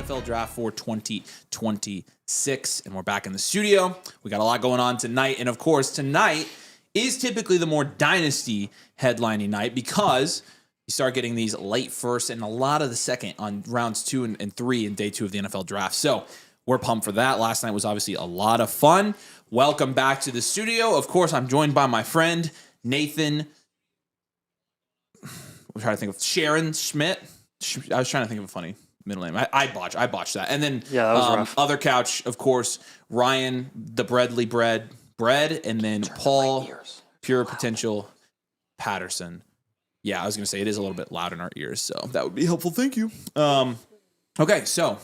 NFL Draft for 2026, and we're back in the studio. We got a lot going on tonight, and of course, tonight is typically the more Dynasty headlining night because you start getting these late first and a lot of the second on rounds 2 and 3 in day 2 of the NFL Draft. So we're pumped for that. Last night was obviously a lot of fun. Welcome back to the studio. Of course, I'm joined by my friend, Nathan. I'm trying to think of Sharon Schmidt. I was trying to think of a funny middle name. I botched that. And then that was rough. Other couch, of course, Ryan, the Breadly Bread, and then Paul, Pure Potential Patterson. Yeah, I was going to say it is a little bit loud in our ears, so that would be helpful. Thank you. Okay, so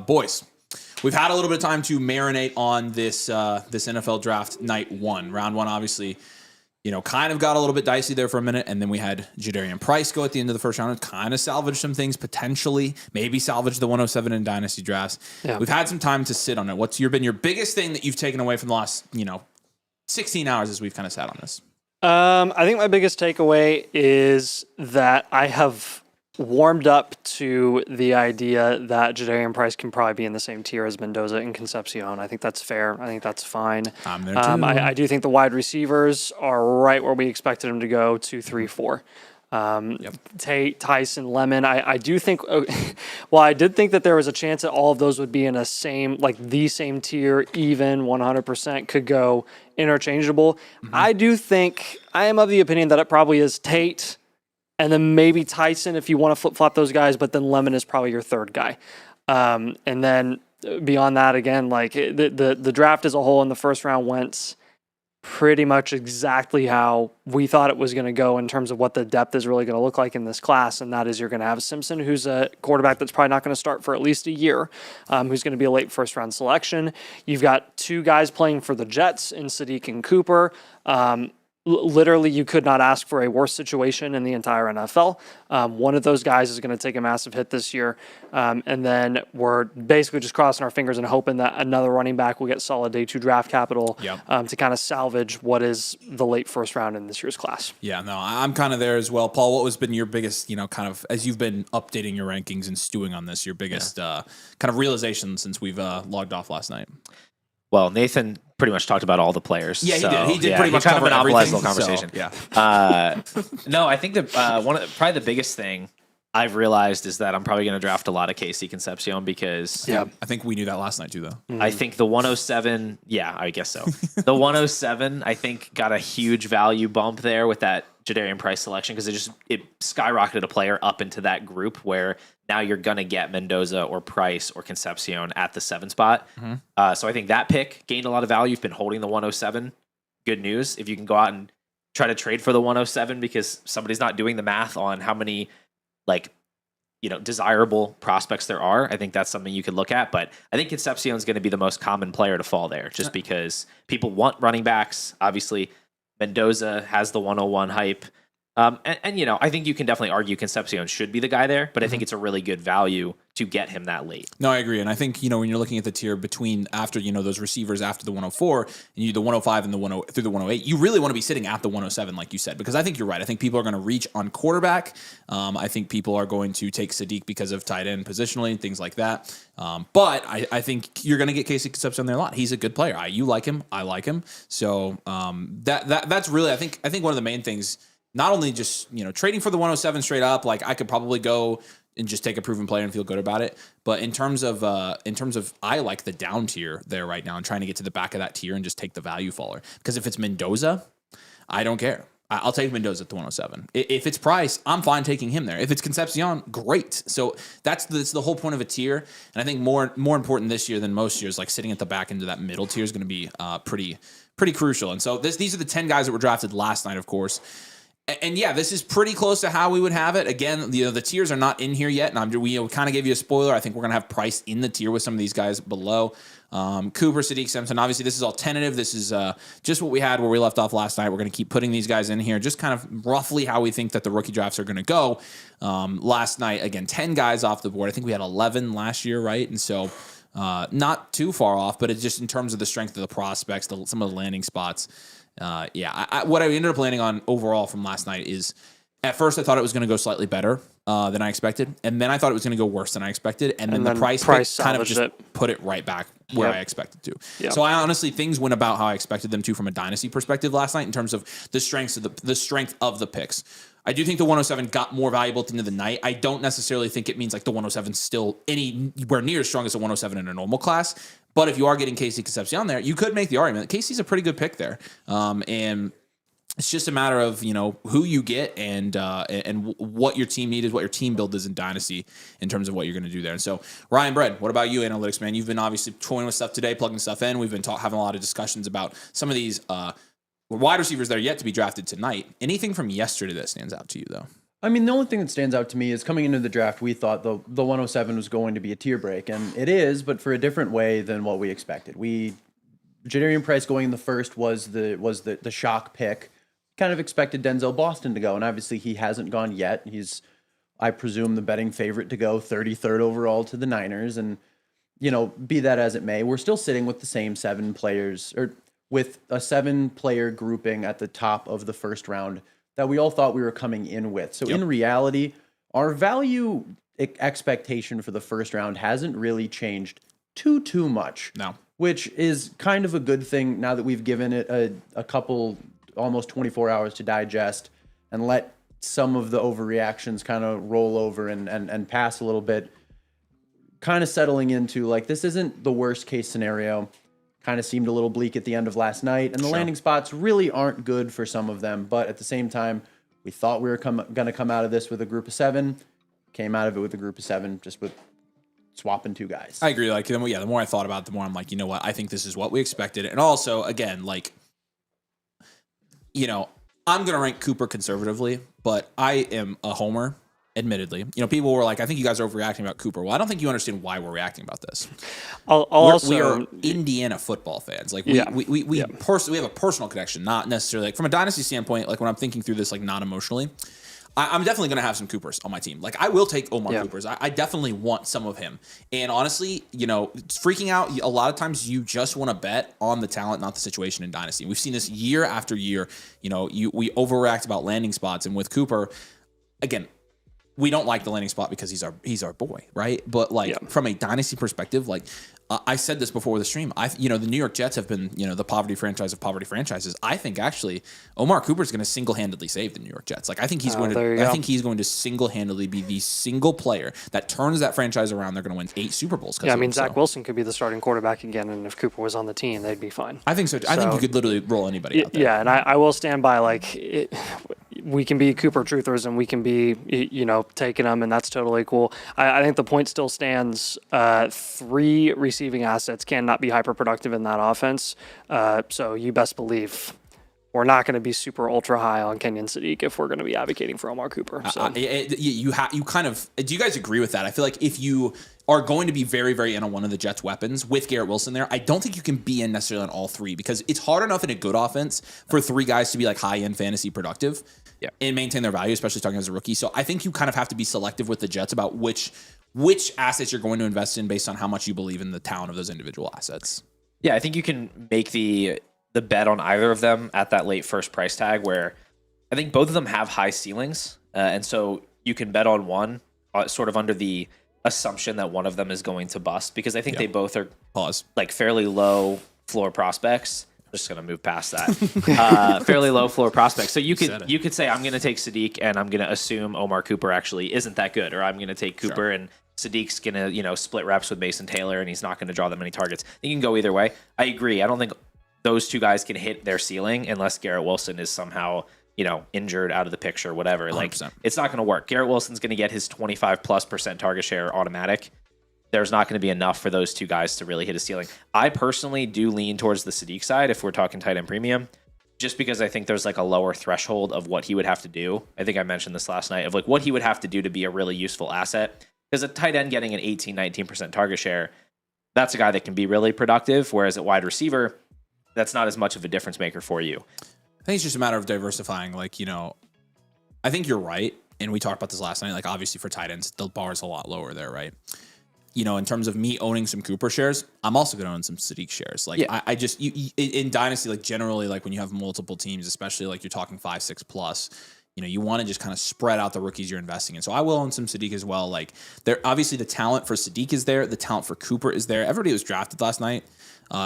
boys, we've had a little bit of time to marinate on this NFL Draft night 1. Round 1, obviously, kind of got a little bit dicey there for a minute, and then we had Jadarian Price go at the end of the first round and kind of salvage some things, potentially, maybe salvage the 107 in Dynasty drafts. Yeah. We've had some time to sit on it. What's been your biggest thing that you've taken away from the last, 16 hours as we've kind of sat on this? I think my biggest takeaway is that I have warmed up to the idea that Jadarian Price can probably be in the same tier as Mendoza and Concepcion. I think that's fair. I think that's fine. I'm there too. I do think the wide receivers are right where we expected them to go, 2, 3, 4. Tate, Tyson, Lemon. I do think, well, I did think that there was a chance that all of those would be in the same tier, even 100% could go interchangeable. Mm-hmm. I do think, I am of the opinion that it probably is Tate, and then maybe Tyson if you want to flip-flop those guys, but then Lemon is probably your third guy. And then beyond that, again, the draft as a whole in the first round went pretty much exactly how we thought it was going to go in terms of what the depth is really going to look like in this class, and that is you're going to have Simpson, who's a quarterback that's probably not going to start for at least a year, who's going to be a late first-round selection. You've got 2 guys playing for the Jets in Sadiq and Cooper. Literally, you could not ask for a worse situation in the entire NFL. One of those guys is going to take a massive hit this year. And then we're basically just crossing our fingers and hoping that another running back will get solid day 2 draft capital to kind of salvage what is the late first round in this year's class. Yeah, no, I'm kind of there as well. Paul, what has been your biggest, kind of, as you've been updating your rankings and stewing on this, your biggest kind of realization since we've logged off last night? Well, Nathan pretty much talked about all the players. Yeah, he did. He did pretty much kind of cover monopolized the everything, conversation. So, No, I think that probably the biggest thing I've realized is that I'm probably going to draft a lot of KC Concepcion because I think we knew that last night too, though. I think the 107, I guess so. The 107, I think, got a huge value bump there with that Jadarian Price selection because it skyrocketed a player up into that group where now you're going to get Mendoza or Price or Concepcion at the 7 spot. Mm-hmm. So I think that pick gained a lot of value. You've been holding the 107. Good news. If you can go out and try to trade for the 107 because somebody's not doing the math on how many desirable prospects there are, I think that's something you could look at. But I think Concepcion is going to be the most common player to fall there just because people want running backs. Obviously, Mendoza has the 101 hype. And I think you can definitely argue Concepcion should be the guy there, but I think it's a really good value to get him that late. No, I agree. And I think, when you're looking at the tier between after, those receivers after the 104 and you the 105 and the 10 through the 108, you really want to be sitting at the 107, like you said, because I think you're right. I think people are going to reach on quarterback. I think people are going to take Sadiq because of tight end positionally, things like that. But I think you're going to get Casey Concepcion there a lot. He's a good player. You like him. I like him. So that's really, I think one of the main things. Not only just, trading for the 107 straight up, like I could probably go and just take a proven player and feel good about it. But in terms of I like the down tier there right now and trying to get to the back of that tier and just take the value faller. Because if it's Mendoza, I don't care. I'll take Mendoza at the 107. If it's Price, I'm fine taking him there. If it's Concepcion, great. So that's the whole point of a tier. And I think more important this year than most years, like sitting at the back end of that middle tier is going to be pretty crucial. And so these are the 10 guys that were drafted last night, of course. And this is pretty close to how we would have it. Again, the tiers are not in here yet, and we kind of gave you a spoiler. I think we're going to have Price in the tier with some of these guys below. Cooper, Sadiq, Simpson. Obviously, this is all tentative. This is just what we had where we left off last night. We're going to keep putting these guys in here, just kind of roughly how we think that the rookie drafts are going to go. Last night, again, 10 guys off the board. I think we had 11 last year, right? And so not too far off, but it's just in terms of the strength of the prospects, some of the landing spots. What I ended up landing on overall from last night is, at first I thought it was going to go slightly better. than I expected. And then I thought it was going to go worse than I expected. And then the price kind of just put it right back where I expected to. Yep. So I honestly, things went about how I expected them to from a dynasty perspective last night in terms of the strength of the picks. I do think the 107 got more valuable at the end of the night. I don't necessarily think it means like the 107 is still anywhere near as strong as the 107 in a normal class. But if you are getting Casey Concepcion there, you could make the argument that Casey's a pretty good pick there. And it's just a matter of, who you get and what your team needs, what your team build is in Dynasty in terms of what you're going to do there. And so, Ryan Bread, what about you, analytics man? You've been obviously toying with stuff today, plugging stuff in. We've been having a lot of discussions about some of these wide receivers that are yet to be drafted tonight. Anything from yesterday that stands out to you, though? I mean, the only thing that stands out to me is coming into the draft, we thought the 107 was going to be a tier break, and it is, but for a different way than what we expected. Jadarian Price going in the first was the shock pick. Kind of expected Denzel Boston to go, and obviously he hasn't gone yet. He's, I presume, the betting favorite to go 33rd overall to the Niners, and be that as it may, we're still sitting with the same 7 players, or with a 7-player grouping at the top of the first round that we all thought we were coming in with. So in reality, our value expectation for the first round hasn't really changed too much. No. Which is kind of a good thing now that we've given it a couple, almost 24 hours to digest and let some of the overreactions kind of roll over and pass a little bit, kind of settling into like, this isn't the worst case scenario. Kind of seemed a little bleak at the end of last night, and the landing spots really aren't good for some of them. But at the same time, we thought we were going to come out of this with a group of 7. Came out of it with a group of 7, just with swapping 2 guys. I agree. Like, the more I thought about it, the more I'm like, you know what? I think this is what we expected. And also, again, like, I'm going to rank Cooper conservatively, but I am a homer. Admittedly, people were like, I think you guys are overreacting about Cooper. Well, I don't think you understand why we're reacting about this. We are Indiana football fans. Like we have a personal connection, not necessarily like from a dynasty standpoint. Like when I'm thinking through this, like not emotionally, I'm definitely going to have some Coopers on my team. Like I will take Omar Coopers. I definitely want some of him. And honestly, it's freaking out. A lot of times you just want to bet on the talent, not the situation in dynasty. We've seen this year after year. We overreact about landing spots, and with Cooper, again, we don't like the landing spot because he's our boy, right? But from a dynasty perspective, like I said this before the stream, the New York Jets have been the poverty franchise of poverty franchises. I think actually Omar Cooper is going to single-handedly save the New York Jets. Like I think he's going to single-handedly be the single player that turns that franchise around. They're going to win 8 Super Bowls. Yeah, I mean Zach Wilson could be the starting quarterback again, and if Cooper was on the team, they'd be fine. I think so. I think you could literally roll anybody out there. Yeah, and I will stand by we can be Cooper truthers and we can be, taking them, and that's totally cool. I think the point still stands. 3 receiving assets cannot be hyper productive in that offense. So you best believe we're not going to be super ultra high on Kenyon Sadiq if we're going to be advocating for Omar Cooper. So. You kind of, do you guys agree with that? I feel like if you are going to be very, very in on one of the Jets' weapons with Garrett Wilson there, I don't think you can be in necessarily on all 3 because it's hard enough in a good offense for 3 guys to be like high-end fantasy productive and maintain their value, especially talking as a rookie. So I think you kind of have to be selective with the Jets about which assets you're going to invest in based on how much you believe in the talent of those individual assets. Yeah, I think you can make the bet on either of them at that late first price tag where I think both of them have high ceilings. And so you can bet on one sort of under the assumption that one of them is going to bust because I think they both are like fairly low floor prospects. I'm just going to move past that. Fairly low floor prospects. So you could say I'm going to take Sadiq and I'm going to assume Omar Cooper actually isn't that good, or I'm going to take Cooper and Sadiq's going to split reps with Mason Taylor and he's not going to draw that many targets. You can go either way. I agree. I don't think those 2 guys can hit their ceiling unless Garrett Wilson is somehow injured, out of the picture, whatever. 100%. Like it's not going to work. Garrett Wilson's going to get his 25+% target share automatic. There's not going to be enough for those 2 guys to really hit a ceiling. I personally do lean towards the Sadiq side if we're talking tight end premium, just because I think there's like a lower threshold of what he would have to do. I think I mentioned this last night of like what he would have to do to be a really useful asset. Because a tight end getting an 18-19% target share, that's a guy that can be really productive. Whereas at wide receiver, that's not as much of a difference maker for you. I think it's just a matter of diversifying. Like, I think you're right. And we talked about this last night. Like, obviously for tight ends, the bar is a lot lower there, right? In terms of me owning some Cooper shares, I'm also going to own some Sadiq shares. Like, I just, in Dynasty, like generally, like when you have multiple teams, especially like you're talking 5, 6 plus, you want to just kind of spread out the rookies you're investing in. So I will own some Sadiq as well. Like, there obviously the talent for Sadiq is there, the talent for Cooper is there. Everybody who was drafted last night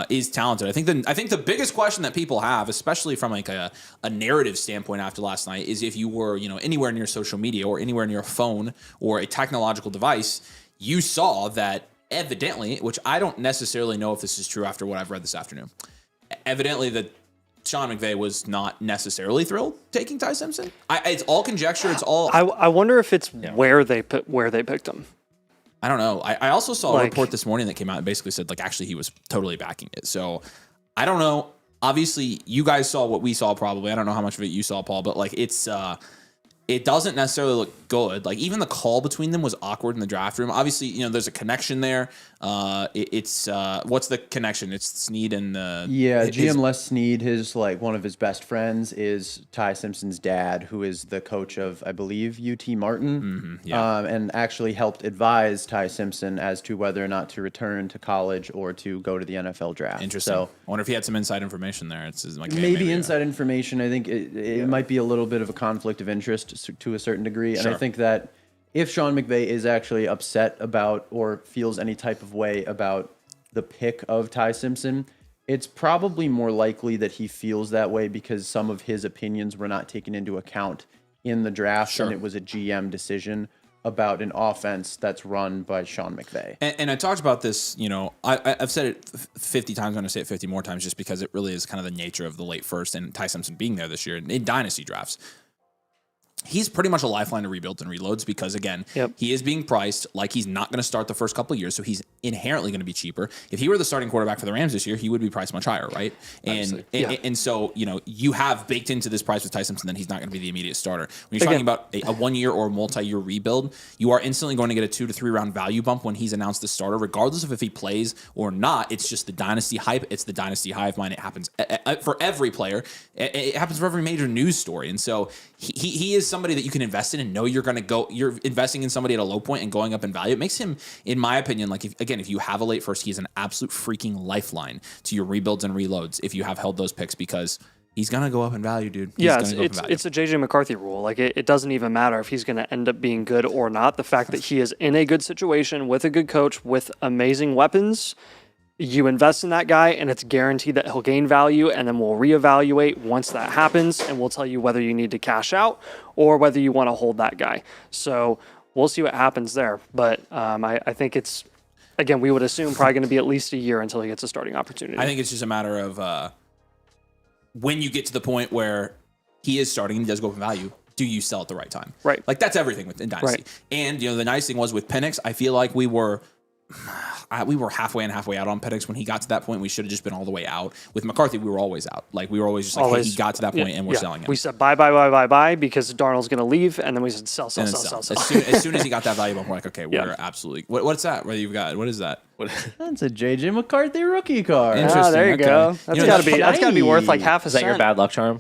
is talented. I think the biggest question that people have, especially from like a narrative standpoint after last night, is if you were anywhere near social media or anywhere near a phone or a technological device, you saw that evidently, which I don't necessarily know if this is true after what I've read this afternoon, evidently that Sean McVay was not necessarily thrilled taking Ty Simpson. It's all conjecture. It's all. I wonder if it's where they picked him. I don't know. I also saw a report this morning that came out and basically said actually he was totally backing it. So I don't know. Obviously, you guys saw what we saw probably. I don't know how much of it you saw, Paul, but it doesn't necessarily look good. Like, even the call between them was awkward in the draft room. Obviously, there's a connection there. It's what's the connection? It's Snead and GM Les Snead, one of his best friends is Ty Simpson's dad, who is the coach of, I believe, UT Martin, and actually helped advise Ty Simpson as to whether or not to return to college or to go to the NFL draft. Interesting. So, I wonder if he had some inside information there. It's like maybe inside information. I think it might be a little bit of a conflict of interest to a certain degree, and I think that if Sean McVay is actually upset about or feels any type of way about the pick of Ty Simpson, it's probably more likely that he feels that way because some of his opinions were not taken into account in the draft, and it was a GM decision about an offense that's run by Sean McVay. And I talked about this, I've said it 50 times. I'm going to say it 50 more times just because it really is kind of the nature of the late first and Ty Simpson being there this year in Dynasty drafts. He's pretty much a lifeline to rebuilds and reloads because, again, he is being priced like he's not going to start the first couple of years, so he's inherently going to be cheaper. If he were the starting quarterback for the Rams this year, he would be priced much higher, right? And so, you have baked into this price with Ty Simpson that he's not going to be the immediate starter. When you're talking about a 1 year or multi-year rebuild, you are instantly going to get a 2 to 3 round value bump when he's announced the starter, regardless of if he plays or not. It's just the Dynasty hype. It's the Dynasty hive mind. It happens for every player. It happens for every major news story. And so he is somebody that you can invest in and know you're investing in somebody at a low point and going up in value. It makes him, in my opinion, if you have a late first, he is an absolute freaking lifeline to your rebuilds and reloads if you have held those picks because he's going to go up in value, dude. It's a JJ McCarthy rule. It doesn't even matter if he's going to end up being good or not. The fact that he is in a good situation with a good coach with amazing weapons, you invest in that guy and it's guaranteed that he'll gain value, and then we'll reevaluate once that happens and we'll tell you whether you need to cash out or whether you want to hold that guy. So we'll see what happens there. But I think it's, again, we would assume probably going to be at least a year until he gets a starting opportunity. I think it's just a matter of when you get to the point where he is starting and he does go up in value, do you sell at the right time? Right. Like, that's everything within Dynasty. Right. And, the nice thing was with Penix, I feel like we were halfway in, halfway out on Penix. When he got to that point, we should have just been all the way out. With McCarthy, we were always out. We were always just hey, he got to that point and we're selling him. We said buy because Darnold's going to leave, and then we said sell. As soon as he got that value bump, we're like, okay, we're absolutely. What's that? What is that? That's a JJ McCarthy rookie card. Interesting. There you go. That's got to be worth like half a cent. Is that your bad luck charm?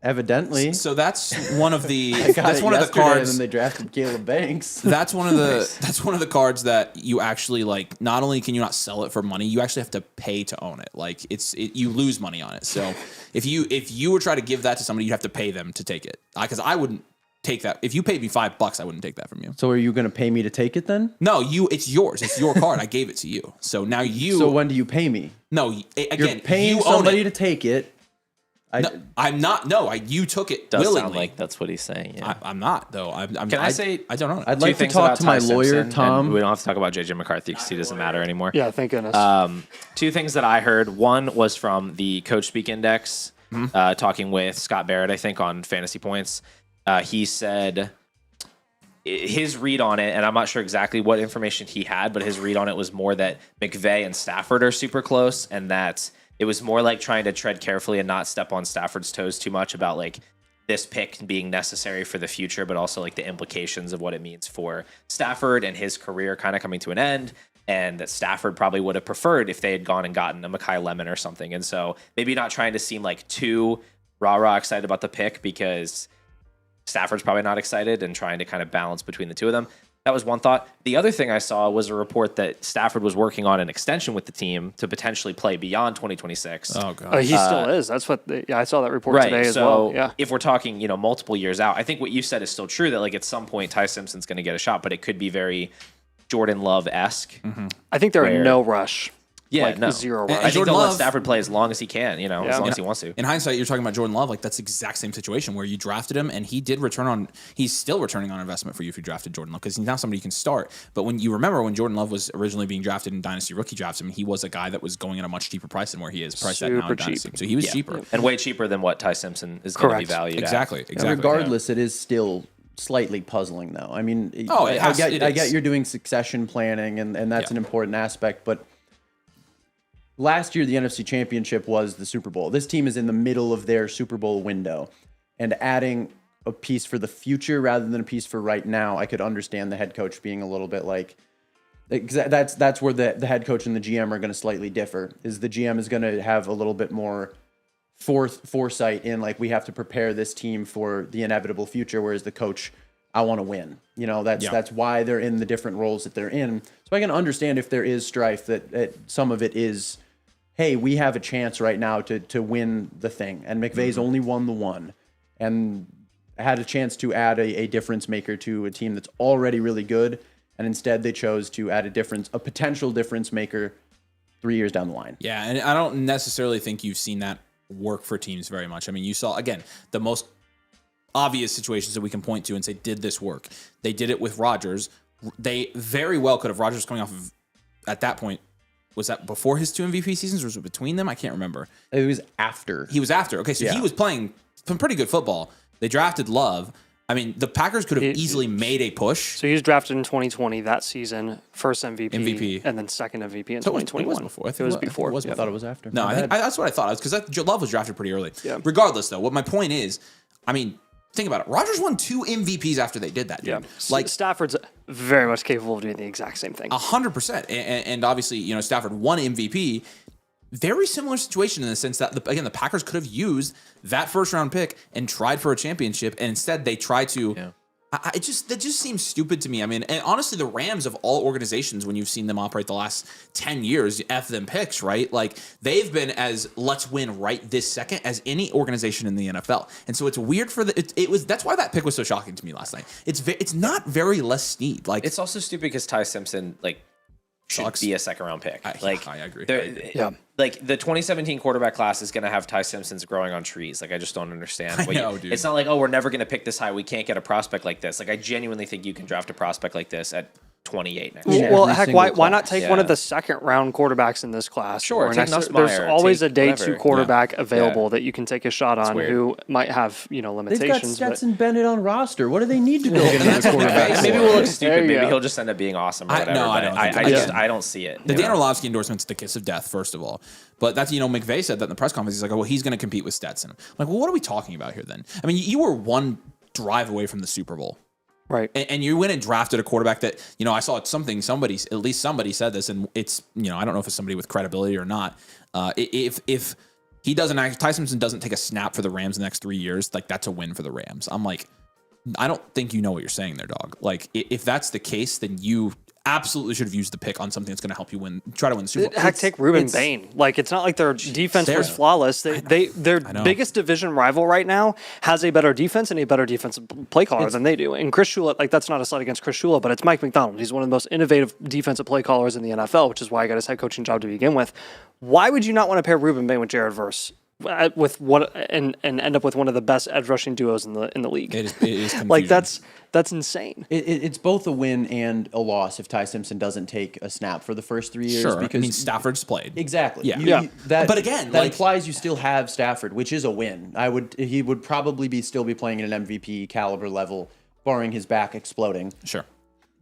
Evidently. So that's one of the that's one of the cards. And then they drafted Caleb Banks. That's one of the cards that you actually not only can you not sell it for money, you actually have to pay to own it. You lose money on it. So if you were trying to give that to somebody, you have to pay them to take it. Because I wouldn't take that. If you paid me $5, I wouldn't take that from you. So are you going to pay me to take it then? No, it's yours. It's your card. I gave it to you. So now you. So when do you pay me? No, again, you're paying somebody to take it. I'm not. No, you took it Does willingly. Sound like that's what he's saying. Yeah. I'm not though. I don't know. I'd like to talk to my lawyer, Tom. We don't have to talk about JJ McCarthy because he doesn't matter anymore. Yeah, thank goodness. 2 things that I heard. One was from the Coach Speak Index, talking with Scott Barrett, I think, on Fantasy Points. He said his read on it, and I'm not sure exactly what information he had, but his read on it was more that McVay and Stafford are super close, and that it was more like trying to tread carefully and not step on Stafford's toes too much about this pick being necessary for the future, but also the implications of what it means for Stafford and his career kind of coming to an end, and that Stafford probably would have preferred if they had gone and gotten a Mekhi Lemon or something. And so maybe not trying to seem too rah-rah excited about the pick because Stafford's probably not excited, and trying to kind of balance between the two of them. That was one thought. The other thing I saw was a report that Stafford was working on an extension with the team to potentially play beyond 2026. Oh god. He still is. That's what. I saw that report today as so well. Yeah. if we're talking, multiple years out, I think what you said is still true that like at some point Ty Simpson's going to get a shot, but it could be very Jordan Love-esque. I think they're in no rush. Yeah, like no. zero I rush. think Jordan they'll let Love- Stafford play as long as he can, as long as he wants to. In hindsight, you're talking about Jordan Love. Like that's the exact same situation where you drafted him, and he did he's still returning on investment for you if you drafted Jordan Love because he's now somebody you can start. But when you remember when Jordan Love was originally being drafted in Dynasty rookie drafts, I mean, he was a guy that was going at a much cheaper price than where he is priced at now in Super Dynasty. cheap. So he was cheaper. And way cheaper than what Ty Simpson is going to be Correct. valued Exactly. at. Exactly. Regardless, it is still slightly puzzling, though. I mean, it I get is. you're doing succession planning, and that's an important aspect, but last year, the NFC Championship was the Super Bowl. This team is in the middle of their Super Bowl window, and adding a piece for the future rather than a piece for right now, I could understand the head coach being a little bit like, that's where the head coach and the GM are going to slightly differ. Is the GM is going to have a little bit more foresight in like we have to prepare this team for the inevitable future, whereas the coach, I want to win. That's why they're in the different roles that they're in. So I can understand if there is strife that some of it is, hey, we have a chance right now to win the thing. And McVay's only won the one and had a chance to add a difference maker to a team that's already really good. And instead they chose to add a potential difference maker 3 years down the line. Yeah, and I don't necessarily think you've seen that work for teams very much. I mean, you saw, again, the most obvious situations that we can point to and say, did this work? They did it with Rodgers. They very well could have. Rodgers coming off of, at that point, was that before his 2 MVP seasons or was it between them? I can't remember. It was after. He was after. Okay, so he was playing some pretty good football. They drafted Love. I mean, the Packers could have easily made a push. So he was drafted in 2020 that season, first MVP, and then second MVP in 2021. It was before. I thought it was after. No, that's what I thought. Because Love was drafted pretty early. Yeah. Regardless, though, what my point is, I mean, think about it. Rodgers won 2 MVPs after they did that, dude. Yeah. Like Stafford's very much capable of doing the exact same thing. 100%. And obviously, Stafford won MVP. Very similar situation in the sense that, the Packers could have used that first-round pick and tried for a championship, and instead they tried to... Yeah. That just seems stupid to me. I mean, and honestly, the Rams of all organizations, when you've seen them operate the last 10 years, F them picks, right? Like, they've been as let's win right this second as any organization in the NFL. And so it's weird for that's why that pick was so shocking to me last night. It's not very Les Snead. Like, It's also stupid because Ty Simpson, should Sucks. be a second-round pick. I agree. Yeah. Like, the 2017 quarterback class is going to have Ty Simpsons growing on trees. Like, I just don't understand. Dude. It's not like, we're never going to pick this high. We can't get a prospect like this. Like, I genuinely think you can draft a prospect like this at 28 next year. Well, Every heck, single why not class. take one of the second-round quarterbacks in this class? Sure, Or take next- Nussmeier, There's always take a day whatever. 2 quarterback Yeah. available Yeah. that you can take a shot on weird. who might have They've got limitations. but Stetson Bennett on roster. What do they need to go get another quarterback? Maybe we'll look stupid. There you Maybe go. he'll just end up being awesome or I- whatever. no, I but don't I think so. I don't see it. The Dan Orlovsky endorsement's the kiss of death, first of all. But that's, McVay said that in the press conference. He's like, he's going to compete with Stetson. I'm like, well, what are we talking about here then? I mean, you were one drive away from the Super Bowl. right. And you went and drafted a quarterback that, I saw somebody said this, and it's, I don't know if it's somebody with credibility or not. If he doesn't Ty Simpson doesn't take a snap for the Rams in the next 3 years, like, that's a win for the Rams. I'm like, I don't think you know what you're saying there, dog. Like, if that's the case, then you absolutely should have used the pick on something that's going to help you try to win the Super Bowl. Heck, take Ruben Bain. Like, it's not like their defense was flawless. Their biggest division rival right now has a better defense and a better defensive play caller than they do. And Chris Shula, like, that's not a slight against Chris Shula, but it's Mike McDonald. He's one of the most innovative defensive play callers in the NFL, which is why he got his head coaching job to begin with. Why would you not want to pair Ruben Bain with Jared Verse? With what and end up with one of the best edge rushing duos in the league. It is confusing. Like, that's insane. It's both a win and a loss if Ty Simpson doesn't take a snap for the first 3 years. Sure. Because I mean, Stafford's played. Exactly. Yeah. But again, that like, implies you still have Stafford, which is a win. He would probably still be playing at an MVP caliber level, barring his back exploding. Sure.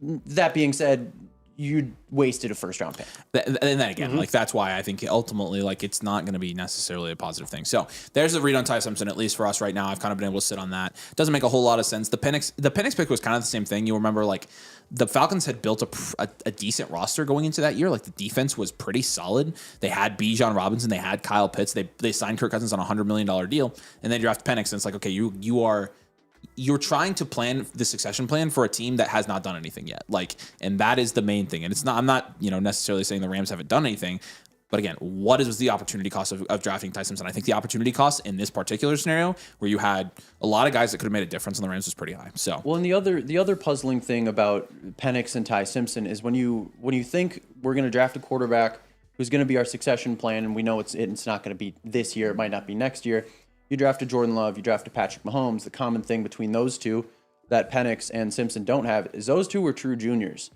That being said, you wasted a first-round pick. And then again, like, that's why I think ultimately, like, it's not going to be necessarily a positive thing. So there's the read on Ty Simpson, at least for us right now. I've kind of been able to sit on that. Doesn't make a whole lot of sense. The Penix pick was kind of the same thing. You remember, like, the Falcons had built a decent roster going into that year. Like, the defense was pretty solid. They had Bijan Robinson. They had Kyle Pitts. They signed Kirk Cousins on a $100 million deal, and they draft Penix. And it's like, okay, you are you're trying to plan the succession plan for a team that has not done anything yet. Like, and that is the main thing. And it's not, I'm not, necessarily saying the Rams haven't done anything, but again, what is the opportunity cost of drafting Ty Simpson? I think the opportunity cost in this particular scenario where you had a lot of guys that could have made a difference in the Rams was pretty high. So, well, and the other puzzling thing about Penix and Ty Simpson is when you think we're going to draft a quarterback who's going to be our succession plan, and we know it's not going to be this year, it might not be next year. You draft a Jordan Love, you draft a Patrick Mahomes. The common thing between those two that Penix and Simpson don't have is those two were true juniors.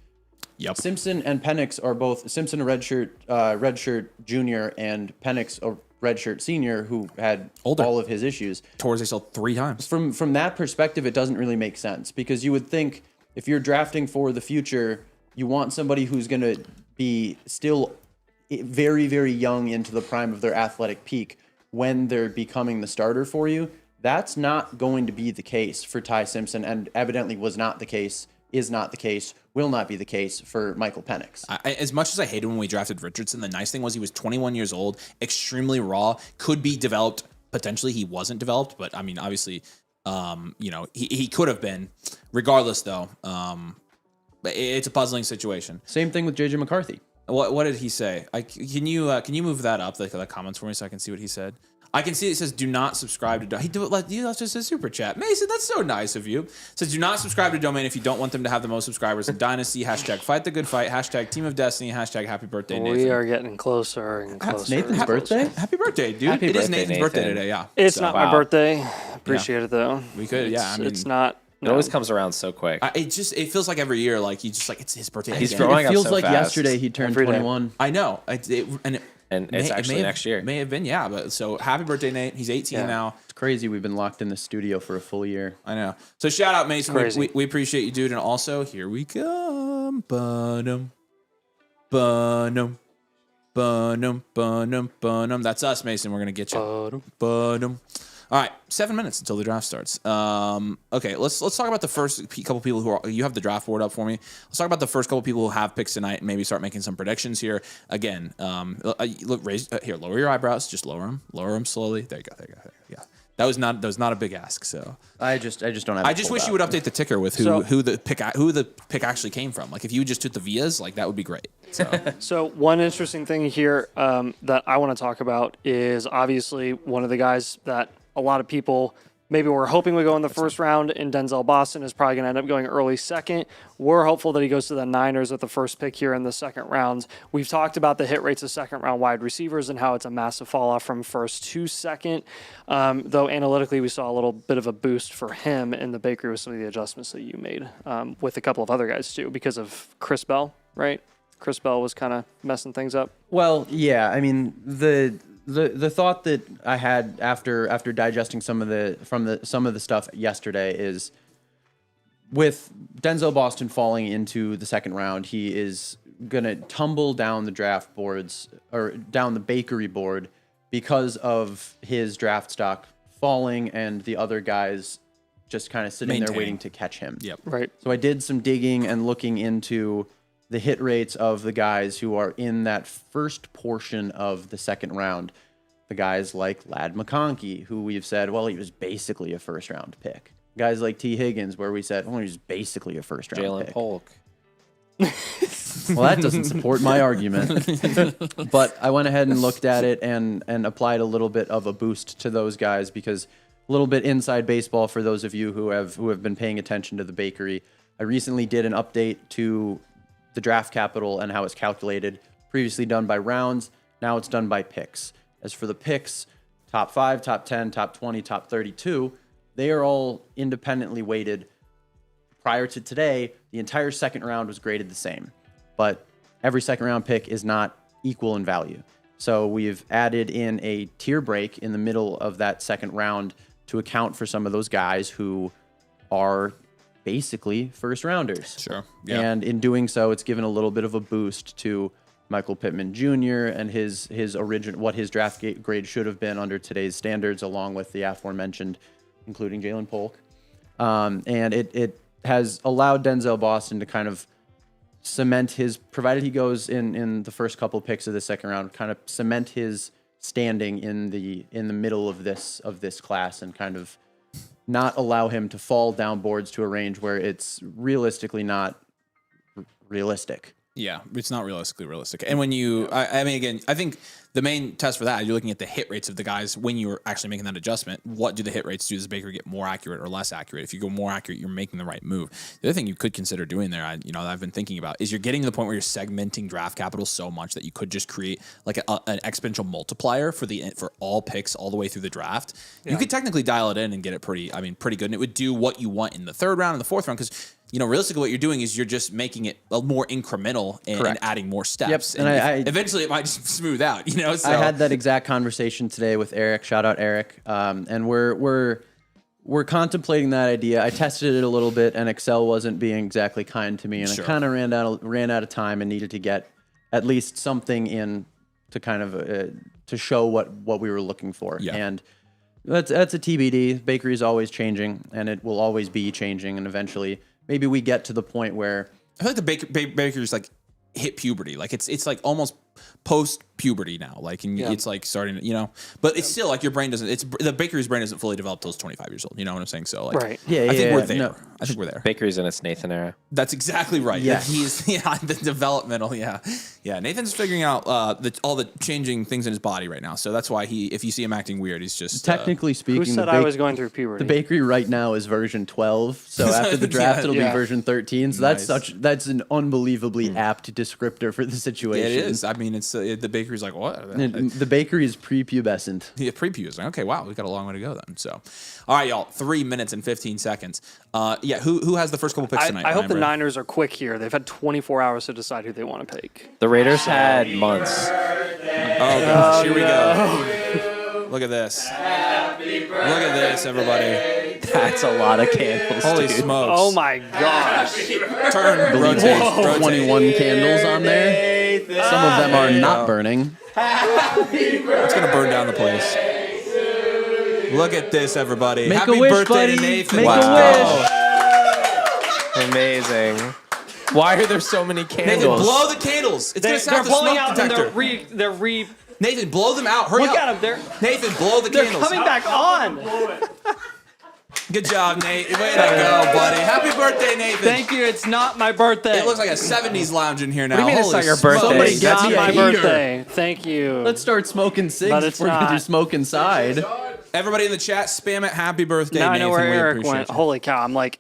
Yep. Simpson and Penix are both Simpson a redshirt junior, and Penix a redshirt senior who had Older. all of his issues. Torres ACL 3 times. From that perspective, it doesn't really make sense because you would think if you're drafting for the future, you want somebody who's going to be still very, very young into the prime of their athletic peak when they're becoming the starter for you. That's not going to be the case for Ty Simpson, and evidently was not the case, is not the case, will not be the case for Michael Penix. As much as I hated when we drafted Richardson, the nice thing was he was 21 years old, extremely raw, could be developed. Potentially he wasn't developed, but I mean, obviously, he could have been. Regardless, though, it's a puzzling situation. Same thing with JJ McCarthy. What did he say? Can you move that up, the comments for me, so I can see what he said? I can see it says, "Do not subscribe to." He that's just a super chat. Mason, that's so nice of you. It says, "Do not subscribe to Domain if you don't want them to have the most subscribers in Dynasty." # Fight the good fight. # Team of Destiny. # Happy birthday, Nathan. We are getting closer and closer. Nathan's birthday? Happy birthday, dude! Happy It is birthday, Nathan's Nathan. birthday today. Yeah, It's not my Wow. birthday. Appreciate it though. We could. Yeah, I mean, It's not. It always comes around so quick. It feels like every year, like it's his birthday. He's again. growing It up feels so like fast. yesterday he turned Every day. 21. I know. And it's actually next year. May have been, yeah. But so happy birthday, Nate. He's 18 Yeah. now. It's crazy we've been locked in the studio for a full year. I know. So shout out, Mason. Crazy. We appreciate you, dude. And also, here we come. Ba-dum. Ba-dum. Ba-dum. Ba-dum. Ba-dum. That's us, Mason. We're going to get you. Ba-dum. All right, 7 minutes until the draft starts. Okay, let's talk about the first couple people who are. You have the draft board up for me. Let's talk about the first couple people who have picks tonight, and maybe start making some predictions here. Again, lower your eyebrows. Just lower them slowly. There you go. Yeah, that was not a big ask. So I just don't have. I just wish you would update the ticker with who the pick actually came from. Like if you just took the Vias, like that would be great. So one interesting thing here that I want to talk about is obviously one of the guys that a lot of people maybe were hoping would go in the first round, and Denzel Boston is probably going to end up going early second. We're hopeful that he goes to the Niners with the first pick here in the second round. We've talked about the hit rates of second round wide receivers and how it's a massive fall off from first to second. Though analytically, we saw a little bit of a boost for him in the bakery with some of the adjustments that you made with a couple of other guys too, because of Chris Bell, right? Chris Bell was kind of messing things up. Well, yeah. I mean, the thought that I had after digesting some of the stuff yesterday is with Denzel Boston falling into the second round, he is gonna tumble down the draft boards or down the bakery board because of his draft stock falling and the other guys just kind of sitting there waiting to catch him. Yep. Right. So I did some digging and looking into the hit rates of the guys who are in that first portion of the second round. The guys like Ladd McConkey, who we've said, well, he was basically a first round pick. Guys like T. Higgins, where we said, well, he was basically a first round Jalen pick. Polk. Well, that doesn't support my argument. But I went ahead and looked at it and applied a little bit of a boost to those guys because a little bit inside baseball for those of you who have been paying attention to the bakery. I recently did an update to the draft capital and how it's calculated, previously done by rounds. Now it's done by picks. As for the picks, top 5, top 10, top 20, top 32, they are all independently weighted. Prior to today, the entire second round was graded the same, but every second round pick is not equal in value. So we've added in a tier break in the middle of that second round to account for some of those guys who are basically first rounders. Sure. Yeah. And in doing so, it's given a little bit of a boost to Michael Pittman Jr. and his what his draft grade should have been under today's standards, along with the aforementioned, including Jalen Polk. And it has allowed Denzel Boston to kind of cement his, provided he goes in the first couple picks of the second round, kind of cement his standing in the middle of this class and kind of not allow him to fall down boards to a range where it's realistically not realistic. Yeah, it's not realistically realistic. And when you, I mean, again, I think the main test for that, you're looking at the hit rates of the guys when you're actually making that adjustment. What do the hit rates do? Does Baker get more accurate or less accurate? If you go more accurate, you're making the right move. The other thing you could consider doing there, I've been thinking about, is you're getting to the point where you're segmenting draft capital so much that you could just create like an exponential multiplier for all picks all the way through the draft. You could technically dial it in and get it pretty good, and it would do what you want in the third round and the fourth round because. Realistically, what you're doing is you're just making it more incremental and adding more steps. Yep. And eventually, it might just smooth out. So. I had that exact conversation today with Eric. Shout out Eric. And we're contemplating that idea. I tested it a little bit, and Excel wasn't being exactly kind to me, and I kind of ran out of time and needed to get at least something in to kind of to show what we were looking for. Yeah. And that's a TBD. Bakery is always changing, and it will always be changing, and eventually. Maybe we get to the point where I feel like the Baker's like hit puberty. Like it's like almost post puberty now. Like and it's like starting to, but it's still like your brain doesn't. The Bakery's brain isn't fully developed till it's 25 years old. You know what I'm saying? So like, right. I think we're there. No. I think we're there. Bakery's in its Nathan era. That's exactly right. Yeah. He's the developmental. Yeah. Nathan's figuring out all the changing things in his body right now. So that's why if you see him acting weird, he's just technically speaking. Who said I was going through puberty? The Bakery right now is version 12. So after the draft, it'll be version 13. So that's an unbelievably apt descriptor for the situation. Yeah, it is. I mean, it's the Bakery's like what? The Bakery is prepubescent. Yeah, prepubescent. Okay, wow, we've got a long way to go then. So, all right, y'all, 3 minutes and 15 seconds. Who has the first couple picks tonight? I hope the Niners are quick here. They've had 24 hours to decide who they want to pick. The Raiders had months. Oh gosh, here we go. Look at this. Look at this, everybody. That's a lot of candles. Holy dude. smokes. Oh my gosh. Turn, rotate. 21 candles on there. Some of them are not burning. It's going to burn down the place. Look at this, everybody. Make Happy a wish, birthday buddy. to Nathan. Make a Amazing. Why are there so many candles? Nathan, blow the candles. It's going to sound the blowing smoke out detector. and they're Nathan, blow them out. Hurry Look up. at them. Nathan, blow the They're candles. coming back on. Good job, Nate. Way to go, buddy. Happy birthday, Nathan. Thank you. It's not my birthday. It looks like a 70s lounge in here now. What do you mean it's not your birthday? Somebody It's get not me a my heater. birthday. Thank you. Let's start smoking cigs. But it's We're going to do not. smoke inside. Everybody in the chat, spam it. Happy birthday, Now I Nathan. know where We Eric appreciate went. you. Holy cow. I'm like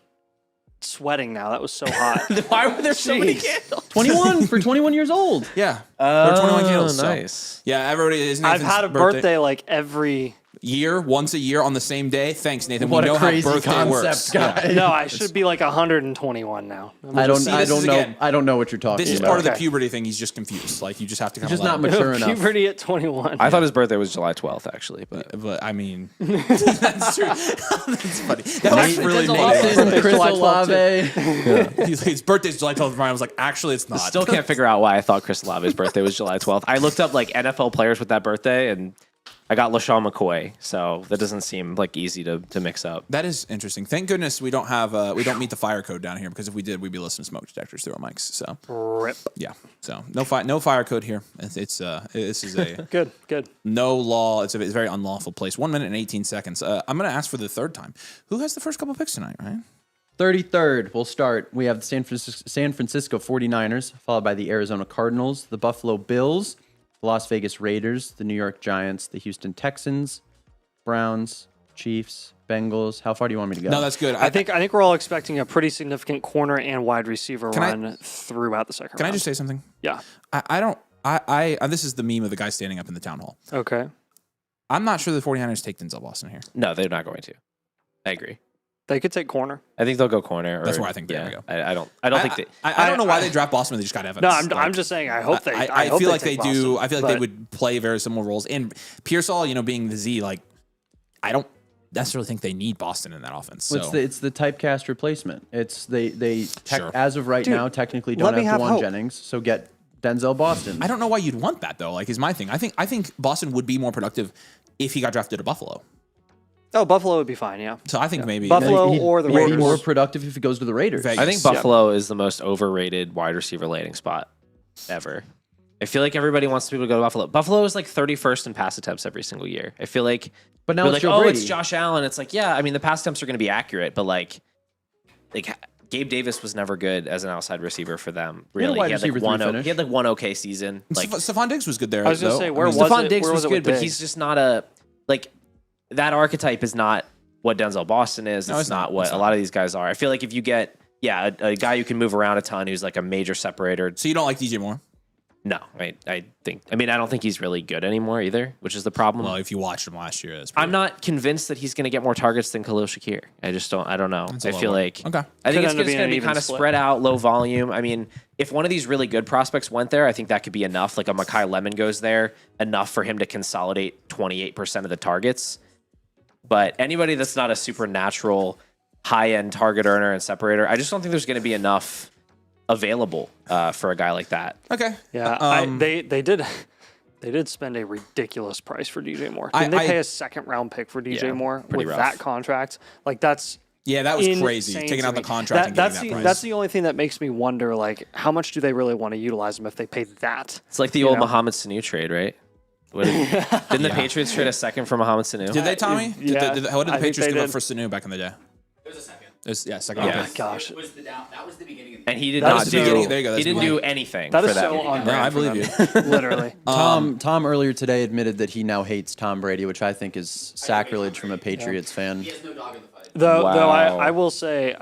sweating now. That was so hot. Why were there so many Jeez. candles? 21 for 21 years old. Yeah. We're 21 candles. so- Nice. Yeah, everybody is I've Nathan's had a birthday like every. once a year on the same day. Thanks, Nathan. What we a know crazy how birthday concept, works. guy. Yeah. No, I should be like 121 now. I don't this is know. again- I don't know what you're talking This is about. part of the Okay. puberty thing. He's just confused. Like you just have to kind Just of not mature enough. Puberty at 21. I thought his birthday was July 12th, actually. But I mean, that's true. That's funny. That was really Austin, made Chris July 12th Olave. His birthday's July 12th. Brian was like, actually, it's not. Still can't figure out why I thought Chris Olave's birthday was July 12th. I looked up like NFL players with that birthday, and I got LaShawn McCoy. So that doesn't seem like easy to mix up. That is interesting. Thank goodness we don't have we don't meet the fire code down here because if we did, we'd be listening to smoke detectors through our mics. So Rip. yeah, so no fire code here. This is a Good. no law. It's a very unlawful place. 1 minute and 18 seconds. I'm going to ask for the third time. Who has the first couple picks tonight, Ryan? 33rd, we'll start. We have the San Francisco 49ers, followed by the Arizona Cardinals, the Buffalo Bills, the Las Vegas Raiders, the New York Giants, the Houston Texans, Browns, Chiefs, Bengals. How far do you want me to go? No, that's good. I think we're all expecting a pretty significant corner and wide receiver run throughout the second round. Can I just say something? Yeah. I this is the meme of the guy standing up in the town hall. Okay. I'm not sure the 49ers take Denzel Boston here. No, they're not going to. I agree. They could take corner. I think they'll go corner. That's where I think they're gonna go. I don't think they. I don't know why they draft Boston when they just got Evans. No, I'm just saying. I hope they. I hope feel they like they take do. Boston, I feel like they would play very similar roles. And Pearsall, being the Z, like I don't necessarily think they need Boston in that offense. So. It's the typecast replacement. It's Sure. as of right now technically let don't me have have Juwan hope. Jennings, so get Denzel Boston. I don't know why you'd want that though. Like, is my thing. I think Boston would be more productive if he got drafted to Buffalo. Oh, Buffalo would be fine. Yeah. So I think maybe Buffalo or the He'd be Raiders. more productive if he goes to the Raiders. Vegas. I think Buffalo is the most overrated wide receiver landing spot ever. I feel like everybody wants people to go to Buffalo. Buffalo is like 31st in pass attempts every single year. I feel like, But now they're it's like, Joe oh, Brady. it's Josh Allen. It's like, yeah, I mean, the pass attempts are going to be accurate, but like Gabe Davis was never good as an outside receiver for them. Really, wide he had like receiver one. three finish. He had like one okay season. Like Stephon Diggs was good there. I was gonna though. say, where I mean, was Stephon it? Diggs Where was was it good, with but Diggs? he's just not a like that archetype is not what Denzel Boston is. It's it's not not. what It's a lot of these guys are. I feel like if you get a guy who can move around a ton, who's like a major separator. So you don't like DJ Moore? No, I don't think he's really good anymore either, which is the problem. Well, if you watched him last year, that's I'm not convinced that he's going to get more targets than Khalil Shakir. I don't know. That's a I low feel one. like Okay. I think Could it's end up just being going an to be even kind of split. spread out, low volume. I mean, if one of these really good prospects went there, I think that could be enough. Like a Mekhi Lemon goes there, enough for him to consolidate 28% of the targets. But anybody that's not a supernatural high-end target earner and separator, I just don't think there's going to be enough available for a guy like that. Okay. Yeah, they did spend a ridiculous price for DJ Moore. Didn't they pay a second round pick for DJ Yeah, Moore pretty with rough. that contract? Like that's Yeah, that was crazy. insane Taking to out the me. contract and getting that price. That's the only thing that makes me wonder, like, how much do they really want to utilize him if they pay that? It's like the old Mohamed Sanu trade, right? Didn't the Yeah. Patriots trade a second for Mohamed Sanu? Did they, Tommy? Yeah, What did the I think Patriots they give up did. for Sanu back in the day? It was a second. Second. Yeah. Okay. Gosh, That was the beginning of And he did That not is do. the beginning. There you go, He that's didn't the do beginning. anything. that for is so on No, brand I for believe them. Literally. Tom earlier today admitted that he now hates Tom Brady, which I think is sacrilege from a Patriots fan. He has no dog in the fight. Though Wow. I will say,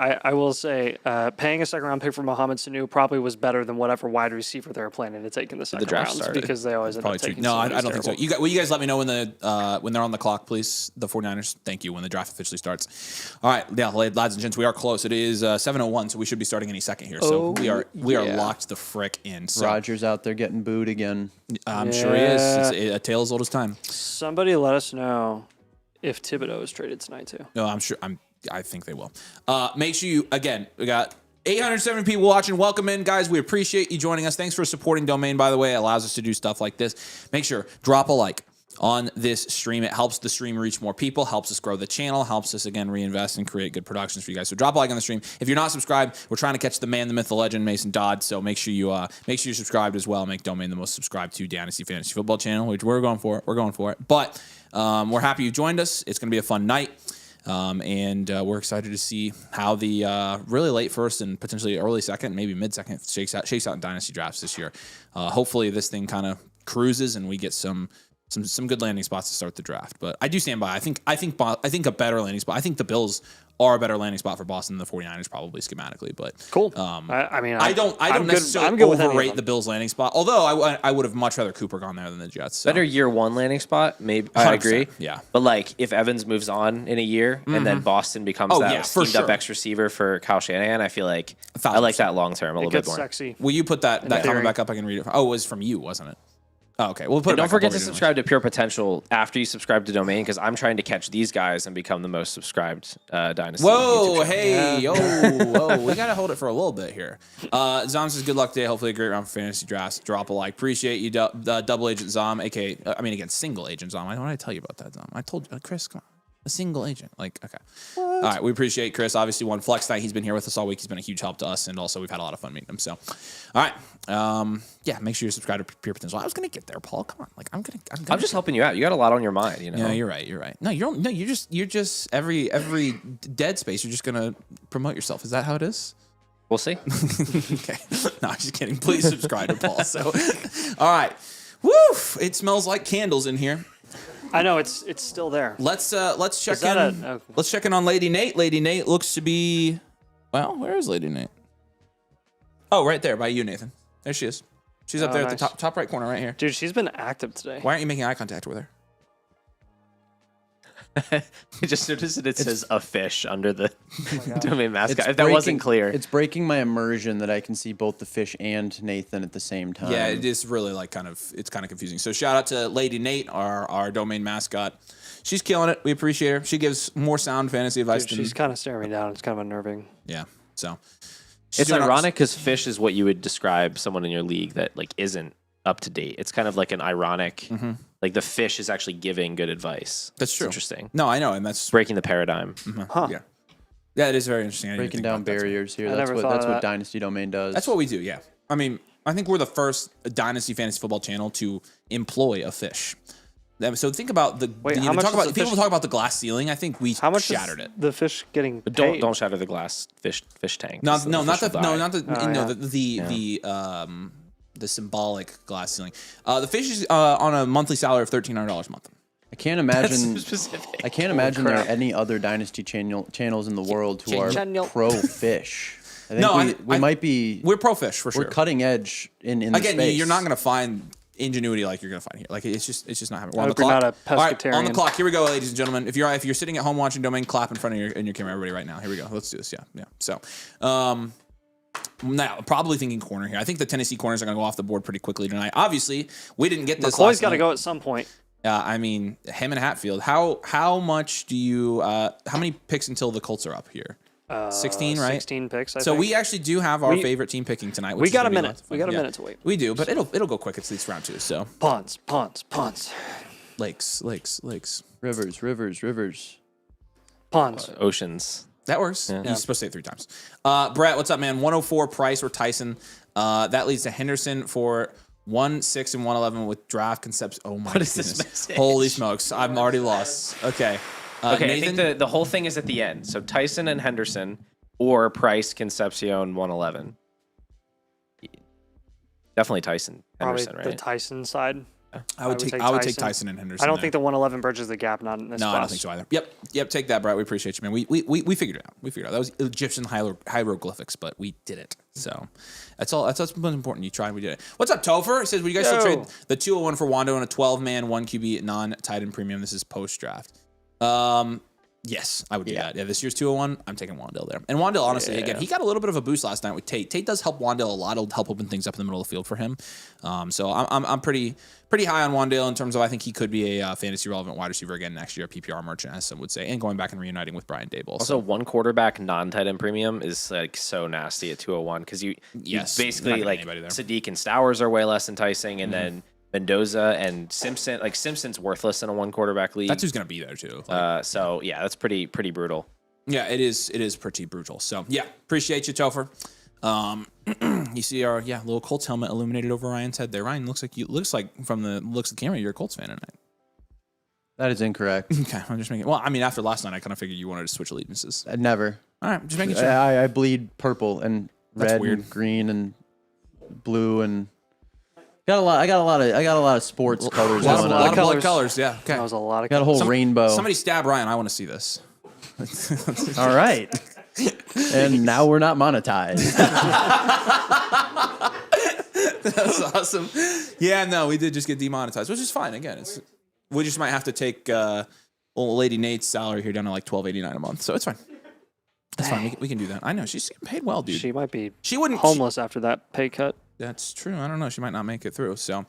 paying a second round pick for Mohamed Sanu probably was better than whatever wide receiver they were planning to take in the second draft round started. because they always end Probably up true. taking. No, I somebody don't think so. terrible. You guys let me know when they're on the clock, please. The 49ers. Thank you. When the draft officially starts. All right, yeah, lads and gents, we are close. It is 7:01, so we should be starting any second here. So Oh, we are yeah. locked the frick in. So Rodgers out there getting booed again. I'm sure he is. Yeah. It's a tale as old as time. Somebody let us know if Thibodeau is traded tonight too. No, I'm sure. I think they will. Make sure you we got 870 people watching. Welcome in, guys. We appreciate you joining us. Thanks for supporting Domain, by the way. It allows us to do stuff like this. Make sure drop a like on this stream. It helps the stream reach more people, helps us grow the channel, helps us again reinvest and create good productions for you guys. So drop a like on the stream. If you're not subscribed, we're trying to catch the man, the myth, the legend, Mason Dodd. So make sure you're subscribed as well. Make Domain the most subscribed to Dynasty Fantasy Football channel, which we're going for. We're going for it. But we're happy you joined us. It's going to be a fun night. And we're excited to see how the really late first and potentially early second, maybe mid second shakes out in dynasty drafts this year. Hopefully this thing kind of cruises and we get some good landing spots to start the draft. But I do stand by. I think a better landing spot. I think the Bills are a better landing spot for Boston than the 49ers probably schematically. But Cool. I mean, I don't I'm necessarily good with any of overrate them. the Bills landing spot. Although I would have much rather Cooper gone there than the Jets. So. Better year one landing spot, maybe. I 100%, agree. yeah. But like, if Evans moves on in a year and then Boston becomes Oh, that yeah, for steamed up sure. X receiver for Kyle Shanahan, I feel like I 1,000%. like that long term a It little bit gets more. sexy. Will you put that comment theory. back up? I can read it. Oh, it was from you, wasn't it? Oh, okay. We'll put it And don't back up forget while to we're doing subscribe to Pure Potential after you subscribe to Domain because I'm trying to catch these guys and become the most subscribed Dynasty. Whoa, YouTube channel. hey, whoa, we gotta hold it for a little bit here. Zom says, "Good luck today. Hopefully, a great round for fantasy drafts. Drop a like. Appreciate you, double agent Zom, aka single agent Zom. What did I tell you about that, Zom? I told you, Chris, come on, a single agent. Like, okay, all right. We appreciate Chris. Obviously, won Flex night. He's been here with us all week. He's been a huge help to us, and also we've had a lot of fun meeting him. So, all right, yeah, make sure you subscribe to Pure Potential. I was gonna get there, Paul. Come on, like I'm I'm just helping you out. You got a lot on your mind, you know. Yeah, you're right. No, you're just every dead space. You're just gonna promote yourself. Is that how it is? We'll see. Okay. No, I'm just kidding. Please subscribe to Paul. So, all right. Woo! It smells like candles in here. I know it's still there. Let's check Is that in. a- Let's check in on Lady Nate. Lady Nate looks to be. Well, where is Lady Nate? Oh, right there by you, Nathan. There she is. She's up Oh, there at nice. the top right corner, right here. Dude, she's been active today. Why aren't you making eye contact with her? I just noticed that it says a fish under the God. Domain mascot. It's If that wasn't clear. It's breaking my immersion that I can see both the fish and Nathan at the same time. Yeah, it is really like it's kind of confusing. So shout out to Lady Nate, our Domain mascot. She's killing it. We appreciate her. She gives more sound fantasy advice Dude, than she's kind of staring me down. It's kind of unnerving. yeah. So she's It's doing ironic because fish is what you would describe someone in your league that like isn't up to date. It's kind of like an ironic, like the fish is actually giving good advice. That's It's true. interesting. No, I know, and that's Breaking the paradigm. Huh. yeah. Yeah, it is very interesting. I didn't breaking think down about that. barriers here. I That's never what thought that's of what that. Dynasty Domain does. That's what we do. Yeah. I mean, I think we're the first Dynasty Fantasy Football channel to employ a fish. So think about the. Wait, you how much talk is the about people fish- talk about the glass ceiling. I think we How much shattered is it. the fish getting But paid? don't shatter the glass fish tank. No, So no, not fish the will no, die. not the the symbolic glass ceiling. The fish is on a monthly salary of $1,300 a month. I can't imagine. That's specific. I can't imagine there are crap. any other Dynasty channels in the world who are Channel. pro fish. I think No, we I- might be. We're pro fish for sure. We're cutting edge in the Again, space. you're not going to find ingenuity like you're going to find here. Like it's just not happening. We're on the hope you're clock. not a All right, on the pescatarian. clock. Here we go, ladies and gentlemen. If you're sitting at home watching Domain, clap in front of your camera, everybody, right now. Here we go. Let's do this. Yeah. So, now probably thinking corner here. I think the Tennessee corners are going to go off the board pretty quickly tonight. Obviously, we didn't get this. McCoy's got got to go at some point. I mean, him and Hatfield. How much do you? How many picks until the Colts are up here? 16, right? 16 picks. I So think. we actually do have our We- favorite team picking tonight. Which we is got gonna a be minute. lots of We fun. got a Yeah. minute to wait. We do, but it'll go quick. It's at least round 2. So Punts. lakes. Rivers. Punts. Oceans. That works. You're supposed to say it 3 times. Brett, what's up, man? 104 Price or Tyson. That leads to Henderson for 1-6 and 111 with draft concepts. Oh my What is this goodness. message? Holy smokes. I'm already lost. Okay. Okay, Nathan? I think the whole thing is at the end. So Tyson and Henderson or Price, Concepcion, 111. Definitely Tyson, Probably Henderson, the right? Tyson side. I would take Tyson and Henderson. I don't there. think the 111 bridges the gap. Not in this No, class. I don't think so either. Yep. Take that, Brett. We appreciate you, man. We figured it out. That was Egyptian hieroglyphics, but we did it. So that's all. That's what's most important. You tried. We did it. What's up, Topher? It says, would you guys still Yo. trade the 201 for Wando and a 12-man 1 QB non-tight end premium? This is post draft. Yes, I would do that. Yeah, this year's 201, I'm taking Wandale there. And Wandale, honestly, again, he got a little bit of a boost last night with Tate. Tate does help Wandale a lot. It'll help open things up in the middle of the field for him. So I'm pretty high on Wandale in terms of I think he could be a fantasy relevant wide receiver again next year, a PPR merchant, as some would say, and going back and reuniting with Brian Dable. Also, one quarterback non-tight end premium is like so nasty at 201 because you Yes, basically not gonna like get anybody there. Sadiq and Stowers are way less enticing, and then Mendoza and Simpson. Like Simpson's worthless in a one quarterback league. That's who's going to be there too. So yeah, that's pretty brutal. Yeah, it is pretty brutal. So yeah, appreciate you, Topher. You see our little Colts helmet illuminated over Ryan's head there. Ryan looks like from the looks of the camera, you're a Colts fan tonight. That is incorrect. Okay, I'm just making. Well, I mean, after last night, I kind of figured you wanted to switch allegiances. Never. All right, just making sure. I bleed purple and That's red weird. and green and blue and I got a lot of sports colors A lot going of on. blood colors. Yeah. Okay. That was a lot of. Got a whole rainbow. Somebody stab Ryan. I want to see this. All right. And now we're not monetized. That's awesome. Yeah, no, we did just get demonetized, which is fine. Again, we just might have to take old lady Nate's salary here down to like $12.89 a month, so it's fine. That's fine. We can do that. I know she's getting paid well, dude. She might be She wouldn't. homeless after that pay cut. That's true. I don't know. She might not make it through. So,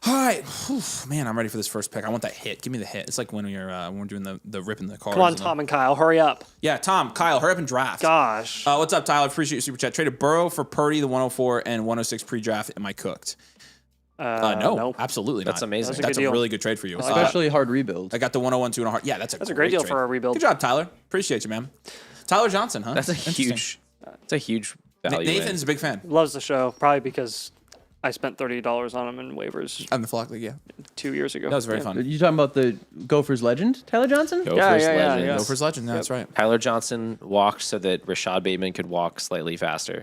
all right, Whew, man, I'm ready for this first pick. I want that hit. Give me the hit. It's like when we're doing the ripping the cards. Come on, and the- Tom and Kyle, hurry up. Yeah, Tom, Kyle, hurry up and draft. Gosh. What's up, Tyler? Appreciate your super chat. Traded Burrow for Purdy, the 104 and 106 pre-draft. Am I cooked? No, nope. absolutely not. That's amazing. That's a That's good a deal. really good trade for you. Especially hard rebuild. I got the 101 2 and a half. Yeah, that's a great deal trade. for a rebuild. Good job, Tyler. Appreciate you, man. Tyler Johnson, huh? That's a Interesting. huge. It's a huge value. Nathan's a big fan. Loves the show, probably because I spent $30 on him in waivers On the flock league, yeah. 2 years ago. That was very Yeah. fun. You talking about the Gophers legend, Tyler Johnson? Gophers Yeah, legend. yeah. Gophers legend, that's right. Tyler Johnson walked so that Rashad Bateman could walk slightly faster.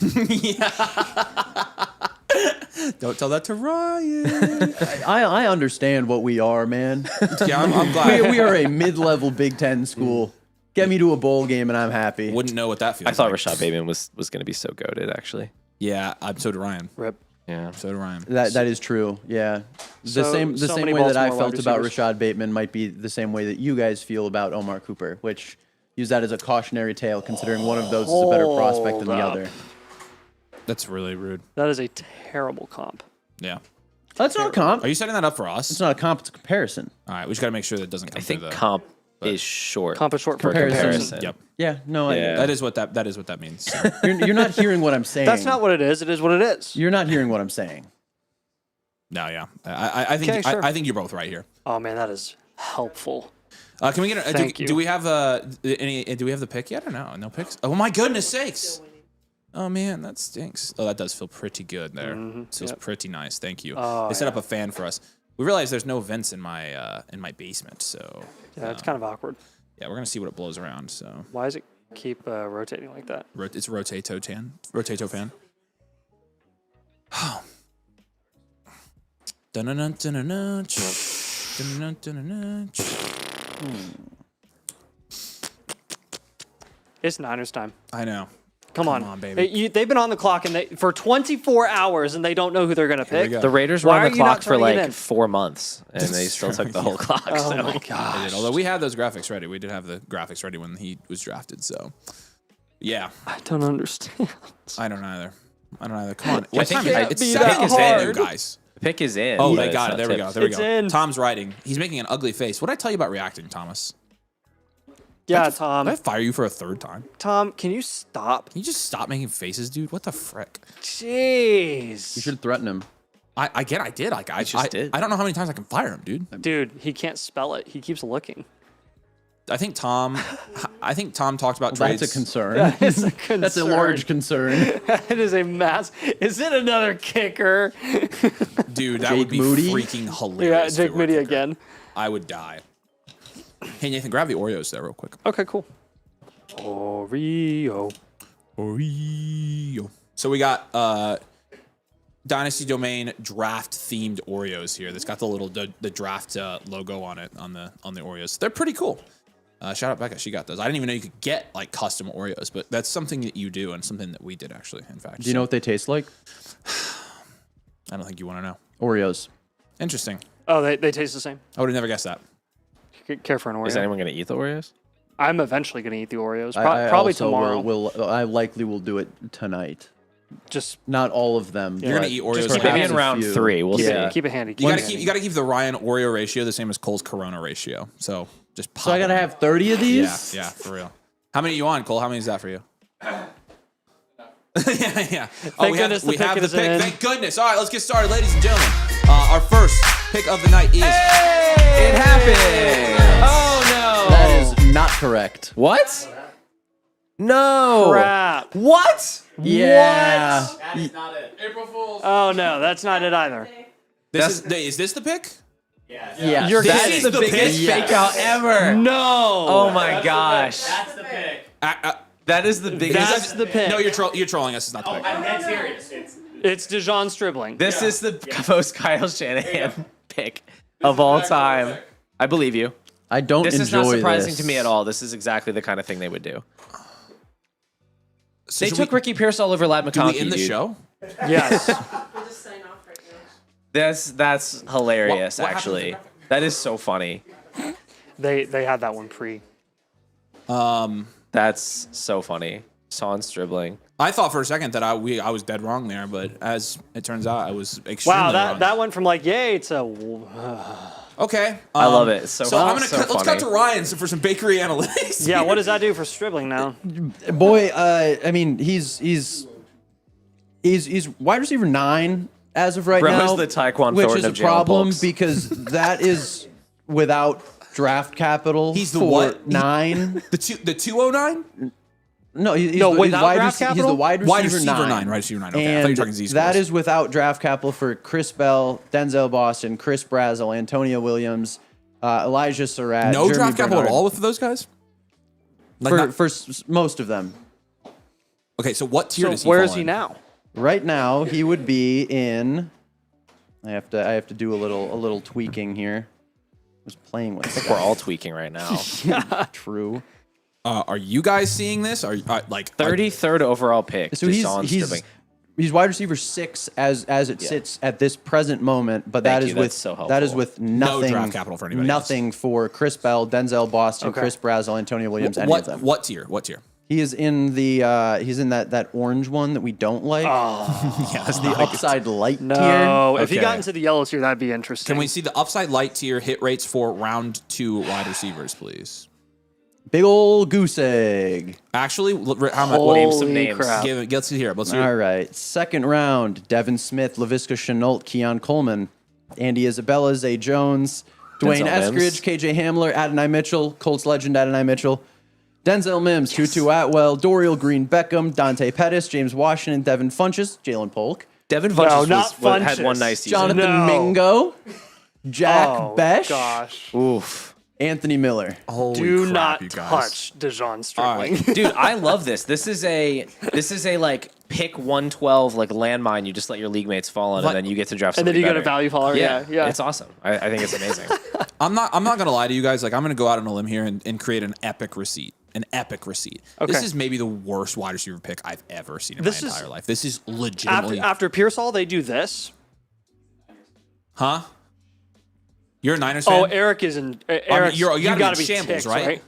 Don't tell that to Ryan. I understand what we are, man. Yeah, I'm glad. we are a mid-level Big Ten school. Get me to a bowl game and I'm happy. Wouldn't know what that feels I thought like. Rashad Bateman was going to be so goated, actually. Yeah, so did Ryan. Rip. Yeah. So did Ryan. That is true. Yeah. The So- same so same many way that I Baltimore felt wide about receivers. Rashad Bateman might be the same way that you guys feel about Omar Cooper, which use that as a cautionary tale considering one of those is a better prospect than the Hold other. That's really rude. That is a terrible comp. Yeah. That's not a comp. Are you setting that up for us? It's not a comp, it's a comparison. All right, we just got to make sure that doesn't come I think through the... comp is short. Comp is short for Comparison. comparison. Yep. Yeah, no, Yeah. That is what that means. So. you're not hearing what I'm saying. That's not what it is. It is what it is. You're not hearing what I'm saying. No, yeah. I think Okay, sure. I think you're both right here. Oh, man, that is helpful. Can we get Thank do you. we have any do we have the pick yet or no? No picks? Oh my goodness sakes. Oh man, that stinks. Oh, that does feel pretty good there. Feels pretty nice. Thank you. They set up a fan for us. We realized there's no vents in my basement, so Yeah, it's kind of awkward. yeah, we're gonna see what it blows around. So Why does it keep rotating like that? it's rotato fan. Dun-dun-dun, dun-dun-dun, dun-dun-dun, dun-dun-dun. It's Niners time. I know. Come on, baby. They've been on the clock for 24 hours, and they don't know who they're going to pick. we go. The Raiders were Why on are the you not clock for turning it like in? 4 months, and they still took the whole clock. Oh so. my I gosh! did. Although we had those graphics ready. We did have the graphics ready when he was drafted. So, yeah. I don't understand. I don't either. Come on. I think can't it's be second that is in, hard. you guys. The pick is in. Oh, but they it's got it. not There we go. tipped. There we It's go. in. Tom's writing. He's making an ugly face. What did I tell you about reacting, Thomas? Yeah, Did I Tom. fire you for a third time? Tom, can you stop? Can you just stop making faces, dude? What the frick? Jeez. You should threaten him. I did. Like I just did. I don't know how many times I can fire him, dude. Dude, he can't spell it. He keeps looking. I think Tom talked about trades. That's a concern. It's a concern. That's a large concern. It is a mass. Is it another kicker? Dude, that Jake would be Moody? freaking Yeah, hilarious. if Jake it were a Moody kicker. again. I would die. Hey Nathan, grab the Oreos there real quick. Okay, cool. Oreo. Oreo. So we got Dynasty Domain draft themed Oreos here. That's got the little the draft logo on it on the Oreos. They're pretty cool. Shout out Becca, she got those. I didn't even know you could get like custom Oreos, but that's something that you do and something that we did actually. In fact, Do you know what they taste like? I don't think you want to know. Oreos. Interesting. Oh, they taste the same. I would have never guessed that. Care for an Oreo. Is anyone going to eat the Oreos? I'm eventually going to eat the Oreos. I Probably also tomorrow. I likely will do it tonight. Just Not all of them. You're gonna but eat Oreos. perhaps Maybe a in round few. 3. We'll Yeah. see. keep it handy. You gotta keep the Ryan Oreo ratio the same as Cole's Corona ratio. So just pop. So I gotta them. have 30 of these. Yeah, for real. How many are you on, Cole? How many is that for you? yeah. Oh, Thank goodness the pick is in. Thank goodness. All right, let's get started, ladies and gentlemen. Our first pick of the night is. It happened! Oh, no! That is not correct. What? No! Crap. What? Yeah. That is not it. April Fool's. Oh no, that's not it either. Is this the pick? Yeah. You're That kidding. is the biggest Yes. fake out ever. No. Oh my gosh. That's the pick. That is the biggest. That's the pick. No, you're trolling us. It's not the pick. I'm dead serious. It's DeJon Stribling. This is the most Kyle Shanahan pick of all time. I believe you. I don't This enjoy is not surprising this. to me at all. This is exactly the kind of thing they would do. So They should took we, Ricky Pierce all over Lad do McConkey. we end the dude. show? Yes. We'll just sign off right now. That's hilarious, What happened actually. to That is so funny. they had that one pre. That's so funny. Son Stribling. I thought for a second that I was dead wrong there, but as it turns out, I was extremely Wow, wrong. that went from like yay to Okay. I love it. It's so I'm gonna so let's cut funny. to Ryan for some bakery analytics. yeah. What does that do for Stribling now? Boy, I mean, he's wide receiver 9 as of right Bro now, is the Tyquan which Thornton is a of Jalen problem Polks. because that is without draft capital. He's the for what? 9. The 209? No, he's No, the, without wide draft He's capital? the wide receiver, Wide receiver 9. nine, wide receiver 9. Okay, I thought you And were talking Z that scores. is without draft capital for Chris Bell, Denzel Boston, Chris Brazel, Antonio Williams, Elijah Surratt. No Jeremy draft capital at Bernard. all with those guys? Like not- For most of them. okay, so what tier So does he where fall is he in? now? Right now, he would be in. I have to do a little tweaking here. I was playing with. We're all tweaking right now. True. Are you guys seeing this? Are like 33rd overall pick. So Deshaun Stribling. he's wide receiver 6 as it sits at this present moment, but Thank that is you, with that's so that is helpful. with nothing draft capital for anybody nothing for Chris Bell, Denzel Boston, Okay. Chris Brazel, Antonio Williams, any of them. What tier? What tier? He is in the he's in that orange one that we don't like. Yeah, that's the upside light tier. No, if he Okay. got into the yellow tier, that'd be interesting. Can we see the upside light tier hit rates for round 2 wide receivers, please? Big ol' goose egg. Actually, how much? Holy name some names. crap. Let's see here. Let's see. All right. Second round, Devin Smith, LaVisca Chenault, Keon Coleman, Andy Isabella, Zay Jones, Dwayne Denzel Mims. Eskridge, KJ Hamler, Adonai Mitchell, Colts legend Adonai Mitchell, Denzel Mims, Tutu Atwell, Dorial Green Beckham, Dante Pettis, James Washington, Devin Funches, Jalen Polk, Devin Funches not had one Funches. nice season. Jonathan No. Mingo, Jack Oh, Besh, gosh. Oof. Anthony Miller. Holy Do crap, not you guys. touch DeJon Stribling. Dude, I love this. This is a like pick 112 like landmine. You just let your league mates fall on, What? and then you get to draft. And then somebody you get a better. value follower. Yeah. It's awesome. I think it's amazing. I'm not gonna lie to you guys. Like I'm gonna go out on a limb here and create an epic receipt. An epic receipt. Okay. This is maybe the worst wide receiver pick I've ever seen in This my is- entire life. This is legitimately. After Pearsall, they do this. Huh? You're a Niners fan? Oh, Eric is in. Eric, you gotta be gotta in shambles, ticked, right?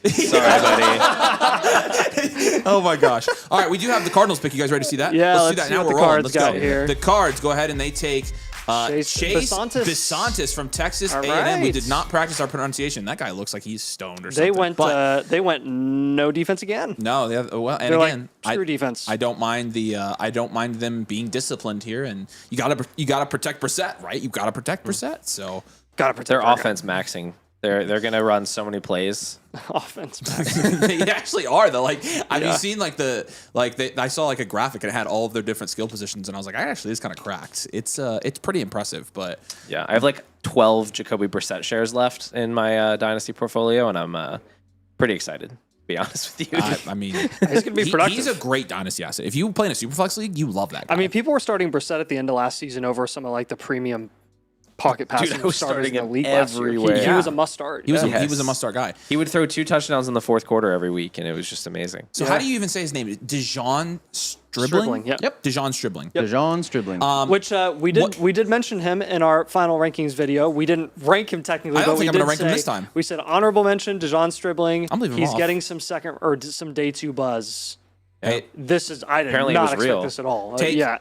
Sorry, buddy. Oh my gosh! All right, we do have the Cardinals pick. You guys ready to see that? Yeah, let's let's do that. see Now what we're the rolling. Cards Let's got go. here. The Cards go ahead and they take Chase Besantis from Texas All A&M. We right. did not practice our pronunciation. That guy looks like he's stoned or something. They went no defense again. No, they have, well, and They're again, like, screw defense. I don't mind I don't mind them being disciplined here, and you gotta protect Brissett, right? You gotta protect Brissett. So Gotta protect Their our offense maxing. They're gonna run so many plays. offense. they actually are though. Like, have you seen I saw like a graphic and it had all of their different skill positions, and I was like, this is kind of cracked. It's pretty impressive, but Yeah, I have like 12 Jacoby Brissett shares left in my Dynasty portfolio, and I'm pretty excited, to be honest with you. I mean, He's gonna be productive. he's a great dynasty asset. If you play in a Superflex league, you love that guy. I mean, people were starting Brissett at the end of last season over some of like the premium pocket passing I was starters in starting the him league last year. everywhere. He Yeah. was a must start. he was yeah. he was a must start guy. He would throw 2 touchdowns in the fourth quarter every week, and it was just amazing. So how do you even say his name? DeJon Stribling? Stribling, yeah. Yep. DeJon Stribling. DeJon Stribling. Which we did mention him in our final rankings video. We didn't rank him technically, I don't but think we I'm gonna did rank him say- this time. We said honorable mention DeJon Stribling. I'm leaving him He's off. getting some second or some day 2 buzz. Hey, I did Apparently it not was expect real. this at all. Take- Yeah.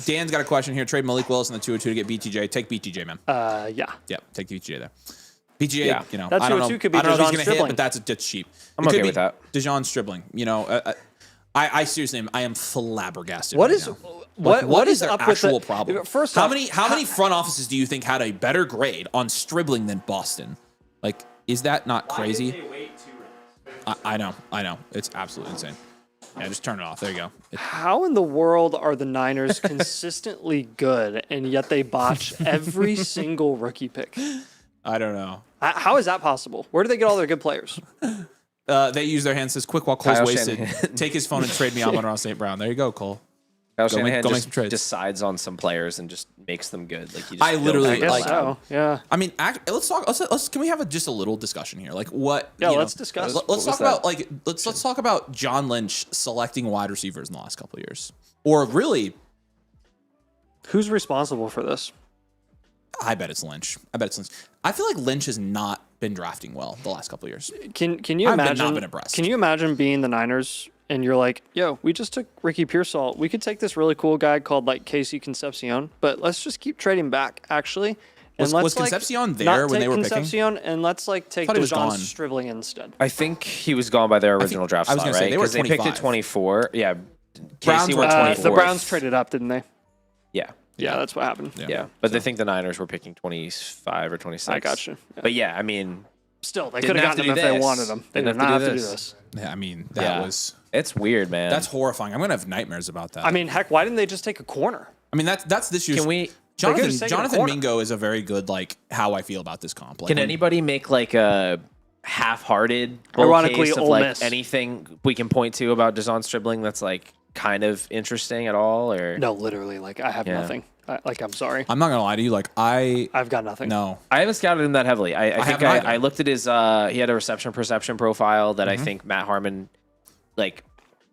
Dan's got a question here. Trade Malik Willis in the 202 to get BTJ. Take BTJ, man. Yeah. Yeah, take the BTJ there. BTJ, Yeah. you know, That I don't 202 know. could be I don't know if DeJon he's gonna hit, Stribling. but that's cheap. I'm It could okay be with that. DeJon Stribling. You know, I seriously am. I am flabbergasted. What right is now. what is their up with actual the problem? First how off, many front offices do you think had a better grade on Stribling than Boston? Like, is that not crazy? I know. It's absolutely insane. Yeah, just turn it off. There you go. How in the world are the Niners consistently good and yet they botch every single rookie pick? I don't know. How is that possible? Where do they get all their good players? They use their hands. Says quick while Cole's Kyle wasted. Shanahan. Take his phone and trade me Amon Ross St. Brown. There you go, Cole. Kyle Go make- Shanahan go make just some trades. decides on some players and just makes them good. Like he just I literally- I guess like- so. Yeah. I mean, let's talk. Can we have just a little discussion here? Like, what? Yeah, you know, let's discuss. Let's What talk was about that? let's talk about John Lynch selecting wide receivers in the last couple of years, or really, Who's responsible for this? I bet it's Lynch. I feel like Lynch has not been drafting well the last couple of years. Can you I've been- imagine? not been impressed. Can you imagine being the Niners and you're like, yo, we just took Ricky Pearsall. We could take this really cool guy called like Casey Concepcion, but let's just keep trading back actually. And Was like, Concepcion there not when they take were picking? Concepcion and let's like take Thought he was DeJon gone. Stribling instead. I think he was gone by their original draft I was slot, gonna say, right? they were Because they picked 25. at 24. Yeah. Browns Casey were went 24th. The Browns traded up, didn't they? Yeah. Yeah, that's what happened. Yeah. But they think the Niners were picking 25 or 26. I got you. Yeah. But yeah, I mean, Still, they Didn't could have have gotten to him if do they this. wanted him. They Didn't did not have have to to do do this. this. Yeah, I mean, yeah. It's weird, man. that's horrifying. I'm gonna have nightmares about that. I mean, heck, why didn't they just take a corner? I mean that's this year's. Can we? They could've taken a Jonathan corner. Mingo is a very good like how I feel about this comp. Like, Can when- anybody make like a half-hearted bull Ironically, case of Ole like Miss. anything we can point to about DeJon Stribling that's like kind of interesting at all? Or No, literally, like I have Yeah. nothing. I'm sorry. I'm not gonna lie to you. Like I've got nothing. no. I haven't scouted him that heavily. I think haven't either. I looked at his. He had a reception perception profile that I think Matt Harmon like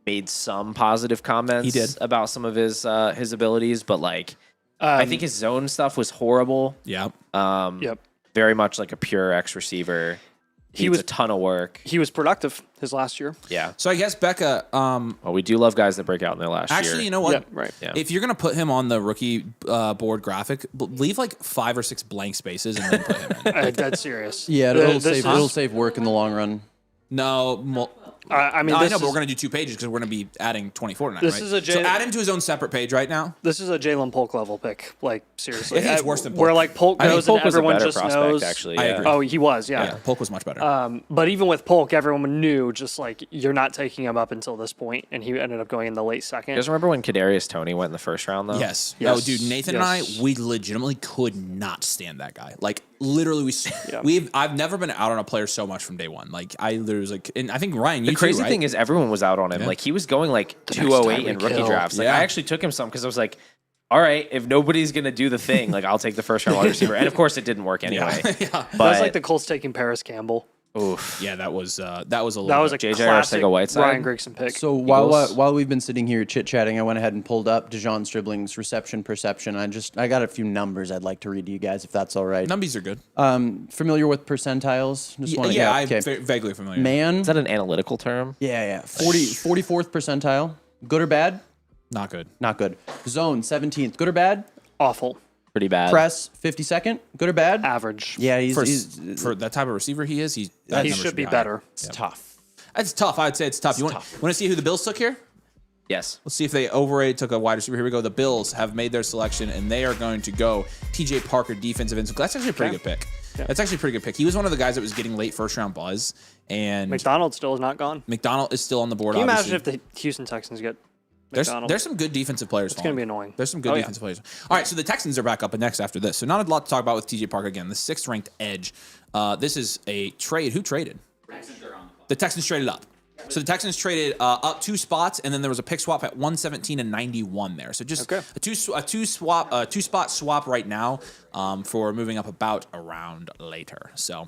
made some positive comments He did. about some of his abilities, but like I think his zone stuff was horrible. Yeah. Yep. Very much like a pure X receiver. He was- was a ton of work. He was productive his last year. Yeah. So I guess Becca. Well, we do love guys that break out in their last year. Actually, you know what? Yeah, right. Yeah. If you're gonna put him on the rookie board graphic, leave like 5 or 6 blank spaces and then put him in. Dead serious. Yeah, The- it'll this save is- it'll save work in the long run. No, I mean, No, I this know, but is- we're going to do 2 pages because we're going to be adding 24 tonight, This right? is a so add him to his own separate page right now. This is a Jalen Polk level pick. Like, seriously. I think it's worse than Polk. Where, like, Polk I think goes Polk and was a everyone better just prospect, knows. actually. I yeah. agree. Oh, he was, yeah. Yeah, Polk was much better. But even with Polk, everyone knew just, like, you're not taking him up until this point, and he ended up going in the late second. You guys remember when Kadarius Toney went in the first round, though? Yes. Yes. Oh, dude, Nathan Yes. and I, we legitimately could not stand that guy. Like, literally, Yeah. I've never been out on a player so much from day one. Like, I literally was like, and I think Ryan, you The crazy too, right? thing is everyone was out on him. Yeah. Like, he was going like next 208 in Tyreek rookie Hill. drafts. Like, Yeah. I actually took him some because I was like, all right, if nobody's going to do the thing, like, I'll take the first round wide receiver. And of course, it didn't work anyway. yeah. That was But, like the Colts taking Paris Campbell. oof. Yeah, that was a little That was a bit. J.J. classic Arcega-Whiteside? Ryan Grigson pick. So Eagles. while we've been sitting here chit chatting, I went ahead and pulled up Dejon Stribling's reception perception. I got a few numbers I'd like to read to you guys if that's all right. Numbies are good. Familiar with percentiles? Just wanna- Yeah, I'm okay. vaguely familiar. Man, Is that an analytical term? yeah, 44th percentile. Good or bad? Not good. Not good. Zone 17th. Good or bad? Awful. Pretty bad. Press 52nd. Good or bad? Average. Yeah, he's For that type of receiver he is, that He number should be higher. better. it's tough. It's tough. I'd say it's tough. You want to see who the Bills took here? Yes. Let's see if they overrated, took a wide receiver. Here we go. The Bills have made their selection, and they are going to go TJ Parker, defensive end. That's actually a pretty good pick. Yeah. That's actually a pretty good pick. He was one of the guys that was getting late first round buzz, and McDonald still is not gone. McDonald is still on the board. Can you obviously. imagine if the Houston Texans get There's McDonald? some good defensive players. It's gonna be annoying. There's some good Oh, yeah. defensive players. All right, so the Texans are back up and next after this. So not a lot to talk about with TJ Parker again. The 6th ranked edge. This is a trade. Who traded? The Texans traded up. So the Texans traded up 2 spots, and then there was a pick swap at 117 and 91 there. So just Okay. a two spot swap right now for moving up about a round later. So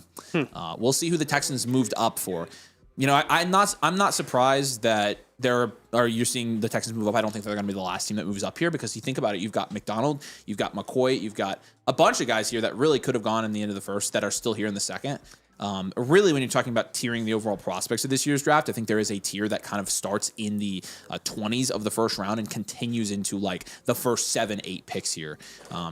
we'll see who the Texans moved up for. You know, I'm not surprised that you're seeing the Texans move up. I don't think they're going to be the last team that moves up here because you think about it, you've got McDonald, you've got McCoy, you've got a bunch of guys here that really could have gone in the end of the first that are still here in the second. Really, when you're talking about tiering the overall prospects of this year's draft, I think there is a tier that kind of starts in the 20s of the first round and continues into like the first 7-8 picks here.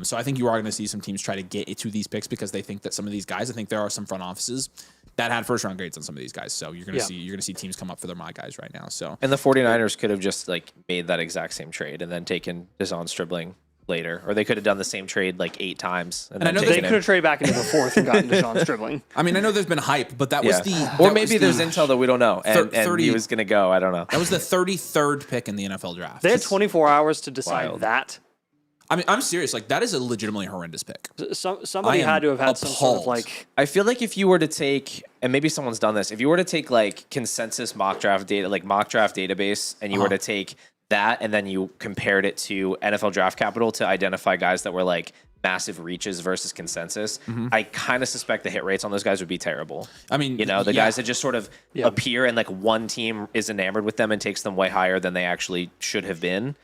So I think you are going to see some teams try to get to these picks because they think that some of these guys, I think there are some front offices that had first round grades on some of these guys. So you're going to see teams come up for their my guys right now. So And the 49ers could have just like made that exact same trade and then taken Dejon Stribling later, or they could have done the same trade like 8 times. And I then know They taken could him. have traded back into the 4th and gotten Deshaun Stribling. I mean, I know there's been hype, but that was the or that maybe was there's intel that we don't know, and 30 he was going to go. I don't know. that was the 33rd pick in the NFL draft. They had 24 hours to decide wild. that. I mean, I'm serious. Like that is a legitimately horrendous pick. Somebody I am had to have had some sort of appalled. like. I feel like if you were to take, and maybe someone's done this, if you were to take like consensus mock draft data, like mock draft database, and you were to take that and then you compared it to NFL Draft Capital to identify guys that were like massive reaches versus consensus, I kind of suspect the hit rates on those guys would be terrible. I mean, You know, the yeah. guys that just sort of appear and like one team is enamored with them and takes them way higher than they actually should have been.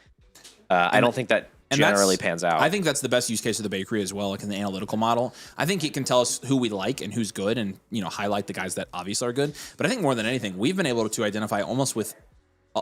I don't think that And generally that's- pans out. I think that's the best use case of the bakery as well, like in the analytical model. I think it can tell us who we like and who's good and, you know, highlight the guys that obviously are good. But I think more than anything, we've been able to identify almost with,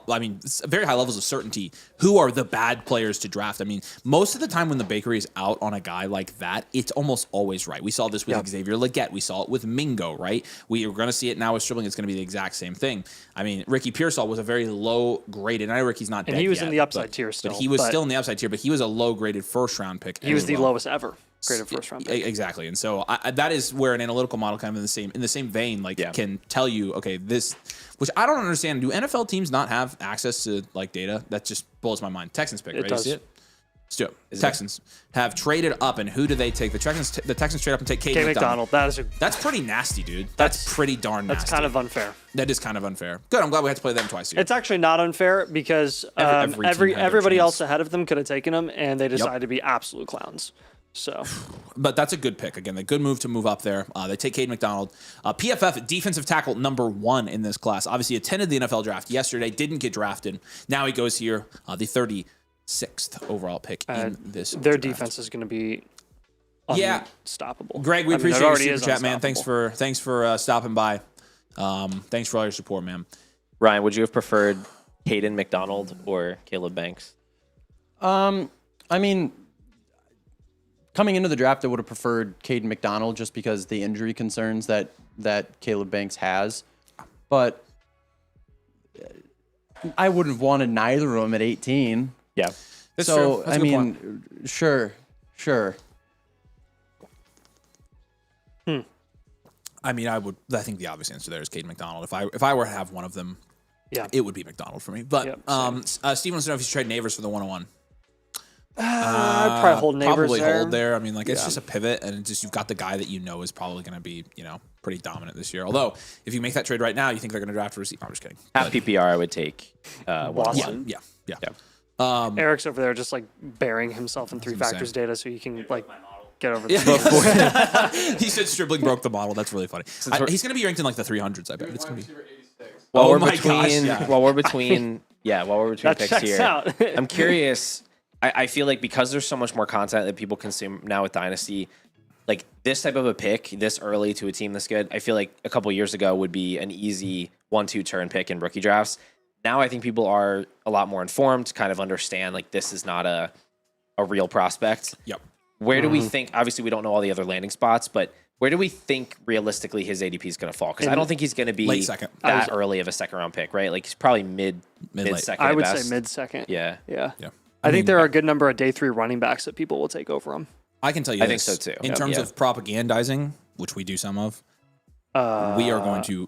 I mean, very high levels of certainty who are the bad players to draft. I mean, most of the time when the bakery is out on a guy like that, it's almost always right. We saw this with Xavier Leggett. We saw it with Mingo, right? We are going to see it now with Stribling. It's going to be the exact same thing. I mean, Ricky Pearsall was a very low graded. I know Ricky's not dead And he was yet, in the upside but- tier still. But he was but still in the upside tier, but he was a low graded first round pick. He was as the well. lowest ever graded first round pick. Exactly, and so that is where an analytical model kind of in the same vein, like can tell you, okay, this, which I don't understand. Do NFL teams not have access to like data? That just blows my mind. Texans pick, It right? does. You see it? Let's do it. Texans have traded up, and who do they take? The Texans trade up and take Cade K. McDonald. McDonald. That's pretty nasty, dude. That's pretty darn nasty. That's kind of unfair. That is kind of unfair. Good. I'm glad we had to play them twice here. It's actually not unfair because Every team had their everybody chance. else ahead of them could have taken him, and they decided to be absolute clowns. So But that's a good pick. Again, a good move to move up there. They take Cade McDonald. PFF, defensive tackle #1 in this class. Obviously attended the NFL draft yesterday, didn't get drafted. Now he goes here, the 36th overall pick in this their draft. defense is going to be Yeah. unstoppable. Greg, we I mean, it appreciate your already super is chat, man. Thanks unstoppable. for stopping by. Thanks for all your support, man. Ryan, would you have preferred Caden McDonald or Caleb Banks? I mean, coming into the draft, I would have preferred Caden McDonald just because the injury concerns that Caleb Banks has. But I wouldn't have wanted neither of them at 18. Yeah. That's so true. That's I a good mean, point. sure. I mean, I think the obvious answer there is Cade McDonald. If I were to have one of them, Yeah. it would be McDonald for me. But Yep, Steve wants to know if you should trade Neighbors for the 101. I'd probably hold Neighbors Probably there. hold there. I mean, like it's just a pivot, and it's just you've got the guy that you know is probably going to be pretty dominant this year. Although if you make that trade right now, you think they're going to draft a receiver. I'm just kidding. Half PPR, I would take Boston. Yeah. Eric's over there just like burying himself in three gonna say. factors data so he can like get over the He said Stribling broke the model. That's really funny. He's going to be ranked in like the 300s. I bet it's going to be. While Oh we're my between, gosh, yeah. while we're between That picks checks here, out. I'm curious. I feel like because there's so much more content that people consume now with Dynasty, like this type of a pick this early to a team this good, I feel like a couple years ago would be an easy 1-2 turn pick in rookie drafts. Now I think people are a lot more informed to kind of understand like this is not a real prospect. Yep. Where do we think? Obviously, we don't know all the other landing spots, but where do we think realistically his ADP is going to fall? Because I don't think he's going to be Late second. that early of a second round pick, right? Like he's probably mid second. I at would best. say mid second. Yeah. Yeah. Yeah. I think there are a good number of day 3 running backs that people will take over him. I can tell you I think this, so, too. In Yep. terms Yeah. of propagandizing, which we do some of, we are going to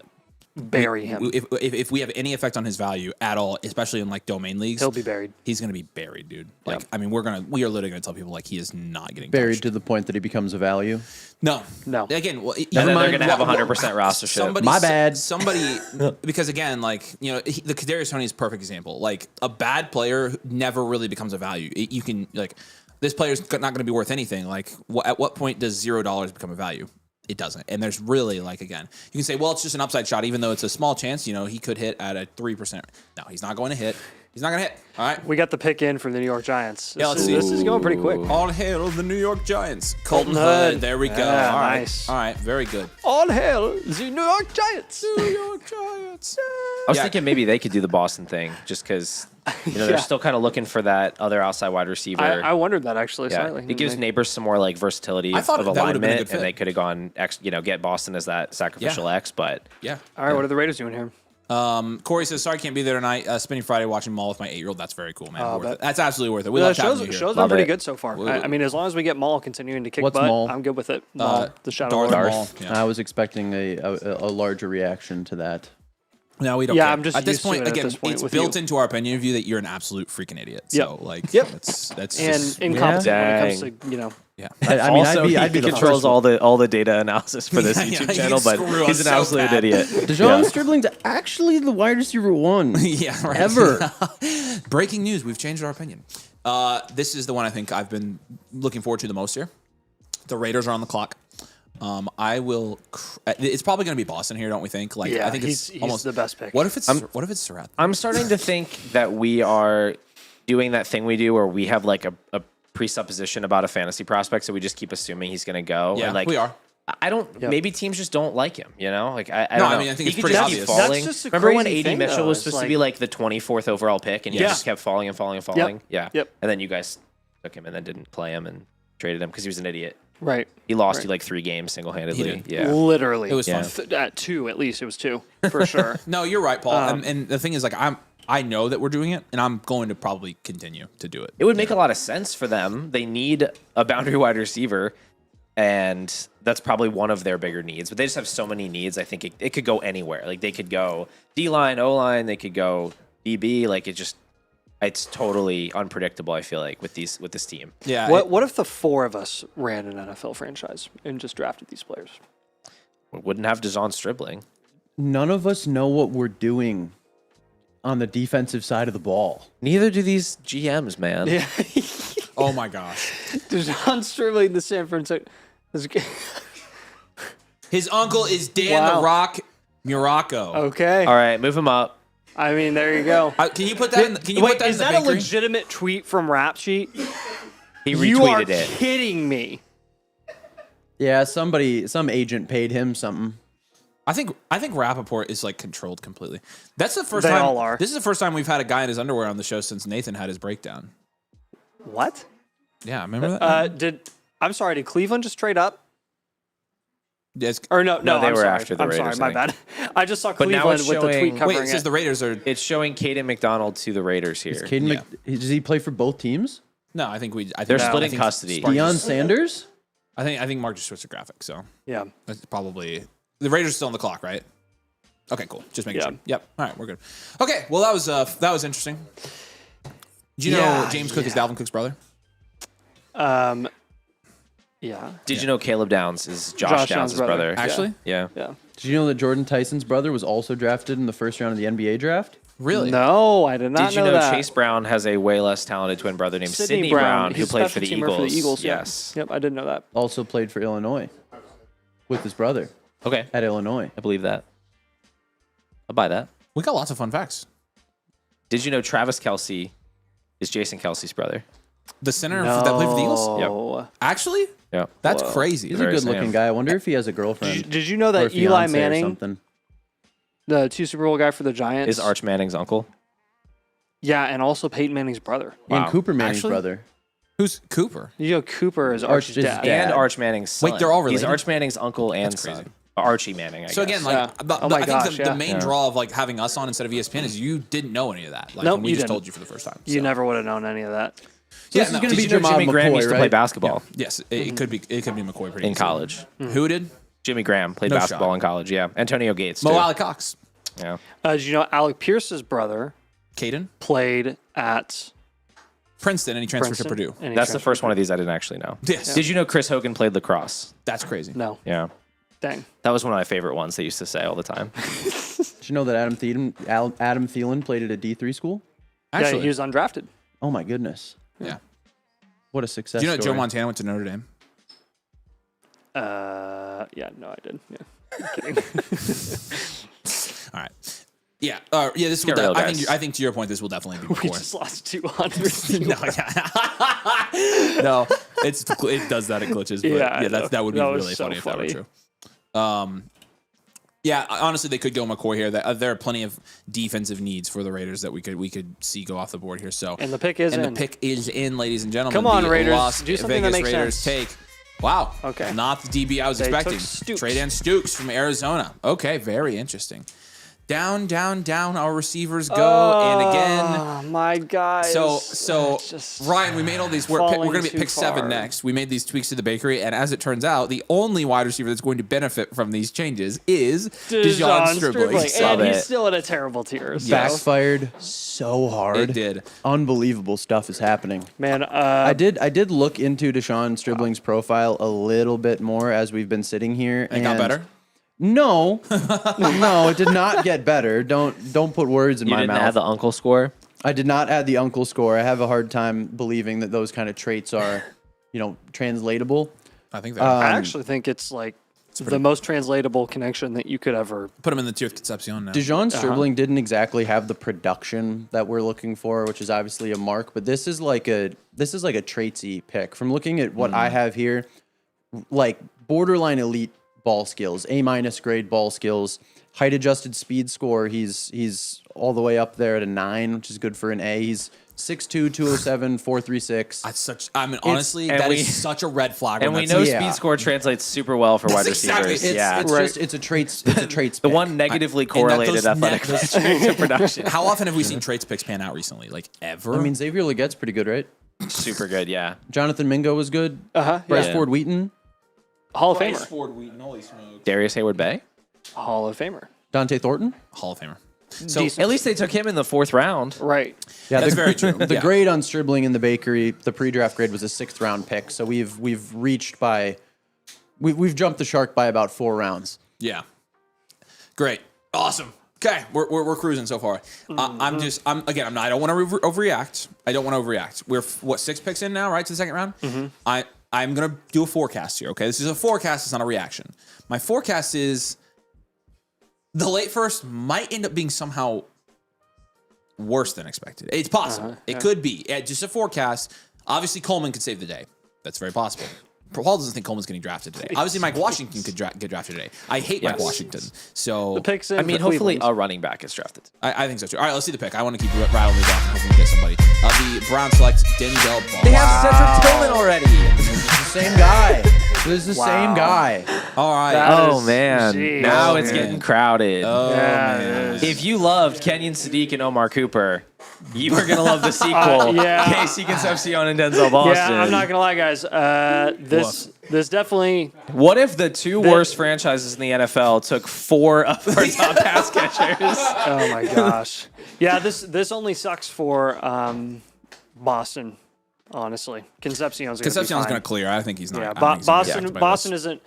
Bury him. if we have any effect on his value at all, especially in like domain leagues, He'll be buried. he's going to be buried, dude. Like, I mean, we are literally going to tell people like he is not getting Buried touched. to the point that he becomes a value. No. Again, And then they're going to have 100% roster ship. My bad. Somebody, because again, like the Kadarius Toney is a perfect example. Like a bad player never really becomes a value. You can like this player's not going to be worth anything. Like at what point does $0 become a value? It doesn't. And there's really like, again, you can say, well, it's just an upside shot, even though it's a small chance, he could hit at a 3%. No, he's not going to hit. He's not going to hit. All right. we got the pick in from the New York Giants. Yeah, let's see. This is going pretty quick. All hail the New York Giants. Colton Colton Hood. Hood. There we go. Yeah, All right. nice. All right. Very good. All hail the New York Giants. New York Giants. I was thinking maybe they could do the Boston thing just because they're still kind of looking for that other outside wide receiver. I wondered that actually yeah, slightly. it gives neighbors some more like versatility I thought of that would've been a alignment, good fit. and they could have gone get Boston as that sacrificial X. But Yeah. All right, what are the Raiders doing here? Corey says, sorry, can't be there tonight. Spending Friday watching Maul with my 8-year-old. That's very cool, man. Worth but- it. That's absolutely worth it. We The love having you here. show's been Love pretty it. good so far. I mean, as long as we get Maul continuing to kick What's butt, Maul? I'm good with it. Maul, the Shadow Darth Lord. Maul. Yeah. I was expecting a larger reaction to that. No, we don't. Yeah, care. I'm just at this used to point. it at Again, this point it's with built you. into our opinion of you that you're an absolute freaking idiot. Yep. So like, Yep. that's And just, incompetent when it Dang. comes to yeah. I mean, also, I'd be he the controls first all the data analysis for this Yeah, YouTube yeah, channel, you but screw he's us an so absolute bad. idiot. DeJon Stribling's actually the wide receiver 1. Yeah, right. Ever. Breaking news. We've changed our opinion. This is the one I think I've been looking forward to the most here. The Raiders are on the clock. I will. It's probably going to be Boston here, don't we think? Like, Yeah, I think it's he's almost the best pick. What if it's Surratt? I'm starting to think that we are doing that thing we do where we have like a presupposition about a fantasy prospect, so we just keep assuming he's going to go. Yeah, and like, we are. I don't. Maybe teams just don't like him. Like I No, don't I know. mean, I think He it's could pretty just obvious. keep falling. That's just a Remember when crazy AD thing, Mitchell though. was It's supposed to be like the 24th overall pick, and he Yeah. just kept falling and falling and falling. Yeah. Yep. And then you guys took him and then didn't play him and traded him because he was an idiot. Right. He lost you like 3 games single handedly. He did. Yeah. Literally. It was Yeah. fun. At 2, at least. It was 2, for sure. No, you're right, Paul. And the thing is, like, I know that we're doing it, and I'm going to probably continue to do it. It would make a lot of sense for them. They need a boundary wide receiver, and that's probably one of their bigger needs. But they just have so many needs. I think it could go anywhere. Like they could go D-line, O-line. They could go DB. Like it's totally unpredictable. I feel like with this team. Yeah. What if the 4 of us ran an NFL franchise and just drafted these players? We wouldn't have DeJon Stribling. None of us know what we're doing on the defensive side of the ball. Neither do these GMs, man. Yeah. Oh my gosh. DeJon Stribbling, the San Francisco. His uncle is Dan Wow. the Rock Muraco. Okay. All right, move him up. I mean, there you go. Can you put that? Wait, in is the that a bakery? legitimate tweet from Rap Sheet? He You are retweeted it. kidding me. Yeah, some agent paid him something. I think Rappaport is like controlled completely. That's the first They time. all are. This is the first time we've had a guy in his underwear on the show since Nathan had his breakdown. What? Yeah, remember that? Did Cleveland just trade up? Or no, they I'm were sorry. after the I'm Raiders, sorry, my I bad. I just saw But now Cleveland it's with the tweet showing- covering Wait, it says it. the Raiders are. It's showing Caden McDonald to the Raiders here. Does he play for both teams? No, I think They're no, splitting I think custody. Sparks- Deion Sanders? I think Mark just switched the graphic, so Yeah. that's probably the Raiders are still on the clock, right? Okay, cool. Just making Yeah. sure. Yep. All right, we're good. Okay, well that was interesting. Did you know Yeah, James Cook is Dalvin Cook's brother? Yeah. Did you know Caleb Downs is Josh Downs' brother? Actually, Yeah. Yeah. Did you know that Jordan Tyson's brother was also drafted in the first round of the NBA draft? really? No, I did not Did you know that. Chase Brown has a way less talented twin brother named Sidney Sidney Brown, who He's played special for the teamer Eagles? For the Eagles. yeah. Yes. Yep, I didn't know that. Also played for Illinois with his brother Okay. at Illinois. I believe that. I'll buy that. We got lots of fun facts. Did you know Travis Kelce is Jason Kelsey's brother? The center that played for the Eagles. No. Actually, Yeah. that's crazy. He's a Very good looking same. guy. I wonder if he has a girlfriend. Did you know or a that Eli fiance or Manning, something. the 2 Super Bowl guy for the Giants, Is Arch Manning's uncle? yeah, and also Peyton Manning's brother. And Wow. Cooper Manning's Actually? brother. Who's Cooper? You know Cooper is Arch's Arch's dad. dad. And Arch Manning's son. Wait, they're all He's related? Arch Manning's uncle and That's crazy. son. Archie Manning, I So guess. again, like, Yeah. Oh my I gosh, think the yeah. main draw of like having us on instead of ESPN is you didn't know any of that. Like, Nope, and we you just didn't. told you for the first time. You so. never would have known any of that. Yeah, This is no. going to Did be you know Jamal Jimmy Graham McCoy, used to right? play basketball Yes, it could be McCoy pretty in easily. college? Who did? Jimmy Graham played No basketball shot. in college, yeah. Antonio Gates, Mo too. Alec Cox. Yeah. Did you know Alec Pierce's brother Caden. played at Princeton, and he transferred Princeton? to Purdue. And he That's the transferred- first one of these I didn't actually know. Yes. Did you know Chris Hogan played lacrosse? That's crazy. No. Yeah. Dang. That was one of my favorite ones they used to say all the time. Did you know that Adam Thielen played at a D3 school? Actually, Yeah, he was undrafted. Oh my goodness. yeah. What a success Do you know that Joe story. Montana went to Notre Dame? Yeah, no, I did. Yeah. I'm kidding. All right. Yeah. Yeah. This will. Get real, I guys. think to your point, this will definitely be we McCoy. just lost 200. No, yeah. No, it does that. It glitches. But Yeah, I yeah, know. that would be That was really so funny if that were funny. true. Yeah, honestly, they could go McCoy here. There are plenty of defensive needs for the Raiders that we could see go off the board here. So And the pick is in. the pick is in, ladies and gentlemen. Come on, The Raiders. Las Do something Vegas that makes Raiders sense. take. Wow. Okay. Not the DB I was They took expecting. Stoops. Trey Dan Stukes from Arizona. Okay, very interesting. Down, down, down. Our receivers go, and again. Oh, my guys. So Just Ryan, we made all these. We're falling going to be too pick 7 far. next. We made these tweaks to the bakery, and as it turns out, the only wide receiver that's going to benefit from these changes is DeJon Stribling. And Love he's it. still in a terrible tier. So. Backfired so hard. It did. Unbelievable stuff is happening. Man, I did look into Deshaun Stribling's profile a little bit more as we've been sitting here. It got better. No, no, it did not get better. Don't put words in You my didn't mouth. add the uncle score? I did not add the uncle score. I have a hard time believing that those kind of traits are, translatable. I think that I actually think it's like the most translatable connection that you could ever. put him in the tier of Concepcion now. DeJon Stribling didn't exactly have the production that we're looking for, which is obviously a mark. But this is like a traitsy pick. From looking at what I have here, like borderline elite ball skills, A- grade ball skills, height adjusted speed score. He's all the way up there at a 9, which is good for an A. He's 6'2", 207, 436. That's such. I mean, honestly, and that we- is such a red flag. And when we that's- know Yeah. speed score translates super well for wide exactly- receivers. It's a traits. It's a traits. The pick. one negatively those correlated athletic those- traits of production. How often have we seen traits picks pan out recently? Like ever? I mean, Xavier Leggette's pretty good, right? Super good, yeah. Jonathan Mingo was good. Bryce Yeah. Ford Wheaton, Hall of Famer. Ford Wheaton, holy smokes. Darius Hayward Bay. Hall of Famer. Dante Thornton. Hall of Famer. So Decent. At least they took him in the 4th round. Right. Yeah, that's very true. The Yeah. grade on Stribling in the bakery, the pre-draft grade was a 6th round pick. So we've jumped the shark by about 4 rounds. Yeah. Great. Awesome. Okay, we're cruising so far. I don't want to overreact. I don't want to overreact. We're 6 picks in now, right, to the second round? I'm going to do a forecast here, okay? This is a forecast, it's not a reaction. My forecast is the late first might end up being somehow worse than expected. It's possible. It could be. Just a forecast. Obviously, Coleman could save the day. That's very possible. Paul doesn't think Coleman's getting drafted today. Obviously, Mike Washington could get drafted today. I hate Mike Washington. So The picks in I mean, for hopefully Cleveland. a running back is drafted. I think so too. All right, let's see the pick. I want to keep rattling these off and hoping we get somebody. The Browns select Denzel Ball. They have Cedric Tillman already. It's the same guy. This is the same guy. All right. That Oh is- man, geez. now Oh, it's man. getting crowded. Oh, Yeah, it man. is. If you loved Kenyon Sadiq and Omar Cooper, you are gonna love the sequel. yeah. Casey Concepcion and Denzel Boston. Yeah, I'm not gonna lie, guys. This definitely. What if the two worst franchises in the NFL took 4 of our top pass catchers? Oh my gosh. Yeah, this only sucks for Boston. Honestly, Concepcion's Concepcion's going going to clear. I think he's not. Yeah, I think he's gonna be backed by Boston this. isn't.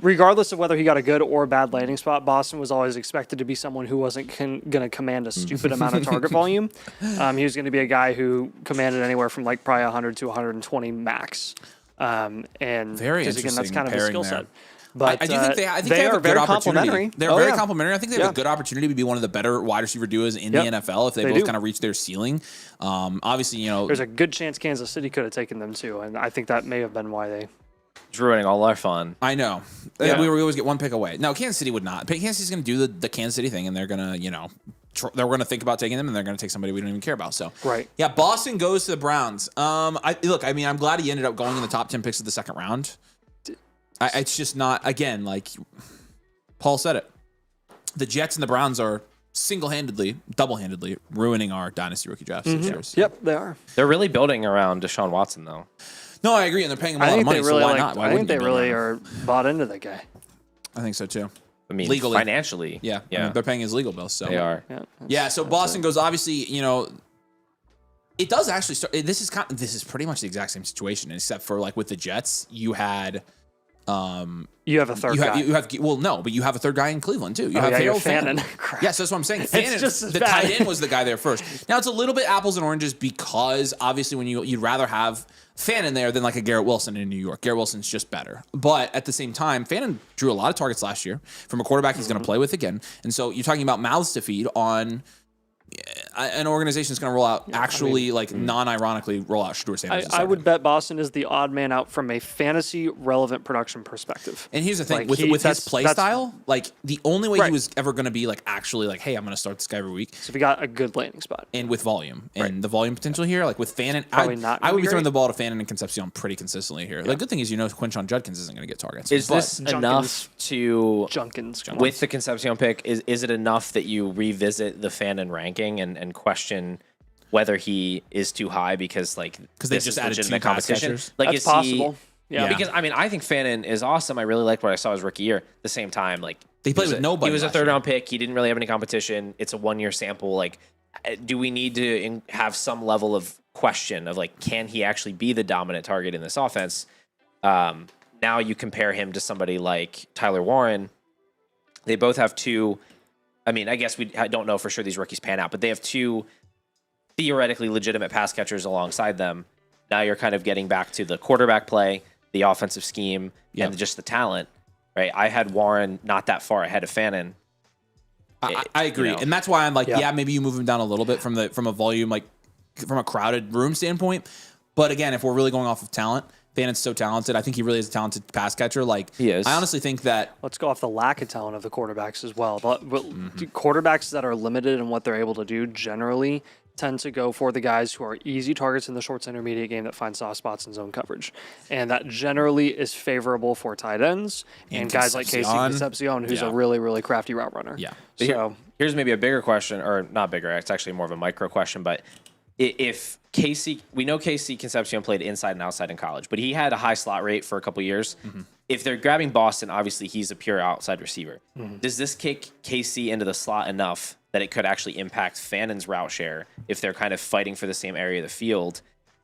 Regardless of whether he got a good or bad landing spot, Boston was always expected to be someone who wasn't going to command a stupid amount of target volume. He was going to be a guy who commanded anywhere from like probably 100 to 120 max. And Very because again, that's interesting kind of a pairing skill there. set. But I do think they have are a good very opportunity. complimentary. They're Oh, very yeah. complimentary. I think they have Yeah. a good opportunity to be one of the better wide receiver duos in Yep. the NFL if they They both do. kind of reach their ceiling. Obviously, There's a good chance Kansas City could have taken them too, and I think that may have been why they. It's ruining all our fun. I know. Yeah. We always get one pick away. No, Kansas City would not. Kansas City's going to do the Kansas City thing, and they're going to, they're going to think about taking them, and they're going to take somebody we don't even care about. So, Right. Yeah, Boston goes to the Browns. I'm glad he ended up going in the top 10 picks of the second round. It's just not, again, like Paul said it. The Jets and the Browns are single-handedly, double-handedly ruining our dynasty rookie drafts this year. So. Yep, they are. They're really building around Deshaun Watson, though. No, I agree, and they're paying him a I lot of think money, they really so why like. not? Why I think wouldn't they you build really around are bought into that guy. him? I think so too. I mean, Legally. financially. Yeah, Yeah. I mean, they're paying his legal bills. So They are. Yeah. Yeah, so Boston goes. Obviously, it does actually start. This is pretty much the exact same situation, except for like with the Jets, you had. You have a third guy. But you have a third guy in Cleveland too. You have yeah, you Harold have Fannin. Fannin. Crap. Yes, that's what I'm saying. Fannin, just as the bad. tight end was the guy there first. Now it's a little bit apples and oranges because obviously when you'd rather have Fannin there than like a Garrett Wilson in New York. Garrett Wilson's just better. But at the same time, Fannin drew a lot of targets last year from a quarterback he's going to play with again. And so you're talking about mouths to feed on an organization that's going to roll out non-ironically roll out Shador Sanders. I would bet Boston is the odd man out from a fantasy relevant production perspective. And here's the thing, Like, with his play that's- style, like the only way Right. he was ever going to be like actually like, hey, I'm going to start this guy every week, So if you got a good landing spot. and with volume and the volume potential here, like with Fannin, Probably not I gonna would be be throwing great. the ball to Fannin and Concepcion pretty consistently here. The good thing is Quinshon Judkins isn't going to get targets. Is But this enough to, Junkins. with the Concepcion pick, is it enough that you revisit the Fannin ranking and question whether he is too high because they this just is added legitimate 2 pass competition? catchers? Like, That's is possible. He, Yeah. Because I think Fannin is awesome. I really liked what I saw his rookie year. At the same time, like They played he was with nobody He was a last third year. round pick. He didn't really have any competition. It's a 1-year sample. Like, do we need to have some level of question of like, can he actually be the dominant target in this offense? Now you compare him to somebody like Tyler Warren. They both have 2. I mean, I guess I don't know for sure these rookies pan out, but they have 2 theoretically legitimate pass catchers alongside them. Now you're kind of getting back to the quarterback play, the offensive scheme, and just the talent, right? I had Warren not that far ahead of Fannin. I agree, you know. and that's why I'm like, Yeah. maybe you move him down a little bit from a volume, like from a crowded room standpoint. But again, if we're really going off of talent, Fannin's so talented. I think he really is a talented pass catcher. Like He is. I honestly think that Let's go off the lack of talent of the quarterbacks as well. Quarterbacks that are limited in what they're able to do generally tend to go for the guys who are easy targets in the short to intermediate game that find soft spots in zone coverage. And that generally is favorable for tight ends and guys like Casey Concepcion, who's a really, really crafty route runner. Yeah. So Here's maybe a bigger question, or not bigger, it's actually more of a micro question, but if we know Casey Concepcion played inside and outside in college, but he had a high slot rate for a couple years. If they're grabbing Boston, obviously he's a pure outside receiver. Does this kick Casey into the slot enough that it could actually impact Fannin's route share if they're kind of fighting for the same area of the field?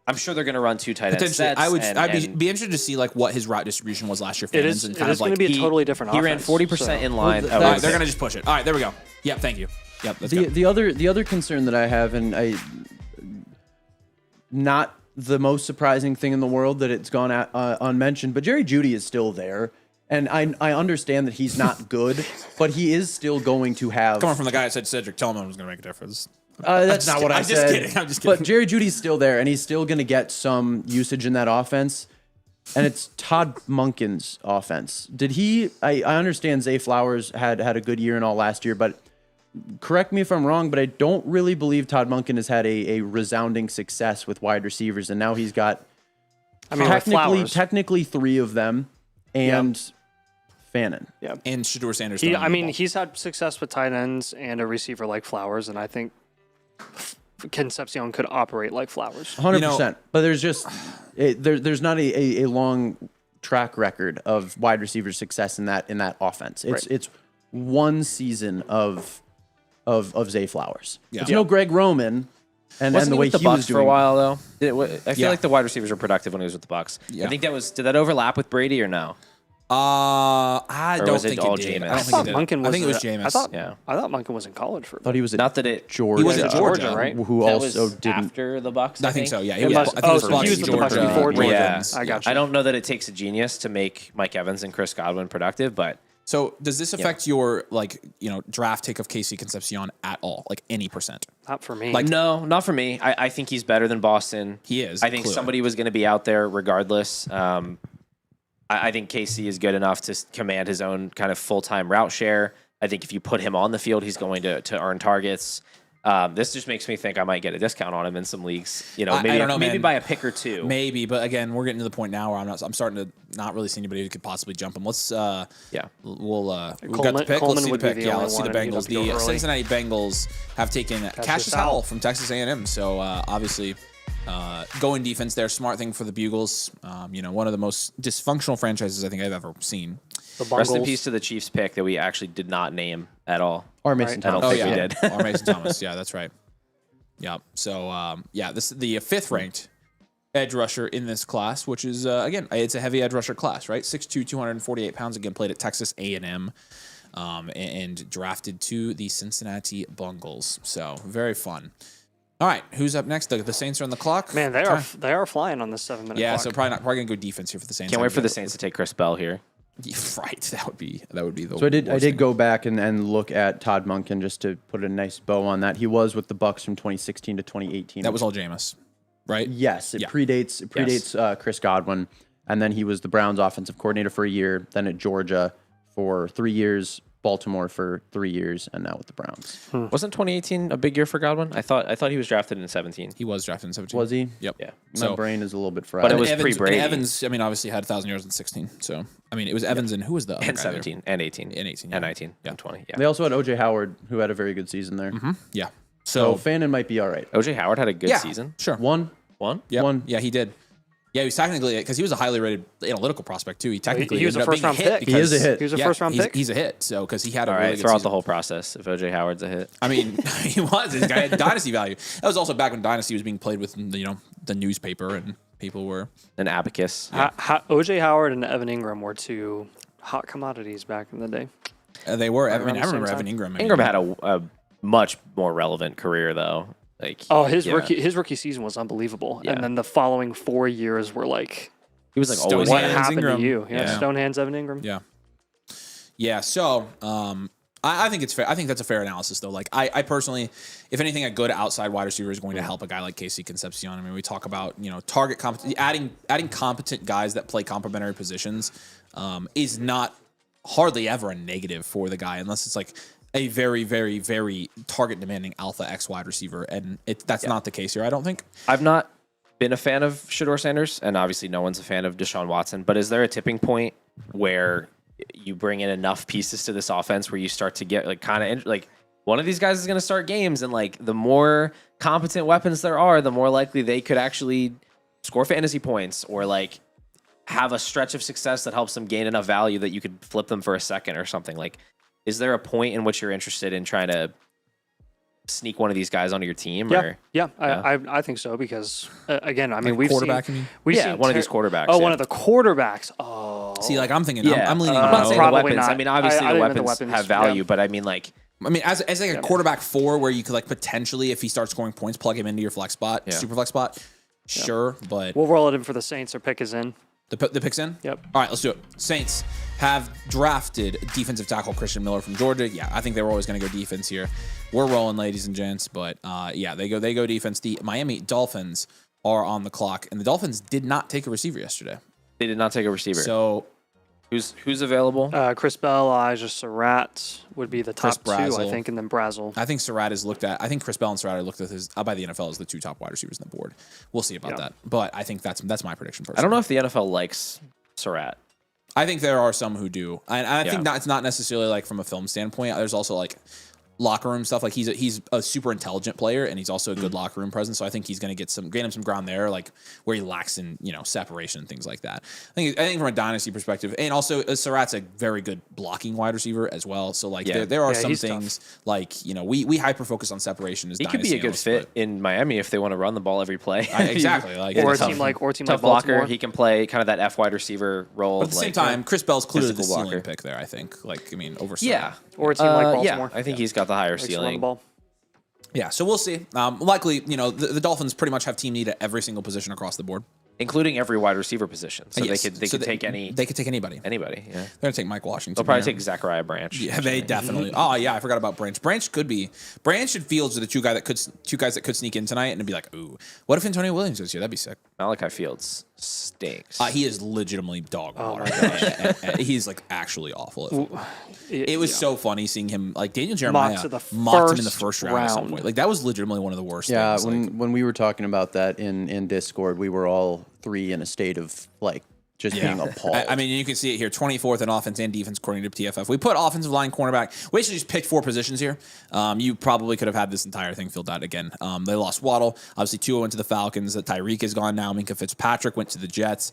I'm sure they're going to run 2 tight end potentially, sets. I'd be interested to see like what his route distribution was last year. it is, and it kind is of going like to be a totally different He offense. ran 40% in line. Well, at All right, one they're pick. gonna just push it. All right, there we go. Yep, thank you. Yep, let's go. The other concern that I have, and not the most surprising thing in the world that it's gone unmentioned, but Jerry Jeudy is still there, and I understand that he's not good, but he is still going to have. Coming from the guy that said Cedric Tillman was gonna make a difference. That's not what I said. I'm just kidding. But Jerry Jeudy's still there, and he's still going to get some usage in that offense. And it's Todd Monken's offense. Did he? I understand Zay Flowers had a good year and all last year, but correct me if I'm wrong, but I don't really believe Todd Monken has had a resounding success with wide receivers, and now he's got with Flowers. technically 3 of them. and Fannin. Yeah. And Shedeur Sanders. He, throwing I the mean, ball. he's had success with tight ends and a receiver like Flowers, and I think Concepcion could operate like Flowers. 100%. But there's just there's not a long track record of wide receiver success in that offense. It's one season of Zay Flowers. Yeah. It's no Greg Roman. And Wasn't the he way with the he Bucks was for doing a while though? I feel Yeah. like the wide receivers were productive when he was with the Bucks. Yeah. I think did that overlap with Brady or no? I Or don't was it think all it did. Jameis? I don't I think thought it did. Munkin was. I think it was Jameis. I thought Munkin was in college for. thought he was at Not that it Georgia. He was at Georgia, right? Who that also was didn't. after the Bucks. I think so. Yeah, It must- I think it was so Bucks, he was with the Bucks Georgia, before Georgia. Ravens. I got I you. don't know that it takes a genius to make Mike Evans and Chris Godwin productive, but So does this affect your draft take of Casey Concepcion at all? Like any percent? Not for me. no, not for me. I think he's better than Boston. He is, I think clearly. somebody was going to be out there regardless. I think Casey is good enough to command his own kind of full-time route share. I think if you put him on the field, he's going to earn targets. This just makes me think I might get a discount on him in some leagues. Maybe I don't know, maybe man. by a pick or two. Maybe, but again, we're getting to the point now where I'm starting to not really see anybody who could possibly jump him. Let's we've got the pick. Coleman Let's see the would be pick. the Yeah, only let's see the one, and he'd have Bengals. to go The early. Cincinnati Bengals have taken Cassius Howell from Texas A&M. So obviously, going defense there, smart thing for the Bugles. One of the most dysfunctional franchises I think I've ever seen. the Rest in Bungles. peace to the Chiefs pick that we actually did not name at all. Or Mason I don't Thomas. think we did. Or Mason Thomas. Yeah, that's right. Yeah. So this is the fifth ranked edge rusher in this class, which is again, it's a heavy edge rusher class, right? 6'2", 248 pounds. Again, played at Texas A&M, and drafted to the Cincinnati Bengals. So very fun. All right, who's up next? The Saints are on the clock. Man, they are flying on this 7-minute Yeah, clock. so probably gonna go defense here for the Saints. Can't wait for the Saints to take Chris Bell here. Right, that would be the. So I worst did thing. go back and look at Todd Monken just to put a nice bow on that. He was with the Bucks from 2016 to 2018. That was all Jameis, right? Yes, it Yeah. predates Chris Godwin, and then he was the Browns' offensive coordinator for a year, then at Georgia for 3 years, Baltimore for 3 years, and now with the Browns. Wasn't 2018 a big year for Godwin? I thought he was drafted in 17. He was drafted in 17. Was he? Yep. Yeah. My brain is a little bit fried. But it was Evans, pre-Brady. and Evans, I mean, obviously had 1,000 yards in 16. So, I mean, it was Evans and who was the other And guy there? 17 and 18 And 18, and yeah. 19 and 20. Yeah. They also had O.J. Howard, who had a very good season there. Yeah. So So, Fannin might be all right. OJ Howard had a good yeah, season. Sure. One. Yep. One. Yeah, he did. Yeah, he was technically, because he was a highly rated analytical prospect too. He technically he was a ended up being first-round hit pick. He is a hit. He was a first-round pick? He's a hit. So, because he had a All really right, good throw out season. the whole process if OJ Howard's a hit. I mean, he was. This guy had dynasty value. That was also back when dynasty was being played with, the newspaper and people were. An abacus. OJ Howard and Evan Ingram were two hot commodities back in the day. They were. I Around mean, I the same remember time. Evan Ingram. Ingram had a much more relevant career though. Like His yeah. rookie season was unbelievable, Yeah. and then the folling 4 years were like, He was like Stone always what Hands happened Ingram. to you? Yeah, Yeah. Stonehands Evan Ingram. Yeah. Yeah. So, I think it's fair. I think that's a fair analysis, though. Like, I personally, if anything, a good outside wide receiver is going to help a guy like Casey Concepcion. I mean, we talk about target adding competent guys that play complementary positions is not hardly ever a negative for the guy, unless it's like a very, very, very target demanding alpha X wide receiver, and that's not the case here. I don't think. I've not been a fan of Shedeur Sanders, and obviously no one's a fan of Deshaun Watson. But is there a tipping point where you bring in enough pieces to this offense where you start to get like kind of like one of these guys is going to start games, and like the more competent weapons there are, the more likely they could actually score fantasy points or like have a stretch of success that helps them gain enough value that you could flip them for a second or something. Like, is there a point in which you're interested in trying to sneak one of these guys onto your team? Yeah, Or yeah, I think so because again, I mean, Like we've quarterback, seen, you mean? we've Yeah, seen one of these quarterbacks, Oh, yeah. one of the quarterbacks. Oh, See, like I'm thinking, yeah, I'm leaning. I'm on not no. saying the Probably weapons. not. I mean, obviously I the think the weapons weapons, have value, yeah. but I mean, like, I mean, as like a quarterback 4, where you could like potentially, if he starts scoring points, plug him into your flex spot, super flex spot. Sure, but we'll roll it in for the Saints. Their pick is in. the pick's in. Yep. All right, let's do it. Saints have drafted defensive tackle Christian Miller from Georgia. Yeah, I think they were always going to go defense here. We're rolling, ladies and gents, but yeah, they go defense. The Miami Dolphins are on the clock, and the Dolphins did not take a receiver yesterday. they did not take a receiver. So who's available? Chris Bell, Elijah Surratt would be the Chris top two, I Brazzell. think, and then Brazzell. I think Surratt is looked at. I think Chris Bell and Surratt are looked at as by the NFL as the 2 top wide receivers on the board. We'll see about that, but I think that's my prediction. Personally. I don't know if the NFL likes Surratt. I think there are some who do, and I think Yeah. it's not necessarily like from a film standpoint. There's also like locker room stuff. Like he's a super intelligent player, and he's also a good locker room presence. So I think he's going to gain him some ground there, like where he lacks in separation and things like that. I think from a dynasty perspective, and also Surratt's a very good blocking wide receiver as well. So like there are some he's things like we hyper focus on separation as He could be dynasty a good analysts, fit in Miami if they want to run the ball every play. exactly. Like Or a tough- team like Tough blocker. Baltimore. He can play kind of that F wide receiver role. But at the same time, Chris Bell's clearly the physical ceiling blocker. pick there. I think. Like I mean, over yeah, Or a team like Baltimore. Yeah, I think he's got the higher Likes to run the ceiling. ball. Yeah, so we'll see. Likely, the Dolphins pretty much have team need at every single position across the board. Including every wide receiver position, so Yes. they could take any They could take anybody. anybody. Yeah, They're gonna take Mike Washington. they'll probably there. take Zachariah Branch. Yeah, they definitely. Oh yeah, I forgot about Branch. Branch and Fields are the two guys that could sneak in tonight, and it'd be like, ooh, what if Antonio Williams was here? That'd be sick. Malachi Fields stinks. He is legitimately dog water. And he's like actually awful. It was so funny seeing him like Daniel Jeremiah to the mocked him in the first first round at some round. point. Like that was legitimately one of the worst. Yeah, things. when we were talking about that in Discord, we were all three in a state of like just being appalled. I mean, you can see it here: 24th in offense and defense according to TFF. We put offensive line, cornerback. We actually just picked 4 positions here. You probably could have had this entire thing filled out again. They lost Waddle. Obviously, Tua went to the Falcons. Tyreek is gone now. Minka Fitzpatrick went to the Jets.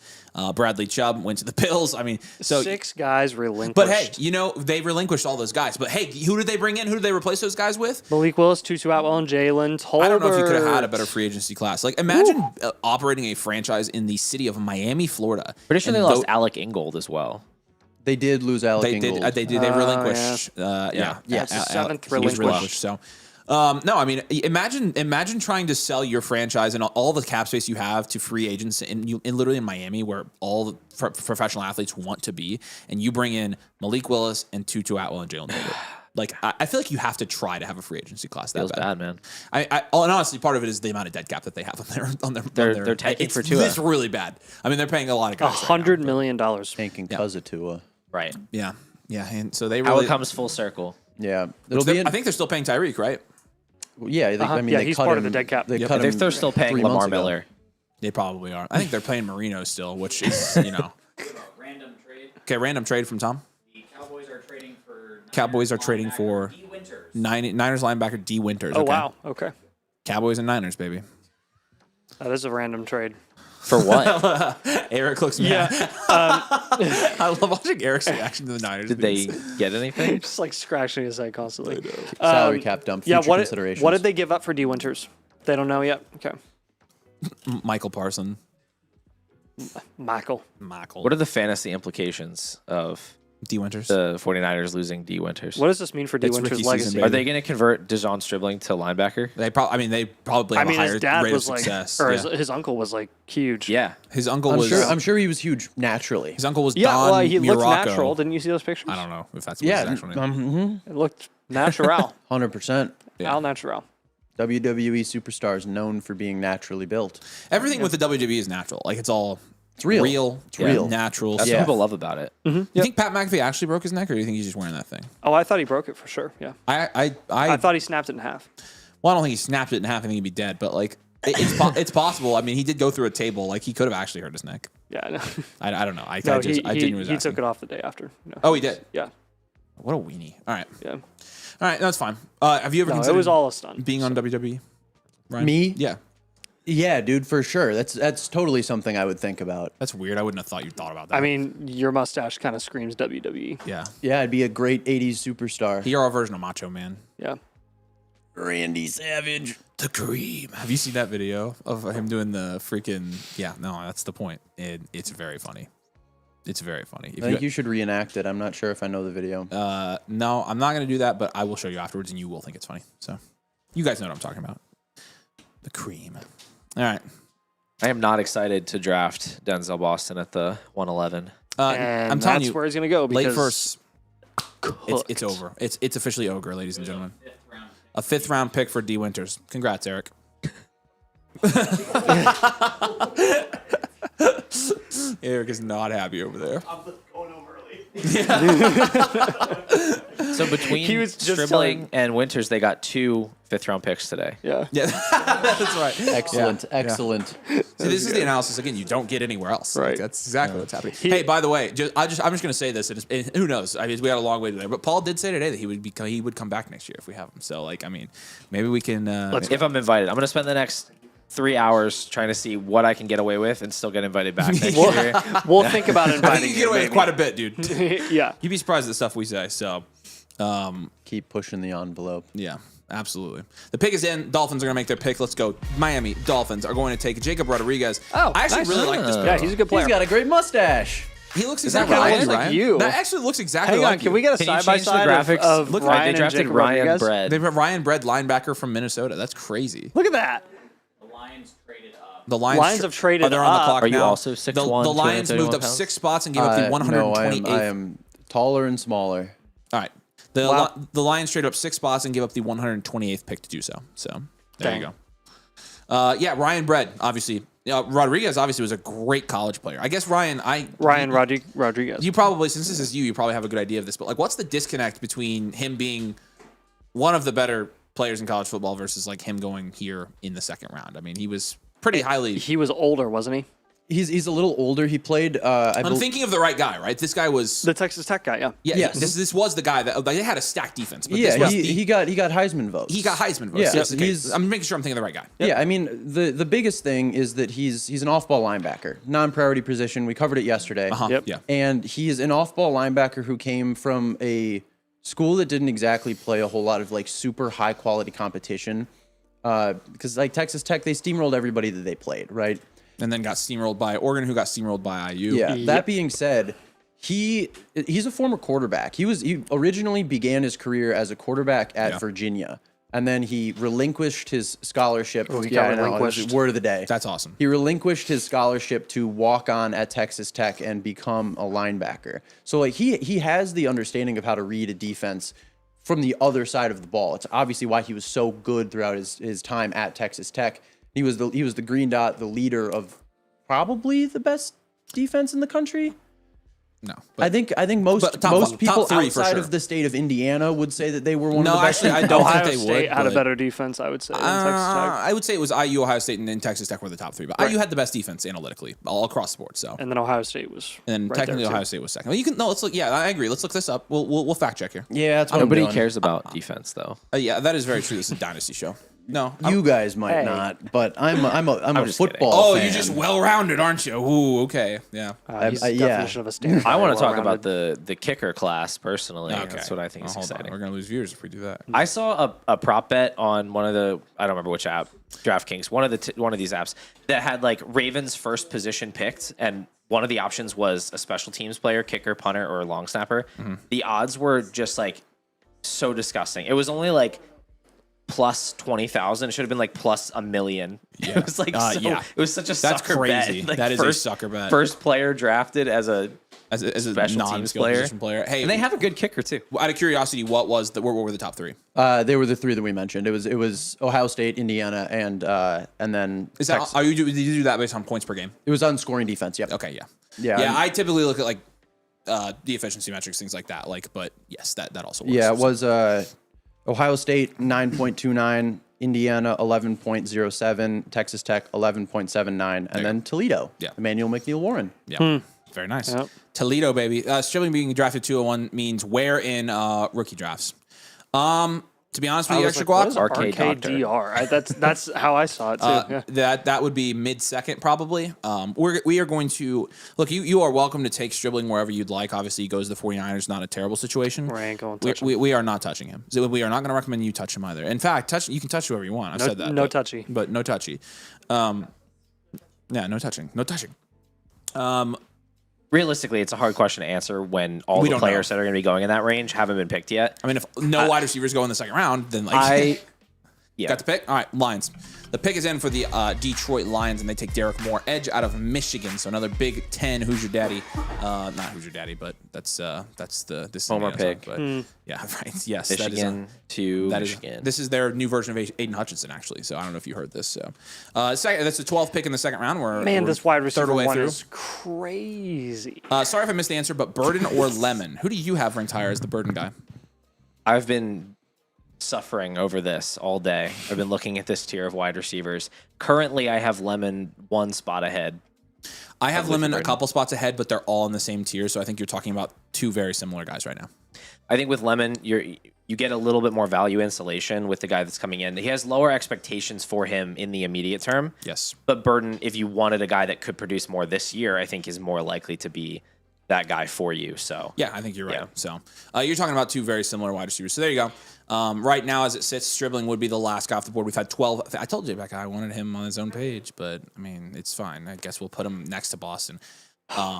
Bradley Chubb went to the Bills. I mean, so 6 guys relinquished. But hey, they relinquished all those guys. But hey, who did they bring in? Who did they replace those guys with? Malik Willis, Tutu Atwell, and Jalen Tolbert. I don't know if you could have had a better free agency class. Like, imagine operating a franchise in the city of Miami, Florida. Pretty sure And they lost Alec Ingold as well. They did lose Alec They Ingold. did. They relinquish. Yeah. That's the 7th He was relinquished. So, no, I mean, imagine trying to sell your franchise and all the cap space you have to free agents in literally in Miami, where all the professional athletes want to be, and you bring in Malik Willis and Tutu Atwell and Jalen Tolbert. Like, I feel like you have to try to have a free agency class that Feels bad. bad, man. And honestly, part of it is the amount of dead cap that they have on their. They're tanking for Tua. It's really bad. I mean, they're paying a lot of guys. $100 million. Tanking because of Tua. Right. Yeah, and so they How really. it comes full circle. Yeah, it'll be. I think they're still paying Tyreek, right? Yeah, I mean, Yeah, they he's cut part him, of the dead cap. They Yep. cut If him they're still paying 3 Lamar months ago. Miller. They probably are. I think they're paying Marino still, which is Random trade. Okay, random trade from Tom. The Cowboys are trading for. Cowboys are trading for D. Winters. Niners linebacker D. Winters. Oh, Okay. wow. Okay. Cowboys and Niners, baby. That is a random trade. For what? Eric looks mad. I love watching Eric's reaction to the Niners. Did they get anything? Just like scratching his head constantly. Salary cap dump. Yeah, Future considerations. what did they give up for D. Winters? They don't know yet? Okay. Michael Parson. Michael. What are the fantasy implications of D. Winters. the 49ers losing D. Winters? What does this mean for D. It's Winters' rookie season, legacy? baby. Are they going to convert DeJon Stribling to linebacker? They probably I have mean, a higher his dad rate was of like, success. or Yeah. his uncle was like huge. Yeah. His uncle I'm was. sure he was huge naturally. His uncle was Yeah, Don well, he looked Muraco. natural. Didn't you see those pictures? I don't know if that's Yeah, his actual name. It looked natural. 100%. Yeah. Al natural. WWE superstars known for being naturally built. Everything with the WWE is natural. Like it's all. It's real. It's real. natural. That's So- what people love about it. You think Pat McAfee actually broke his neck, or do you think he's just wearing that thing? Oh, I thought he broke it for sure. Yeah. I thought he snapped it in half. Well, I don't think he snapped it in half. I think he'd be dead. But like, it's possible. I mean, he did go through a table. Like he could have actually hurt his neck. Yeah, I know. I don't know. I No, genuinely was he asking. took it off the day after. No. Oh, he did. Yeah. What a weenie. All right. Yeah. All right. That's fine. Have you ever No, it considered was all a stunt. being on WWE? Ryan? Me? Yeah. Yeah, dude, for sure. That's totally something I would think about. That's weird. I wouldn't have thought you thought about that. I mean, your mustache kind of screams WWE. yeah. Yeah, I'd be a great 80s superstar. You're our version of Macho Man. Yeah. Randy Savage. The Cream. Have you seen that video of him doing the freaking? Yeah. No, that's the point. It's very funny. It's very funny. If I think you should reenact it. I'm not sure if I know the video. No, I'm not going to do that, but I will show you afterwards, and you will think it's funny. So, you guys know what I'm talking about. The Cream. All right. I am not excited to draft Denzel Boston at the 111. And I'm telling that's you, where he's going to go because late first. It's cooked. over. It's officially over, ladies and gentlemen. A 5th round pick for D. Winters. Congrats, Eric. Eric is not happy over there. I'm going home early. So between He was just Stribling and Winters, they got 2 fifth-round picks today. Yeah. Yeah, that's right. Excellent, excellent. See, this is the analysis again. You don't get anywhere else. Like, Right. that's exactly what's happening. Hey, by the way, I'm just going to say this, and who knows? I mean, we got a long way to there. But Paul did say today that he would come back next year if we have him. So, like, I mean, maybe we can. If I'm invited, I'm going to spend the next 3 hours trying to see what I can get away with and still get invited back next year. We'll think about I inviting think you get away with quite a bit, dude. Yeah. You'd be surprised at the stuff we say. So, Keep pushing the envelope. yeah. Absolutely. The pick is in. Dolphins are going to make their pick. Let's go. Miami Dolphins are going to take Jacob Rodriguez. Oh, I actually nice. really like this pick. Yeah, he's a good player. He's got a great mustache. He looks that exactly Ryan? like Looks you, like Ryan. you. That actually looks exactly Hang like on, you. can we get a Can you side by change the side graphics? of Look, Ryan they and drafted Jacob Ryan Rodriguez? Bread. They have Ryan Bread, linebacker from Minnesota. That's crazy. Look at that. The Lions traded up. The Lions, Lions have traded they're on the up. clock Are you now. also 6'1", The Lions 231 moved up pounds? 6 spots and gave up the No, 128th. I am taller and smaller. All right. Wow. The Lions traded up 6 spots and gave up the 128th pick to do so. So there you go. Yeah, Ryan Bread, obviously. Rodriguez obviously was a great college player. I guess Ryan Rodriguez. You probably, since this is you probably have a good idea of this. But like, what's the disconnect between him being one of the better players in college football versus like him going here in the second round? I mean, he was pretty highly. He was older, wasn't he? He's a little older. He played. I'm thinking of the right guy, right? This guy was. The Texas Tech guy, yeah. Yeah, Yes. this was the guy that they had a stacked defense. But yeah, this was he got Heisman votes. he got Heisman votes. Yeah, Yes, okay. he's- I'm making sure I'm thinking of the right guy. Yeah, I mean the biggest thing is that he's an off-ball linebacker, non-priority position. We covered it yesterday. Yep. Yeah. And he's an off-ball linebacker who came from a school that didn't exactly play a whole lot of like super high-quality competition. Because like Texas Tech, they steamrolled everybody that they played, right? And then got steamrolled by Oregon, who got steamrolled by IU. Yeah. That being said, he's a former quarterback. He originally began his career as a quarterback at Yeah. Virginia, and then he relinquished his scholarship. he got I know, relinquished. word of the day. That's awesome. He relinquished his scholarship to walk on at Texas Tech and become a linebacker. So like he has the understanding of how to read a defense from the other side of the ball. It's obviously why he was so good throughout his time at Texas Tech. He was the green dot, the leader of probably the best defense in the country. No, I think most but top people three for outside sure. of the state of Indiana would say that they were one No, of the best. actually, I teams. don't Ohio think they State would, had a but- better defense, I would say, than Texas Tech. I would say it was IU, Ohio State, and then Texas Tech were the top 3. But IU had the best defense analytically all across the board. So And then Ohio State was and right technically there, too. Ohio State was second. Well, you can let's look. Yeah, I agree. Let's look this up. We'll fact check here. Yeah, that's what Nobody I'm doing. cares about defense, though. Yeah, that is very true. This is a dynasty show. No, You guys might Hey. not, but I'm a just football. oh, fan. you're just well-rounded, aren't you? Ooh, okay, yeah. He's yeah. the definition of a standard. I want to talk well-rounded. about the kicker class personally. Okay, That's what I think is Hold on. exciting. We're gonna lose viewers if we do that. I saw a prop bet on one of the I don't remember which app, DraftKings, one of these apps that had like Ravens first position picked, and one of the options was a special teams player, kicker, punter, or long snapper. The odds were just like so disgusting. It was only like plus 20,000. It should have been like plus $1 million. Yeah. It was like Yeah. it was such a That's sucker crazy. bet. Like That is a sucker bet. First player drafted as a As a special teams non-skill player. position player. Hey, and they have a good kicker too. out of curiosity, what were the top 3? They were the 3 that we mentioned. It was Ohio State, Indiana, and then Is that Texas. did you do that based on points per game? It was on scoring defense. Yep. Okay, yeah, Yeah, yeah. I'm- I typically look at like the efficiency metrics, things like that. Like, but yes, that also works. Yeah, it was Ohio State 9.29, Indiana 11.07, Texas Tech 11.79, and then Toledo. Yeah. Emmanuel McNeil Warren. Yeah. Very nice. Yep. Toledo, baby. Stribling being drafted 201 means where in rookie drafts? To be honest with I you, was extra like, what guac. is Arcade RKDR? That's how I saw it too. Yeah. That would be mid-second probably. We are going to look. You are welcome to take Stribling wherever you'd like. Obviously, he goes to the 49ers. Not a terrible situation. We ain't going to touch him. We are not touching him. So we are not going to recommend you touch him either. In fact, you can touch whoever you want. I've said that. No but- touchy. but no touchy. Yeah, no touching. No touching. Realistically, it's a hard question to answer when all We the don't players know. that are going to be going in that range haven't been picked yet. I mean, if no wide receivers go in the second round, then like Yeah. Got the pick? All right, Lions. The pick is in for the Detroit Lions, and they take Derek Moore, edge out of Michigan. So another Big Ten. Who's your daddy? Not who's your daddy, but that's this Homer is pick. But yeah, right. Yes, Michigan to Michigan. This is their new version of Aiden Hutchinson, actually. So I don't know if you heard this. So second, that's the 12th pick in the second round. Man, this wide receiver way one through. is crazy. Sorry if I missed the answer, but Burden or Lemon? Who do you have ranked higher as the Burden guy? I've been suffering over this all day. I've been looking at this tier of wide receivers. Currently, I have Lemon one spot ahead. I have Lemon a couple spots ahead, but they're all in the same tier. So I think you're talking about two very similar guys right now. I think with Lemon, you get a little bit more value installation with the guy that's coming in. He has lower expectations for him in the immediate term. Yes. But Burden, if you wanted a guy that could produce more this year, I think is more likely to be that guy for you. So yeah, I think you're right. Yeah. So you're talking about two very similar wide receivers. So there you go. Right now, as it sits, Stribling would be the last guy off the board. We've had 12. I told you, Becca, I wanted him on his own page, but I mean, it's fine. I guess we'll put him next to Boston.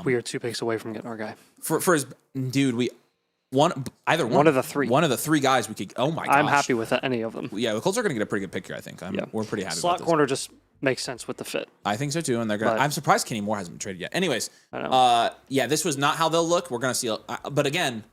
We are 2 picks away from getting our guy. For his dude, one of the three. One of the three guys we could. Oh my gosh, I'm happy with any of them. Yeah, the Colts are going to get a pretty good pick here. I think. We're pretty happy. Slot about this. corner just makes sense with the fit. I think so too, and they're gonna. But- I'm surprised Kenny Moore hasn't been traded yet. Anyways, I know. yeah, this was not how they'll look. We're gonna see, but again,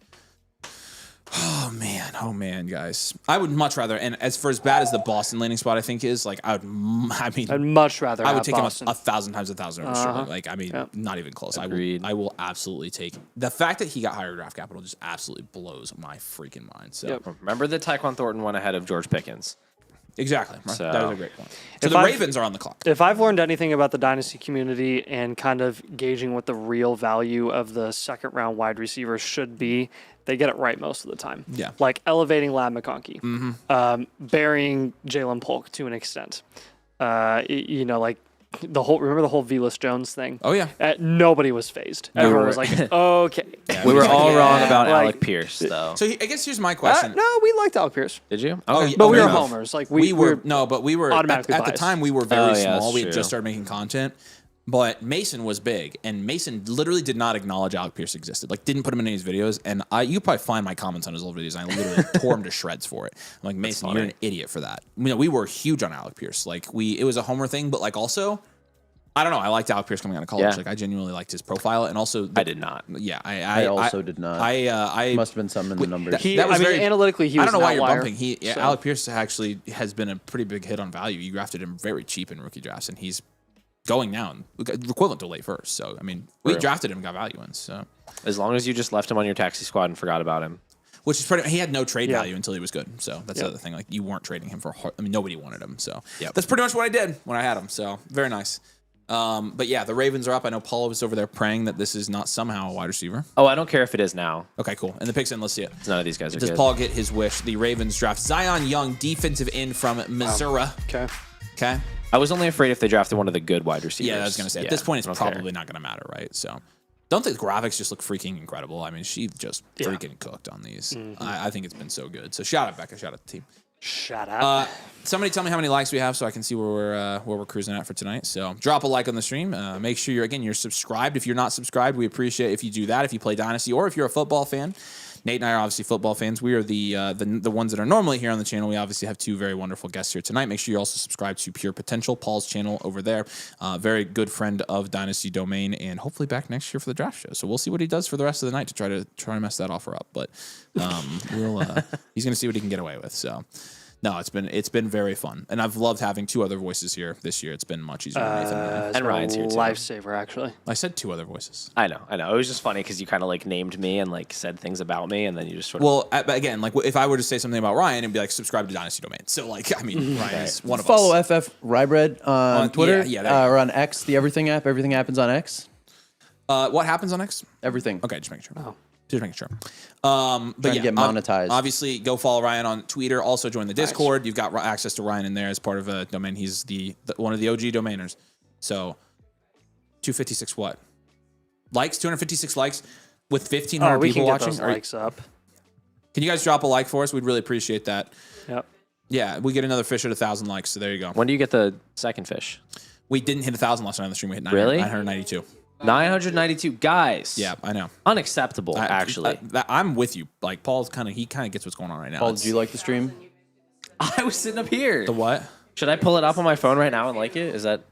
oh man, guys, I would much rather. And as for as bad as the Boston landing spot, I think is like, I'd much rather. I would have take Boston. him a thousand times over Stribling. Like, I mean, not even close. Agreed. I will absolutely take the fact that he got higher draft capital. Just absolutely blows my freaking mind. So Yep. remember that Tyquan Thornton went ahead of George Pickens. exactly, So- that was a great point. So If the I've- Ravens are on the clock. If I've learned anything about the Dynasty community and kind of gauging what the real value of the second round wide receivers should be, they get it right most of the time. Yeah. Like elevating Lad McConkey, burying Jalen Polk to an extent. Like remember the whole Velas Jones thing? Oh yeah. Nobody was phased. Everyone was like, okay. We were all wrong about like- Alec Pierce, though. So I guess here's my question. No, we liked Alec Pierce. Did you? Oh, Okay. yeah, But we fair were enough. homers. Like we were automatically at the biased. time we were very Oh, yeah, small. that's We had true. just started making content, but Mason was big, and Mason literally did not acknowledge Alec Pierce existed. Like, didn't put him in any of his videos, and you could probably find my comments on his old videos. And I literally tore him to shreds for it. I'm like, Mason, you're an idiot for that. We were huge on Alec Pierce. Like, it was a homer thing, but like also, I don't know. I liked Alec Pierce coming out of college. Yeah. Like, I genuinely liked his profile, and also I did not. Yeah, I also did not. I Must have been something in the numbers. He, analytically, he was I don't know why an you're outlier. bumping. So- Alec Pierce actually has been a pretty big hit on value. You drafted him very cheap in rookie drafts, and he's going down equivalent to late first. So I mean, we drafted him and got value in. So As long as you just left him on your taxi squad and forgot about him. which is pretty. He had no trade Yeah. value until he was good. So that's the other thing. Like, you weren't trading him for. Nobody wanted him. So Yep. that's pretty much what I did when I had him. So very nice. But yeah, the Ravens are up. I know Paul was over there praying that this is not somehow a wide receiver. Oh, I don't care if it is now. Okay, cool. And the picks in. Let's see it. None of these guys are Does good. Paul get his wish? The Ravens draft Zion Young, defensive end from Missouri. Okay. Okay. I was only afraid if they drafted one of the good wide receivers. Yeah, I was gonna say at Yeah, this point it's I don't care. probably not gonna matter, right? So, don't the graphics just look freaking incredible? I mean, she just freaking cooked on these. I think it's been so good. So shout out Becca, shout out the team. Shut up. Somebody tell me how many likes we have so I can see where we're cruising at for tonight. So drop a like on the stream. Make sure you're subscribed. If you're not subscribed, we appreciate if you do that. If you play Dynasty or if you're a football fan. Nate and I are obviously football fans. We are the ones that are normally here on the channel. We obviously have two very wonderful guests here tonight. Make sure you also subscribe to Pure Potential, Paul's channel over there. Very good friend of Dynasty Domain, and hopefully back next year for the draft show. So we'll see what he does for the rest of the night to try to mess that offer up. But he's going to see what he can get away with. So. No, it's been very fun, and I've loved having two other voices here this year. It's been much easier. Than Nathan and I. It's and been a Ryan's here, too. Lifesaver, actually. I said two other voices. I know. It was just funny because you kind of like named me and like said things about me, and then you just sort of. Well, again, like if I were to say something about Ryan, it'd be like subscribe to Dynasty Domain. So like, I mean, Ryan is one of Follow us. FF Rybread on Twitter yeah, or on X, the Everything app. Everything happens on X. What happens on X? Everything. Okay, just making sure. Oh. Just making sure. But Trying to get monetized. Obviously, go follow Ryan on Twitter. Also, join the Discord. You've got access to Ryan in there as part of a domain. He's the one of the OG domainers. So, 256 what? Likes? 256 likes with 1,500 We people can get watching. those likes up. Can you guys drop a like for us? We'd really appreciate that. Yep. Yeah, we get another fish at 1,000 likes. So there you go. When do you get the second fish? We didn't hit 1,000 last night on the stream. We hit Really? 992. 992 guys. Yeah, I know. Unacceptable, actually. I'm with you. Like Paul's he kind of gets what's going on right now. Paul, did you like the stream? I was sitting up here. The what? Should I pull it up on my phone right now and like it? Is that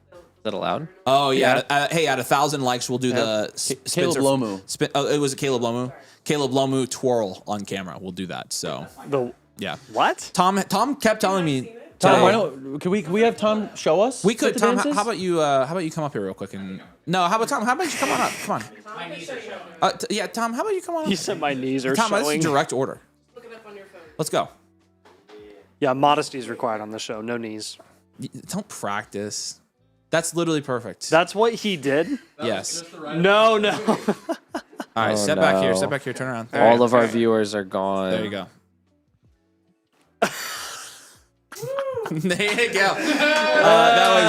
allowed? Oh yeah. Hey, at 1,000 likes, we'll do the Caleb Lomu. It was a Caleb Lomu. Caleb Lomu twirl on camera. We'll do that. So yeah. What? Tom kept telling me. Tom, today- why don't can we have Tom show us? We could, what the Tom. dance is? How about you come up here real quick and no? How about Tom? How about you come on up? Come on. Yeah, Tom. How about you come on up? He said my knees are Tom, this showing. is direct order. Look it up on your phone. Let's go. Yeah, modesty is required on the show. No knees. Don't practice. That's literally perfect. That's what he did. Yes. No. All right, step back here. no. Step back here. Turn around. All of our viewers are gone. There you go. There you go. That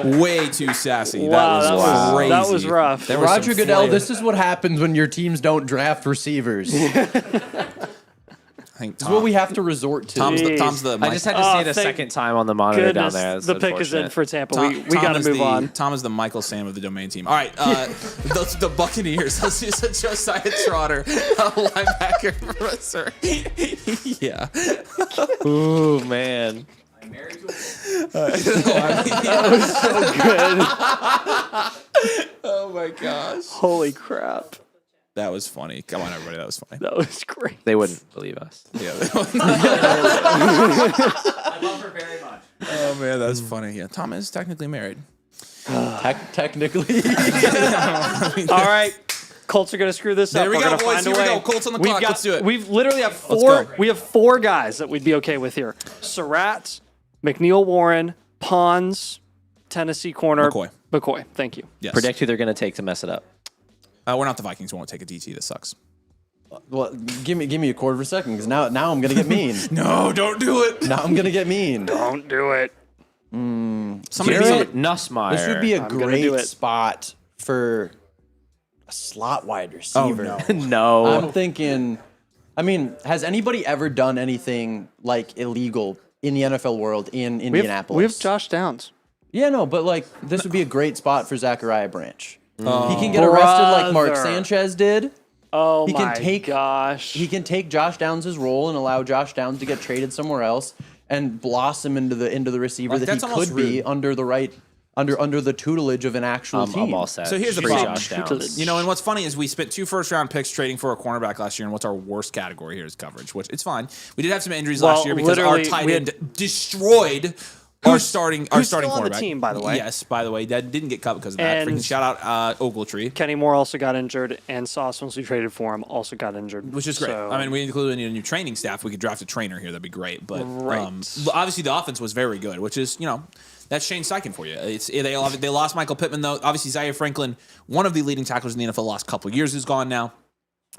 was way too sassy. Wow, that was crazy. that was rough. There was Roger some Goodell, flair. this is what happens when your teams don't draft receivers. This I think is what we have to resort to. Tom's Jeez. the. I just had to see it a thank second time on the monitor down Goodness, there. That's the pick is in unfortunate. for Tampa. Tom, we got to move on. Tom is the Michael Sam of the domain team. All right, the Buccaneers. Let's use a Josiah Trotter, a linebacker for Missouri. Yeah. Ooh, man. I'm married to Oh my gosh. Holy crap. That was funny. Come on, everybody. That was funny. That was great. They wouldn't believe us. Yeah. I love her very much. Oh man, that's funny. Yeah, Tom is technically married. Technically. All right. Colts are going to screw this There up. we We're go, gonna boys. find a Here we way. go. Colts on the We've clock. got- Let's do it. We've literally have Let's four. go. We have four guys that we'd be okay with here: Surratt, McNeil, Warren, Pons, Tennessee corner, McCoy. Thank you. Yes. Predict who they're going to take to mess it up. We're not the Vikings. We won't take a DT. This sucks. Well, give me a quarter for a second, because now I'm gonna get mean. No, don't do it. Now I'm gonna get mean. Don't do it. Somebody Garrett be Nussmeier. This would be a I'm gonna do great it. spot for a slot wide receiver. no. no. I'm thinking. I mean, has anybody ever done anything like illegal in the NFL world in Indianapolis? We have Josh Downs. Yeah, no, but like this would be a great spot for Zachariah Branch. He can get arrested like Mark Brother. Sanchez did. Oh He my can take- gosh. He can take Josh Downs' role and allow Josh Downs to get traded somewhere else and blossom into the receiver Like, that that's he almost could be rude. under the tutelage of an actual team. I'm all set. So here's the Free problem. Josh Downs. You know, and what's funny is we spent 2 first-round picks trading for a cornerback last year, and what's our worst category here is coverage, which it's fine. We did have some injuries last year because our literally, tight we end destroyed our starting who's still on the cornerback. team, by the way. Yes, by the way, that didn't get cut because of that. And- Freaking shout out Ogletree. Kenny Moore also got injured, and Sauce, once we traded for him, also got injured. Which is great. So- I mean, we included a new training staff. We could draft a trainer here. That'd be great. But Right. obviously, the offense was very good, which is, that's Shane Steichen for you. They lost Michael Pittman, though. Obviously, Zaire Franklin, one of the leading tacklers in the NFL the last couple of years, is gone now.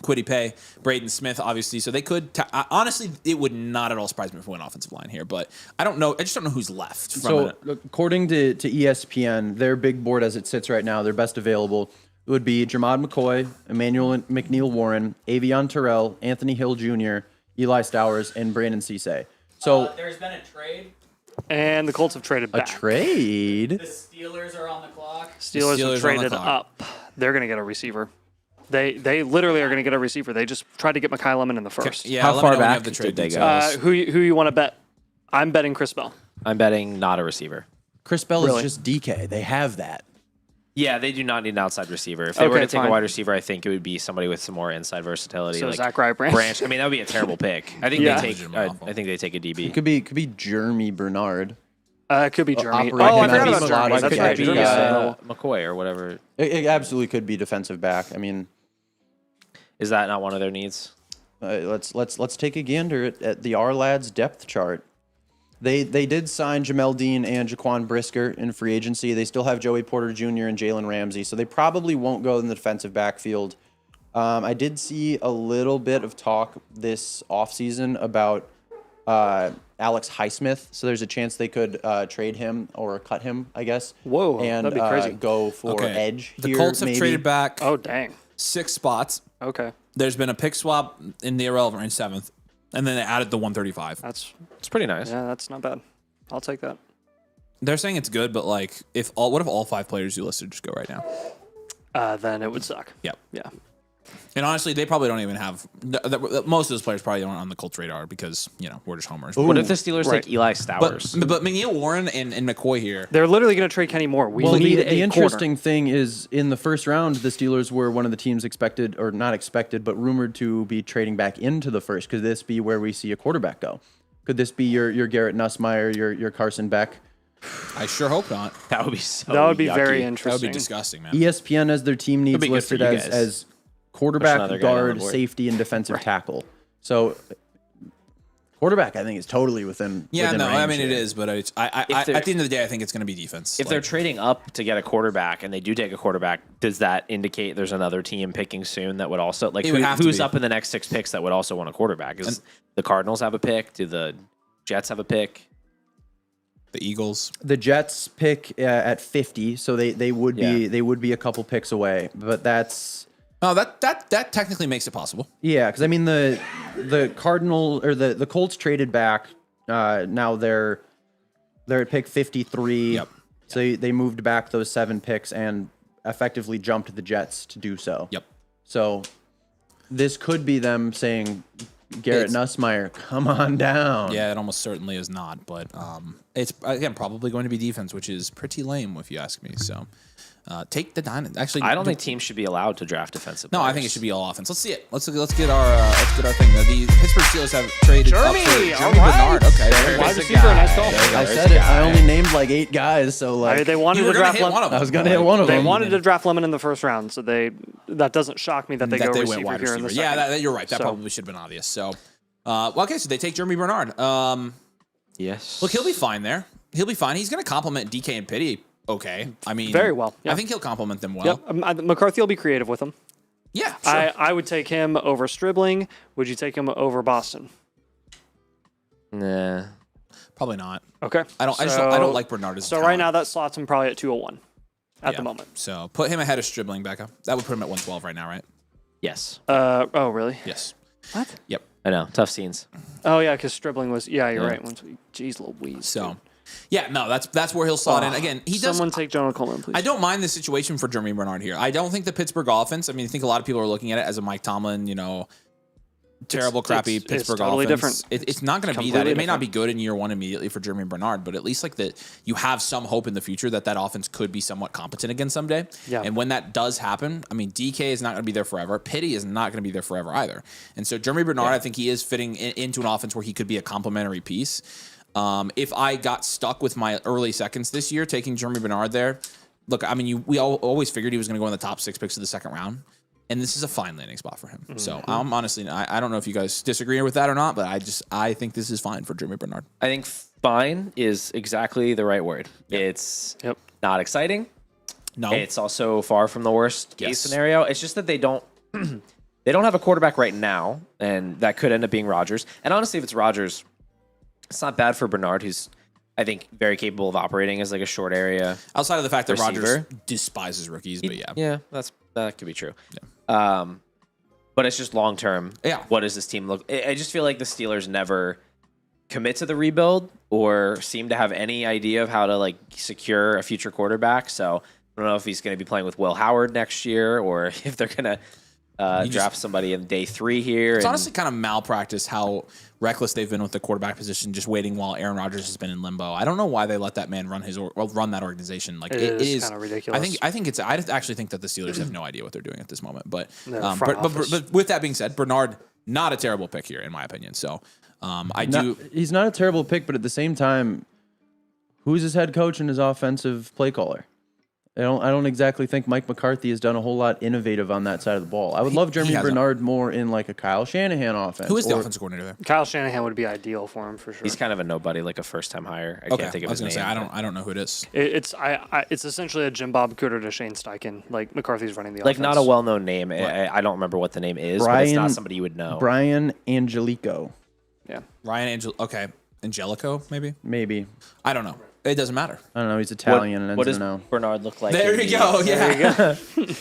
Quiddy Pay, Braden Smith, obviously. So they could, honestly, it would not at all surprise me if we went offensive line here. But I don't know. I just don't know who's left. So according to ESPN, their big board as it sits right now, their best available would be Jermod McCoy, Emmanuel McNeil Warren, Avion Terrell, Anthony Hill Jr., Eli Stowers, and Brandon Cisse. So There's been a trade. And the Colts have traded a back. trade. The Steelers are on the clock. Steelers Steelers on have the traded clock. up. They're going to get a receiver. They literally are going to get a receiver. They just tried to get Mekhi Lemon in the first. yeah, How let me far know when you back have the trade did they details. go? Who you want to bet? I'm betting Chris Bell. I'm betting not a receiver. Chris Bell Really? is just DK. They have that. Yeah, they do not need an outside receiver. If they were Okay, to take fine. a wide receiver, I think it would be somebody with some more inside versatility. So like Zachariah Branch. I mean, that would be a terrible pick. I think Yeah. they take. I think they take a DB. It could be Jeremy Bernard. It could be Jeremy. operate Oh, I him forgot as about a slot. Jeremy. It That's could right. be, Jeremy's McCoy or whatever. It absolutely could be defensive back. I mean, Is that not one of their needs? let's take a gander at the R Lads depth chart. They did sign Jamel Dean and Jaquan Brisker in free agency. They still have Joey Porter Jr. and Jalen Ramsey, so they probably won't go in the defensive backfield. I did see a little bit of talk this offseason about Alex Highsmith, so there's a chance they could trade him or cut him, I guess. Whoa, and that'd be crazy. go for Okay. edge. The here, Colts have maybe. traded back Oh, dang. 6 spots. Okay. There's been a pick swap in the irrelevant range 7th, and then they added the 135. That's It's pretty nice. that's not bad. I'll take that. They're saying it's good, but like, what if all 5 players you listed just go right now? Then it would suck. Yep. Yeah. And honestly, they probably don't even have most of those players probably aren't on the Colts radar because we're just homers. What if the Steelers Right. take Eli Stowers? But McNeil Warren and McCoy here. They're literally going to trade Kenny Moore. We Well, need the a interesting corner. thing is in the first round, the Steelers were one of the teams expected, or not expected, but rumored to be trading back into the first. Could this be where we see a quarterback go? Could this be your Garrett Nussmeier, your Carson Beck? I sure hope not. That would be so. That would be yucky. very That would interesting. be disgusting, man. ESPN as their team needs be good for listed you as guys. as Push quarterback, another guy down the guard, board. safety, and defensive tackle. So quarterback, I think, is totally within. Yeah, within no, I range mean it here. is, but at they're- the end of the day, I think it's going to be defense. If they're trading up to get a quarterback and they do take a quarterback, does that indicate there's another team picking soon that would also like It would have to who's be. up in the next 6 picks that would also want a quarterback? Is the Cardinals have a pick? Do the Jets have a pick? the Eagles. The Jets pick at 50, so they would be a couple picks away, but that's. Oh, that technically makes it possible. Yeah, because I mean the Cardinal or the Colts traded back. Now they're at pick 53. Yep. So they moved back those 7 picks and effectively jumped the Jets to do so. Yep. So this could be them saying, Garrett Nussmeier, come on down. Yeah, it almost certainly is not, but it's again probably going to be defense, which is pretty lame if you ask me. So take the Dynasty. Actually, I don't think teams should be allowed to draft defensive. No, I players. think it should be all offense. Let's see it. Let's get our thing. The Pittsburgh Steelers have traded up for Jeremy, all Jeremy right. Bernard. Okay, there it Wide is. receiver, nice call. I said it. I only named like 8 guys, so like They wanted You to were going to draft hit one Lemon. of them. I was gonna hit one of They them. wanted to draft Lemon in the first round, so that doesn't shock me that they That go they receiver went wide here in the receiver. second. Yeah, you're right. That So- probably should have been obvious. So, okay, so they take Jeremy Bernard. Yes. Look, he'll be fine there. He'll be fine. He's going to complement DK and Pitty. Okay, I mean, Very well, yeah. I think he'll complement them well. Yep. McCarthy will be creative with him. Yeah, sure. I would take him over Stribling. Would you take him over Boston? Nah. Probably not. Okay. I don't like Bernard as a So talent. right now that slots him probably at 201 at Yeah. the moment. So put him ahead of Stribling, Becca. That would put him at 112 right now, right? Yes. Oh really? Yes. What? Yep. I know. Tough scenes. Oh yeah, because Stribling was. Yeah, you're right. Jeez Louise. So, yeah, no, that's where he'll slot in. Again, he does. Someone take Jonah Coleman, please. I don't mind the situation for Jeremy Bernard here. I don't think the Pittsburgh offense. I mean, I think a lot of people are looking at it as a Mike Tomlin, terrible, crappy it's Pittsburgh totally offense. different. It's not going to be that. Completely It may not be different. good in year one immediately for Jeremy Bernard, but at least like that, you have some hope in the future that offense could be somewhat competent again someday. Yeah. And when that does happen, I mean, DK is not going to be there forever. Pitty is not going to be there forever either. And so Jeremy Bernard, I think he is fitting into an offense where he could be a complementary piece. If I got stuck with my early seconds this year, taking Jeremy Bernard there, look, I mean, we always figured he was going to go in the top 6 picks of the second round. And this is a fine landing spot for him. So I'm honestly, I don't know if you guys disagree with that or not, but I think this is fine for Jeremy Bernard. I think fine is exactly the right word. It's not exciting. No, It's also far from the worst case Yes. scenario. It's just that they don't they don't have a quarterback right now, and that could end up being Rodgers. And honestly, if it's Rodgers, it's not bad for Bernard, who's I think very capable of operating as like a short area. outside of the fact that Rodgers receiver. despises rookies, but yeah. Yeah, that could be true. But it's just long term. Yeah. What does this team look? I just feel like the Steelers never commit to the rebuild or seem to have any idea of how to like secure a future quarterback. So I don't know if he's going to be playing with Will Howard next year or if they're going to draft somebody in day 3 here. It's honestly kind of malpractice how reckless they've been with the quarterback position, just waiting while Aaron Rodgers has been in limbo. I don't know why they let that man run run that organization. Like it is kind of ridiculous. I actually think that the Steelers have no idea what they're doing at this moment. But front office. but with that being said, Bernard not a terrible pick here in my opinion. So He's not a terrible pick, but at the same time, who's his head coach and his offensive play caller? I don't exactly think Mike McCarthy has done a whole lot innovative on that side of the ball. I would love Jeremy hasn't. Bernard more in like a Kyle Shanahan offense. who is the or- offensive coordinator there? Kyle Shanahan would be ideal for him for sure. he's kind of a nobody, like a first time hire. I Okay, can't think of I was his gonna name. say I don't know who it is. It's essentially a Jim Bob Cooter to Shane Steichen. Like McCarthy's running the Like offense. not a well known name. I don't remember what the name is, but it's not somebody you would know. Brian Angelico, Yeah. Ryan Angelico maybe. maybe. I don't know. It doesn't matter. I don't know. He's Italian and what ends does in an O. Bernard look like? There in you the- go. Yeah.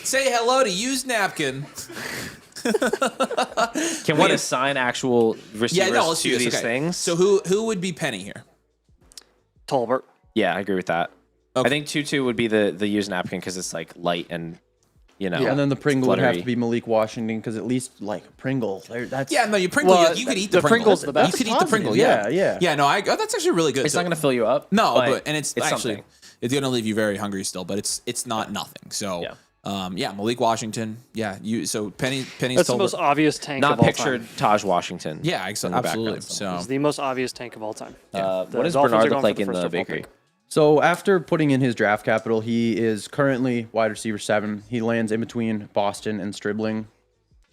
Say hello to used napkin. Can we assign actual receivers Yeah, no, let's to do this. these Okay. things? So who would be Penny here? Tolbert. Yeah, I agree with that. Okay. I think 2-2 would be the used napkin because it's like light and you know. And then the Pringle would have fluttery. to be Malik Washington because at least like Pringle, that's Yeah, no, you Pringle. Well, you could eat the the Pringle's the best. You could eat the Positive, Pringle. Yeah, yeah. yeah. No, that's actually really good. It's not going to fill you up. No, but and it's actually something. it's going to leave you very hungry still, but it's not nothing. So yeah, Malik Washington. Yeah, Penny's That's the told most obvious tank Not of all pictured time. Taj Washington. Yeah, in the absolutely. background somewhere. So It's the most obvious tank of all time. What The does Dolphins Bernard are look going like for in first the overall bakery? pick. So after putting in his draft capital, he is currently wide receiver 7. He lands in between Boston and Stribling.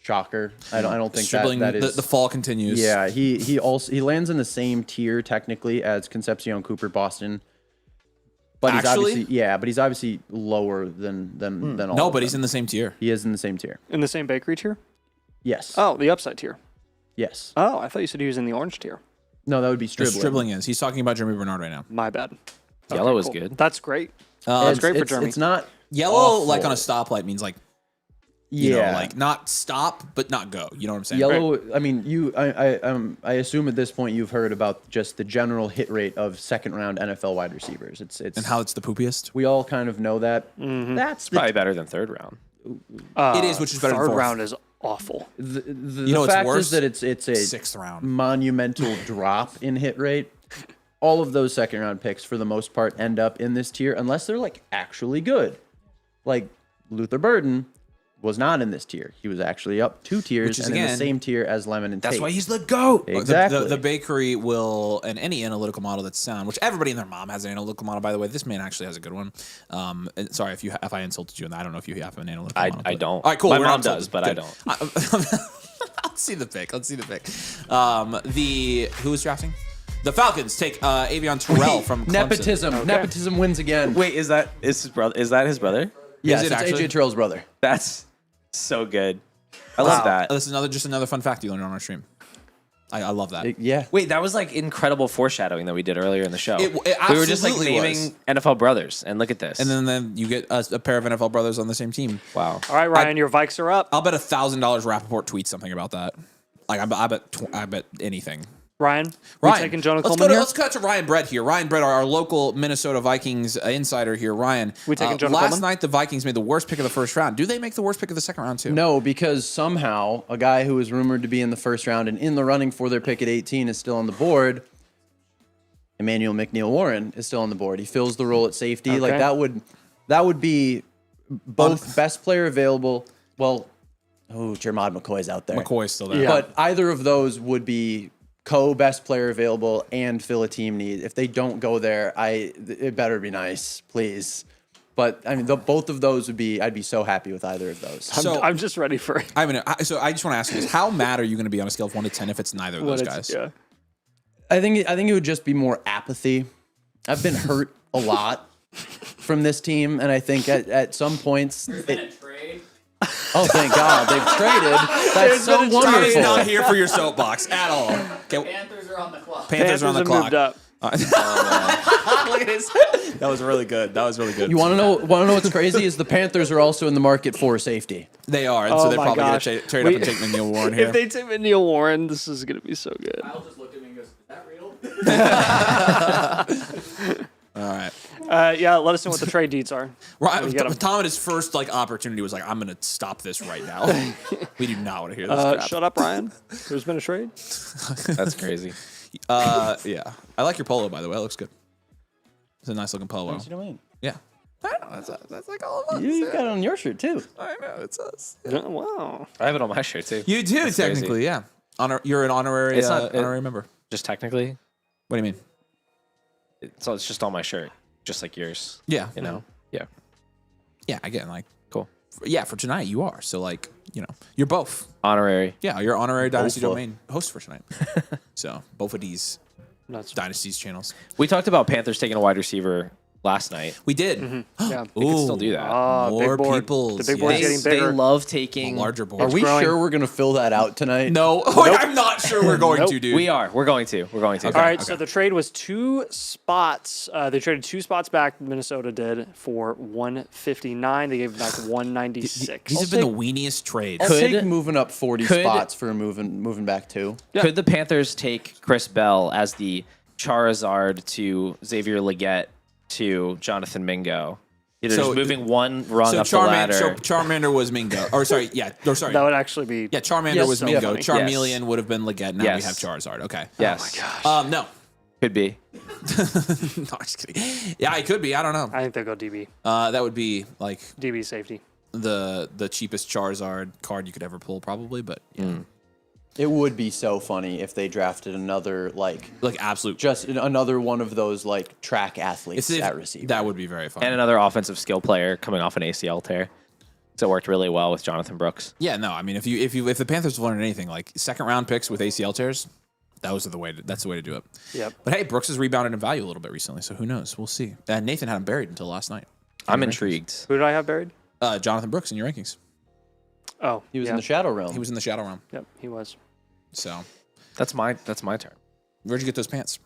Shocker. I don't think Stribling, that is the fall continues. Yeah, he lands in the same tier technically as Concepcion Cooper Boston. But Actually? he's obviously lower than all. No, of but he's them. in the same tier. He is in the same tier. In the same bakery tier? Yes. Oh, the upside tier. Yes. Oh, I thought you said he was in the orange tier. No, that would be The Stribling. Stribling is. He's talking about Jeremy Bernard right now. My bad. Yellow is Cool. good. That's great. Um, That's great for It's- Jeremy. It's not Yellow, awful. like on a stoplight, means like you yeah, know, like not stop but not go. You know what I'm saying? yellow. I mean, I assume at this point you've heard about just the general hit rate of second round NFL wide receivers. It's And how it's the poopiest. we all kind of know that. Mm-hmm. That's Probably better than third round. It is, which is better than Third fourth. round is awful. the know what's fact worse? is that it's a Sixth round. monumental drop in hit rate. All of those second round picks, for the most part, end up in this tier unless they're like actually good. Like Luther Burden was not in this tier. He was actually up 2 tiers Which is, and in the again, same tier as Lemon and That's Tate. why he's the GOAT. Exactly. The bakery will, and any analytical model that's sound, which everybody and their mom has an analytical model, by the way. This man actually has a good one. And sorry if I insulted you, and I don't know if you have an analytical model. I but- don't. All right, cool. My we're mom not does, insulted. but I Good. don't. Let's see the pick. Who was drafting? The Falcons take Avion Terrell from Clemson. Nepotism. Nepotism wins again. Wait, is that his brother? Is that his brother? Yes, Is it it's actually? AJ Terrell's brother. That's so good. I love that. This is just another fun fact you learned on our stream. I love that. Yeah. Wait, that was like incredible foreshadowing that we did earlier in the show. It we were just like absolutely naming was. NFL brothers, and look at this. And then you get a pair of NFL brothers on the same team. wow. All right, Ryan, your Vikes are up. I'll bet $1,000 Rappaport tweets something about that. Like I bet anything. Ryan, we taking Jonah Coleman here? Let's cut to Ryan Brett here. Ryan Brett, our local Minnesota Vikings insider here. Ryan, We taking Jonah last Coleman? night the Vikings made the worst pick of the first round. Do they make the worst pick of the second round too? No, because somehow a guy who was rumored to be in the first round and in the running for their pick at 18 is still on the board. Emmanuel McNeil Warren is still on the board. He fills the role at safety. Like Okay. that would be both best player available. Well, Jermod McCoy's out there. McCoy's still there. Yeah. But either of those would be co-best player available and fill a team need. If they don't go there, it better be nice, please. But I mean, both of those I'd be so happy with either of those. So I'm just ready for it. so I just want to ask you this: how mad are you going to be on a scale of 1 to 10 if it's neither of those guys? Yeah. I think it would just be more apathy. I've been hurt a lot from this team, and I think at some points. Been a trade. Oh, thank God they've traded. That's so Tommy's wonderful. not here for your soapbox at all. Okay, Panthers are on the clock. Panthers are on the have clock. moved up. Look at his. That was really good. You want to know what's crazy is the Panthers are also in the market for safety. They are, and Oh so they're my probably going gosh. to trade up and take McNeil Warren here. If they take Neil Warren, this is going to be so good. Kyle just looked at me and goes, "Is that real?" All right. Yeah, let us know what the trade deeds are. Right, We got 'em. Tom at his first opportunity was like, "I'm going to stop this right now." We do not want to hear this crap. Shut up, Ryan. There's been a trade. That's crazy. Yeah, I like your polo by the way. It looks good. It's a nice looking polo. Yeah, I know. That's like all of us. You got it on your shirt too. I know it's us. Oh, wow. I have it on my shirt too. You do That's technically, crazy. yeah. You're an honorary It's not- honorary member. Just technically, What do you mean? it's just on my shirt, just like yours. Yeah, You know. Yeah. yeah. Again, Cool. yeah. For tonight, you are. So you're both. Honorary. Yeah, you're honorary Dynasty Bofa. Domain host for tonight. So both of these That's Dynasty's channels. We talked about Panthers taking a wide receiver last night. We did. yeah. They could still do that. More big board. peoples. The big board's yes. getting bigger. They love taking Larger board. Are we growing. sure we're gonna fill that out tonight? No, I'm not sure we're going to, dude. We are. We're going to. We're going to. All right, so the trade was 2 spots. They traded 2 spots back, Minnesota did, for 159. They gave back 196. These have been the weeniest trades. I'll Could- take moving up 40 could- spots for moving back 2. Could the Panthers take Chris Bell as the Charizard to Xavier Leggett to Jonathan Mingo They're just moving one rung So up the ladder. Charmander was Mingo. Or sorry, yeah. Or sorry. That would actually be. Yeah, Charmander Yes, was so Mingo. funny. Charmeleon would have been Leggett. Now we Yes. have Charizard. Okay. Yes. No. Could be. No, I'm just kidding. Yeah, it could be. I don't know. I think they'll go DB. That would be like DB safety. the cheapest Charizard card you could ever pull, probably. But yeah, It would be so funny if they drafted another like absolute. just another one of those like track athletes If- at receiver. that would be very fun. And another offensive skill player coming off an ACL tear. So it worked really well with Jonathan Brooks. Yeah, no. I mean, if the Panthers have learned anything, like second round picks with ACL tears, that's the way to do it. Yep. But hey, Brooks has rebounded in value a little bit recently, so who knows? We'll see. Nathan had him buried until last night. I'm intrigued. Who did I have buried? Jonathan Brooks in your rankings. Oh, He was yeah. in the Shadow Realm. He was in the Shadow Realm. Yep, he was. So That's my turn. where'd you get those pants?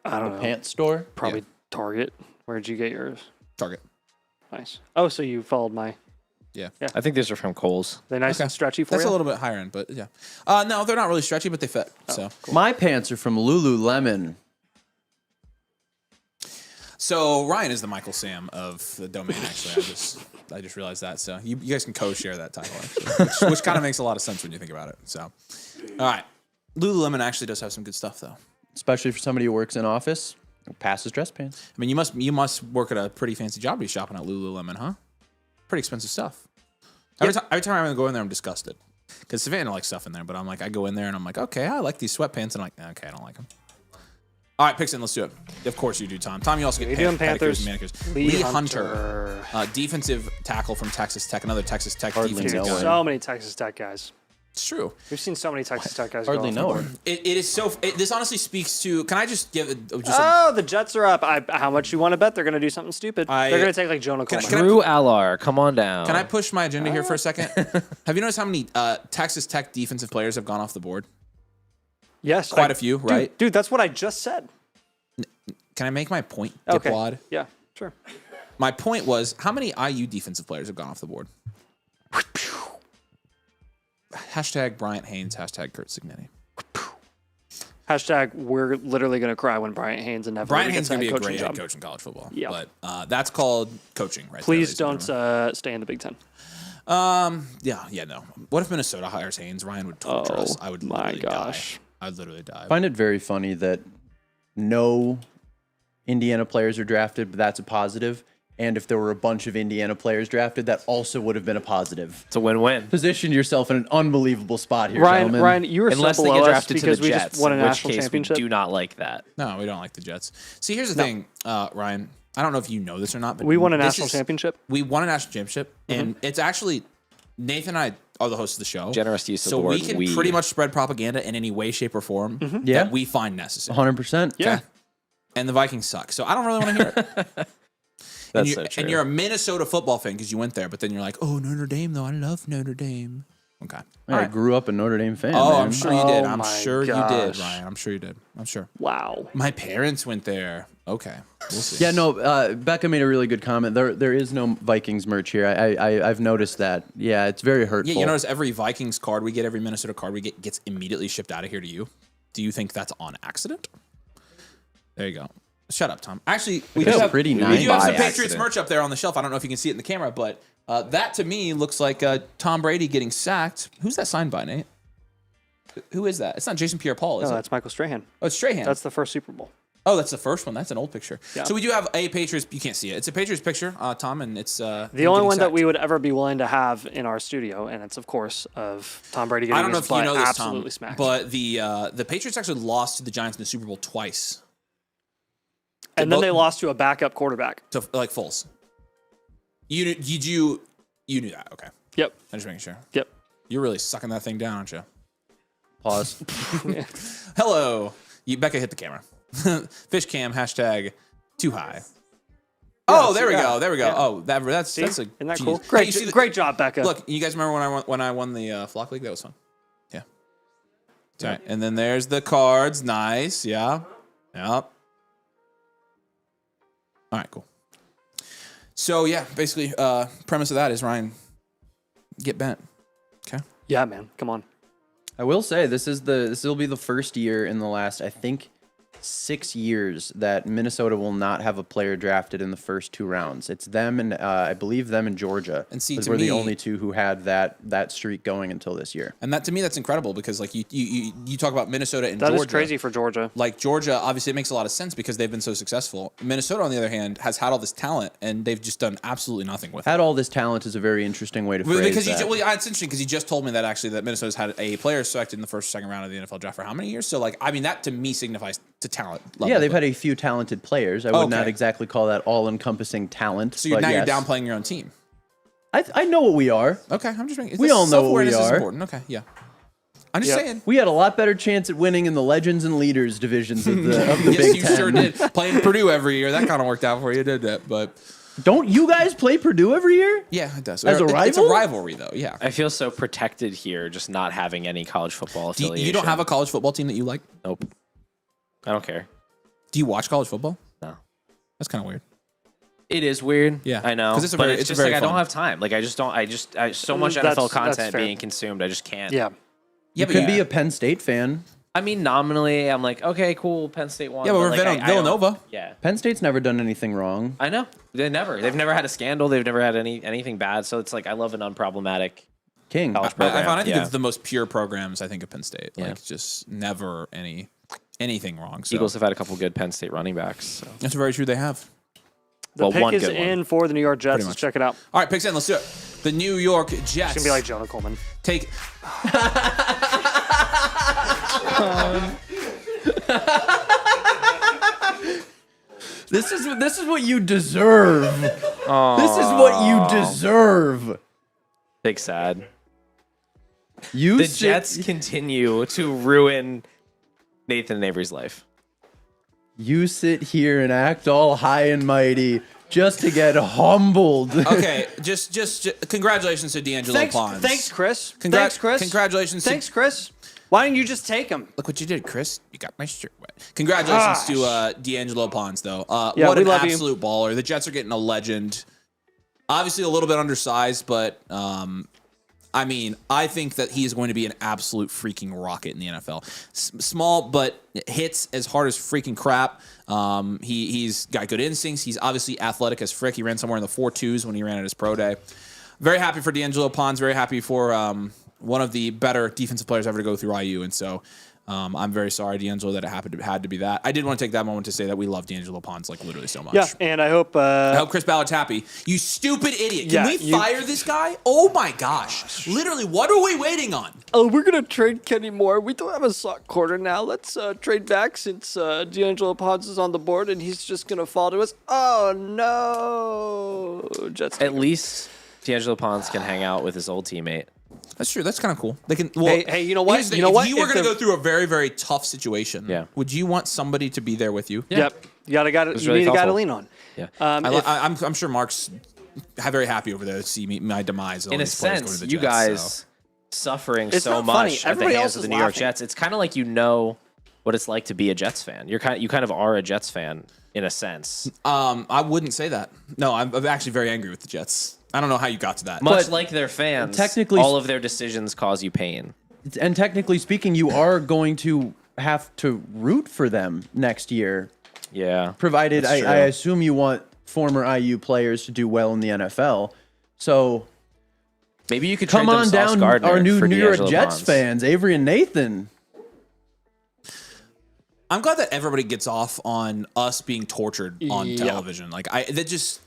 I don't know. Pants store. Probably Target. Where'd you get yours? Target. Nice. Oh, so you followed my. Yeah. I think these are from Kohl's. They nice Okay. and stretchy for That's you. a little bit higher end, but yeah. No, they're not really stretchy, but they fit. So My pants are from Lululemon. So Ryan is the Michael Sam of the domain. Actually, I just realized that. So you guys can co-share that title, actually, which kind of makes a lot of sense when you think about it. So, all right, Lululemon actually does have some good stuff, though. Especially for somebody who works in office, passes dress pants. I mean, you must work at a pretty fancy job to be shopping at Lululemon, huh? Pretty expensive stuff. Every time I go in there, I'm disgusted because Savannah likes stuff in there, but I'm like, I go in there and I'm like, okay, I like these sweatpants, and I'm like, okay, I don't like them. All right, picks in. Let's do it. Of course you do, Tom. Tom, you also get You're doing pedicures Panthers. and manicures. Lee Hunter, defensive tackle from Texas Tech, another Texas Tech Hardly defensive know guy. him. So many Texas Tech guys. It's true. We've seen so many Texas Tech guys. Hardly go off know the her. board. It is so. This honestly speaks to. Can I just give Oh, the Jets are up. How much you want to bet they're going to do something stupid? I- They're going to take like Jonah Can I- Coleman. can I- Drew Allar, come on down. Can I push my agenda here for a second? Have you noticed how many Texas Tech defensive players have gone off the board? Yes, Quite a few, right? Dude, that's what I just said. Can I make my point, Okay. Dipwad? Yeah, sure. My point was, how many IU defensive players have gone off the board? Hashtag Bryant Haynes, hashtag Kurt Signetti. Hashtag we're literally going to cry when Bryant Haynes and Never Bryant Haynes is gets going to that be a coaching great head job. coach in college football. Yeah. But that's called coaching, right? Please there, ladies and don't stay in the Big Ten. gentlemen. Yeah, no. What if Minnesota hires Haynes? Ryan would torture us. I would my literally gosh. die. I'd literally die. I find it very funny that no Indiana players are drafted, but that's a positive. And if there were a bunch of Indiana players drafted, that also would have been a positive. It's a win-win. Position yourself in an unbelievable spot here, Ryan, gentlemen. Ryan, you were Unless so they below get us drafted to because the we Jets, just won a in which national case championship. we do not like that. No, we don't like the Jets. See, here's the thing, Ryan. I don't know if you know this or not, but We won a this national is- championship. We won a national championship, and it's actually Nathan and I are the hosts of the show. Generous use of so the word we can we. pretty much spread propaganda in any way, shape, or form Yeah. that we find necessary. 100%. Yeah. And the Vikings suck, so I don't really want to hear it. That's so true. And you're a Minnesota football fan because you went there, but then you're like, oh, Notre Dame, though. I love Notre Dame. Okay. I grew up a Notre Dame fan. Oh, man. I'm sure you did. Oh I'm my sure you did, gosh. Ryan. I'm sure you did. I'm sure. Wow. My parents went there. Okay. We'll see. Yeah, no, Becca made a really good comment. There is no Vikings merch here. I've noticed that. Yeah, it's very hurtful. Yeah, you notice every Vikings card we get, every Minnesota card we get, gets immediately shipped out of here to you. Do you think that's on accident? There you go. Shut up, Tom. Actually, we do That's have, pretty we nice. do have some By Patriots accident. merch up there on the shelf. I don't know if you can see it in the camera, but that to me looks like Tom Brady getting sacked. Who's that signed by, Nate? Who is that? It's not Jason Pierre-Paul, is No, it? that's Michael Strahan. Oh, it's Strahan. That's the first Super Bowl. Oh, that's the first one. That's an old picture. Yeah. So we do have a Patriots. You can't see it. It's a Patriots picture, Tom, and it's The only one that we would ever be willing to have in our studio, and it's of course of Tom Brady getting I don't know his if you butt know this, absolutely Tom, smacked. but the Patriots actually lost to the Giants in the Super Bowl twice. and then both- they lost to a backup quarterback. To like Foles. You knew that? Okay, Yep. I'm just making sure. Yep. You're really sucking that thing down, aren't you? Pause. Hello, Becca hit the camera. Fish cam hashtag too high. Oh, there we yeah, go. There we go. yeah. Oh, that's See? a Isn't that genius. cool? Hey, Great, you see the- great job, Becca. Look, you guys remember when I won the Flock League? That was fun. Yeah. All right, and then there's the cards. Nice. Yeah. Yep. All right, cool. So yeah, basically, premise of that is Ryan, get bent. Okay. Yeah, man. Come on. I will say this will be the first year in the last, I think, 6 years that Minnesota will not have a player drafted in the first 2 rounds. It's them and I believe them and Georgia. And see, Those to were the me- only 2 who had that streak going until this year. And that to me, that's incredible because like you talk about Minnesota and That Georgia. is crazy for Georgia. Like Georgia, obviously, it makes a lot of sense because they've been so successful. Minnesota, on the other hand, has had all this talent and they've just done absolutely nothing with it. Had all this talent is a very interesting way to phrase Because that. it's interesting because you just told me that actually that Minnesota's had a player selected in the first or second round of the NFL draft for how many years? So like, I mean, that to me signifies to talent level. Yeah, they've had a few talented players. I would not Okay. exactly call that all-encompassing talent. So but now yes. you're downplaying your own team. I know what we are. Okay, I'm just making. We all know what we self-awareness is are. important. Okay, yeah. I'm just Yep. saying. We had a lot better chance at winning in the Legends and Leaders divisions of the Yes, Big you Ten. sure did. Playing Purdue every year, that kind of worked out for you, didn't it? But Don't you guys play Purdue every year? yeah, it does. As a It's a rival? rivalry, though. Yeah. I feel so protected here, just not having any college football affiliation. You don't have a college football team that you like? Nope. I don't care. Do you watch college football? No. That's kind of weird. It is weird. Yeah. I know. 'Cause it's a but very- it's it's a just very like I don't fun. have time. Like I just don't. I so much That's- NFL that's content fair. being consumed. I just can't. Yeah. Yeah, You can be a Penn State fan. I mean, nominally, I'm like, okay, cool, Penn State won. Yeah, but we're like, I don't- Villanova. Yeah. Penn State's never done anything wrong. I know. They've never had a scandal. They've never had anything bad. So it's like I love an unproblematic King. college I program. think Yeah. it's the most pure programs. I think of Penn State. Yeah. Like just never anything wrong. So Eagles have had a couple good Penn State running backs. So. that's very true. They have. The Well, pick one is good one. in for the New York Jets. Pretty Let's much. check it out. All right, picks in. Let's do it. The New York Jets. It's gonna be like Jonah Coleman. take. This is what you deserve. This is what you deserve. Big sad. You The sit- Jets continue to ruin Nathan Avery's life. You sit here and act all high and mighty just to get humbled. Okay, just congratulations to D'Angelo Pons. Thanks, Chris. Congra- Thanks, Chris. Congratulations. Thanks, Chris. Why didn't you just take him? Look what you did, Chris. You got my shirt wet. Congratulations to D'Angelo Pons, though. Yeah, what we an love you. absolute baller. The Jets are getting a legend. Obviously, a little bit undersized, but I mean, I think that he is going to be an absolute freaking rocket in the NFL. Small, but hits as hard as freaking crap. He's got good instincts. He's obviously athletic as frick. He ran somewhere in the 4.2s when he ran at his pro day. Very happy for D'Angelo Pons. Very happy for one of the better defensive players ever to go through IU. And so I'm very sorry, D'Angelo, that it had to be that. I did want to take that moment to say that we love D'Angelo Pons like literally so much. Yeah, and I hope. I hope Chris Ballard's happy. You stupid idiot. Can Yeah, we fire this guy? Oh my gosh. Literally, what are we waiting on? Oh, we're gonna trade Kenny Moore. We don't have a slot corner now. Let's trade back since D'Angelo Pons is on the board, and he's just gonna fall to us. Oh no, Jets. At least D'Angelo Pons can hang out with his old teammate. That's true. That's kind of cool. They can. Well, Hey, you know what? here's the You thing. know if what? you were If going to the- go through a very, very tough situation, Yeah. would you want somebody to be there with you? Yep. You was you really need a guy to thoughtful. lean on. Yeah. I'm sure Mark's very happy over there to see my demise. In a sense, you guys suffering It's so not funny. much at the Everybody hands else of the is New York laughing. Jets. It's kind of like you know what it's like to be a Jets fan. You kind of are a Jets fan in a sense. I wouldn't say that. No, I'm actually very angry with the Jets. I don't know how you got to that. Much But like their fans, technically- all of their decisions cause you pain. And technically speaking, you are going to have to root for them next year, Yeah. provided That's I true. assume you want former IU players to do well in the NFL. So Maybe you could come trade them on Sauce down, Gardner our new for New York D'Angelo Jets Pons. fans, Avery and Nathan. I'm glad that everybody gets off on us being tortured on Yeah. television. Like that just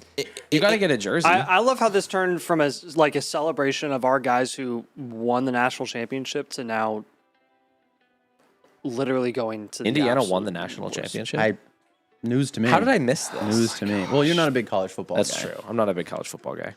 You got to get a jersey. I love how this turned from as like a celebration of our guys who won the national championship to now literally going to the Indiana absolute won the national worst. championship. News to me. How did I miss this? News to me. Well, you're not a big college football That's guy. true. I'm not a big college football guy.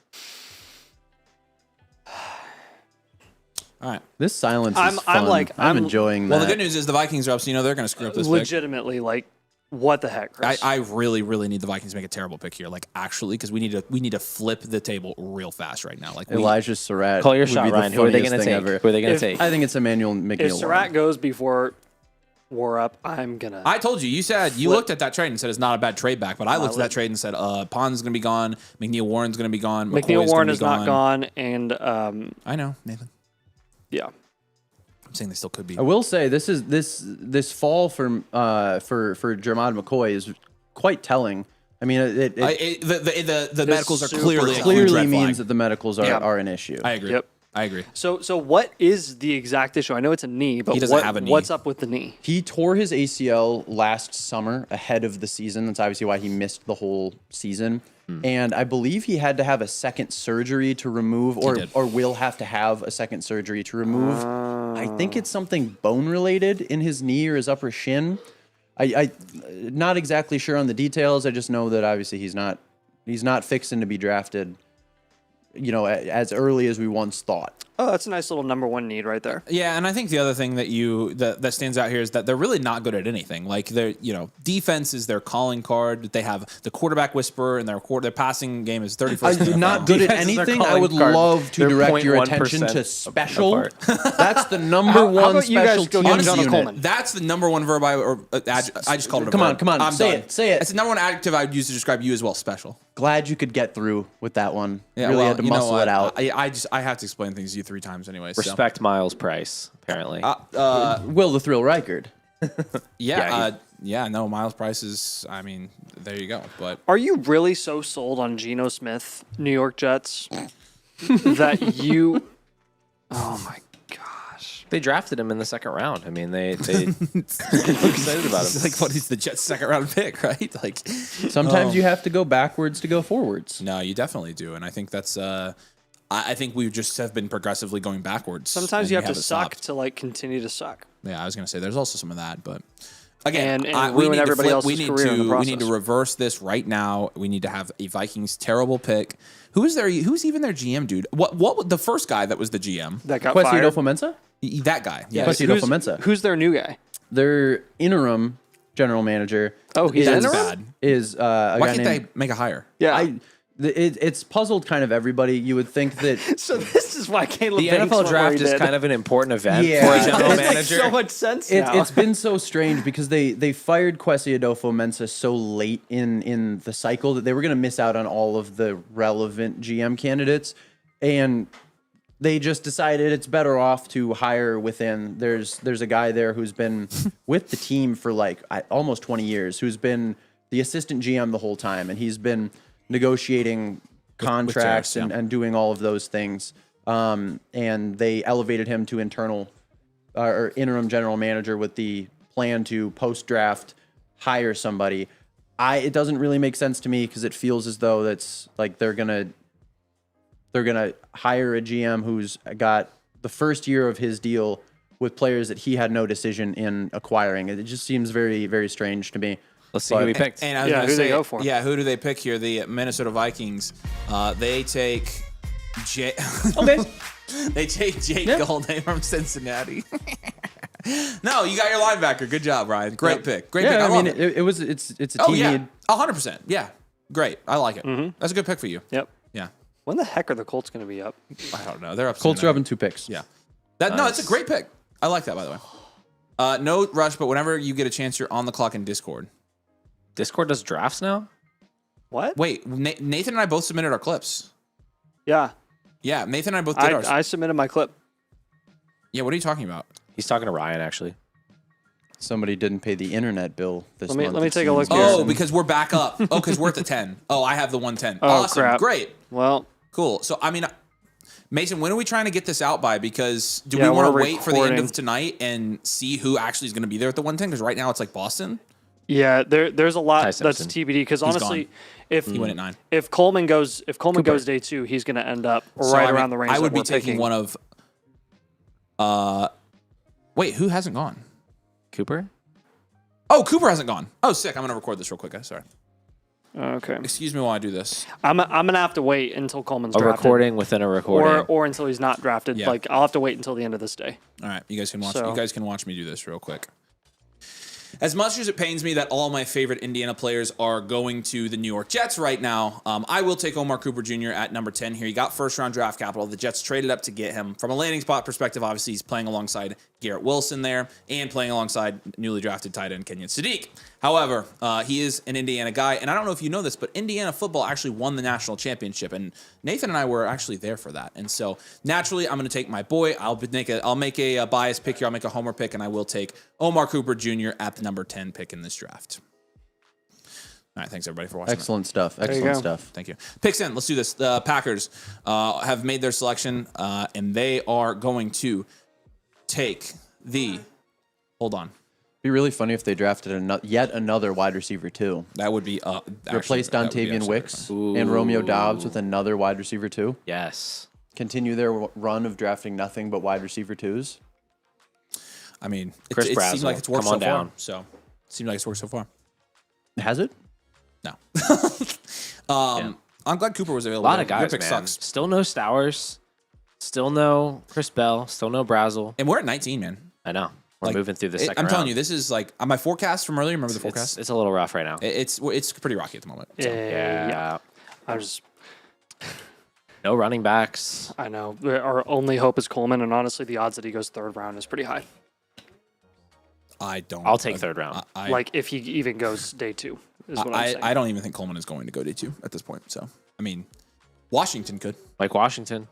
all right. This silence is I'm fun. like- I'm I'm- enjoying Well, that. the good news is the Vikings are up, so you know they're going to screw up this pick. Legitimately, like, what the heck, Chris? I really, really need the Vikings to make a terrible pick here. Like actually, because we need to flip the table real fast right now. Like Elijah Surratt. Call your would shot, be the Ryan. Who are they funniest going to thing take? ever. Who are they going to If- take? I think it's Emmanuel if McNeil. Surratt goes before War Up, I'm gonna. I told you. You said you looked at that trade and said it's not a bad trade back, but I looked at that trade and said Pond's going to be gone, McNeil Warren's going to be gone, McNeil McCoy's Warren gonna is be not gone, and I know, Nathan. yeah, saying they still could be. I will say this fall for Jermod McCoy is quite telling. I mean, The medicals are super clearly a huge clearly red means flag. that the medicals are an issue. I agree. Yep. I agree. So what is the exact issue? I know it's a knee, but He doesn't have a knee. what's up with the knee? He tore his ACL last summer ahead of the season. That's obviously why he missed the whole season. And I believe he had to have a second surgery to remove, or will have to have a second surgery to remove. I think it's something bone related in his knee or his upper shin. I not exactly sure on the details. I just know that obviously he's not fixing to be drafted, as early as we once thought. Oh, that's a nice little number 1 need right there. Yeah, and I think the other thing that stands out here is that they're really not good at anything. Like defense is their calling card. They have the quarterback whisperer, and their passing game is 31st. I'm not good at Defense is their anything. I calling would card. love to They're direct your 0.1% attention to special. apart. That's the number How one about you guys special go teams get Jonah unit. Coleman? That's the number one verb I just called it a Come on, verb. come on, I'm say done. it, say it. It's the number one adjective I would use to describe you as well, special. Glad you could get through with that one. Yeah, Really well, had to you know muscle what? it out. I have to explain things to you 3 times anyway. So. Respect Miles Price, apparently. Will the Thrill Reichard. No, Miles Price is, I mean, there you go. But Are you really so sold on Geno Smith, New York Jets, that you? Oh my gosh! They drafted him in the second round. I mean, they look excited about him. it's like, what is the Jets' second round pick, right? Like, Sometimes you have to go backwards to go forwards. no, you definitely do. And I think that's, I think we just have been progressively going backwards. Sometimes and you we have to haven't suck stopped. to like continue to suck. Yeah, I was going to say there's also some of that, but again, And we ruin need everybody to flip, else's career in the we need to process. reverse this right now. We need to have a Vikings terrible pick. Who's even their GM, dude? What the first guy that was the GM? That got Questi fired. Adolfo-Mensah? That guy. Yeah. Questi Adolfo-Mensah. Who's their new guy? Their interim general manager. Oh, he's That's interim? bad. Is a Why guy can't named. they make a hire? Yeah. It's puzzled kind of everybody. You would think that So this is why Caleb The Banks NFL went where draft he is did. kind of an important event Yeah. for a It general It makes manager. so much sense now. it's been so strange because they fired Questi Adolfo-Mensah so late in the cycle that they were going to miss out on all of the relevant GM candidates, and they just decided it's better off to hire within. There's a guy there who's been with the team for like almost 20 years, who's been the assistant GM the whole time, and he's been negotiating contracts tariffs, yeah. and doing all of those things. And they elevated him to internal or interim general manager with the plan to post-draft hire somebody. It doesn't really make sense to me because it feels as though that's like they're gonna hire a GM who's got the first year of his deal with players that he had no decision in acquiring. It just seems very, very strange to me. Let's see who he picked. And I was Yeah, gonna who do they say, go for? Yeah, who do they pick here? The Minnesota Vikings. They take Jake. Okay. They take Jake Goldname from Cincinnati. No, you got your linebacker. Good job, Ryan. Great pick. Great pick. Yeah, I I love mean, it. it's a Oh team yeah, need. 100%. Yeah, great. I like it. That's a good pick for you. Yep. Yeah. When the heck are the Colts going to be up? I don't know. They're up. Colts are soon, up in 2 picks. Yeah. No, it's a great pick. I like that, by the way. No rush, but whenever you get a chance, you're on the clock in Discord. Discord does drafts now? What? Wait, Nathan and I both submitted our clips. Yeah. Yeah, Nathan and I both did ours. I submitted my clip. Yeah, what are you talking about? He's talking to Ryan, actually. Somebody didn't pay the internet bill this month. Let me it take a look seems. here. Oh, because we're back up. Oh, because we're at the 10. Oh, I have the 110. Oh, Awesome. crap. Great. Well, Cool. So, I mean, Mason, when are we trying to get this out by? Because do Yeah, we want to we're wait for the end recording. of tonight and see who actually is going to be there at the 110? Because right now it's like Boston. yeah, there's a lot Ty that's Simpson. TBD because honestly, gone. if He went at 9. if Coleman goes day 2, he's going to end up So, right I mean, around the range. I would that be we're taking picking. one of. Wait, who hasn't gone? Cooper? Oh, Cooper hasn't gone. Oh, sick. I'm going to record this real quick, guys. Sorry. Okay. Excuse me while I do this. I'm gonna have to wait until Coleman's A drafted. recording within a recording. or until he's not drafted. Yeah. Like I'll have to wait until the end of this day. All right, you guys can watch. So- You guys can watch me do this real quick. As much as it pains me that all my favorite Indiana players are going to the New York Jets right now, I will take Omar Cooper Jr. at number 10 here. He got first-round draft capital. The Jets traded up to get him. From a landing spot perspective, obviously, he's playing alongside Garrett Wilson there, and playing alongside newly drafted tight end Kenyon Sadiq. However, he is an Indiana guy, and I don't know if you know this, but Indiana football actually won the national championship, and Nathan and I were actually there for that. And so naturally, I'm going to take my boy. I'll make a biased pick here. I'll make a homer pick, and I will take Omar Cooper Jr. at the number 10 pick in this draft. All right, thanks everybody for watching. Excellent stuff. you Excellent go. stuff. Thank you. Picks in. Let's do this. The Packers have made their selection, and they are going to take the. Hold on. Be really funny if they drafted yet another wide receiver too. That would be Replace Dontavian Wicks and Romeo Dobbs with another wide receiver too. Yes. Continue their run of drafting nothing but wide receiver twos. I mean, Chris it seems Brazzell, like it's worked come on so far. down. So, it seems like it's worked so far. Has it? No. I'm glad Cooper was A available. lot of Your guys, pick man. sucks. Still no Stowers. Still no Chris Bell. Still no Brazzell. And we're at 19, man. I know. We're moving through the second I'm telling round. you, this is like my forecast from earlier. Remember the forecast? It's a little rough right now. It's pretty rocky at the moment. So. Yeah. I just, No running backs. I know. Our only hope is Coleman, and honestly, the odds that he goes third round is pretty high. I don't. I'll take third round. Like if he even goes day 2, is what I'm saying. I don't even think Coleman is going to go day 2 at this point. So, I mean, Washington could. Like Washington.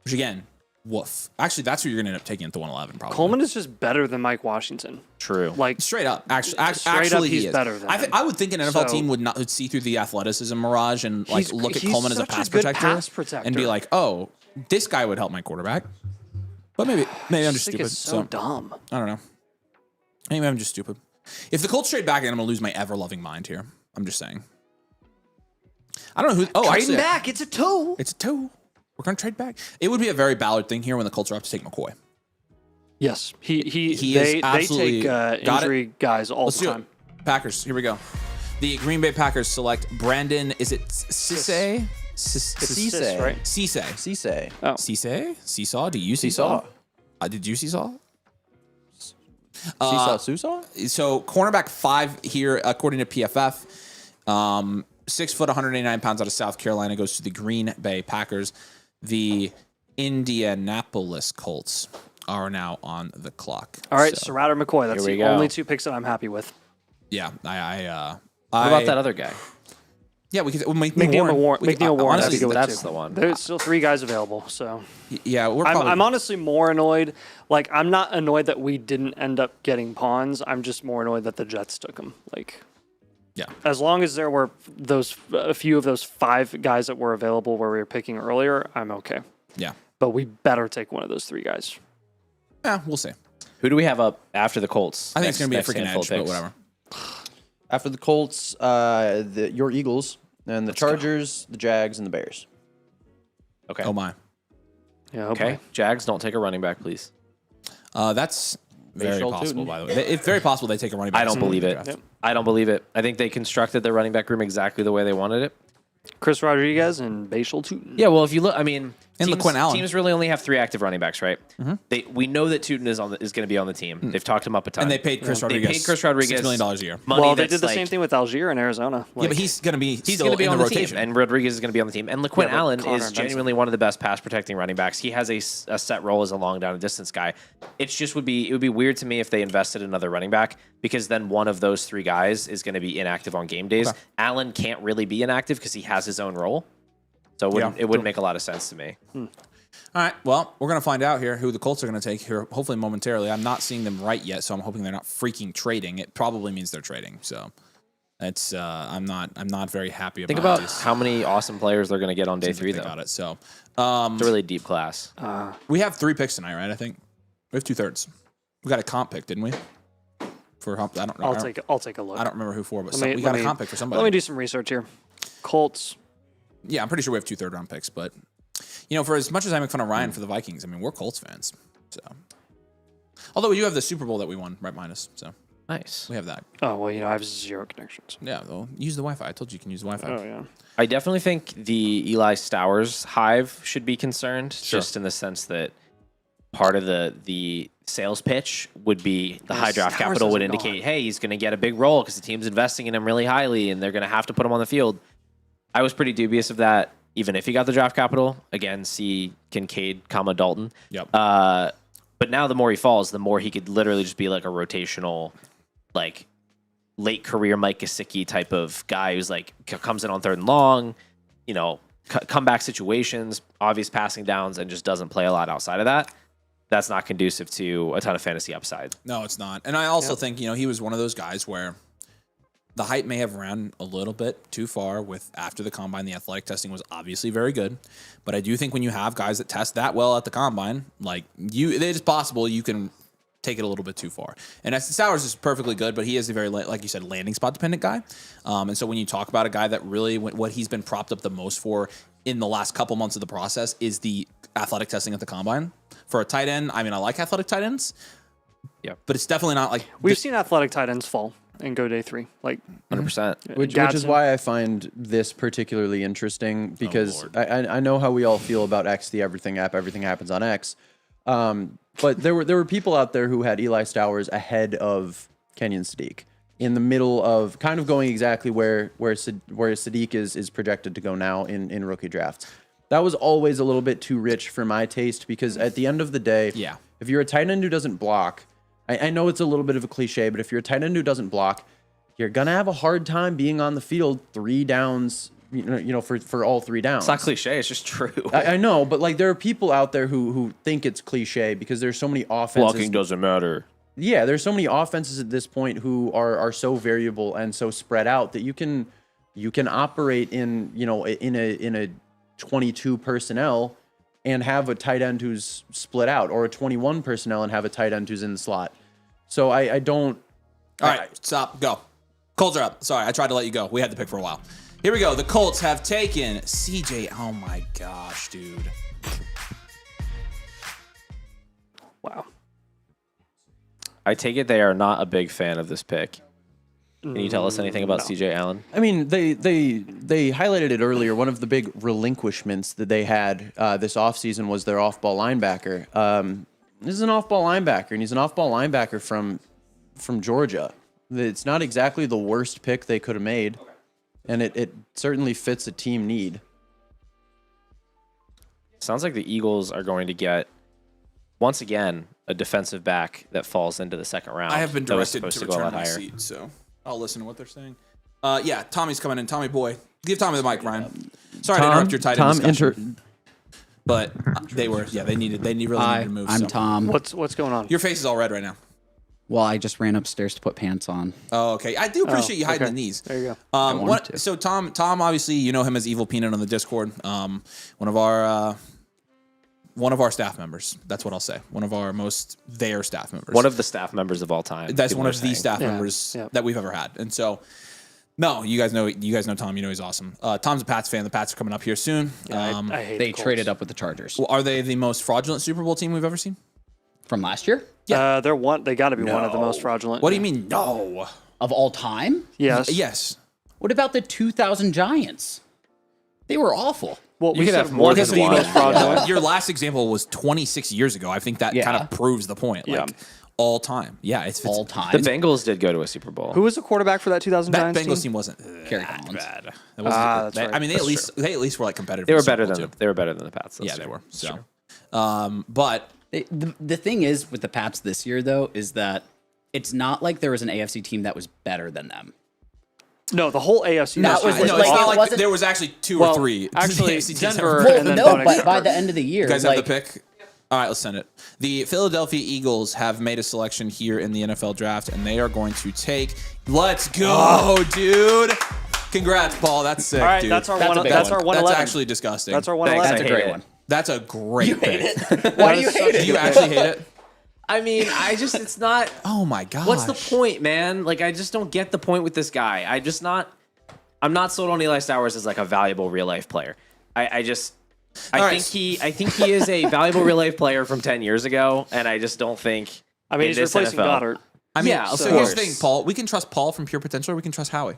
Which again, woof. Actually, that's who you're going to end up taking at the 111 probably. Coleman is just better than Mike Washington. True. Like Straight up, Straight up, he he's is. better than him. I would think an NFL So- team would see through the athleticism mirage and like look at he's Coleman as a such a pass good protector, pass and be protector. like, oh, this guy would help my quarterback. But maybe I'm I just think stupid. it's so dumb. I don't know. Maybe I'm just stupid. If the Colts trade back, then I'm gonna lose my ever loving mind here. I'm just saying. I don't know who. Oh, actually, back, it's a 2. it's a 2. We're gonna trade back. It would be a very Ballard thing here when the Colts are up to take McCoy. Yes, He they is absolutely take got injury guys all Let's the do time. it. Packers. Here we go. The Green Bay Packers select Brandon. Is it Cisse? Cisse, right? Cisse. Cisse. Oh. Cisse? Seesaw? Do you seesaw? Did you seesaw? Seesaw? So cornerback 5 here, according to PFF. 6 foot, 189 pounds out of South Carolina, goes to the Green Bay Packers. The Indianapolis Colts are now on the clock. All right, So, Serrato McCoy. That's Here we the go. only 2 picks that I'm happy with. yeah, What about that other guy? Yeah, we could McNeil Warren. McNeil Warren. Honestly, I'd go with that's 2. the one. There's still 3 guys available, so yeah, we're probably. I'm honestly more annoyed. Like I'm not annoyed that we didn't end up getting Pawns. I'm just more annoyed that the Jets took him. Like. Yeah. As long as there were a few of those 5 guys that were available where we were picking earlier, I'm okay. Yeah. But we better take one of those 3 guys. Yeah, we'll see. Who do we have up after the Colts? I think it's going to be a Next freaking handful edge, of but picks. whatever. After the Colts, your Eagles, and the Chargers, the Jags, and the Bears. Okay. Oh, my. Yeah. Okay. Jags, don't take a running back, please. That's very Facial possible, Tootin. by the way. It's very possible they take a running back. I don't believe it. Draft. I don't believe it. I think they constructed their running back room exactly the way they wanted it. Chris Rodriguez and Bashal Tootin. Yeah, well, if you look, I mean, And teams, LaQuinn Allen. teams really only have 3 active running backs, right? We know that Tootin is going to be on the team. They've talked him up a ton. And they paid Chris They Rodriguez. paid Chris Rodriguez $6 million a year. money Well, they that's did the like- same thing with Algier in Arizona. Yeah, but he's going to be He's still going to be in on the the rotation. team, and Rodriguez is going to be on the team. And LaQuinn but Allen Connor is Benson. genuinely one of the best pass protecting running backs. He has a set role as a long down and distance guy. It would be weird to me if they invested in another running back because then one of those 3 guys is going to be inactive on game days. Okay. Allen can't really be inactive because he has his own role, so it wouldn't make a lot of sense to me. All right. Well, we're going to find out here who the Colts are going to take here, hopefully momentarily. I'm not seeing them right yet, so I'm hoping they're not freaking trading. It probably means they're trading. So that's I'm not very happy about Think about this. how many awesome players they're going to get on day Seems like 3, they though. got it. So It's a really deep class. we have 3 picks tonight, right? I think we have 2/3. We got a comp pick, didn't we? For I don't know. I'll take a look. I don't remember who for, but Let me- we got let a me- comp pick for somebody. Let me do some research here. Colts. Yeah, I'm pretty sure we have 2 third-round picks, but for as much as I make fun of Ryan for the Vikings, I mean we're Colts fans. So, although we do have the Super Bowl that we won right behind us, so Nice. we have that. Oh well, I have 0 connections. Yeah, well, use the Wi-Fi. I told you you can use the Wi-Fi. Oh yeah. I definitely think the Eli Stowers hive should be concerned, just in the sense that part of the sales pitch would be the high draft Stowers capital would hasn't indicate, gone. hey, he's going to get a big role because the team's investing in him really highly and they're going to have to put him on the field. I was pretty dubious of that, even if he got the draft capital. Again, see Kincaid, Dalton. Yep. But now the more he falls, the more he could literally just be like a rotational, like late career Mike Gesicki type of guy who's like comes in on 3rd and long, comeback situations, obvious passing downs, and just doesn't play a lot outside of that. That's not conducive to a ton of fantasy upside. No, it's not. And I also think, he was one of those guys where the hype may have ran a little bit too far with after the combine. The athletic testing was obviously very good. But I do think when you have guys that test that well at the combine, like it's possible you can take it a little bit too far. And Eston Sowers is perfectly good, but he is a very, like you said, landing spot dependent guy. And so when you talk about a guy that really, what he's been propped up the most for in the last couple months of the process is the athletic testing at the combine. For a tight end, I mean, I like athletic tight ends. Yeah. But it's definitely not like... We've seen athletic tight ends fall and go day 3. Like 100%. Which is why I find this particularly interesting, because I know how we all feel about X, the everything app. Everything happens on X. But there were people out there who had Eli Stowers ahead of Kenyon Sadiq, in the middle of kind of going exactly where Sadiq is projected to go now in rookie drafts. That was always a little bit too rich for my taste, because at the end of the day, if you're a tight end who doesn't block, I know it's a little bit of a cliche, but if you're a tight end who doesn't block, you're gonna have a hard time being on the field 3 downs, for all 3 downs. It's not cliche, it's just true. I know, but like there are people out there who think it's cliche because there's so many offenses. Blocking doesn't matter. Yeah, there's so many offenses at this point who are so variable and so spread out that you can operate in a 22 personnel and have a tight end who's split out, or a 21 personnel and have a tight end who's in the slot. So I don't. All right, stop, go. Colts are up. Sorry, I tried to let you go. We had the pick for a while. Here we go. The Colts have taken CJ. Oh my gosh, dude. Wow. I take it they are not a big fan of this pick. Can you tell us anything about CJ Allen? I mean, they highlighted it earlier. One of the big relinquishments that they had this offseason was their off-ball linebacker. This is an off-ball linebacker, and he's an off-ball linebacker from Georgia. It's not exactly the worst pick they could have made, and it certainly fits a team need. Sounds like the Eagles are going to get, once again, a defensive back that falls into the 2nd round. I have been that was directed supposed to go a return lot my higher. seat, so I'll listen to what they're saying. Yeah, Tommy's coming in. Tommy boy. Give Tommy the mic, Ryan. Sorry to interrupt your tight end discussion. But they really needed to move. I'm Tom. What's going on? Your face is all red right now. Well, I just ran upstairs to put pants on. Oh, okay. I do appreciate you hiding the knees. There you go. So Tom, obviously, you know him as Evil Peanut on the Discord. One of our staff members. That's what I'll say. One of our most staff members. One of the staff members of all time. That's people one are of the saying. staff members that we've ever had. And so, no, you guys know Tom. You know he's awesome. Tom's a Pats fan. The Pats are coming up here soon. I hate They the Colts. traded up with the Chargers Well, are they the most fraudulent Super Bowl team we've ever seen? from last year They're one. They got to be one of the most fraudulent. What do you mean? No. of all time. Yes. Yes. What about the 2000 Giants? They were awful. Well, You we could said have more one of than the one. most fraudulent. Your last example was 26 years ago. I think that Yeah. kind of proves the point. Like, all time. Yeah, it's All time. The Bengals did go to a Super Bowl. Who was the quarterback for that 2000 That Giants Bengals team? team wasn't Kerry that Collins. bad. That wasn't that's right. I mean, they at least were like competitive. They in were the Super better Bowl, than too. they were better than the Pats. Yeah, they were. So, but The thing is with the Pats this year, though, is that it's not like there was an AFC team that was better than them. No, the whole AFC. That was no, it's like, not it like wasn't- there was actually two or three. Actually, AFC teams Denver ever- and then no, Bo next but by year. the end of the year, You guys like, have the pick? All right, let's send it. The Philadelphia Eagles have made a selection here in the NFL draft, and they are going to take. Let's go, dude! Congrats, Paul. That's sick, All right, dude. that's our That's a one. big That's one. our 111. That's actually disgusting. That's our Thanks, 111. that's a I hate great it. one. That's a great pick. Why do you hate Do it? you actually hate it? I mean, it's not. Oh my god! What's the point, man? Like, I just don't get the point with this guy. I'm not sold on Eli Stowers as like a valuable real life player. I think he is a valuable real life player from 10 years ago, and I just don't think. I mean, in he's this replacing NFL Goddard. I mean, Yeah, so of here's the course. thing, Paul. We can trust Paul from pure potential, or we can trust Howie.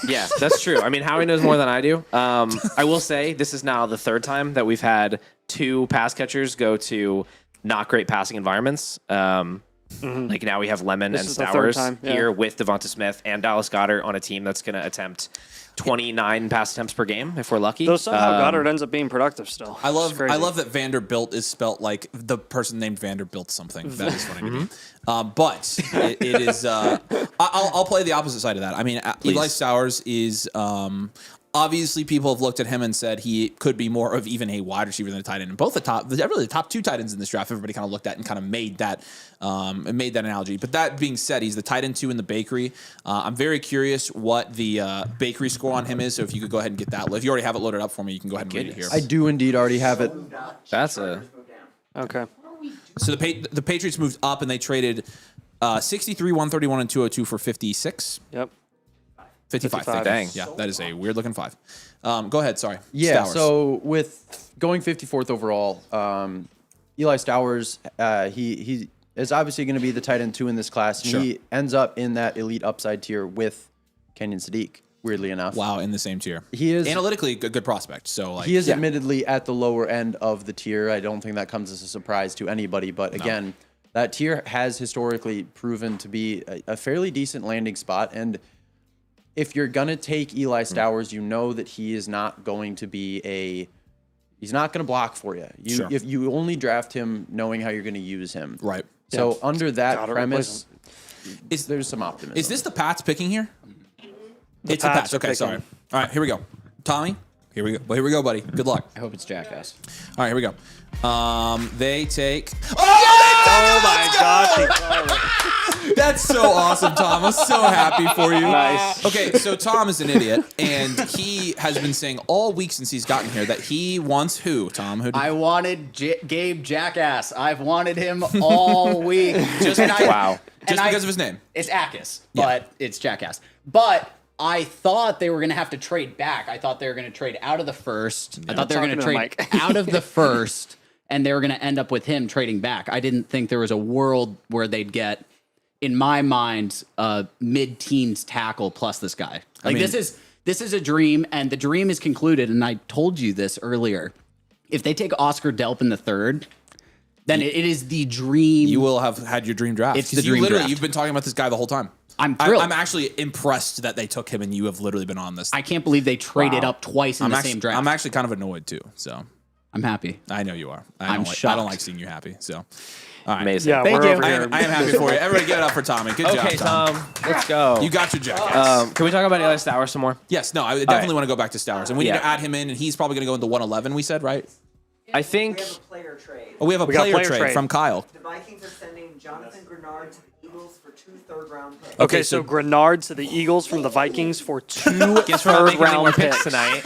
Yeah, that's true. I mean, Howie knows more than I do. I will say this is now the third time that we've had two pass catchers go to not great passing environments. Like now we have Lemon This and is the third Stowers time, yeah. here with Devonta Smith and Dallas Goedert on a team that's going to attempt 29 pass attempts per game if we're lucky. Though somehow Goddard ends up being productive still. I It's crazy. love that Vanderbilt is spelt like the person named Vanderbilt something. That is funny to me. But it is. I'll play the opposite side of that. I mean, Eli Stowers is. Obviously, people have looked at him and said he could be more of even a wide receiver than a tight end. And both the top two tight ends in this draft, everybody kind of looked at and kind of made that analogy. But that being said, he's the tight end 2 in the bakery. I'm very curious what the bakery score on him is. So if you could go ahead and get that, if you already have it loaded up for me, you can go ahead and read it here. I do indeed already have it. That's a Okay. So the Patriots moved up and they traded 63, 131, and 202 for 56. Yep. 55. 55. Dang. Yeah, that is a weird looking 5. Go ahead. Sorry. Yeah, Stowers. so with going 54th overall, Eli Stowers, he is obviously going to be the tight end 2 in this class, and Sure. he ends up in that elite upside tier with Kenyon Sadiq, weirdly enough. Wow, in the same tier. He is Analytically, a good prospect. So like, he is admittedly at the lower end of the tier. I don't think that comes as a surprise to anybody, but again, that tier has historically proven to be a fairly decent landing spot, and if you're going to take Eli Stowers, you know that he is not going to be he's not going to block for you. Sure. If you only draft him knowing how you're going to use him. right. So under that Gotta premise, Is there's some optimism. Is this the Pats picking here? It's the Pats Pats. are Okay, picking. sorry. All right, here we go. Tommy, here we go. Well, here we go, buddy. Good luck. I hope it's Jackass. All right, here we go. They take. Oh my God. That's so awesome, Tom. I'm so happy for you. Nice. Okay, so Tom is an idiot, and he has been saying all week since he's gotten here that he wants who, Tom? Who? I wanted Gabe Jackass. I've wanted him all week. Just wow. Just because of his name. It's Akis, but it's Jackass. But I thought they were going to have to trade back. I thought they were going to trade out of the first. I thought they were going to Talking to trade the mic. out of the first, and they were going to end up with him trading back. I didn't think there was a world where they'd get, in my mind, a mid-teens tackle plus this guy. Like mean- this is a dream, and the dream is concluded. And I told you this earlier. If they take Oscar Delp in the third, then it is the dream. You will have had your dream draft. It's the 'Cause you dream literally, draft. You've been talking about this guy the whole time. I'm thrilled. I'm actually impressed that they took him, and you have literally been on this. I can't believe they traded up twice in I'm the actually, same draft. I'm actually kind of annoyed too. So I'm happy. I know you are. I'm I don't shocked. like seeing you happy. So, all right. amazing. Yeah, Thank we're you. over I here. am happy for you. Everybody, give it up for Tommy. Good job, Okay, Tom, let's go. You got your jacket. Can we talk about Eli Stowers some more? Yes. No. I definitely right. want to go back to Stowers, and we need Yeah. to add him in, and he's probably going to go into 111. We said right. I think We have a player trade. Oh, we have a We got player player trade trade. from Kyle. The Vikings are sending Jonathan Grenard to the Eagles for 2 third-round picks. Okay, so Grenard to the Eagles from the Vikings for 2 guess we're not making any more third-round picks picks tonight.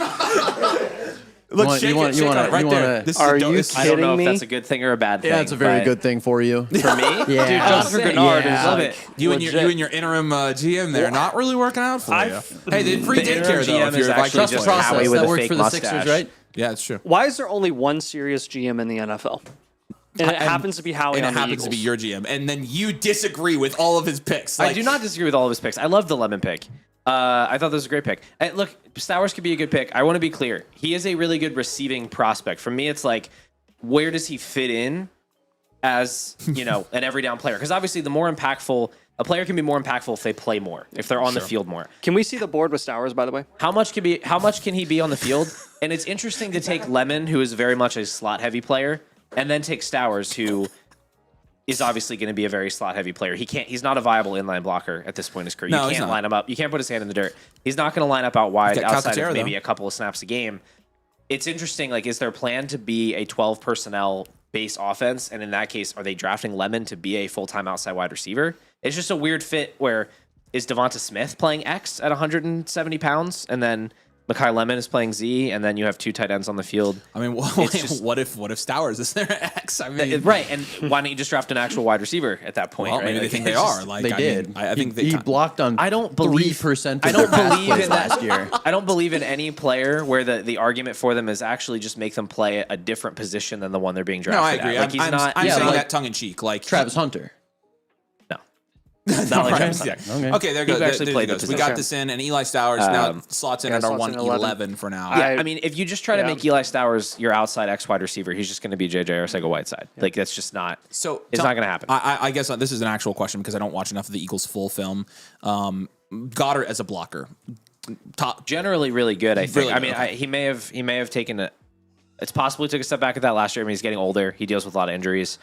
Look, want- shake you it, want- shake you on want- it right you there. wanna- This is Are the you dopest- I don't know Kidding if me? that's a good thing or a bad thing. Yeah, it's a very but good thing for you. for me. Yeah. Dude, Jonathan Just Grenard yeah. is Love like, it. You and legit. your interim GM there not really working out for you. Hey, the free The interim daycare though. GM If you're is a actually Vikings just player. Howie Process with that a worked fake for the mustache. Sixers, right? Yeah, it's true. Why is there only one serious GM in the NFL? And it happens to be Howie And on it the happens to be Eagles. your GM, and then you disagree with all of his picks. I do not disagree with all of his picks. I love the lemon pick. I thought this was a great pick. And look, Stowers could be a good pick. I want to be clear. He is a really good receiving prospect. For me, it's like, where does he fit in as, an every down player? Because obviously, the more impactful a player can be more impactful if they play more, if they're on the field more. Can we see the board with Stowers, by the way? How much can he be on the field? And it's interesting to take Lemon, who is very much a slot heavy player, and then take Stowers, who is obviously going to be a very slot heavy player. He's not a viable inline blocker at this point in his career. No, You he's can't not. line him up. You can't put his hand in the dirt. He's not going to line up out wide Got outside Calcaterra, of maybe though. a couple of snaps a game. It's interesting. Like, is their plan to be a 12 personnel base offense? And in that case, are they drafting Lemon to be a full-time outside wide receiver? It's just a weird fit where is Devonta Smith playing X at 170 pounds, and then Mekhi Lemon is playing Z, and then you have 2 tight ends on the field. I mean, just- what if Stowers is their X? I mean, Right, and why don't you just draft an actual wide receiver at that point? well, right? maybe they Like, think they it's just- are. Like They I did. Mean, I think he blocked on. I don't believe 3% I of their don't pass believe plays in last year. I don't believe in any player where the argument for them is actually just make them play a different position than the one they're being no, I drafted agree. at. Like, he's I'm not. saying like that tongue in cheek. Like Travis Hunter. no. No, Not like right? Travis Yeah. Hunter. Okay, there goes. He actually there played the goes. We got position. this in, and Eli Stowers now slots in yeah, at our slots in 111 for now. Yeah, I- I mean, if you just try to yeah. make Eli Stowers your outside X wide receiver, he's just going to be JJ Arcega-Whiteside. Like, that's just not. So It's not gonna happen. I guess this is an actual question because I don't watch enough of the Eagles' full film. Goddard as a blocker. top. Generally, really good. I think. Really I good, mean, okay. he may have taken a. It's possible he took a step back at that last year. I mean, he's getting older. He deals with a lot of injuries.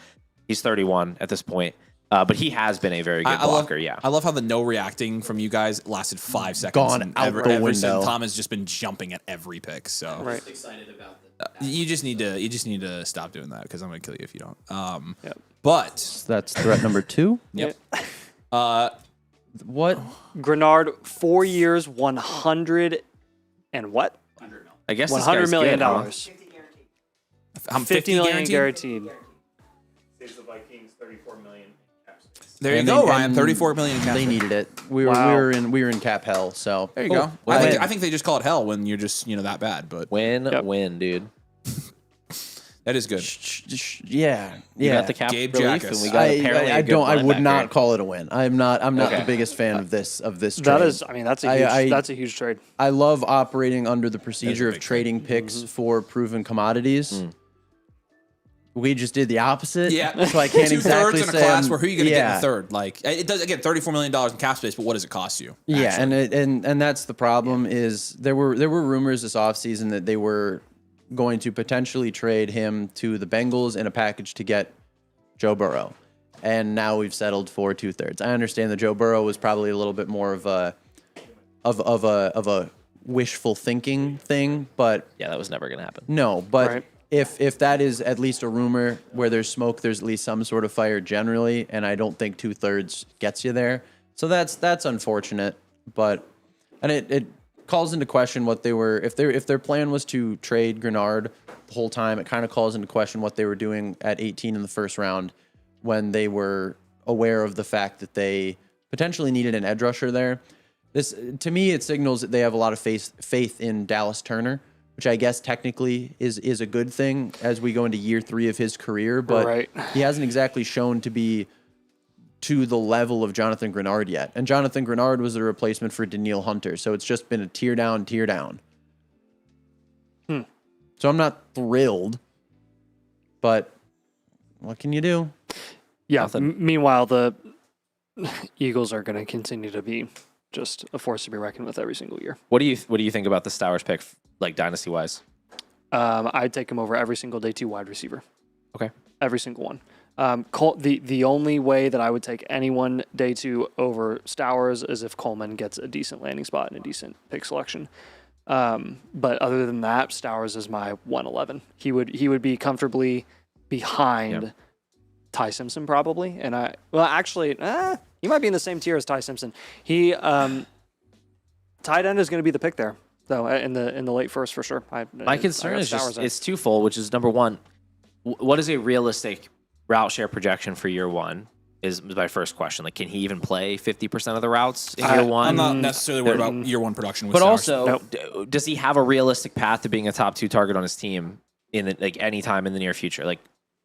He's 31 at this point. But he has been a very good blocker. I love how the no reacting from you guys lasted 5 seconds. Gone and out the window. Tom has just been jumping at every pick. So Right. Excited about you just need to stop doing that because I'm gonna kill you if you don't. Yep. But That's threat number 2. yep. What? Grenard, 4 years, 100 and what? I guess this $100 guy's million. good, huh? 50 guaranteed. I'm 50 million guaranteed. guaranteed. Saves the Vikings 34 million cap space. There you And go, they- Ryan. and 34 million in cap. They needed it. Wow. We were in cap hell. So There you go. well, I think they just call it hell when you're just that bad. But Win, dude. that is good. yeah, You yeah. got the cap Gabe relief, Jackas. and we got apparently a good I would linebacker. not call it a win. I'm not Okay. the biggest fan of this trade. That is, I mean, that's a huge, that's a huge trade. I love operating under the procedure of big trading picks for proven commodities. We just did the opposite. Yeah, So I can't two exactly thirds in say a class I'm- where who are you going to get in yeah. the third? Like it does again, $34 million in cap space, but what does it cost you? Yeah, actually? and that's the problem is there were rumors this offseason that they were going to potentially trade him to the Bengals in a package to get Joe Burrow. And now we've settled for 2/3. I understand that Joe Burrow was probably a little bit more of a wishful thinking thing, but Yeah, that was never going to happen. no, but Right. if that is at least a rumor where there's smoke, there's at least some sort of fire generally, and I don't think 2/3 gets you there. So that's unfortunate, but and it calls into question what they were if their plan was to trade Grenard the whole time. It kind of calls into question what they were doing at 18 in the first round when they were aware of the fact that they potentially needed an edge rusher there. This to me it signals that they have a lot of faith in Dallas Turner, which I guess technically is a good thing as we go into year 3 of his career, but Right. he hasn't exactly shown to be to the level of Jonathan Grenard yet. And Jonathan Grenard was a replacement for Daniil Hunter, so it's just been a tier down. So I'm not thrilled, but what can you do? Yeah. Nothing. Meanwhile, the Eagles are going to continue to be just a force to be reckoned with every single year. What do you think about the Stowers pick, like dynasty wise? I'd take him over every single day 2 wide receiver. Okay. Every single one. The only way that I would take anyone day 2 over Stowers is if Coleman gets a decent landing spot and a decent pick selection. But other than that, Stowers is my 111. He would be comfortably behind Ty Simpson probably, and he might be in the same tier as Ty Simpson. He tight end is going to be the pick there though in the late first for sure. My concern is just it's twofold, which is number one, what is a realistic route share projection for year 1? Is my first question. Like, can he even play 50% of the routes in year 1? I'm not necessarily worried about year 1 production. With But Stowers. also, does he have a realistic path to being a top 2 target on his team in any time in the near future? Like,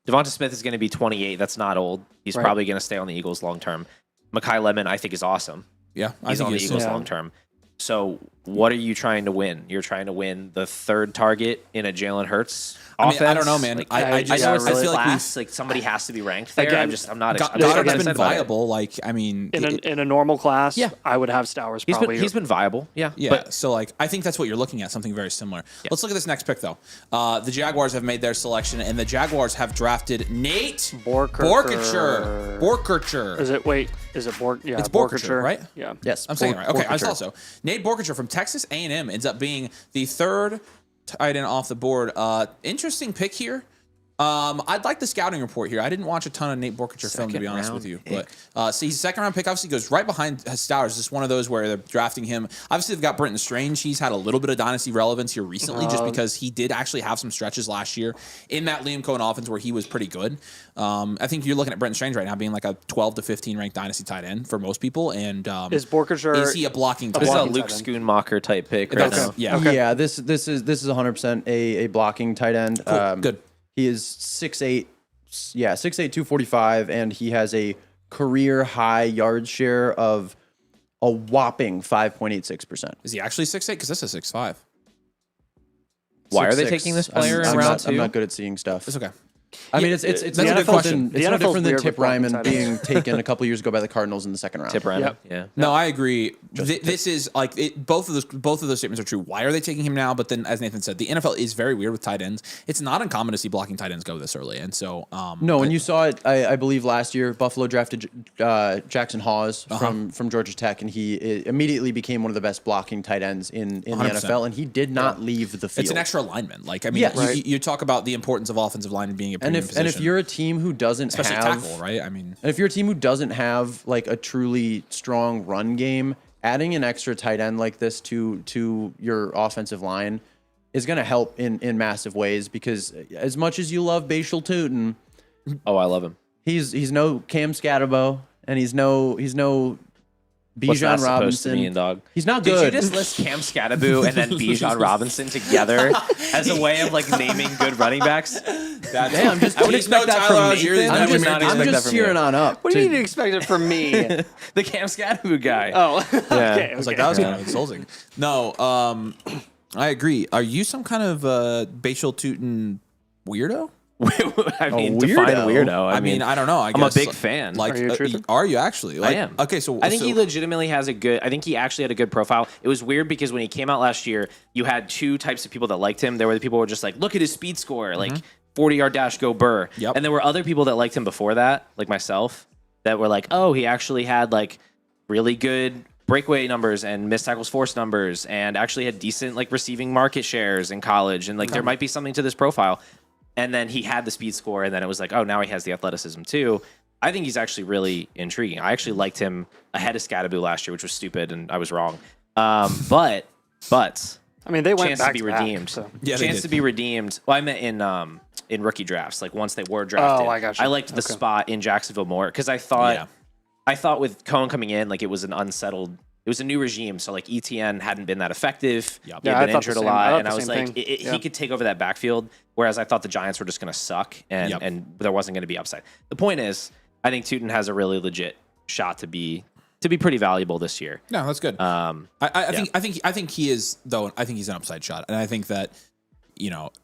Devonta Smith is going to be 28. That's not old. He's probably going to stay on the Eagles long term. Mekhi Lemon, I think, is awesome. Yeah, He's on the he is. Eagles long term. So, what are you trying to win? You're trying to win the 3rd target in a Jalen Hurts offense. I don't know, man. Like, I I just know it's I this feel like class. Like somebody has to be ranked there. Again, I'm not. I'm not Goddard's excited been about it. viable. Like, I mean, in a normal class. Yeah. I would have Stowers He's probably. been viable. Yeah. yeah. But So, like, I think that's what you're looking at, something very similar. Let's look at this next pick, though. The Jaguars have made their selection, and the Jaguars have drafted Nate Borkercher. Is it? Wait, is it Bork? Yeah, It's Borkercher, right? Yeah. Yes, I'm saying it right. Okay, I Borkercher. thought so. Nate Borkercher from Texas A&M ends up being the 3rd tight end off the board. Interesting pick here. I'd like the scouting report here. I didn't watch a ton of Nate Borkercher film, to be honest with you. But so he's a 2nd round pick. Obviously, goes right behind Stowers. Just one of those where they're drafting him. Obviously, they've got Brenton Strange. He's had a little bit of dynasty relevance here recently, just because he did actually have some stretches last year in that Liam Cohen offense where he was pretty good. I think you're looking at Brenton Strange right now being like a 12 to 15 ranked dynasty tight end for most people. And Is Borkercher? is he a blocking tight this is end? a Luke tight end. Schoonmaker type pick right That's- now. Yeah. Yeah, this is 100% a blocking tight end. Cool. Good. He is 6'8", 245, and he has a career high yard share of a whopping 5.86%. Is he actually 6'8"? Because this is 6'5". Why are they 6'6". taking this player in I'm round not, 2? I'm not good at seeing stuff. It's okay. I mean, it's that's a no good different question. than, it's The no NFL's different than weird Tip with blocking Ryman tight ends. being taken a couple years ago by the Cardinals in the second round. Tip Ryman. Yep. Yeah. No, I agree. This is like both of those statements are true. Why are they taking him now? But then, as Nathan said, the NFL is very weird with tight ends. It's not uncommon to see blocking tight ends go this early, and so No, and you saw it. I believe last year, Buffalo drafted Jackson Hawes from Georgia Tech, and he immediately became one of the best blocking tight ends in the 100%. NFL, and he did not leave the field. it's an extra alignment. Like I mean, Yes. you, Right. you talk about the importance of offensive line and being a and premium if position, you're a team who doesn't especially have tackle, right? I mean, And if you're a team who doesn't have like a truly strong run game, adding an extra tight end like this to your offensive line is going to help in massive ways, because as much as you love Bashal Tootin, Oh, I love him. he's no Cam Scatterbo, and he's no What's that Bijan supposed to Robinson. mean, dog? He's not Did good. you just list Cam Scatterbo and then Bijan Robinson together as a way of like naming good running backs? Hey, I'm just, I would expect that from Nathan. I I'm would just, not I'm expect that just from cheering you. on up. What do you to- mean you expect it from me? The Cam Scatterbo guy. Oh, Yeah. okay. I was like, that was kind of insulting. No, I agree. Are you some kind of Bashal Tootin weirdo? I mean, A define weirdo? weirdo. I mean, I don't know. I'm a guess, big fan. Like, Are you a truther? are you actually? Like, I am. Okay, so I think so, he legitimately has a good. I think he actually had a good profile. It was weird because when he came out last year, you had two types of people that liked him. There were the people who were just like, look at his speed score, like 40-yard dash, go Burr. Yep. And there were other people that liked him before that, like myself, that were like, oh, he actually had like really good breakaway numbers and missed tackles forced numbers, and actually had decent like receiving market shares in college, and like there might be something to this profile. And then he had the speed score, and then it was like, oh, now he has the athleticism too. I think he's actually really intriguing. I actually liked him ahead of Scatterbo last year, which was stupid, and I was wrong. But I mean, they went chance back to be back, redeemed. so. Yeah, they chance did. to be redeemed. Well, I meant in rookie drafts, like once they were drafted. Oh, I got you. I liked the Okay. spot in Jacksonville more because I thought with Cohen coming in, like it was an unsettled. It was a new regime, so like ETN hadn't been that effective. Yep. He Yeah, had I been thought the injured a same- I lot, thought and the I was same like, thing. he could take over that backfield. Whereas I thought the Giants were just going to suck, and Yep. and there wasn't going to be upside. The point is, I think Tootin has a really legit shot to be pretty valuable this year. No, that's good. I think he is though. I think he's an upside shot, and I think that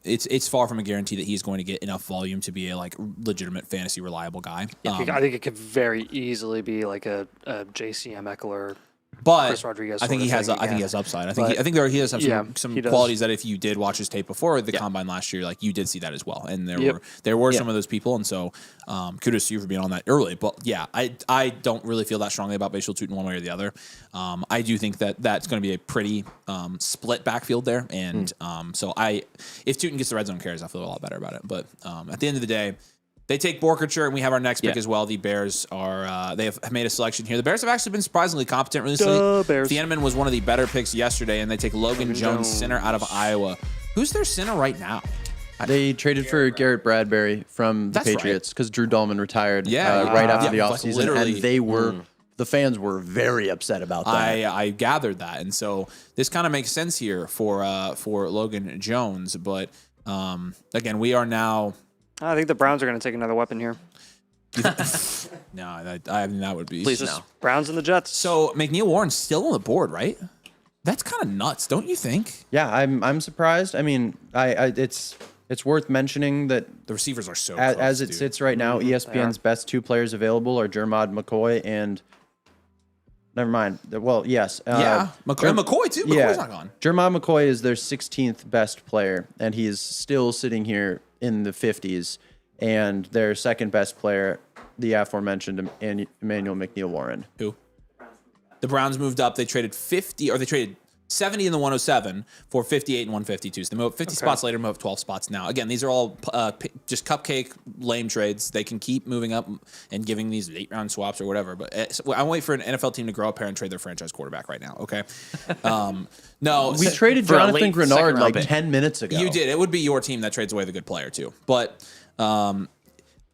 it's far from a guarantee that he's going to get enough volume to be a like legitimate fantasy reliable guy. I think it could very easily be like a JCM Eckler. But Chris Rodriguez I think sort he of has. thing I think he again. has upside. I But- think he does have some he does. qualities that if you did watch his tape before the combine last year, like you did see that as well. And there Yep. were some of those people, and so kudos to you for being on that early. But yeah, I don't really feel that strongly about Bashal Tootin one way or the other. I do think that that's going to be a pretty split backfield there, and so if Tootin gets the red zone carries, I feel a lot better about it. But at the end of the day. They take Borkercher, and we have our next pick as well. The Bears they have made a selection here. The Bears have actually been surprisingly competent recently. Bears. Thieneman was one of the better picks yesterday, and they take Logan Jones, center out of Iowa. Who's their center right now? They traded for Garrett Bradbury from the That's right. Patriots because Drew Dahlman retired Yeah, right after yeah, the like offseason, literally. and they were the fans were very upset about that. I gathered that, and so this kind of makes sense here for Logan Jones. But again, we are now. I think the Browns are going to take another weapon here. No, I mean that would be Please no. no. Browns and the Jets. So McNeil Warren's still on the board, right? That's kind of nuts, don't you think? Yeah, I'm surprised. I mean, it's worth mentioning that The receivers are so as, close, as it dude. sits right now, ESPN's best two players available are Jermod McCoy and never mind. Well, yes, Yeah, McCoy too. McCoy's not gone. Jermod McCoy is their 16th best player, and he is still sitting here in the 50s. And their second best player, the aforementioned Emmanuel McNeil Warren. Who? The Browns moved up. They traded 70 in the 107 for 58 and 152. So they move up 50 spots later, move up 12 spots now. Again, these are all just cupcake lame trades. They can keep moving up and giving these 8-round swaps or whatever. But so I'm waiting for an NFL team to grow up here and trade their franchise quarterback right now. Okay. No, We traded For a Jonathan late Grenard second-round like pick. 10 minutes ago. you did. It would be your team that trades away the good player too. But oh,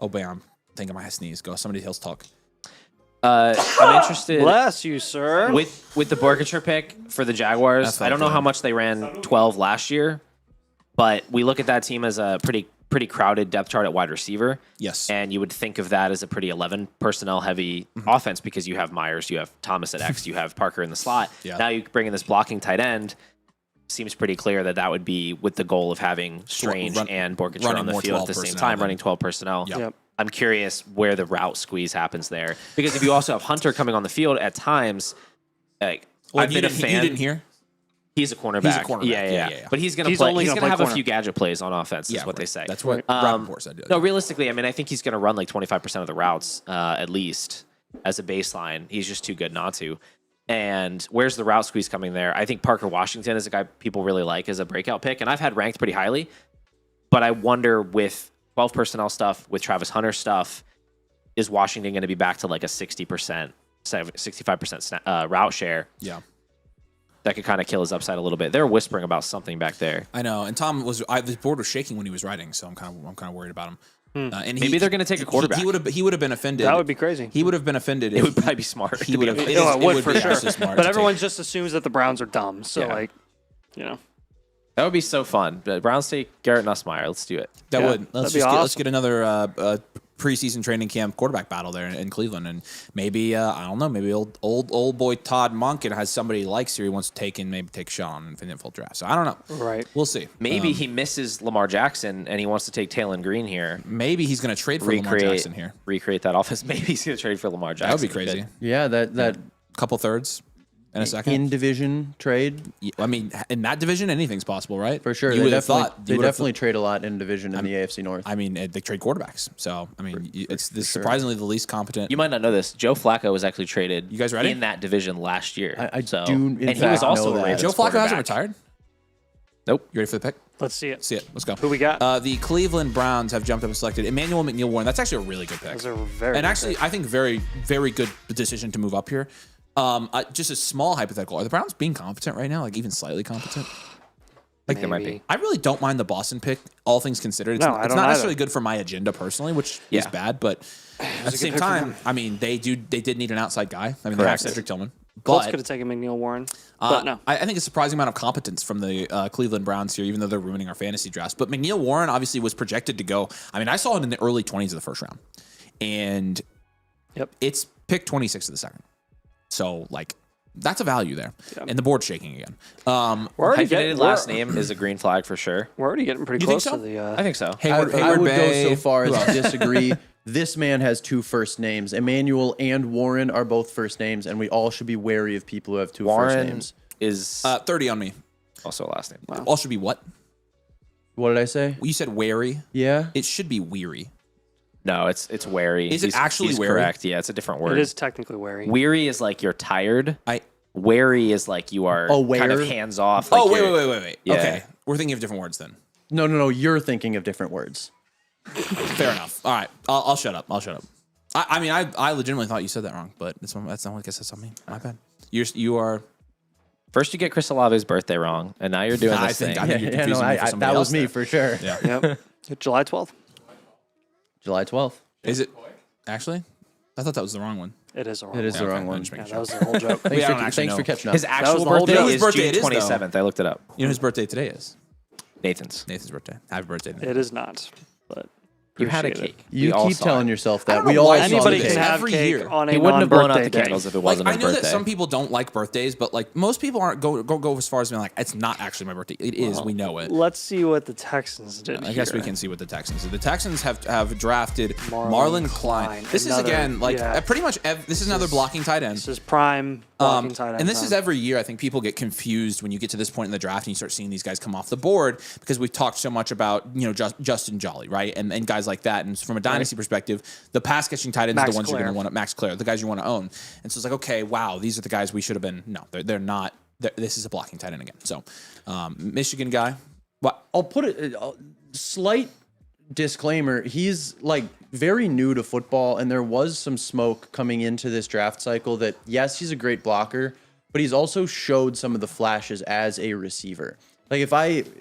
bam! I'm thinking I might sneeze. Go. Somebody else talk. I'm interested Bless you, sir. with the Borkercher pick for the Jaguars. That's I don't know not how good. much they ran 12 last year, but we look at that team as a pretty crowded depth chart at wide receiver. Yes. And you would think of that as a pretty 11 personnel heavy offense because you have Myers, you have Thomas at X, you have Parker in the slot. Yeah. Now you bring in this blocking tight end. seems pretty clear that would be with the goal of having Strange and Borkature running on the more field 12 at the same personnel time, than- running 12 personnel. Yep. I'm curious where the route squeeze happens there. Because if you also have Hunter coming on the field at times, like, I've been a fan. You didn't hear? He's a cornerback. He's a cornerback. Yeah. But he's going He's to play. only He's gonna going to play have a few corner. gadget plays on offense. Is what right. they say. That's what Rappaport said. No, realistically, I mean, I think he's going to run like 25% of the routes at least as a baseline. He's just too good not to. And where's the route squeeze coming there? I think Parker Washington is a guy people really like as a breakout pick, and I've had ranked pretty highly. But I wonder with 12 personnel stuff, with Travis Hunter stuff, is Washington going to be back to like a 60%, 65% route share? Yeah. That could kind of kill his upside a little bit. They're whispering about something back there. I know, and Tom the board was shaking when he was writing, so I'm kind of worried about him. And Maybe they're going to take a quarterback. He would have been offended. That would be crazy. He would have been offended. It would probably be smart. He would have. It would for be sure. actually smart But to everyone take. just assumes that the Browns are dumb. So Yeah. like, you know, That would be so fun. Browns take Garrett Nussmeier. Let's do it. That Yeah, would. that'd be Let's awesome. get another preseason training camp quarterback battle there in Cleveland, and maybe I don't know, maybe old boy Todd Monken has somebody he likes here he wants to take and maybe take a shot on in the full draft. So I don't know. right. We'll see. Maybe he misses Lamar Jackson and he wants to take Talon Green here. Maybe he's going to trade for Lamar Jackson here. Recreate that offense. Maybe he's going to trade for Lamar Jackson. That would be crazy. Yeah, that Couple thirds in a second. in division trade I mean, in that division, anything's possible, right? for sure. You They would have definitely, thought. they definitely trade a lot in division in the AFC North. I mean, they trade quarterbacks. So I mean, it's surprisingly the least competent. You might not know this. Joe Flacco was actually traded. You guys ready? In that division last year. I so, do, in and he fact, was also know a that. Ravens Joe Flacco hasn't quarterback. retired. Nope. You ready for the pick? Let's see it. See it. Let's go. Who we got? The Cleveland Browns have jumped up and selected Emmanuel McNeil-Warren. That's actually a really good pick. Those are very and good actually, picks. I think very, very good decision to move up here. Just a small hypothetical. Are the Browns being competent right now? Like even slightly competent? Like there might Maybe. be. I really don't mind the Boston pick, all things considered. It's, No, I it's don't not either. necessarily good for my agenda personally, which is Yeah. bad, but at the same pick for time, them. I mean, they did need an outside guy. I mean, they have Correct. Cedric Tillman. Colts But could have taken McNeil Warren, but no. I think a surprising amount of competence from the Cleveland Browns here, even though they're ruining our fantasy drafts. But McNeil Warren obviously was projected to go. I mean, I saw it in the early 20s of the first round, and Yep. it's pick 26 of the second. So like that's a value there, and the board's shaking again. We're already Hyphenated getting last name is a green flag for sure. We're already getting pretty You think close so? to the. I think so. Hayward I would Bay. go so far as to disagree. This man has two first names. Emmanuel and Warren are both first names, and we all should be wary of people who have two first Warren names. is 30 on me. also a last name. All should be what? What did I say? You said wary. Yeah. It should be weary. No, it's wary. Is it actually he's wary? correct. Yeah, it's a different word. It is technically wary. Weary is like you're tired. Wary is like you are Aware? kind of hands off. Oh, like wait, you're- wait. Yeah. Okay. We're thinking of different words then. No. You're thinking of different words. Fair enough. All right. I'll shut up. I mean, I legitimately thought you said that wrong, but that's not, I guess that's on me. My bad. You are. First, you get Chris Olave's birthday wrong, and now you're doing I this think thing. you're confusing me for somebody that else was me there. for sure. Yeah. Yep. July 12th. July 12th. Is it actually? I thought that was the wrong one. It is a wrong It is one. the Okay, wrong I'm one. just making Yeah, sure. that was the whole joke. I don't actually Thanks know. for catching up. His was actual the whole birthday joke. is His birthday June it is, though. 27th. I looked it up. You know whose birthday today is? Nathan's. Nathan's birthday. Happy birthday. Nathan. It is not, but You had a appreciate it. cake. You We all keep saw telling it. yourself I that. don't We know all why saw Anybody the Every can cake. have year. cake on a He wouldn't have blown out the non-birthday day. candles if it Like, wasn't I his know birthday. that some people don't like birthdays, but like most people aren't go as far as being like, it's not actually my birthday. It is. We know it. Let's see what the Texans did. I guess we here. can see what the Texans did. The Texans have drafted Marlon Marlon Klein. Klein. This is Another- again like yeah. pretty much this is another blocking tight end. This is prime blocking tight end. And this time. is every year. I think people get confused when you get to this point in the draft and you start seeing these guys come off the board because we've talked so much about Justin Jolly, right, and guys like that. And from a dynasty perspective, the pass catching tight ends are Max the ones you're going Clare. to want. Max Clare, the guys you want to own. And so it's like, okay, wow, these are the guys we should have been. No, they're not. This is a blocking tight end again. So, Michigan guy. What? I'll put it slight disclaimer. He's like very new to football, and there was some smoke coming into this draft cycle that yes, he's a great blocker, but he's also showed some of the flashes as a receiver. Like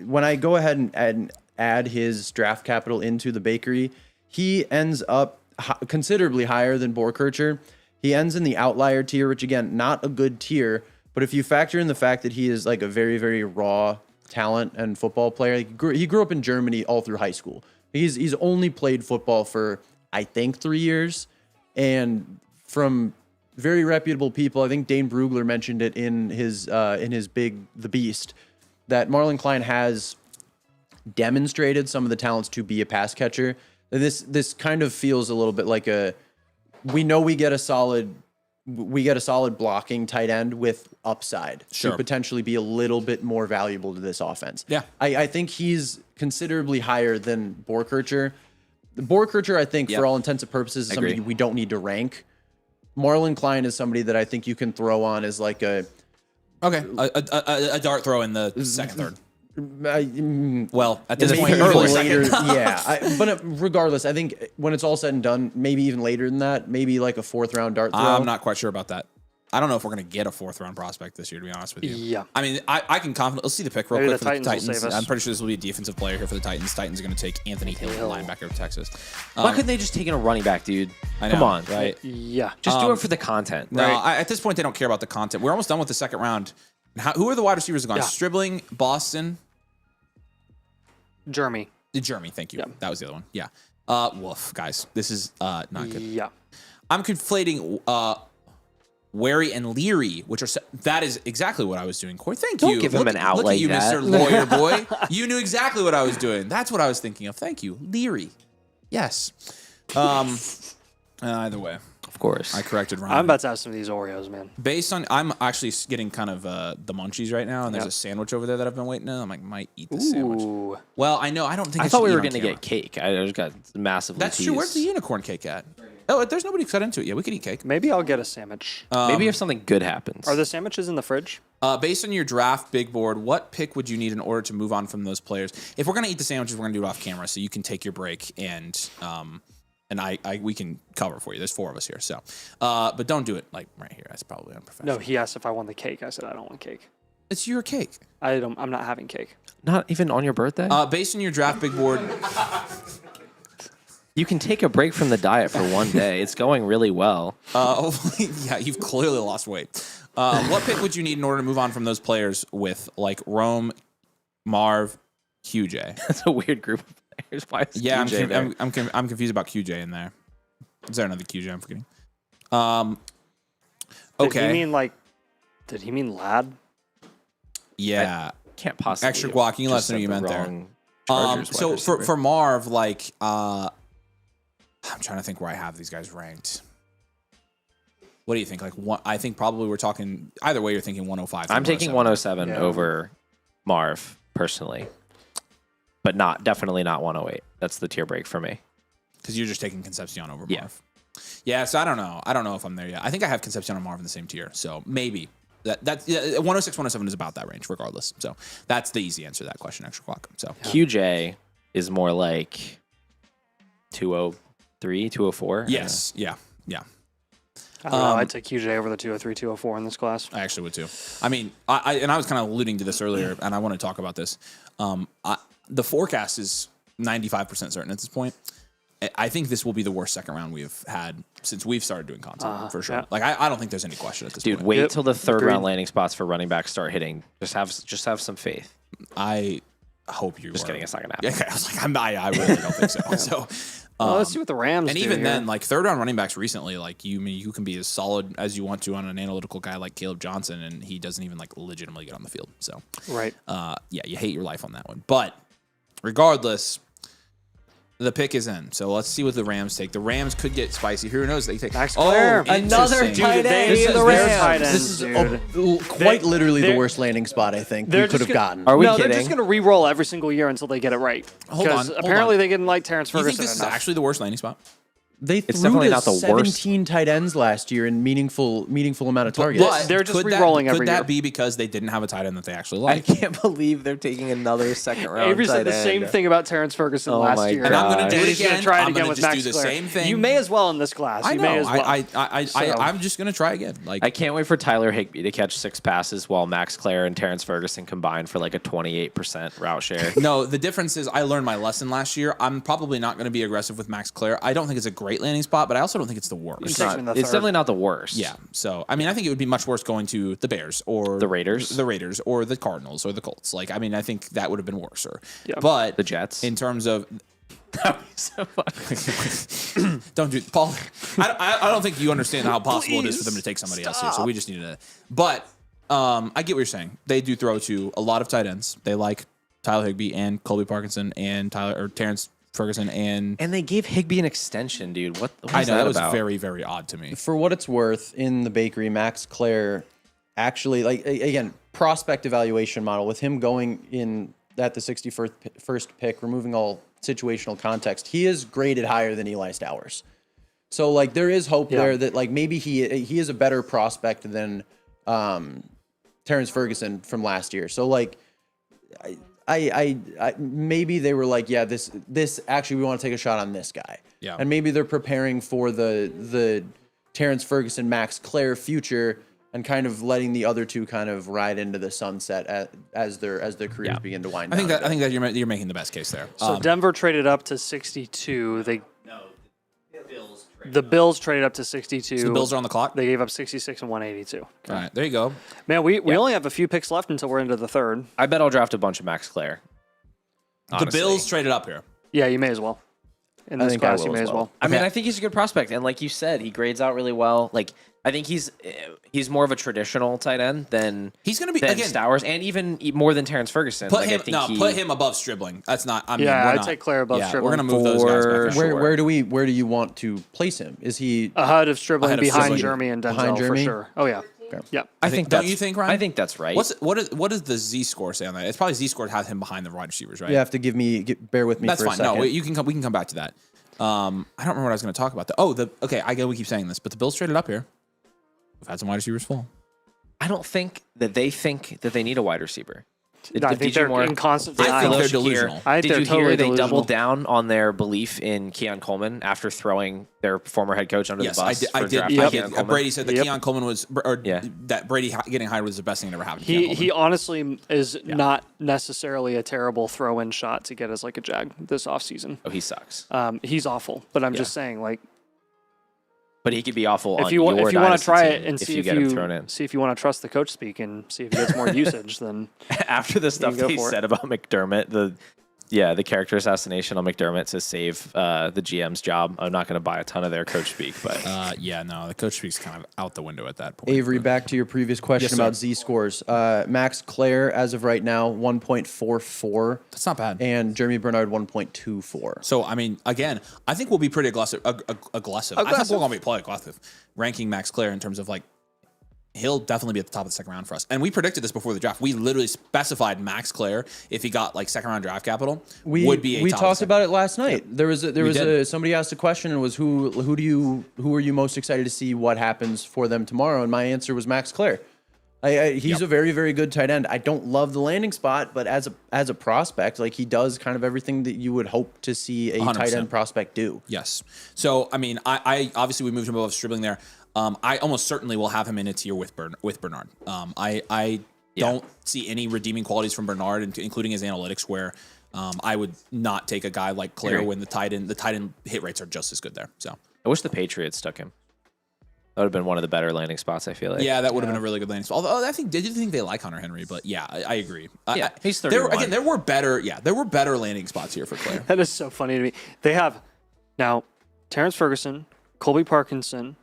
when I go ahead and add his draft capital into the bakery, he ends up considerably higher than Borkircher. He ends in the outlier tier, which again, not a good tier. But if you factor in the fact that he is like a very, very raw talent and football player, he grew up in Germany all through high school. He's only played football for, I think, 3 years. And from very reputable people, I think Dane Brugler mentioned it in his The Beast. that Marlon Klein has demonstrated some of the talents to be a pass catcher. This kind of feels a little bit like we know we get a solid blocking tight end with upside Sure. to potentially be a little bit more valuable to this offense. Yeah. I think he's considerably higher than Borkircher. Borkircher, I think, for all intents and purposes, is somebody agree. we don't need to rank. Marlon Klein is somebody that I think you can throw on as like a dart throw in the second, third. maybe Well, at this point, even early later. second. Yeah, but regardless, I think when it's all said and done, maybe even later than that, maybe like a 4th round dart throw. I'm not quite sure about that. I don't know if we're going to get a 4th round prospect this year, to be honest with you. Yeah. I mean, I can confidently. Let's see the pick real Maybe quick the for the Titans will Titans. save us. I'm pretty sure this will be a defensive player here for the Titans. Titans are going to take Anthony Hill, Hill. linebacker of Texas. Why couldn't they just take in a running back, dude? I Come know, on, right? Yeah. Just do it for the content. No, right? at this point, they don't care about the content. We're almost done with the second round. Who are the wide receivers that gone? Yeah. Stribling, Boston, Jeremy. Jeremy. Thank you. Yeah. That was the other one. Yeah. Woof, guys. This is not good. Yeah. I'm conflating Wary and Leary, which are that is exactly what I was doing. Corey, thank you. Don't give him an out look like at you, that. Mr. Lawyer Boy. You knew exactly what I was doing. That's what I was thinking of. Thank you, Leary. Yes. Either way, Of course. I corrected Ryan. I'm about to have some of these Oreos, man. Based on, I'm actually getting kind of the munchies right now, and there's Yep. a sandwich over there that I've been waiting on. I'm like, might eat this sandwich. Ooh. Well, I know. I don't think I I thought should we eat were on going to camera. get cake. I just got massively That's true. teased. Where's the unicorn cake at? Oh, there's nobody cut into it yet. We could eat cake. Maybe I'll get a sandwich. Maybe if something good happens. Are the sandwiches in the fridge? Based on your draft big board, what pick would you need in order to move on from those players? If we're gonna eat the sandwiches, we're gonna do it off camera, so you can take your break and we can cover for you. There's 4 of us here, so but don't do it like right here. That's probably unprofessional. No, he asked if I want the cake. I said I don't want cake. It's your cake. I'm not having cake. Not even on your birthday? Based on your draft big board, you can take a break from the diet for one day. It's going really well. hopefully, yeah, you've clearly lost weight. What pick would you need in order to move on from those players with like Rome, Marv, QJ? That's a weird group of players. Why is Yeah, QJ there? I'm confused about QJ in there. Is there another QJ I'm forgetting? Did Okay. Did he mean lad? Yeah. Can't possibly. Extra guac. You let us just know said you the meant there. wrong Chargers wide So receiver. for Marv, like I'm trying to think where I have these guys ranked. What do you think? Like I think probably we're talking either way. You're thinking 105. I'm taking 107 Yeah. over Marv personally, but definitely not 108. That's the tier break for me. because you're just taking Concepcion over Yeah. Marv. Yeah, so I don't know. I don't know if I'm there yet. I think I have Concepcion and Marv in the same tier, so maybe. That 106, 107 is about that range, regardless. So that's the easy answer to that question. Extra clock. So QJ is more like 203, 204. yes, yeah. I don't know. I'd take QJ over the 203, 204 in this class. I actually would too. I mean, I was kind of alluding to this earlier, and I want to talk about this. The forecast is 95% certain at this point. I think this will be the worst second round we've had since we've started doing content, for sure. yeah. Like, I don't think there's any question at this Dude, point. wait Yep. till the third Agreed. round landing spots for running backs start hitting. Just have some faith. I hope you Just are. kidding, it's not gonna happen. Yeah, I was like, I really don't think so. So, Well, let's see what the Rams and do even here. then, like third round running backs recently, like you can be as solid as you want to on an analytical guy like Caleb Johnson, and he doesn't even like legitimately get on the field. So, Right. yeah, you hate your life on that one. But regardless, the pick is in. So let's see what the Rams take. The Rams could get spicy. Who knows? They take Max Clare. Another interesting. tight Dude, they end. need the their Rams. tight ends, This is dude. quite literally the they're- worst landing spot I think we they're could just have gotten. Are we no, kidding? they're just going to re-roll every single year until they get it right. Hold on, Because hold apparently on. they didn't like Terrence You Ferguson think this is enough. actually the worst landing spot? They It's threw definitely to not the worst. 17 tight ends last year in meaningful amount of targets. But They're just could re-rolling that, every Could that year. be because they didn't have a tight end that they actually I like? can't believe they're taking another second round. Avery said tight the same end. thing about Terrence Ferguson Oh last my year. God. And I'm gonna do it And he's gonna again. try it I'm again gonna with just Max do the Clare. same thing. You may as well in this class. I You know. may as well. I'm just gonna try again. Like I can't wait for Tyler Higbee to catch 6 passes while Max Clare and Terrence Ferguson combine for like a 28% route share. No, the difference is I learned my lesson last year. I'm probably not going to be aggressive with Max Clare. I don't think it's a great landing spot, but I also don't think it's the worst. It's not- in the It's third. definitely not the worst. Yeah. So, I mean, I think it would be much worse going to the Bears or The Raiders? or the Cardinals or the Colts. Like, I mean, I think that would have been worse. Yeah. But The Jets. in terms of That would be so funny. don't do Paul. I don't think you understand how possible it is for them to take somebody else here. So we just need to. But I get what you're saying. They do throw to a lot of tight ends. They like Tyler Higbee and Colby Parkinson and Terrence Ferguson and they gave Higbee an extension, dude. What I is know that was about? very, very odd to me. For what it's worth, in the bakery, Max Clare actually, like, again, prospect evaluation model with him going in at the 61st pick, removing all situational context, he is graded higher than Eli Stowers. So like there is hope there that like maybe he is a better prospect than Terrence Ferguson from last year. So like I maybe they were like, yeah, this actually we want to take a shot on this guy. Yeah. And maybe they're preparing for the Terrence Ferguson, Max Clare future and kind of letting the other two kind of ride into the sunset as their careers begin to wind down. I think that you're making the best case there. So Denver traded up to 62. The Bills traded up to 62. So the Bills are on the clock. They gave up 66 and 182. All right, there you go. Man, we only have a few picks left until we're into the third. I bet I'll draft a bunch of Max Clare. The Bills traded up here. Yeah, you may as well. In this class, you may as well. I mean, I think he's a good prospect, and like you said, he grades out really well. Like I think he's more of a traditional tight end than He's going to be than again. Stowers, and even more than Terrence Ferguson. Put Like, him I think put him above Stribling. That's not. I mean, Yeah, we're I'd not, take Clare above yeah, Stribling. We're going to move those guys back. Sure. where do you want to place him? Is he Ahead of Stribling, Ahead of behind Stribling. Jeremy and Denzel Behind for Jeremy? sure. Oh yeah, yeah. I think don't that's, you think, Ryan? I think that's right. What does the Z score say on that? It's probably Z score has him behind the wide receivers, right? you have to bear with me That's for fine. a second. No, we can come back to that. I don't remember what I was going to talk about. Okay, I get we keep saying this, but the Bills traded up here. We've had some wide receivers fall. I don't think that they need a wide receiver. No, I think they're in constant I think denial. they're delusional. I think Did they're you totally hear they delusional. doubled down on their belief in Keon Coleman after throwing their former head coach under Yes, the bus? I for did. drafting Keon Coleman? Brady said that Yep. Keon Coleman was, that Brady getting hired was the best thing that ever happened. To Keon Coleman. He honestly is not necessarily a terrible throw-in shot to get as like a Jag this offseason. Oh, he sucks. He's awful, but I'm just saying, like, But he could be awful if on you want your to try dynasty it and team see if get him thrown in. see if you want to trust the coach speak and see if he gets more usage, then After the stuff go they for it. said about McDermott, the character assassination on McDermott to save the GM's job. I'm not going to buy a ton of their coach speak, but the coach speaks kind of out the window at that point. Avery, back to your previous question Yes, sir. about Z scores. Max Clare, as of right now, 1.44. That's not bad. And Jeremy Bernard, 1.24. So, I mean, again, I think we'll be pretty aggressive. I think we're going to be probably aggressive ranking Max Clare in terms of like, he'll definitely be at the top of the second round for us. And we predicted this before the draft. We literally specified Max Clare, if he got like second round draft capital, would be a We top talked second. about it last night. There was did. somebody asked a question and was who are you most excited to see what happens for them tomorrow? And my answer was Max Clare. He's a very, very good tight end. I don't love the landing spot, but as a prospect, like he does kind of everything that you would hope to see a 100%. tight end prospect do. Yes. So, I mean, I obviously we moved him above Stribling there. I almost certainly will have him in a tier with Bernard. I don't see any redeeming qualities from Bernard, including his analytics, where I would not take a guy like Claire when the tight end hit rates are just as good there. So I wish the Patriots took him. That would have been one of the better landing spots, I feel like. yeah, that would have been a really good landing spot. Although I did think they like Hunter Henry, but yeah, I agree. Yeah, he's there 31. there were better landing spots here for Claire. that is so funny to me. They have now Terrence Ferguson, Colby Parkinson,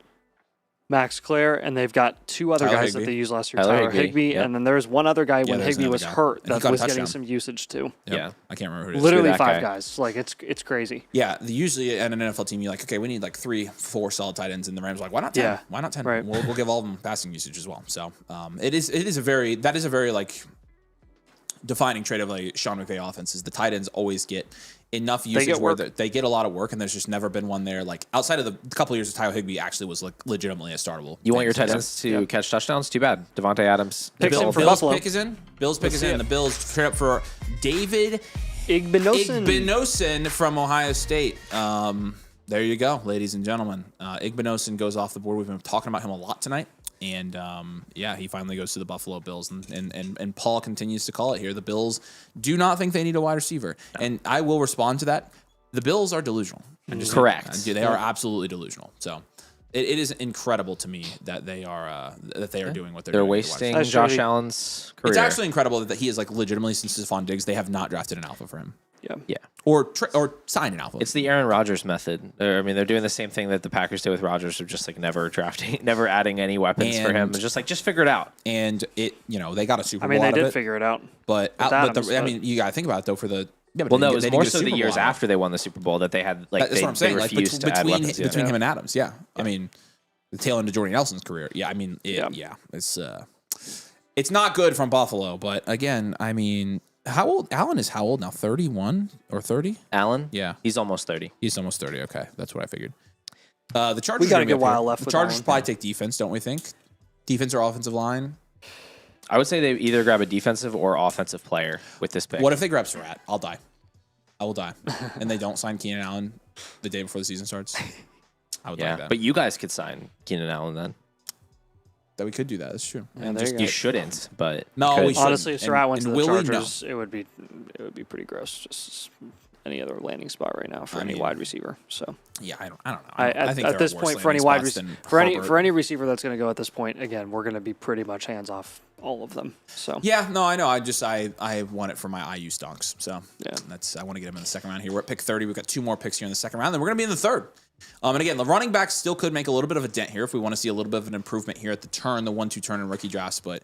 Max Clare, and they've got two other Tyler guys that Higbee. they used last year, Tyler Tyler Higbee, Higbee, yep. and then there's one other guy when there's Higbee another was guy. hurt And he that caught a was getting touchdown. some usage too. Yep. Yeah. I can't remember who it is. Literally that 5 guy. guys. Like it's crazy. Yeah, usually at an NFL team, you're like, okay, we need like 3-4 solid tight ends, and the Rams are like, why not 10? Yeah, Why not 10? right. We'll give all of them passing usage as well. So that is a very like defining trait of like Sean McVay offense is the tight ends always get enough usage get where work. they get a lot of work, and there's just never been one there. Like outside of the couple of years of Tyler Higbee, actually was like legitimately a startable. You want your thing. tight ends to catch touchdowns? Too bad. Devontae Adams. Picks him for Bills Buffalo. pick is in. Bills pick is in. The Bills trade up for David Igbinosun. Igbinosun from Ohio State. There you go, ladies and gentlemen. Igbinosun goes off the board. We've been talking about him a lot tonight. And he finally goes to the Buffalo Bills, and Paul continues to call it here. The Bills do not think they need a wide receiver, and I will respond to that. The Bills are delusional. Correct. They are absolutely delusional. So it is incredible to me that they are doing what they're They're doing. with the wide wasting That's Josh really- Allen's career. It's actually incredible that he is like legitimately since Stephon Diggs, they have not drafted an alpha for him. Yeah. or sign an alpha. It's the Aaron Rodgers method. They're doing the same thing that the Packers did with Rodgers, of just like never drafting, never adding any weapons for him. And- It's just figure it out. and it, they got a Super I Bowl mean, they out of did it, figure it out. but Adams, I but- mean, you got to think about it though. For the yeah, but Well, they no, didn't it was get- they more didn't get so a the Super years Bowl out of it. after they won the Super Bowl that they had like That's what I'm saying. Like refused to add weapons. between him and Adams, yeah. I mean, the tail end of Jordy Nelson's career. Yeah, I mean, it's not good from Buffalo. But again, I mean, how old Allen is? How old now? 31 or 30? Allen, Yeah, he's almost 30. he's almost 30. Okay, that's what I figured. The Chargers. We got a are gonna be good up while here. left The with Chargers Allen. probably take defense, don't we think? Defense or offensive line? I would say they either grab a defensive or offensive player with this pick. What if they grab Surratt? I'll die. I will die. And they don't sign Keenan Allen the day before the season starts. I would like that. but you guys could sign Keenan Allen then. That we could do that. That's true. And there you You go. shouldn't, but No, you we could. should. Honestly, if Surratt went to and the will we? Chargers, it would be pretty gross. Just any other landing spot right now for any mean, wide receiver. So Yeah, I don't know. at think there are this worse point, for any landing wide spots receiver, than for Herbert. any receiver that's going to go at this point, again, we're going to be pretty much hands off all of them. So Yeah, no, I know. I want it for my IU stonks. So Yeah. I want to get him in the second round here. We're at pick 30. We've got 2 more picks here in the second round. Then we're going to be in the third. And again, the running backs still could make a little bit of a dent here if we want to see a little bit of an improvement here at the turn, the 1-2 turn in rookie drafts. But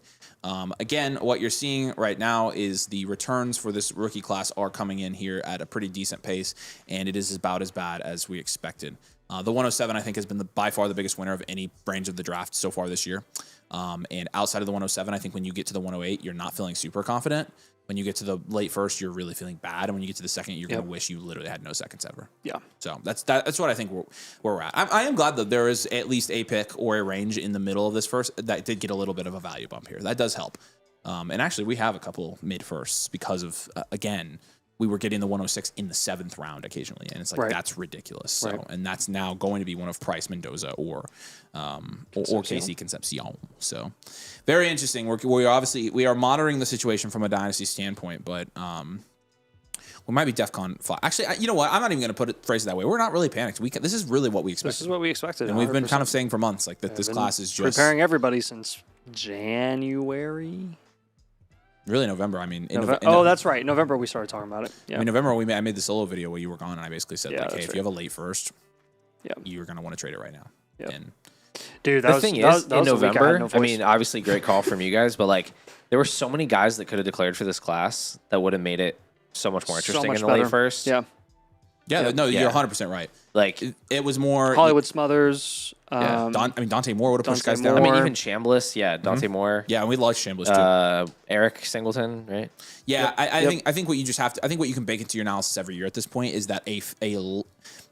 again, what you're seeing right now is the returns for this rookie class are coming in here at a pretty decent pace, and it is about as bad as we expected. The 107, I think, has been by far the biggest winner of any range of the draft so far this year. And outside of the 107, I think when you get to the 108, you're not feeling super confident. When you get to the late first, you're really feeling bad. And when you get to the second, you're going to wish you literally had no seconds ever. yeah, So that's what I think where we're at. I am glad that there is at least a pick or a range in the middle of this first that did get a little bit of a value bump here. That does help. And actually, we have a couple mid firsts because of, again, we were getting the 106 in the 7th round occasionally. And it's like, Right. that's ridiculous. So, Right. and that's now going to be one of Price, Mendoza, or Casey Concepcion. So very interesting. We are monitoring the situation from a dynasty standpoint, but we might be DEFCON 5. Actually, you know what? I'm not even going to phrase it that way. We're not really panicked. This is really what we expected. this is what we expected, and we've been 100%. kind of saying for months, like that this Been class is just preparing everybody since January. really November. I mean, That's right. November we started talking about it. Yeah, I mean, November I made the solo video where you were gone, and I basically said, Yeah, like, hey, that's if you have a late first, Yeah. you're going to want to trade it right now. Yeah. And dude. The thing is, in the week I had November, no I voice. mean, obviously, great call from you guys, but like, there were so many guys that could have declared for this class that would have made it so much more interesting much in the better. late first. Yeah, no, Yeah. you're 100% right. Like, It was more Hollywood Smothers. Dante Moore would have pushed guys Dante down. I mean, Moore. even Chambliss, Dante Moore, Yeah, and we lost Chambliss too. Eric Singleton, right? Yeah, I think what you just have to. I think what you can bake into your analysis every year at this point is that a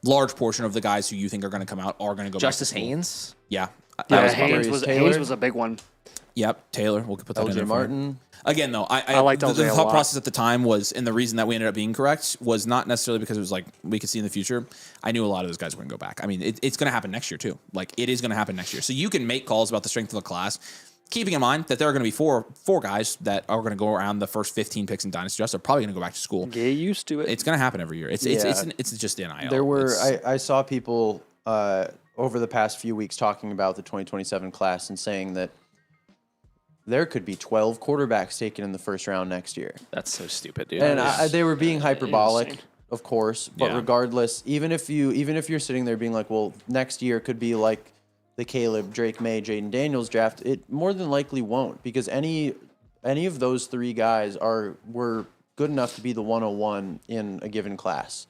large portion of the guys who you think are going to come out are going to go. Justice back to school. Haynes. Yeah. Yeah, was Haynes Taylor. was a big one. Yep. Taylor. We'll put that in LJ there. Martin. Again, though, I liked the LJ a thought lot. process at the time was, and the reason that we ended up being correct was not necessarily because it was like we could see in the future. I knew a lot of those guys were going to go back. I mean, it's going to happen next year too. Like it is going to happen next year. So you can make calls about the strength of the class, keeping in mind that there are going to be four guys that are going to go around the first 15 picks in Dynasty Draft. They're probably going to go back to school. Get used to it. It's going to happen every year. It's just the NIL. There were It's- I saw people over the past few weeks talking about the 2027 class and saying that there could be 12 quarterbacks taken in the first round next year. That's so stupid, dude. And they were being hyperbolic, insane. of course. But Yeah. regardless, even if you're sitting there being like, well, next year could be like the Caleb, Drake May, Jaden Daniels draft, it more than likely won't, because any of those three guys were good enough to be the 101 in a given class.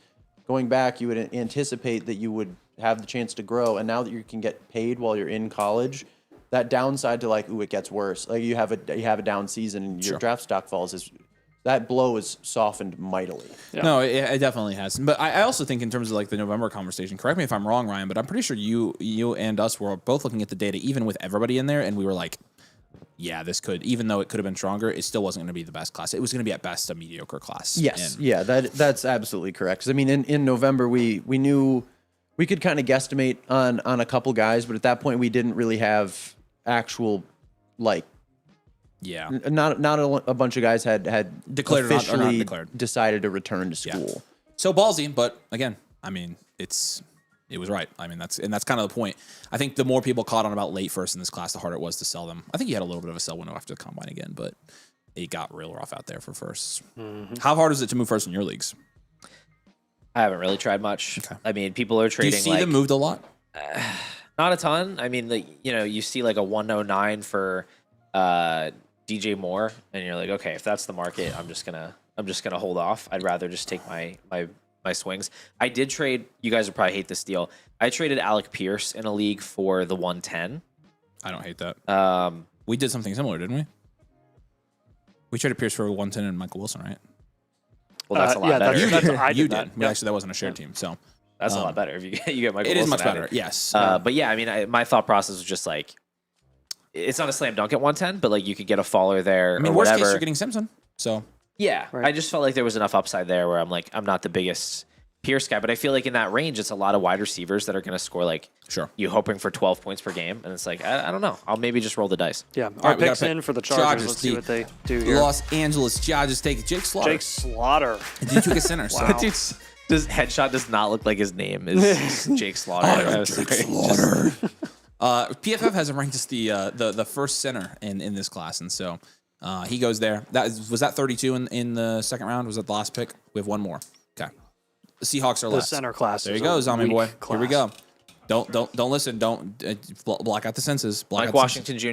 Going back, you would anticipate that you would have the chance to grow, and now that you can get paid while you're in college, that downside to like, ooh, it gets worse. Like you have a down season and your draft stock falls, that blow is softened mightily. Yeah. No, it definitely has. But I also think in terms of like the November conversation, correct me if I'm wrong, Ryan, but I'm pretty sure you and us were both looking at the data, even with everybody in there, and we were like, yeah, this could, even though it could have been stronger, it still wasn't going to be the best class. It was going to be at best a mediocre class. Yes, And- yeah, that's absolutely correct. 'Cause I mean, in November we knew we could kind of guesstimate on a couple guys, but at that point we didn't really have actual like yeah. not a bunch of guys had Declared or not officially declared. decided to return to school. So ballsy, but again, I mean, it was right. I mean, that's kind of the point. I think the more people caught on about late first in this class, the harder it was to sell them. I think you had a little bit of a sell window after the combine again, but it got real rough out there for firsts. Mm-hmm. How hard is it to move first in your leagues? I haven't really tried much. Okay. I mean, people are Do you trading see like them moved a lot? not a ton. I mean, you see like a 109 for DJ Moore, and you're like, okay, if that's the market, I'm just gonna hold off. I'd rather just take my swings. I did trade. You guys would probably hate this deal. I traded Alec Pierce in a league for the 110. I don't hate that. We did something similar, didn't we? We traded Pierce for 110 and Michael Wilson, right? Well, that's a lot yeah, better. I You did that. did. We actually, that wasn't a shared team, so That's a lot better if you get Michael it is Wilson much out of better. it. Yes. But yeah, I mean, my thought process was just like, it's not a slam dunk at 110, but like you could get a faller there I mean, or worst whatever. case, you're getting Simpson. So Yeah, Right. I just felt like there was enough upside there where I'm like, I'm not the biggest Pierce guy, but I feel like in that range, it's a lot of wide receivers that are going to score like sure. you hoping for 12 points per game, and it's like I don't know. I'll maybe just roll the dice. Yeah, All our right, we got picks a pick. in for the Chargers. Let's see the what they do here. Los Angeles Chargers take Jake Slaughter. Jake Slaughter. Did you took a center? So. Dude, does headshot does not look like his name is Jake Slaughter. I am Jake Slaughter. PFF has him ranked as the first center in this class, and so he goes there. Was that 32 in the second round? Was that the last pick? We have one more. Okay. The Seahawks are The last. center class. There you is go, a zombie weak boy. class. Here we go. Don't listen. Don't block out the senses. Block Mike out the Washington Jr.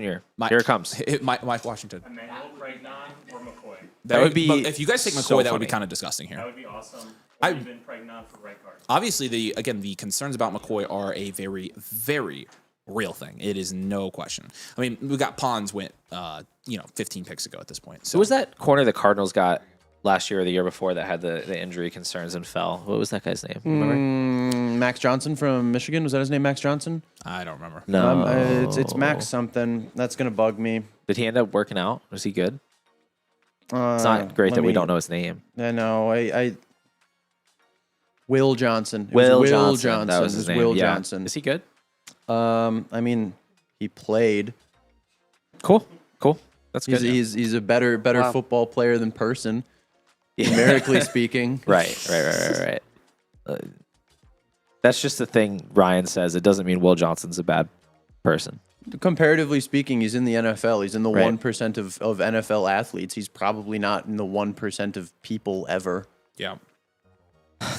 Here it comes. senses. Mike Washington. Emmanuel Pregnon or McCoy. That would be But if you guys take McCoy, so that would be funny. kind of disgusting That here. would be awesome. I- Or even Pregnon for right guard. Obviously, the concerns about McCoy are a very, very real thing. It is no question. I mean, we got Pons went 15 picks ago at this point. So Who was that corner the Cardinals got last year or the year before that had the injury concerns and fell? What was that guy's name? Remember? Max Johnson from Michigan. Was that his name, Max Johnson? I don't remember. No, It's Max something. That's gonna bug me. Did he end up working out? Was he good? It's not great that we don't know his name. I know. I Will Johnson. It Will was Johnson. That was It his was name. Will Yeah. Johnson. Is he good? I mean, he played. Cool. That's good. He's a better Wow. football player than person, Yeah. numerically speaking. Right. That's just the thing Ryan says. It doesn't mean Will Johnson's a bad person. Comparatively speaking, he's in the NFL. He's in the Right. 1% of NFL athletes. He's probably not in the 1% of people ever. Yeah.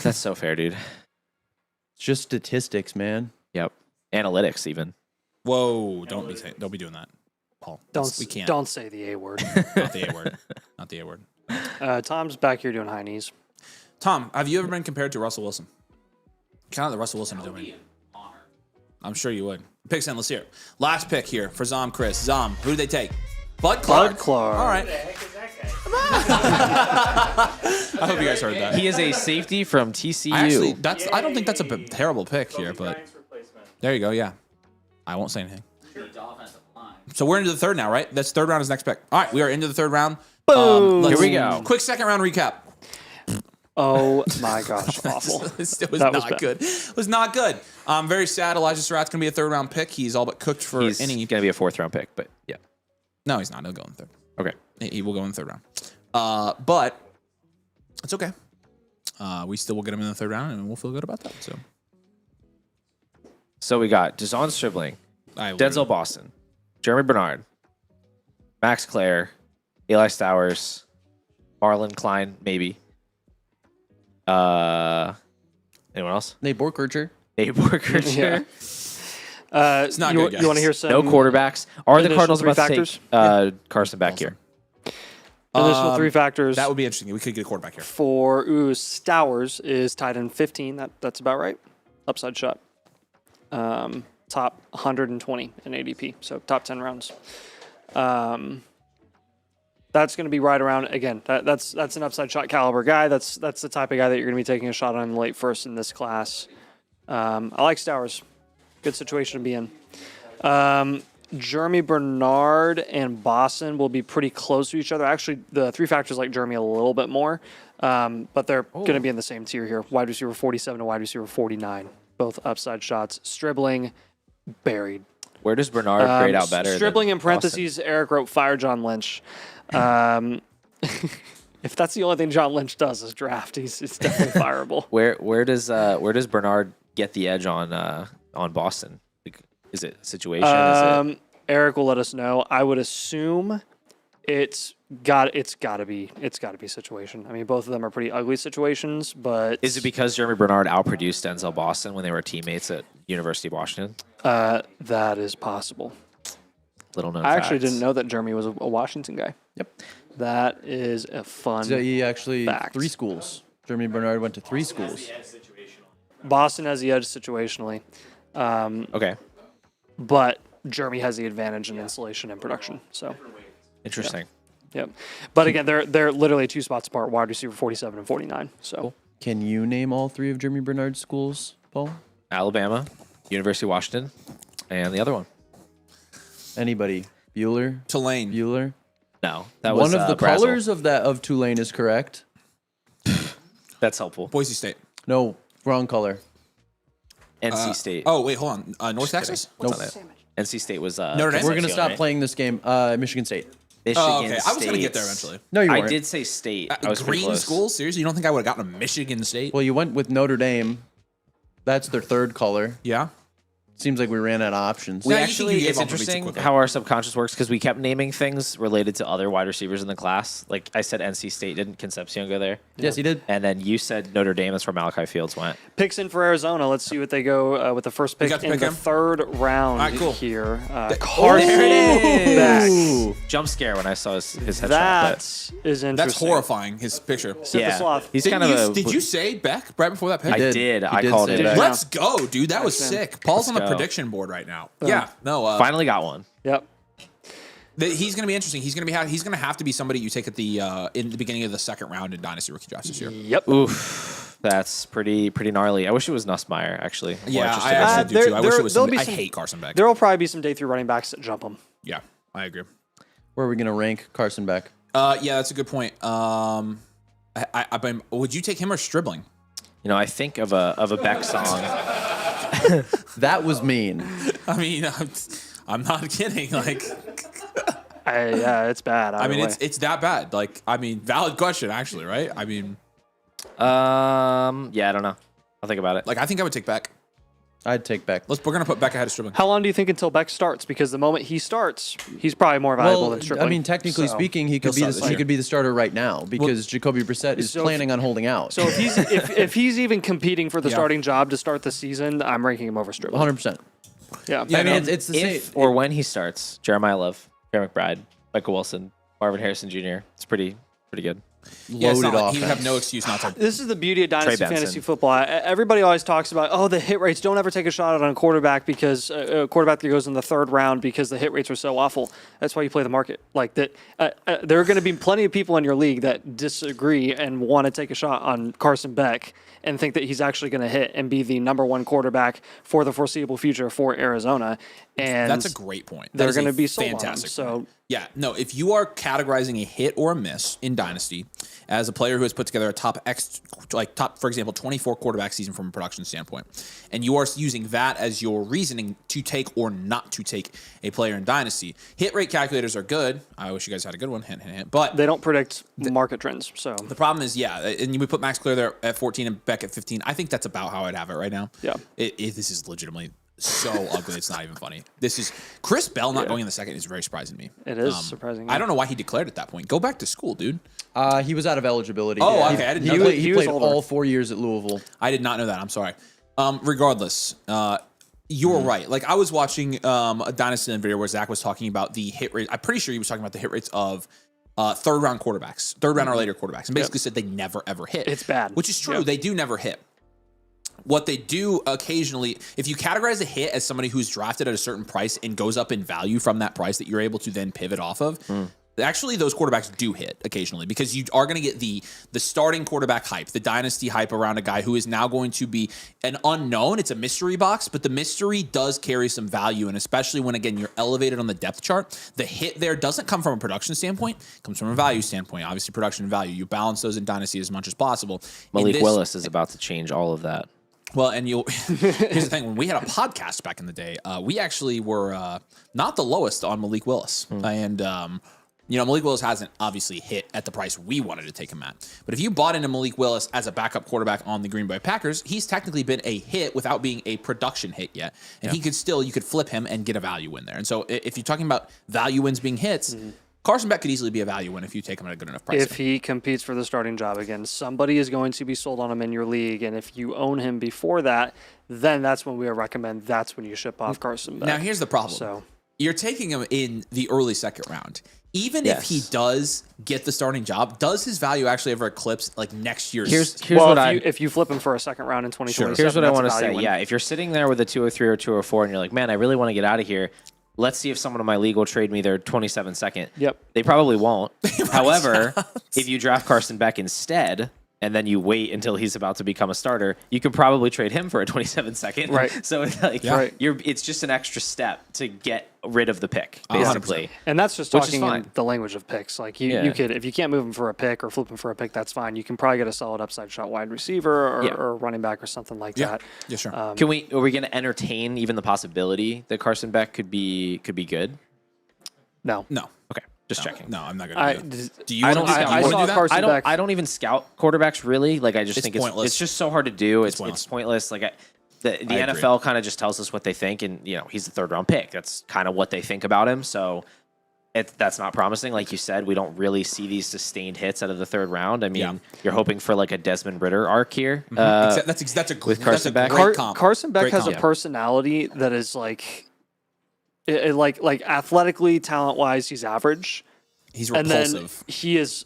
That's so fair, dude. It's just statistics, man. Yep. Analytics, even. Whoa! Don't be doing that, Paul. We can't. Don't say the A word. Not the A word. Not the A word. Tom's back here doing high knees. Tom, have you ever been compared to Russell Wilson? Kind of the Russell Wilson doing. I'm sure you would. Picks endless here. Last pick here for Zom Chris. Zom, who did they take? Bud Clark. Bud Clark. All right. Who the heck is that guy? I hope you guys heard that. He is a safety from TCU. I don't think that's a terrible pick here, Kobe but Bryant's replacement. there you go. Yeah, I won't say anything. So we're into the third now, right? That's third round is next pick. All right, we are into the third round. Boom. Let's- Here we go. Quick second round recap. Oh my gosh, awful. It was That was not bad. good. It was not good. I'm very sad. Elijah Surratt's going to be a third round pick. He's all but cooked for He's any. going to be a 4th round pick, but yeah. No, he's not. He'll go in third. Okay. He will go in the third round. But it's okay. We still will get him in the third round, and we'll feel good about that. So we got Dazon Stribling, Denzel Boston, Jeremy Bernard, Max Clare, Eli Stowers, Marlon Klein, maybe. Anyone else? Nate Borkercher. Nate Borkercher. It's not good, guys. You want to hear some No quarterbacks. Are the initial Cardinals three about factors? to take Carson back here? initial three factors? That would be interesting. We could get a quarterback here. For Stowers is tied in 15. That's about right. Upside shot. Top 120 in ADP. So top 10 rounds. That's going to be right around again. That's an upside shot caliber guy. That's the type of guy that you're going to be taking a shot on late first in this class. I like Stowers. Good situation to be in. Jeremy Bernard and Boston will be pretty close to each other. Actually, the three factors like Jeremy a little bit more, but they're going to be in the same tier here. Wide receiver 47 to wide receiver 49. Both upside shots. Stribling, buried. Where does Bernard grade out better? Stribling than in parentheses, Eric wrote, fire John Lynch. If that's the only thing John Lynch does is draft, he's definitely fireable. Where does Bernard get the edge on Boston? Like, is it situation? Is it Eric will let us know. I would assume It's got to be situation. I mean, both of them are pretty ugly situations, but Is it because Jeremy Bernard outproduced Denzel Boston when they were teammates at University of Washington? that is possible. Little known I actually facts. didn't know that Jeremy was a Washington guy. Yep. That is a fun. So he actually fact. 3 schools. Jeremy Bernard went to 3 schools. Boston has the edge situationally, Okay. but Jeremy has the advantage in installation and production. So, Interesting. yep. But again, they're literally 2 spots apart: wide receiver 47 and 49. So, Can you name all 3 of Jeremy Bernard's schools, Paul? Alabama, University of Washington, and the other one. Anybody? Bueller? Tulane. Bueller? No, that was One of the Brazel. colors of Tulane is correct. That's helpful. Boise State. No, wrong color. NC State. Oh wait, hold on. North Texas. What's on it? NC State was Notre Dame? We're gonna Concepcion, stop right? playing this game. Michigan State. Michigan Oh, okay. I was gonna get there State's- eventually. No, you I weren't. did say state. I was pretty Green close. school? Seriously, you don't think I would have gotten a Michigan State? Well, you went with Notre Dame. That's their 3rd color. Yeah. Seems like we ran out of options. We Yeah, you think actually, you gave it's up on me too interesting quickly. how our subconscious works because we kept naming things related to other wide receivers in the class. Like I said, NC State, didn't Concepcion go there? Yes, he did. And then you said Notre Dame. That's where Malachi Fields went. picks in for Arizona. Let's see what they go with the first pick got to in pick the him? 3rd round All right, cool. here. There Carson it Beck. is. Jump scare when I saw his headshot. That but is interesting. That's horrifying. His picture. Sit the sloth. he's Did kind of you, a. did you say Beck right before that pick? I did. did. He I did called say it. Beck. Let's go, dude. That was Excellent. sick. Paul's on the go. prediction board right now. Yeah. No. Finally got one. Yep. He's going to be interesting. He's going to have to be somebody you take at the in the beginning of the 2nd round in Dynasty rookie drafts this year. Yep. Oof, that's pretty gnarly. I wish it was Nussmeier actually. I'm more Yeah, interested I in actually that. do too. I wish it was. there'll be Somebody, I some- hate Carson Beck. There will probably be some day 3 running backs that jump him. Yeah, I agree. Where are we gonna rank Carson Beck? Yeah, that's a good point. Would you take him or Stribling? You know, I think of a Beck song. That was mean. I mean, I'm not kidding. Like, Yeah, it's bad. I mean, either way. it's that bad. Like, I mean, valid question actually, right? I mean, Yeah, I don't know. I'll think about it. like, I think I would take Beck. I'd take Beck. We're gonna put Beck ahead of Stribling. How long do you think until Beck starts? Because the moment he starts, he's probably more valuable than Stripling. I mean, technically So- speaking, he could He'll start he this year. could be the starter right now because Jacoby Brissett is So if- planning on holding out. So if he's if he's even competing for the starting job to start the season, I'm ranking him over Stripling. 100%. Yeah. Yeah, I mean, no, it's the same. If or when he starts, Jeremiah Love, Jerry McBride, Michael Wilson, Marvin Harrison Jr. It's pretty good. Yeah, it's Loaded not like he would have offense. no excuse not to. This is the beauty of Dynasty Benson. Fantasy Football. Everybody always talks about, oh, the hit rates. Don't ever take a shot on a quarterback because a quarterback that goes in the 3rd round because the hit rates are so awful. That's why you play the market. Like that, there are going to be plenty of people in your league that disagree and want to take a shot on Carson Beck and think that he's actually going to hit and be the #1 quarterback for the foreseeable future for Arizona. And That's a great point. That they're is a going to be sold fantastic. on him. point. Yeah, no. If you are categorizing a hit or a miss in Dynasty as a player who has put together a top, for example, 24 quarterback season from a production standpoint, and you are using that as your reasoning to take or not to take a player in Dynasty, hit rate calculators are good. I wish you guys had a good one. Hint, hint, hint. But they don't predict market trends. So the problem is, yeah, and you would put Max Clear there at 14 and Beck at 15. I think that's about how I'd have it right now. Yeah. This is legitimately so ugly. It's not even funny. This is Chris Bell not going in the 2nd is very surprising to me. it is surprising. I don't know why he declared at that point. Go back to school, dude. He was out of eligibility. Oh, He- okay, I didn't he know that. played, He he was played older. all 4 years at Louisville. I did not know that. I'm sorry. Regardless, you're right. Like I was watching a Dynasty video where Zach was talking about the hit rate. I'm pretty sure he was talking about the hit rates of 3rd round quarterbacks, 3rd round or later quarterbacks, and basically said they never ever hit. It's bad. Which is true. Yep. They do never hit. What they do occasionally, if you categorize a hit as somebody who's drafted at a certain price and goes up in value from that price that you're able to then pivot off of, actually those quarterbacks do hit occasionally because you are going to get the starting quarterback hype, the dynasty hype around a guy who is now going to be an unknown. It's a mystery box, but the mystery does carry some value, and especially when, again, you're elevated on the depth chart, the hit there doesn't come from a production standpoint, it comes from a value standpoint. Obviously, production and value. You balance those in dynasty as much as possible. Malik Willis is about to change all of that. Well, and here's the thing: when we had a podcast back in the day, we actually were not the lowest on Malik Willis, and Malik Willis hasn't obviously hit at the price we wanted to take him at. But if you bought into Malik Willis as a backup quarterback on the Green Bay Packers, he's technically been a hit without being a production hit yet, and you could flip him and get a value win there. And so, if you're talking about value wins being hits. Carson Beck could easily be a value win if you take him at a good enough price. If he competes for the starting job again, somebody is going to be sold on him in your league, and if you own him before that, then that's when we recommend. That's when you ship off Carson Beck. Now, here's the problem. So you're taking him in the early second round. Even if he does get the starting job, does his value actually ever eclipse like next year's? Here's well, what if you flip him for a second round in 2027, Here's what I want to that's a say. value win. Yeah, if you're sitting there with a 203 or 204 and you're like, man, I really want to get out of here. Let's see if someone in my league will trade me their 27 second. Yep. They probably won't. However, if you draft Carson Beck instead, and then you wait until he's about to become a starter, you could probably trade him for a 27 second. Right. So it's like it's just an extra step to get rid of the pick, basically. And that's just Which is talking fine. in the language of picks. Like you could, if you can't move him for a pick or flip him for a pick, that's fine. You can probably get a solid upside shot wide receiver or running back or something like that. Yeah, sure. Are we going to entertain even the possibility that Carson Beck could be good? No. Okay. Just checking. No, I'm not going to do you I want don't. to I do saw that? Carson Beck. I don't even scout quarterbacks really. Like I just think pointless. it's just so hard to do. It's pointless. pointless. Like the agree. NFL kind of just tells us what they think, and he's a third round pick. That's kind of what they think about him. So that's not promising. Like you said, we don't really see these sustained hits out of the third round. I mean, you're hoping for like a Desmond Ritter arc here. That's a with Carson Beck. great comp. Carson Beck Great has comp. a personality that is like athletically, talent wise, he's average. He's And repulsive. then he is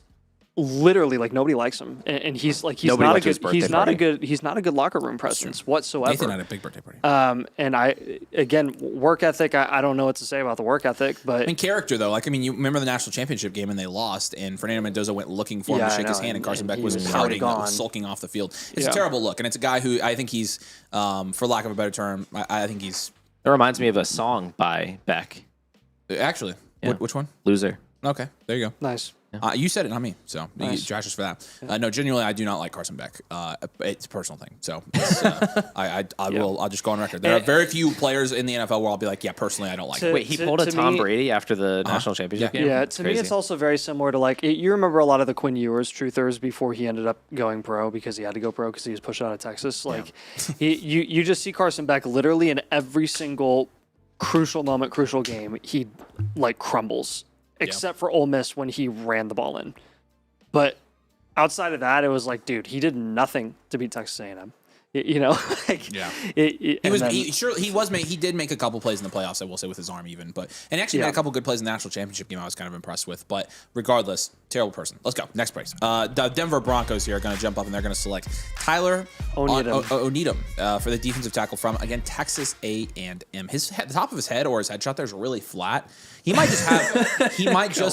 literally like nobody likes him, and he's like Nobody not a went to his good birthday he's not a good locker room presence whatsoever. Nathan had a big birthday party. And again, work ethic. I don't know what to say about the work ethic, but And character, though, like, I mean, you remember the national championship game and they lost, and Fernando Mendoza went looking for him Yeah, to I shake his know, hand, and Carson and Beck he was was already pouting, gone. sulking off the field. It's Yeah. a terrible look, and it's a guy who I think he's, for lack of a better term, I think he's It reminds me of a song by Beck, actually. Yeah. Which one? Loser. Okay, there you go. nice. You said it, not me. So Nice. Josh is for that. No, genuinely, I do not like Carson Beck. It's a personal thing. So it's, I'll just go on record. There are very few players in the NFL where I'll be like, yeah, personally, I don't like To- him. Wait, he pulled a to Tom me- Brady after the national championship game? Yeah, to me, Crazy. it's also very similar to like you remember a lot of the Quinn Ewers truthers before he ended up going pro because he had to go pro because he was pushed out of Texas. Like you just see Carson Beck literally in every single crucial moment, crucial game, he like crumbles, except for Ole Miss when he ran the ball in. But outside of that, it was like, dude, he did nothing to beat Texas A&M. You know, like, He did make a couple plays in the playoffs, I will say, with his arm even, and he actually made a couple good plays in the national championship game I was kind of impressed with. But regardless, terrible person. Let's go. Next place. The Denver Broncos here are going to jump up and they're going to select Tyler Oneedham for the defensive tackle from, again, Texas A&M. The top of his head or his headshot there is really flat. He might just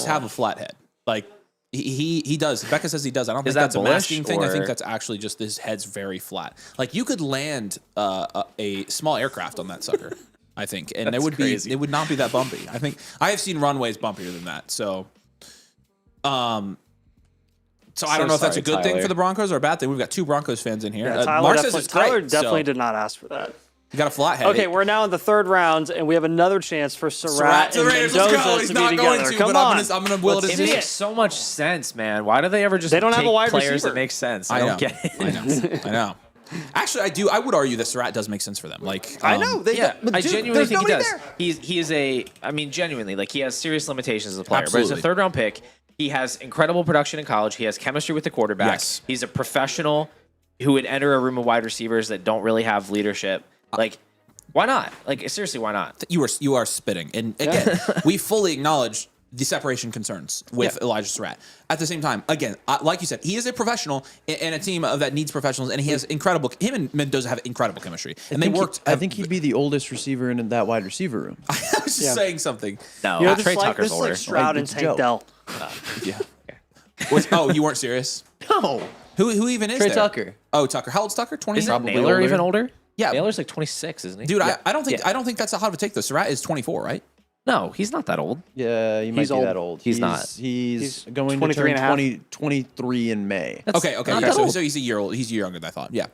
have a flat head. Like, he does. Becca says he does. I don't think that that's a masking bullish, thing. I or- think that's actually just his head's very flat. Like, you could land a small aircraft on that sucker, I think, and it would not be that bumpy. I think I have seen runways bumpier than that. So, I don't know if that's a good thing for the Broncos or a bad thing. We've got two Broncos fans in here. Yeah, Mark says it's great. Tyler definitely so did not ask for that. you got a flat head. Okay, we're now in the third round, and we have another chance for Surratt to the and Raiders. Mendoza Let's go. He's to not be going together. to, Come but on. I'm gonna will it It to makes so much sense, man. Why do they ever just They don't have take a wide players receiver. that make sense? I I know. don't get it. I know. Actually, I do. I would argue that Surratt does make sense for them. Like, I know. Yeah, I genuinely think he does. There. He is a. I mean, genuinely, like he has serious limitations as a player, but Absolutely. as a third round pick, he has incredible production in college. He has chemistry with the quarterback. Yes. He's a professional who would enter a room of wide receivers that don't really have leadership. Like, why not? Like, seriously, why not? You are spitting, and again, we fully acknowledge the separation concerns with Elijah Surratt. At the same time, again, like you said, he is a professional in a team that needs professionals, and he has incredible. Him and Mendoza have incredible chemistry, and they worked. I think he'd be the oldest receiver in that wide receiver room. I was just saying something. No, You know, Trey Tucker's this is older. like Stroud and It's a joke. Tank Dell. Oh, you weren't serious? No, Who even is Trey there? Tucker. Oh, Tucker. How old's Tucker? 20. Isn't Probably Naylor older. even older? Yeah. Naylor's like 26, isn't he? Dude, Yeah. I don't think Yeah. I don't think that's a hot of a take though. Surratt is 24, right? No, he's not that old. Yeah, he might He's be old. that old. He's not. He's going to 23 turn and a half. 23 in May. Okay. not that So old. he's a year old. He's a year younger than I thought. Yeah.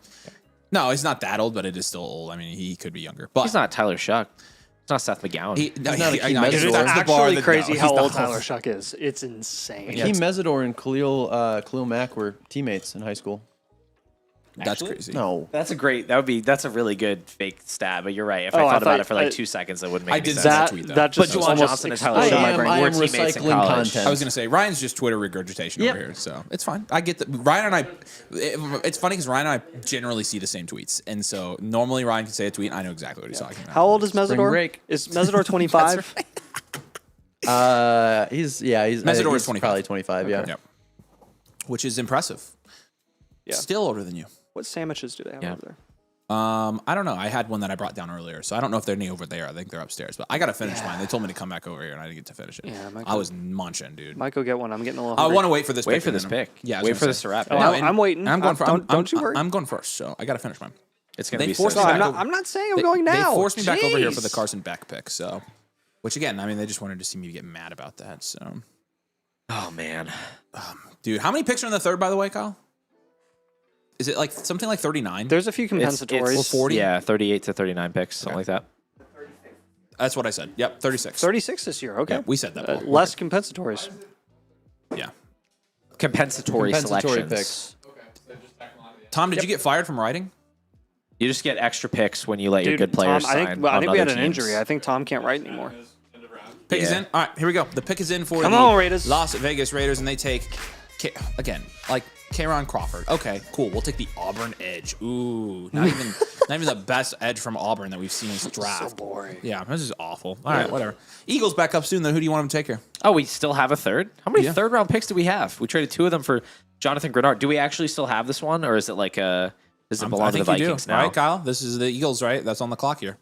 No, he's not that old, but it is still old. I mean, he could be younger. But He's not Tyler Shuck. He's not Seth McGowan. He's not a key I measure. guess It's that's the bar actually that- crazy no, how he's old not Tyler Shuck is. It's insane. Hakeem Mesidor and Khalil Mack were teammates in high school. That's Actually? crazy. No. That's a really good fake stab, but you're right. If Oh, I I thought about thought- it for like 2 seconds, it wouldn't make I any did sense. that That tweet, though. that just But Juwan almost Johnson and Tyler exploded Show my I brain. I am We're teammates in recycling college. content. I was gonna say Ryan's just Twitter regurgitation Yep. over here, so it's fine. I get that. Ryan and I. It's funny because Ryan and I generally see the same tweets, and so normally Ryan can say a tweet, and I know exactly what he's talking about. How old is Mesidor? break. Is Mesidor 25? He's Mesidor is 25. Probably 25. Yeah. Yep. Which is impressive. Yeah. Still older than you. What sandwiches do they have Yeah. over there? I don't know. I had one that I brought down earlier, so I don't know if they're any over there. I think they're upstairs, but I got to finish mine. They told me to come back over here, and I didn't get to finish it. Yeah, I was munching, dude. Might go get one. I'm getting a little. I hungry. want to wait for this. Wait pick for and this then pick. Yeah, I was Wait gonna for say. this to wrap. Oh, No, I'm waiting. I'm going for. Don't you worry. I'm going first, so I got to finish mine. it's gonna They be forced so me No, back sad. I'm over- not saying I'm going now. They forced me back over here for the Jeez. Carson Beck pick, so. Which again, I mean, they just wanted to see me get mad about that. So, Oh man, dude, how many picks are in the third, by the way, Kyle? Is it like something like 39? There's a few it's compensatories. 40? Yeah, 38 to 39 picks, something like that. That's what I said. Yep, 36. 36 this year. Okay. Yeah, we said that. Paul. Less compensatories. Yeah. Compensatory Compensatory selections. picks. Tom, did you get fired from writing? You just get extra picks when you let your Dude, good players Tom, I sign. think, I on think we had other an teams. injury. I think Tom can't write anymore. Pick is Yeah. in. All right, here we go. The pick is in for Come the on, Raiders. Las Vegas Raiders, and they take again like K'Ron Crawford. Okay, cool. We'll take the Auburn edge. Ooh, not even the best edge from Auburn that we've seen in this draft. So boring. Yeah, this is awful. All right, whatever. Eagles back up soon. Though, who do you want them to take here? Oh, we still have a third? How many Yeah. third round picks do we have? We traded 2 of them for Jonathan Grenard. Do we actually still have this one, or is it like a? Does it belong I to the think you Vikings do, now? right, Kyle? This is the Eagles, right? That's on the clock here.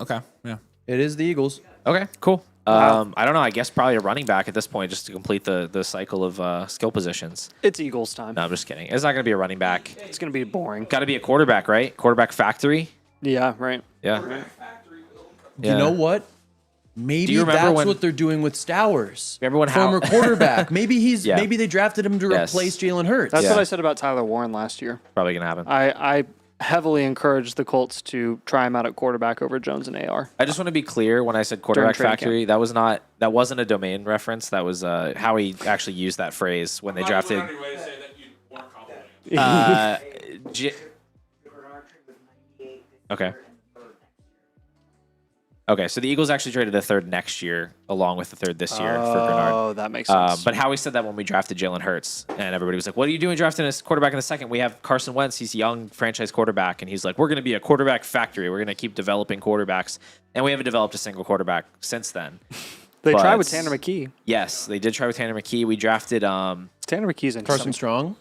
Okay, yeah. It is the Eagles. Okay, cool. I don't know. I guess probably a running back at this point, just to complete the cycle of skill positions. It's Eagles time. No, I'm just kidding. It's not going to be a running back. It's going to be boring. Got to be a quarterback, right? Quarterback factory. Yeah, right. Yeah. You know what? Maybe you remember that's when- what they're doing with Stowers. Remember when former Hal- quarterback? Maybe he's Yeah. maybe they drafted him to Yes. replace Jalen Hurts. That's Yeah. what I said about Tyler Warren last year. Probably going to happen. I heavily encouraged the Colts to try him out at quarterback over Jones and AR. I just want to be clear when I said quarterback training factory, that wasn't a domain reference. That was how he actually used that phrase when they drafted. J- okay. Okay, so the Eagles actually traded a third next year along with the third this year for Grenard. Oh, that makes sense. But Howie said that when we drafted Jalen Hurts, and everybody was like, "What are you doing drafting a quarterback in the second? We have Carson Wentz. He's a young franchise quarterback." And he's like, "We're going to be a quarterback factory. We're going to keep developing quarterbacks." And we haven't developed a single quarterback since then. they tried but- with Tanner McKee. Yes, they did try with Tanner McKee. We drafted, Tanner McKee's in Carson Strong.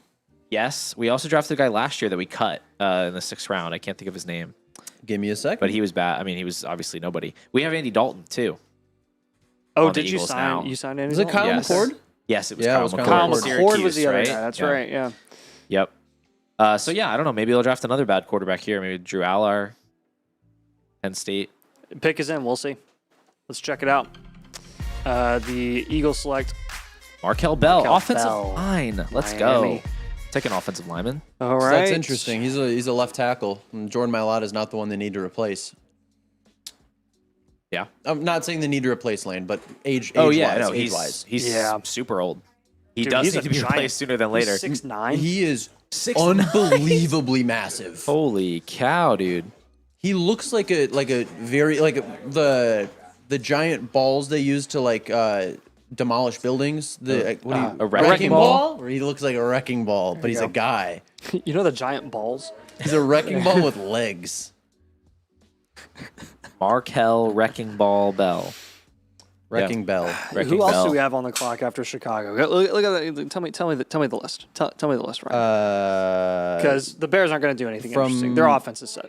yes, we also drafted a guy last year that we cut in the 6th round. I can't think of his name, Give me a second. but he was bad. I mean, he was obviously nobody. We have Andy Dalton, too. Oh, on the did you Eagles sign? now. You signed Andy Is it Dalton? Kyle Yes. McCord? Yes, it was Yeah, it Kyle was Kyle McCord. Kyle McCord. McCord Syracuse, was the other right? guy. That's Yeah. right. Yeah. Yep. So yeah, I don't know. Maybe they'll draft another bad quarterback here. Maybe Drew Aller, Penn State. Pick is in. We'll see. Let's check it out. The Eagles select. Markel Bell, Markel offensive Bell. line. Let's Miami. go. Take an offensive lineman. All So right. that's interesting. He's a left tackle. And Jordan Mailata is not the one they need to replace. Yeah. I'm not saying they need to replace Lane, but age Oh wise, yeah, no, age he's wise. Yeah. super old. He Dude, does he's need a to be giant. replaced sooner than later. 6'9". He is 6'9". unbelievably massive. Holy cow, dude! He looks like a very the giant balls they use to demolish buildings. The what do you, a wrecking ball? Or he looks like a wrecking ball, but he's you a go. guy. You know the giant balls? He's a wrecking ball with legs. Markel Wrecking Ball Bell. Wrecking Bell. Wrecking Who else Bell. do we have on the clock after Chicago? Look at that. Tell me the list. Tell me the list, right? Because the Bears aren't going to do anything from- interesting. Their offense is set,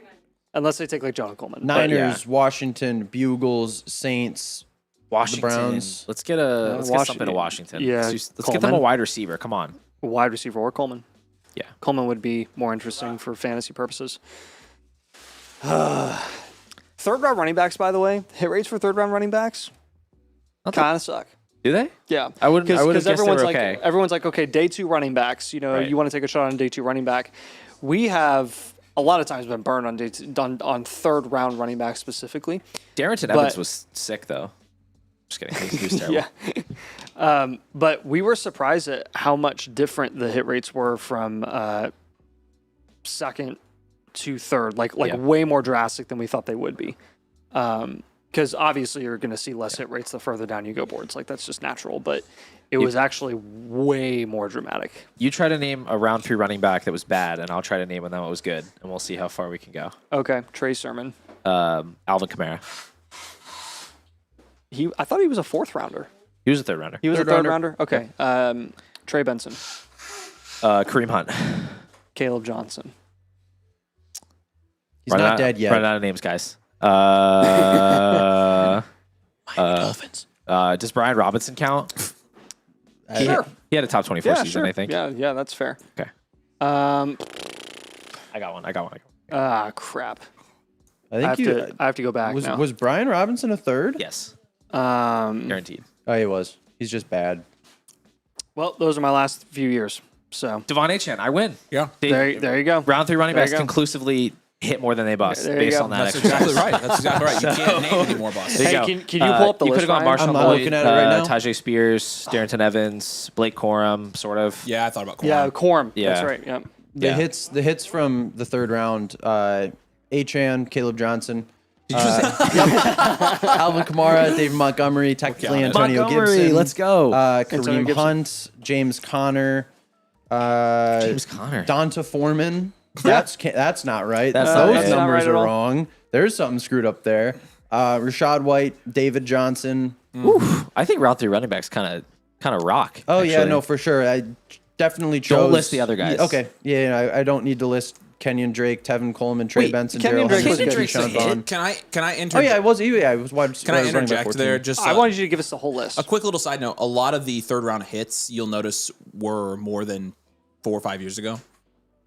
unless they take like John Coleman. Niners, Washington, Bugles, Saints. Washington. Browns. Let's get something to Washington. Yeah, Let's get them a Coleman. wide receiver. Come on. Wide receiver or Coleman. Yeah. Coleman would be more interesting for fantasy purposes. Third round running backs, by the way, hit rates for third round running backs kind of suck. Do they? Yeah, I wouldn't guess they everyone's were like okay. everyone's like, okay, day 2 running backs. You know, Right. you want to take a shot on day 2 running back. We have a lot of times been burned on on third round running backs specifically. Darrington But- Evans was sick though. Just kidding. He was terrible. Yeah. But we were surprised at how much different the hit rates were from second to third, like way more drastic than we thought they would be. Because obviously you're going to see less hit rates the further down you go boards. Like that's just natural. But it was actually way more dramatic. You try to name a round 3 running back that was bad, and I'll try to name one that was good, and we'll see how far we can go. Okay, Trey Sermon. Alvin Kamara. I thought he was a 4th rounder. He was a 3rd rounder. He was a third rounder? Okay. Trey Benson. Kareem Hunt. Caleb Johnson. He's not dead yet. Run out of names, guys. Dolphins. Does Brian Robinson count? Sure. He had a top 24 season, sure. I think. Yeah, that's fair. Okay. Um, I got one. crap. I think I have to go back now. Was Brian Robinson a 3rd? Yes. Guaranteed. Oh, he was. He's just bad. Well, those are my last few years. So Devon Achane, I win. Yeah. there you go. Round 3 running There backs you go. conclusively hit more than they bust There you based go. on that That's exercise. exactly right. That's exactly right. You can't name any more busts. There you Hey, go. can you pull up the you list, could have gone Ryan? Marshawn I'm Lloyd, looking at it right now. Tajay Spears, Darrington Evans, Blake Corum, sort of. Yeah, I thought about Corn. Yeah, Quorum. Yeah. That's right. Yeah. The hits from the 3rd round. Achan, Caleb Johnson, Alvin Kamara, David Montgomery, technically Antonio Gibson. let's go. Antonio Kareem Gibson. Hunt, James Conner, James Conner. Donta Foreman. That's not right. That's not Those right. That's not numbers right at are all. wrong. There's something screwed up there. Rashad White, David Johnson. I think round 3 running backs kind of rock. Oh yeah, actually. no, for sure. I definitely chose. Don't list the other guys. Okay, yeah, I don't need to list Kenyon Drake, Tevin Coleman, Trey Wait, Benson, Kenyon Daryl Drake was Henderson, good. Keyshawn Vaughn. Can I interject? Oh yeah, I was wide. Can I interject there? Just I wanted you to give us the whole list. a quick little side note. A lot of the 3rd round hits you'll notice were more than 4 or 5 years ago.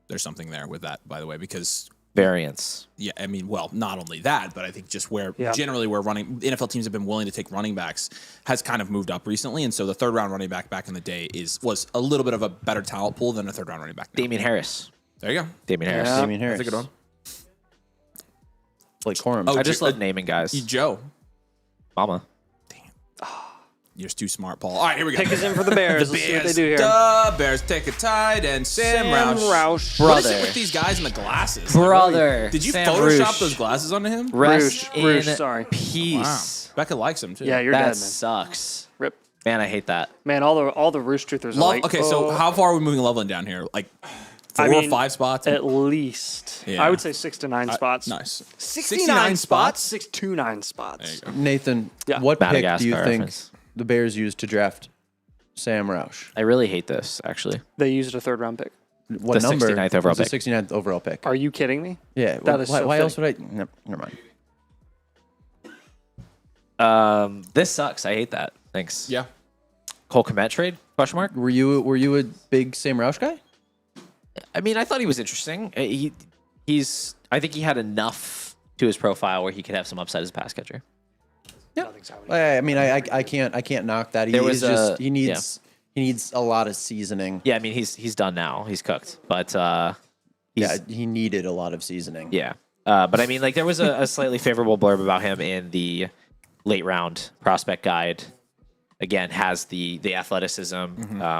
There's something there with that, by the way, because Variance. yeah, I mean, well, not only that, but I think just where Yeah. generally where NFL teams have been willing to take running backs has kind of moved up recently, and so the 3rd round running back in the day was a little bit of a better talent pool than a 3rd round running back now. Damian Harris. There you go. Damian Harris. Yeah. Damian Harris. That's a good one. Blake Corum. Oh, I just love naming guys. Joe. Mama. You're too smart, Paul. All right, here we go. Pick us in for the Bears. Let's see what they do here. The Bears take a tight end. Sam Roush. What is it Brother. with these guys in the glasses? Brother. Did you Sam Photoshop Roush. those glasses onto him? Rest Roush, in sorry. peace. Becca likes him too. Yeah, you're That dead, man. sucks. Rip. Man, I hate that. Man, all the Roosh truthers are Love, like, okay, so how far are we moving Loveland down here? Like 4 or 5 spots? At least. Yeah. I would say 6 to 9 spots. Nice. 69 spots? 6 to 9 spots. Nathan, Yeah. what pick Madagascar do you think reference. the Bears used to draft Sam Roush? I really hate this, actually. They used a 3rd round pick. What The number? 69th overall It was pick. the 69th overall pick. Are you kidding me? Yeah. That is why so why else would I? No, never mind. This sucks. I hate that. Thanks. Yeah. Cole Kmet trade? Question mark? Were you a big Sam Roush guy? I mean, I thought he was interesting. He's. I think he had enough to his profile where he could have some upside as a pass catcher. I mean, I can't knock that. There was He's just a- he needs a lot of seasoning. Yeah, I mean, he's done now. He's cooked. But Yeah, he needed a lot of seasoning. yeah. But I mean, like there was a slightly favorable blurb about him in the late round prospect guide. Again, has the athleticism.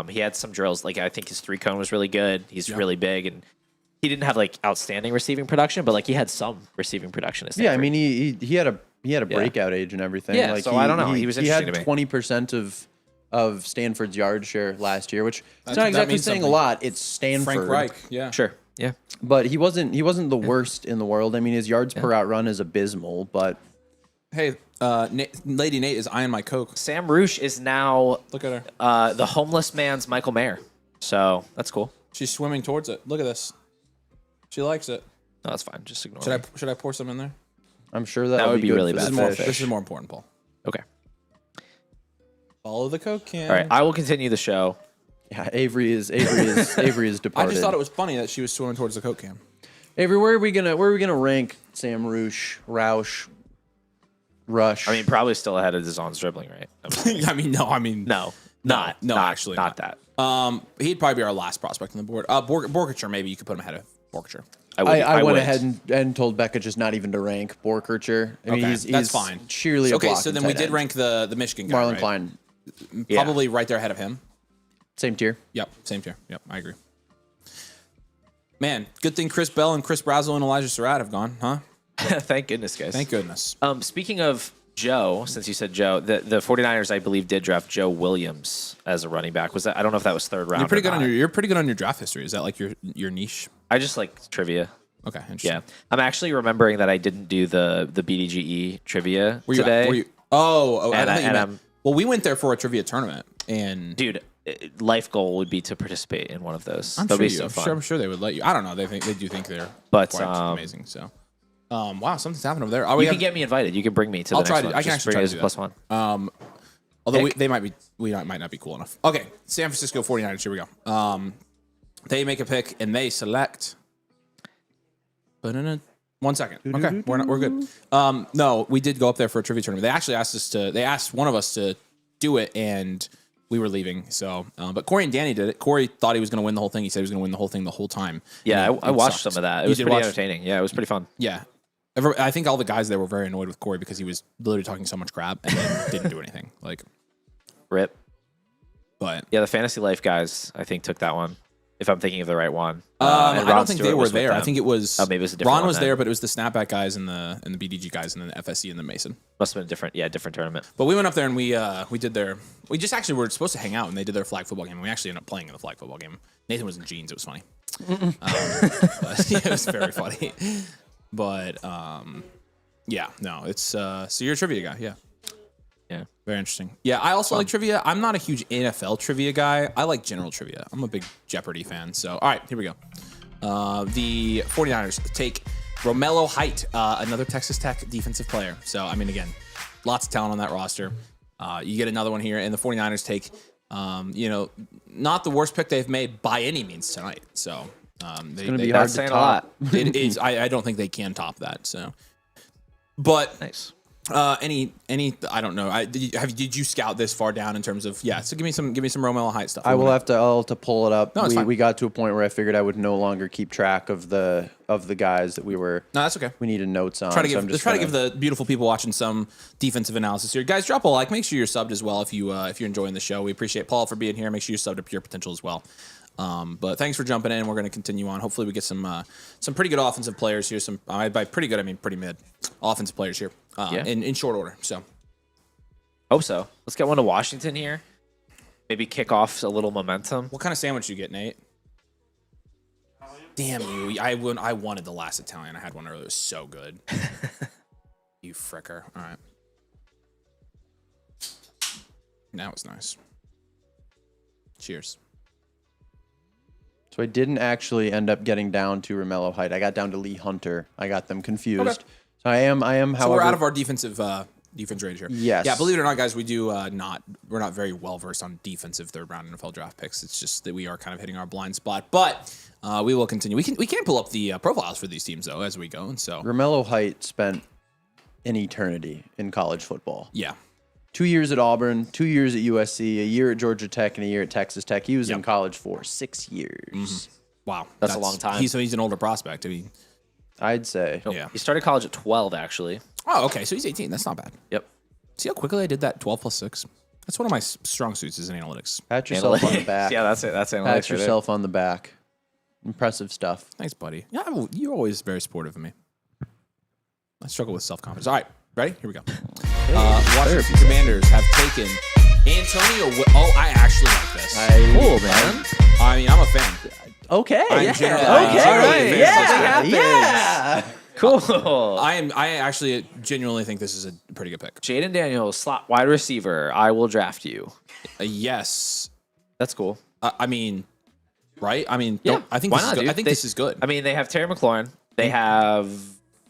He had some drills. Like I think his 3-cone was really good. He's really big, and he didn't have like outstanding receiving production, but like he had some receiving production. At Yeah, I Stanford. mean he had a breakout age and everything. Yeah, like so I don't know. He was interesting had to me. 20% of Stanford's yard share last year, which it's That not exactly means saying a something. lot. It's Stanford. Frank Reich. Yeah. sure. Yeah. But he wasn't the worst in the world. I mean, his yards per out run is abysmal, but Hey, Lady Nate is eyeing my Coke. Sam Roush is now Look at her. the homeless man's Michael Mayer. So that's cool. She's swimming towards it. Look at this. She likes it. No, that's fine. Just ignore it. Should I pour some in there? I'm sure that would would be good really for bad the for fish. This is more important, Paul. Okay. Follow the Coke can. All right. I will continue the show. Yeah, Avery is departed. I just thought it was funny that she was swimming towards the Coke can. Avery, where are we gonna rank Sam Roush, Rush? I mean, probably still ahead of Dazon's dribbling, right? I mean, no. Not that. He'd probably be our last prospect on the board. Borkature, maybe you could put him ahead of Borkature. I went would. ahead and told Becca just not even to rank Borkercher. I mean, Okay, he's that's fine. Sheerly a Okay, blocking so then we tight did end. rank the Michigan guy, Marlon right? Klein, Probably right there ahead of him. same tier. Yep, same tier. Yep, I agree. Man, good thing Chris Bell and Chris Brazel and Elijah Surratt have gone, huh? Thank goodness, guys. Thank goodness. Speaking of Joe, since you said Joe, the 49ers, I believe, did draft Joe Williams as a running back. Was that? I don't know if that was third round. You're pretty or good not. you're pretty good on your draft history. Is that like your niche? I just like trivia. Okay, interesting. Yeah, I'm actually remembering that I didn't do the BDGE trivia Were you, today. Were you, oh, And I thought you and meant- I'm- well, we went there for a trivia tournament, and Dude, life goal would be to participate in one of those. I'm That'd sure, be I'm so fun. sure, I'm sure they would let you. I don't know. They do think they're But, quite amazing. So, wow, something's happening over there. Oh, You we can have, get me invited. You can bring me to the I'll next try to. one. I can Just actually bring try me to as do a that. +1. Although Pick. they might not be cool enough. Okay, San Francisco 49ers. Here we go. They make a pick and they select. 1 second. Okay, we're good. No, we did go up there for a trivia tournament. They actually asked us to. They asked one of us to do it, and we were leaving. So, but Corey and Danny did it. Corey thought he was going to win the whole thing. He said he was going to win the whole thing the whole time. Yeah, And I it watched sucked. some of that. It You was did pretty watch- entertaining. Yeah, it was pretty fun. Yeah. I think all the guys there were very annoyed with Corey because he was literally talking so much crap and then didn't do anything. Like, Rip. but Yeah, the Fantasy Life guys, I think, took that one. If I'm thinking of the right one. And I Ron don't think they Stewart were was with there. I them. think it was. Oh, maybe it was a different Ron one was then. there, but it was the snapback guys and the BDG guys and then the FSC and the Mason. Must have been a different tournament. But we went up there and we did we just actually were supposed to hang out and they did their flag football game and we actually ended up playing in the flag football game. Nathan was in jeans. It was funny. But, yeah, it was very funny. But yeah, no, it's so you're a trivia guy, yeah. Yeah. Very interesting. Yeah, I also like trivia. I'm not a huge NFL trivia guy. I like general trivia. I'm a big Jeopardy fan. So, all right, here we go. The 49ers take Romello Height, another Texas Tech defensive player. So, I mean, again, lots of talent on that roster. You get another one here, and the 49ers take, not the worst pick they've made by any means tonight. So, it's going to be hard to saying a top. lot. It is. I don't think they can top that. So, but Nice. any I don't know. Did you scout this far down in terms of So give me some Romello Height stuff. I'll have to pull it up. No, it's fine. We got to a point where I figured I would no longer keep track of the guys that we No, that's okay. needed notes on. Try to so give I'm just try to gonna- give the beautiful people watching some defensive analysis here. Guys, drop a like. Make sure you're subbed as well if you're enjoying the show. We appreciate Paul for being here. Make sure you're subbed to Pure Potential as well. But thanks for jumping in. We're going to continue on. Hopefully, we get some pretty good offensive players here. By pretty good, I mean pretty mid offensive players here in short order. So, Hope so. Let's get one to Washington here. Maybe kick off a little momentum. what kind of sandwich you get, Nate? Damn you! I wanted the last Italian. I had one earlier. It was so good. You fricker! All right, that was nice. Cheers. So I didn't actually end up getting down to Romello Height. I got down to Lee Hunter. I got them confused. Okay. So I am. However, So we're out of our defensive defense range here. Yes. Yeah, believe it or not, guys, we do we're not very well versed on defensive third round NFL draft picks. It's just that we are kind of hitting our blind spot. But we will continue. We can pull up the profiles for these teams though as we go. And so Romello Height spent an eternity in college football. yeah. 2 years at Auburn, 2 years at USC, a year at Georgia Tech, and a year at Texas Tech. He was in college for 6 years. Wow. That's a long time. He's an older prospect. I mean, I'd say. yeah. He started college at 12, actually. Oh, okay. So he's 18. That's not bad. Yep. See how quickly I did that 12 plus 6? That's one of my strong suits is in analytics. Pat yourself on the back. Yeah, that's it. That's analytics. Pat right there. yourself on the back. Impressive stuff. Thanks, buddy. Yeah, you're always very supportive of me. I struggle with self-confidence. All right. Ready? Here we go. Washington Commanders have taken Antonio. I actually like this. Cool, man. I mean, I'm a fan. Okay. I'm generally- Okay. Yeah. Yeah. Cool. I actually genuinely think this is a pretty good pick. Jaden Daniels, slot wide receiver. I will draft you. Yes. That's cool. I mean, right? I mean, Yeah. I think Why this is not, good. dude? I think They- this is good. I mean, they have Terry McLaurin. They have.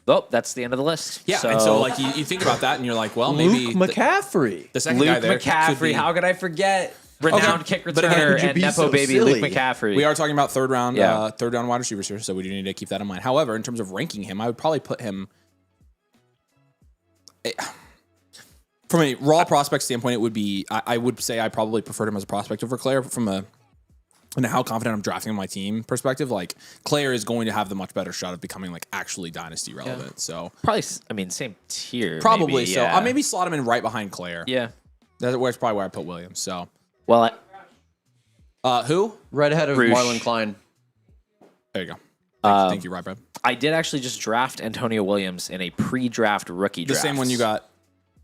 Oh, that's the end of the list. Yeah, and so like you think about that and you're like, well, maybe Luke McCaffrey. the second guy Luke there could McCaffrey. be- How could I forget? Renowned kick but again, returner could you and be Nepo so baby silly? Luke McCaffrey. We are talking about third round Yeah. wide receivers here, so we do need to keep that in mind. However, in terms of ranking him, I would probably put him from a raw prospect standpoint. It would be I would say I probably preferred him as a prospect over Claire. From a and how confident I'm drafting on my team perspective, like Claire is going to have the much better shot of becoming like actually dynasty relevant. So Probably, I mean, same tier. probably maybe, so. yeah. I'll maybe slot him in right behind Claire. Yeah. That's probably where I put Williams. So Well, who? Right ahead of Roosh. Marlon Klein. There you go. Thank you, right, Brad. I did actually just draft Antonio Williams in a pre-draft rookie The draft. same one you got,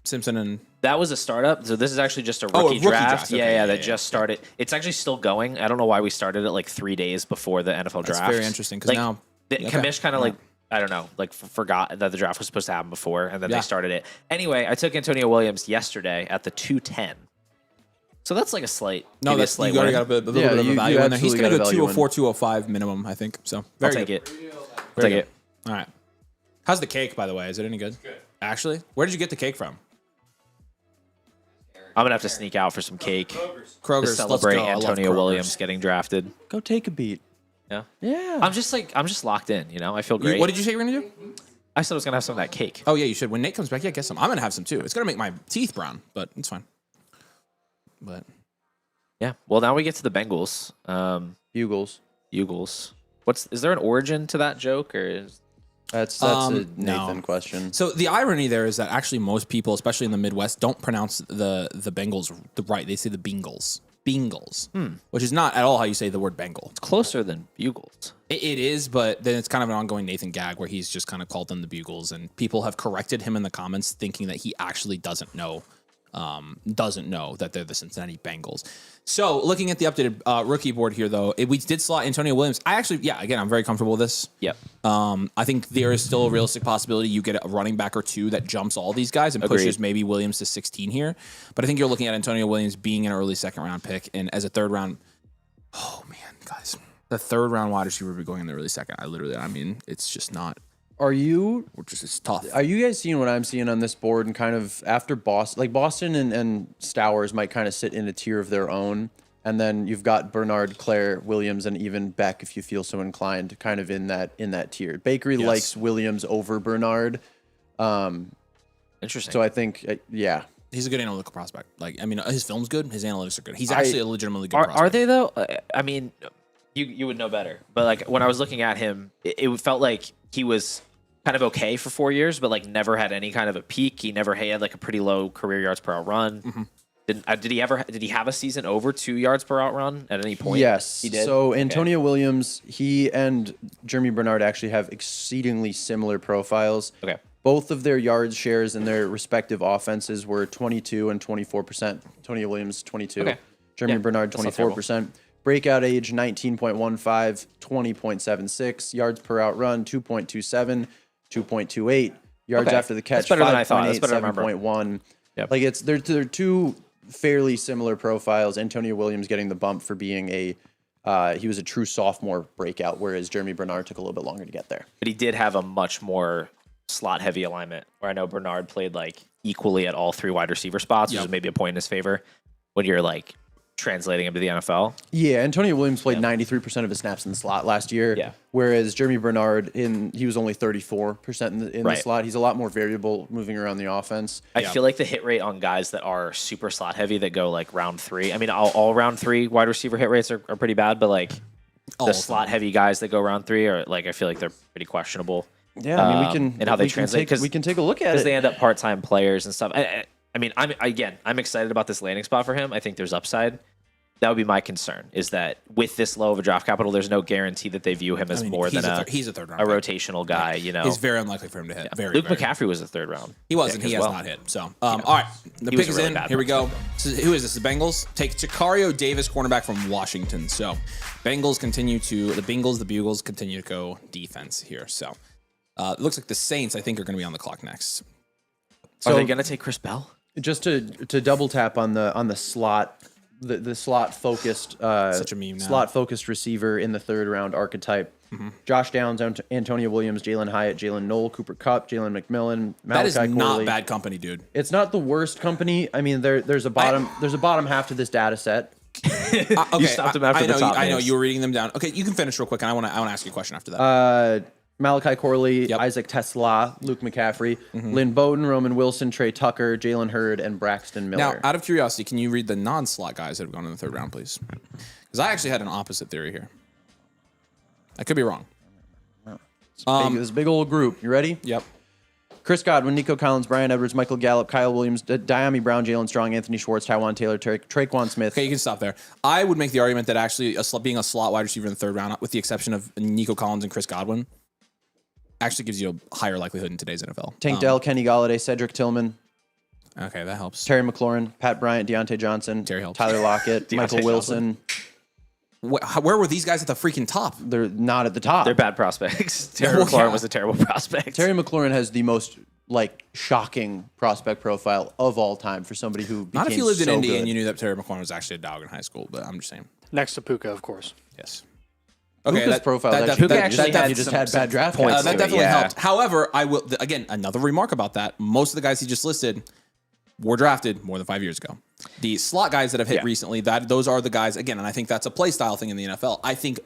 Simpson and That was a startup. So this is actually just a rookie, rookie draft. draft. Okay, Yeah, yeah, that yeah, just started. It's actually still going. I don't know why we started it like 3 days before the NFL That's draft. very interesting because Like, now the commish kind of like, I don't know, like forgot that the draft was supposed to happen before, and then Yeah. they started it. Anyway, I took Antonio Williams yesterday at the 210. So that's like a slight. no, maybe a that's slight you already win. got a little Yeah, bit of you a value in there. He's absolutely going to got go a value 204, 205 minimum, I think. So I'll very take good. it. Very Take good. it. All right. How's the cake, by the way? Is it any good? Good. Actually, where did you get the cake from? I'm gonna have to sneak out for some cake to Kroger's. celebrate Let's go. I love Antonio Kroger's. Williams getting drafted. Go take a beat. Yeah. Yeah. I'm just locked in. You know, I feel great. What did you say you were going to do? I said I was gonna have some of that cake. Oh, yeah, you should. When Nate comes back, yeah, get some. I'm going to have some too. It's going to make my teeth brown, but it's fine. But Yeah. Well, now we get to the Bengals. Bugles. Bugles. Is there an origin to that joke, or is That's a Nathan no. question. So the irony there is that actually most people, especially in the Midwest, don't pronounce the Bengals right. They say the Bengals, which is not at all how you say the word Bengal. closer than Bugles? It is, but then it's kind of an ongoing Nathan gag where he's just kind of called them the Bugles, and people have corrected him in the comments, thinking that he actually doesn't know that they're the Cincinnati Bengals. So looking at the updated rookie board here, though, we did slot Antonio Williams. Again, I'm very comfortable with this. Yep. I think there is still a realistic possibility you get a running back or two that jumps all these guys and Agreed. pushes maybe Williams to 16 here. But I think you're looking at Antonio Williams being an early second round pick, and as a third round, oh man, guys, the third round wide receiver would be going in the early second. I mean, it's just not. It's tough. Are you guys seeing what I'm seeing on this board, and kind of after Boston, like Boston and Stowers might kind of sit in a tier of their own, and then you've got Bernard, Claire, Williams, and even Beck, if you feel so inclined, kind of in that tier. Bakery likes Williams over Bernard, Interesting. so I think yeah. He's a good analytical prospect. Like, I mean, his film's good. His analytics are good. He's actually a legitimately good prospect. Are they though? I mean, you would know better. But like when I was looking at him, it felt like he was kind of okay for 4 years, but like never had any kind of a peak. He never had like a pretty low career yards per out run. Mm-hmm. Did he have a season over 2 yards per out run at any point? Yes, he did. So Antonio Williams, he and Jeremy Bernard actually have exceedingly similar profiles. Okay. Both of their yards shares in their respective offenses were 22 and 24%. Antonio Williams 22, Okay. Jeremy Yeah, Bernard that's not terrible. 24%. Breakout age 19.15, 20.76 yards per out run 2.27, 2.28 yards Okay. after the catch That's better than I thought. That's 5.8, better to remember. 7.1. Yep. Like they're two fairly similar profiles. Antonio Williams getting the bump for being he was a true sophomore breakout, whereas Jeremy Bernard took a little bit longer to get there. But he did have a much more slot heavy alignment, where I know Bernard played like equally at all 3 wide receiver spots, which is maybe a point in his favor when you're like translating him to the NFL. Yeah, Antonio Williams played 93% of his snaps in the slot last year. Yeah. Whereas Jeremy Bernard he was only 34% in the Right. slot. He's a lot more variable moving around the offense. I feel like the hit rate on guys that are super slot heavy that go like round 3. I mean, all round 3 wide receiver hit rates are pretty bad, but like the slot heavy guys that go round 3 are like, I feel like they're pretty questionable. Yeah, I mean we can and how they we can translate, take- we can take a look at because it. they end up part-time players and stuff. I mean, I'm excited about this landing spot for him. I think there's upside. That would be my concern, is that with this low of a draft capital, there's no guarantee that they view him as more than he's a third round a pick. rotational guy. You know, It's very unlikely for him to hit. Very, Luke very. McCaffrey was a third round. He wasn't. pick He as has well. not hit. So, all right. The He was pick a is really in. bad Here we one. go. Who is this? The Bengals take Sicario Davis, cornerback from Washington. So, the Bugles continue to go defense here. So, it looks like the Saints, I think, are going to be on the clock next. Are they going to take Chris Bell? Just to double tap on the slot, the slot focused Such a meme now. slot focused receiver in the third round archetype. Josh Downs, Antonio Williams, Jalen Hyatt, Jalen Knoll, Cooper Kupp, Jalen McMillan, That is Malachi not Corley. bad company, dude. It's not the worst company. I mean, there's a bottom half to this data set. Okay, stopped him after I the know, top I know names. you were reading them down. Okay, you can finish real quick, and I want to ask you a question after that. Malachi Corley, Yep. Isaac Tesla, Luke McCaffrey, Lynn Bowden, Roman Wilson, Trey Tucker, Jalen Hurd, and Braxton Now, Miller. out of curiosity, can you read the non-slot guys that have gone in the third round, please? Because Because I actually had an opposite theory here. I could be wrong. This big old group. You ready? Yep. Chris Godwin, Nico Collins, Brian Edwards, Michael Gallup, Kyle Williams, Diami Brown, Jalen Strong, Anthony Schwartz, Tywan Taylor, Traquan Smith. Okay, you can stop there. I would make the argument that actually being a slot wide receiver in the third round, with the exception of Nico Collins and Chris Godwin, actually gives you a higher likelihood in today's NFL. Tank Dell, Kenny Galladay, Cedric Tillman, Okay, that helps. Terry McLaurin, Pat Bryant, Deontay Johnson, Terry helps. Tyler Lockett, Michael Wilson. Where were these guys at the freaking top? They're not at the top. They're bad prospects. Terry Well, McLaurin yeah. was a terrible prospect. Terry McLaurin has the most shocking prospect profile of all time for somebody who became Not if you lived in so Indy good. and you knew that Terry McLaurin was actually a dog in high school, but I'm just saying. Next to Puka, of course. Yes. Puka's profile that actually, def- actually that had you just some- had bad draft points points. that to it, definitely yeah. helped. However, I will again another remark about that. Most of the guys he just listed were drafted more than 5 years ago. The slot guys that have hit recently, those are the guys again, and I think that's a play style thing in the NFL. I think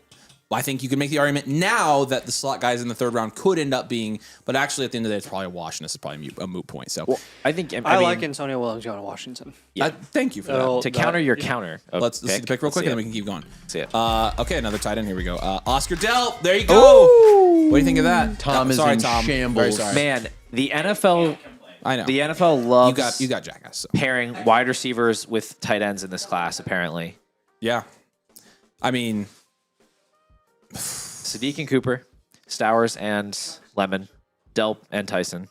you can make the argument now that the slot guys in the third round could end up being, but actually at the end of the day, it's probably a wash, and this is probably a moot point. So I think I mean, like Antonio Williams going to Washington. thank you for that. That'll- to counter your counter. Of Let's see the pick real quick, and then we can keep going. See it. Okay, another tight end. Here we go. Oscar Delp. There you go. What do you think of that? Tom is sorry, in Tom. shambles. Very sorry. Man, the NFL I know. the NFL loves you got Jackass. So. pairing wide receivers with tight ends in this class, apparently. Yeah. I mean, Sadiq and Cooper, Stowers and Lemon, Delp and Tyson.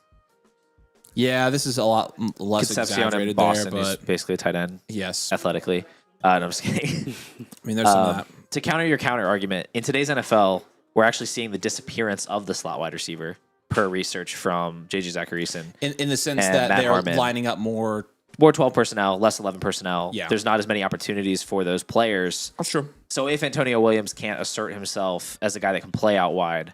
yeah, this is a lot less Concepcion exaggerated and Boston there, is but basically a tight end yes. athletically. No, I'm just kidding. I mean, there's some of that. To counter your counter argument, in today's NFL, we're actually seeing the disappearance of the slot wide receiver per research from J.J. Zacharyson. In the sense and that Matt they're Harmon. lining up more. More 12 personnel, less 11 personnel. Yeah. There's not as many opportunities for those players. That's true. So if Antonio Williams can't assert himself as a guy that can play out wide,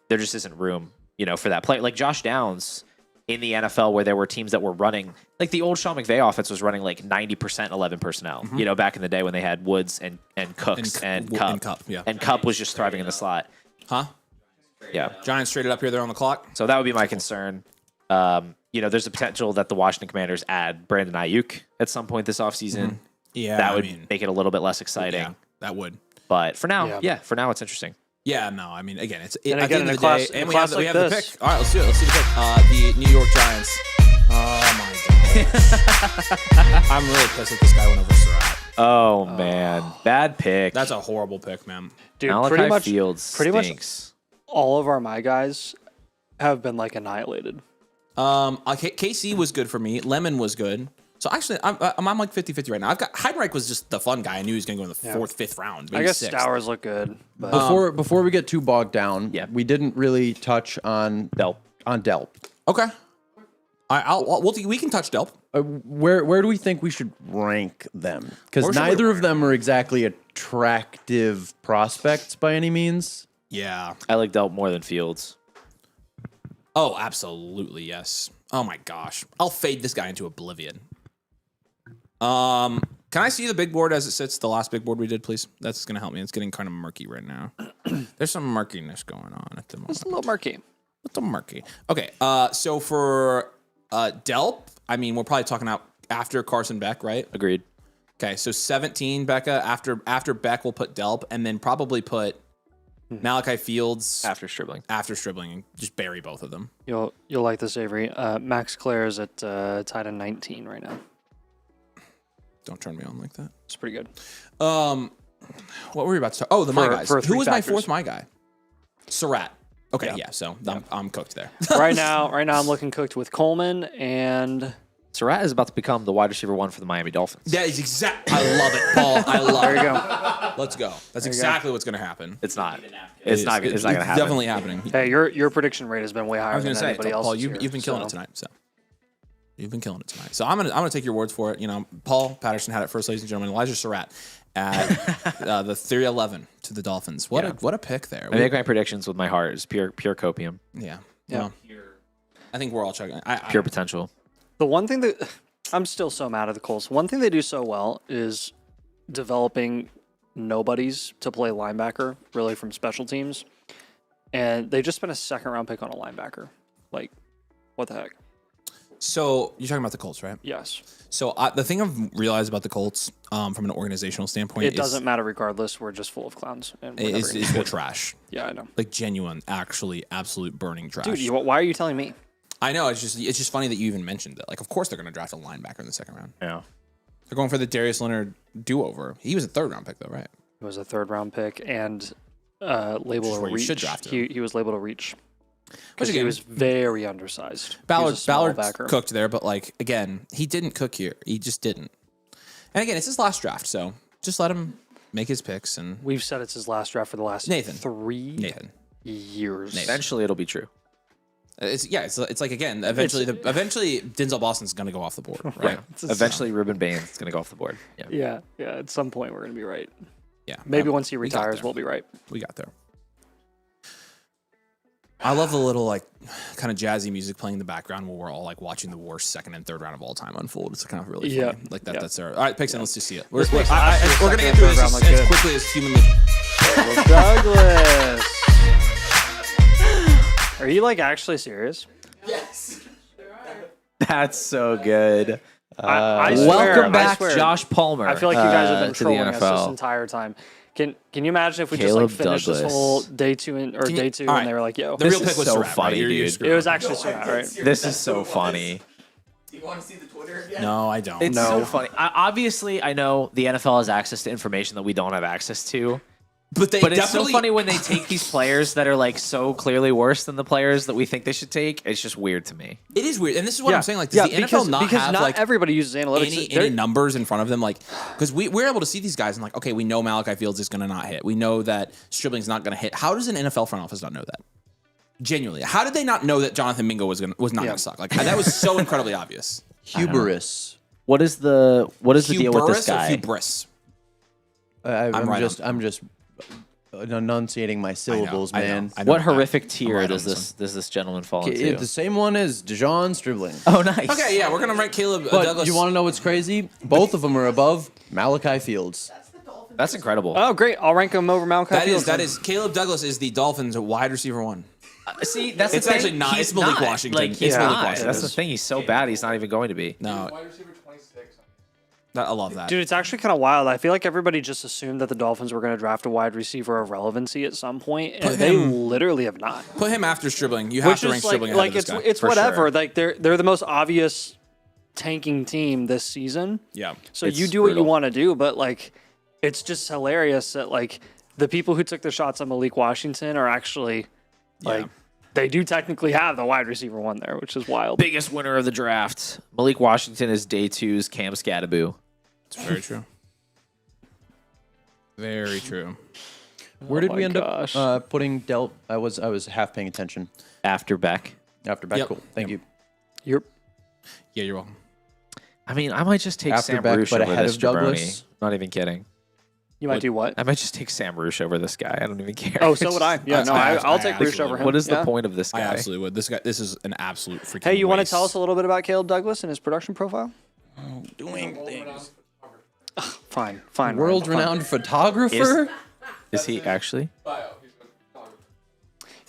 there just isn't room, for that play. Like Josh Downs in the NFL, where there were teams that were running, like the old Sean McVay offense was running like 90% 11 personnel. Back in the day when they had Woods and Cooks and Cup. And Cup, yeah. And Cup was just thriving in the slot. Huh? Yeah. Giants traded up here. They're on the clock. So that would be my concern. There's a potential that the Washington Commanders add Brandon Ayuk at some point this offseason. Yeah, That I would mean, make it a little bit less exciting. yeah, that would. But for now, Yeah. for now it's interesting. Yeah, no, I mean, again, it's And at again, the end in of a the class- day, in and a we have class the, like we have the this. pick. All right, let's do it. Let's see the pick. The New York Giants. Oh my god, I'm really pissed that this guy went over Surratt. Oh, man. Bad pick. That's a horrible pick, man. Dude, Malachi pretty much Fields pretty much stinks. all of our my guys have been annihilated. KC was good for me. Lemon was good. So actually, I'm like 50-50 right now. I've got Heidenreich was just the fun guy. I knew he was going to go in the fourth, fifth round. I Maybe guess sixth. Stowers look good, but Before we get too bogged down, Yeah. we didn't really touch on Delp. Delp. Okay. We can touch Delp. Where do we think we should rank them? Because Where should we neither of them are exactly attractive prospects by any means. Yeah. I like Delp more than Fields. Oh, absolutely, yes. Oh my gosh. I'll fade this guy into oblivion. Can I see the big board as it sits? The last big board we did, please. That's going to help me. It's getting kind of murky right now. There's some murkiness going on at the moment. it's a little murky. It's a murky. Okay, so for Delp, I mean, we're probably talking out after Carson Beck, right? Agreed. Okay, so 17 Becca. After Beck, we'll put Delp, and then probably put Malachi Fields After Stribling. after Stribling, and just bury both of them. You'll like this, Avery. Max Clare is at tied at 19 right now. Don't turn me on like that. It's pretty good. What were we about to talk? Oh, the my For- guys. for Who three was my factors. fourth my guy? Surratt. Okay, Yeah. yeah. So I'm cooked there. right now, I'm looking cooked with Coleman and Surratt is about to become the wide receiver one for the Miami Dolphins. That is exact. I love it, Paul. I love there you it. go. Let's go. That's exactly what's going to happen. It's not. It's not going to happen. Definitely happening. Hey, your prediction rate has been way higher I was than going to say, anybody else. Paul, you've been killing it tonight. So you've been killing it tonight. So I'm gonna take your words for it. Paul Patterson had it first, ladies and gentlemen. Elijah Surratt at the 3-11 to the Dolphins. What a pick there. I make my predictions with my heart. It's pure copium, Yeah. Yeah. Well, I think we're all checking. pure potential. The one thing that I'm still so mad at the Colts. One thing they do so well is developing nobodies to play linebacker, really from special teams. And they just spent a second round pick on a linebacker. Like, what the heck? So you're talking about the Colts, right? Yes. So the thing I've realized about the Colts, from an organizational standpoint, It doesn't matter regardless. We're just full of clowns. And we're never is gonna be we're good. trash. Yeah, I know. Like genuine, actually, absolute burning trash. Dude, why are you telling me? I know it's just funny that you even mentioned it. Like, of course they're going to draft a linebacker in the second round. Yeah. They're going for the Darius Leonard do-over. He was a third round pick though, right? It was a 3rd-round pick and labeled a where you reach. should draft him. He was labeled a reach. Because Which he again, was very undersized. Ballard Ballard cooked there, but like again, he didn't cook here. He just didn't. And again, it's his last draft, so just let him make his picks. And We've said it's his last draft for the last Nathan. 3 Nathan, years. Eventually, it'll be true. it's like again, eventually Denzel Boston's going to go off the board, right? Eventually, Ruben Baines is going to go off the board. Yeah. Yeah. At some point, we're going to be right. Yeah, Maybe once he we got retires, there. we'll be right. We got there. I love the little like kind of jazzy music playing in the background while we're all like watching the worst 2nd and 3rd round of all time unfold. It's kind of really funny. Yeah. Like that. Yeah. That's our all right. Picks in. Let's just see it. We're makes going last year's to second get and through third this round look as good. quickly as humanly. Douglas. Are you like actually serious? That's so good. I swear, Welcome I back, swear. Josh Palmer. I feel like you guys have been to the trolling us this NFL. entire time. Can you imagine if we Caleb just like finished this Douglas. whole day two all and right. they were like, "Yo, The This real is pick was so Surratt, funny, right? You're dude. screwed. it was actually Surratt, right?" This is so funny. Do you want to see the Twitter again? No, I don't. It's so funny. Obviously, I know the NFL has access to information that we don't have access to. But But it's so funny when they take these players that are like so clearly worse than the players that we think they should take. It's just weird to me. It is weird, and this is what I'm saying. Like, does the NFL not because have not like everybody uses analytics. any numbers in front of them? Like, because we're able to see these guys and like, okay, we know Malachi Fields is going to not hit. We know that Stribling's not going to hit. How does an NFL front office not know that? Genuinely, how did they not know that Jonathan Mingo was not going to suck? Like, that was so incredibly obvious. Hubris. What is the deal with this Hubris or guy? hubris? I'm just enunciating my syllables, man. I know. What horrific I'm tier right on does this this gentleman fall Okay, into? the same one as Dijon Stribling. Oh, nice. Okay, yeah, we're gonna rank Caleb But Douglas. you want to know what's crazy? Both of them are above Malachi Fields. That's incredible. Oh, great! I'll rank him over Malachi Fields. that is Caleb Douglas is the Dolphins' wide receiver 1. See, that's It's the thing. actually not. He's It's Malik not. Washington. Like, It's he's Malik not. Washington. That's the thing. He's so bad. He's not even going to be. No, Wide receiver 26. I love that. Dude, it's actually kind of wild. I feel like everybody just assumed that the Dolphins were going to draft a wide receiver of relevancy at some point, and they literally have not. Put him after Stribling. You have Which to rank is like, Stribling ahead of this guy. it's For whatever. sure. Like they're the most obvious tanking team this season. Yeah. So It's you do what you brutal. want to do, but like, it's just hilarious that like the people who took the shots on Malik Washington are actually like they do technically have the wide receiver 1 there, which is wild. Biggest winner of the draft. Malik Washington is day 2's Cam Scadaboo. It's very true. Very true. Where did my we end gosh. up putting Del? I was half paying attention After Beck. after back. Yep. Cool. Thank you. You're Yeah, you're welcome. I mean, I might just take After Sam Beck, Roosh but over ahead this of jabroni. Douglas. Not even kidding. you might do what? I might just take Sam Roosh over this guy. I don't even care. Oh, so would I. Yeah, no, I'll take absolutely Roosh over would. him. What is the Yeah. point of this I guy? absolutely would. This is an absolute freaking. Hey, you want to waste. tell us a little bit about Caleb Douglas and his production profile? Doing things. Fine, fine. World-renowned photographer. Is he actually?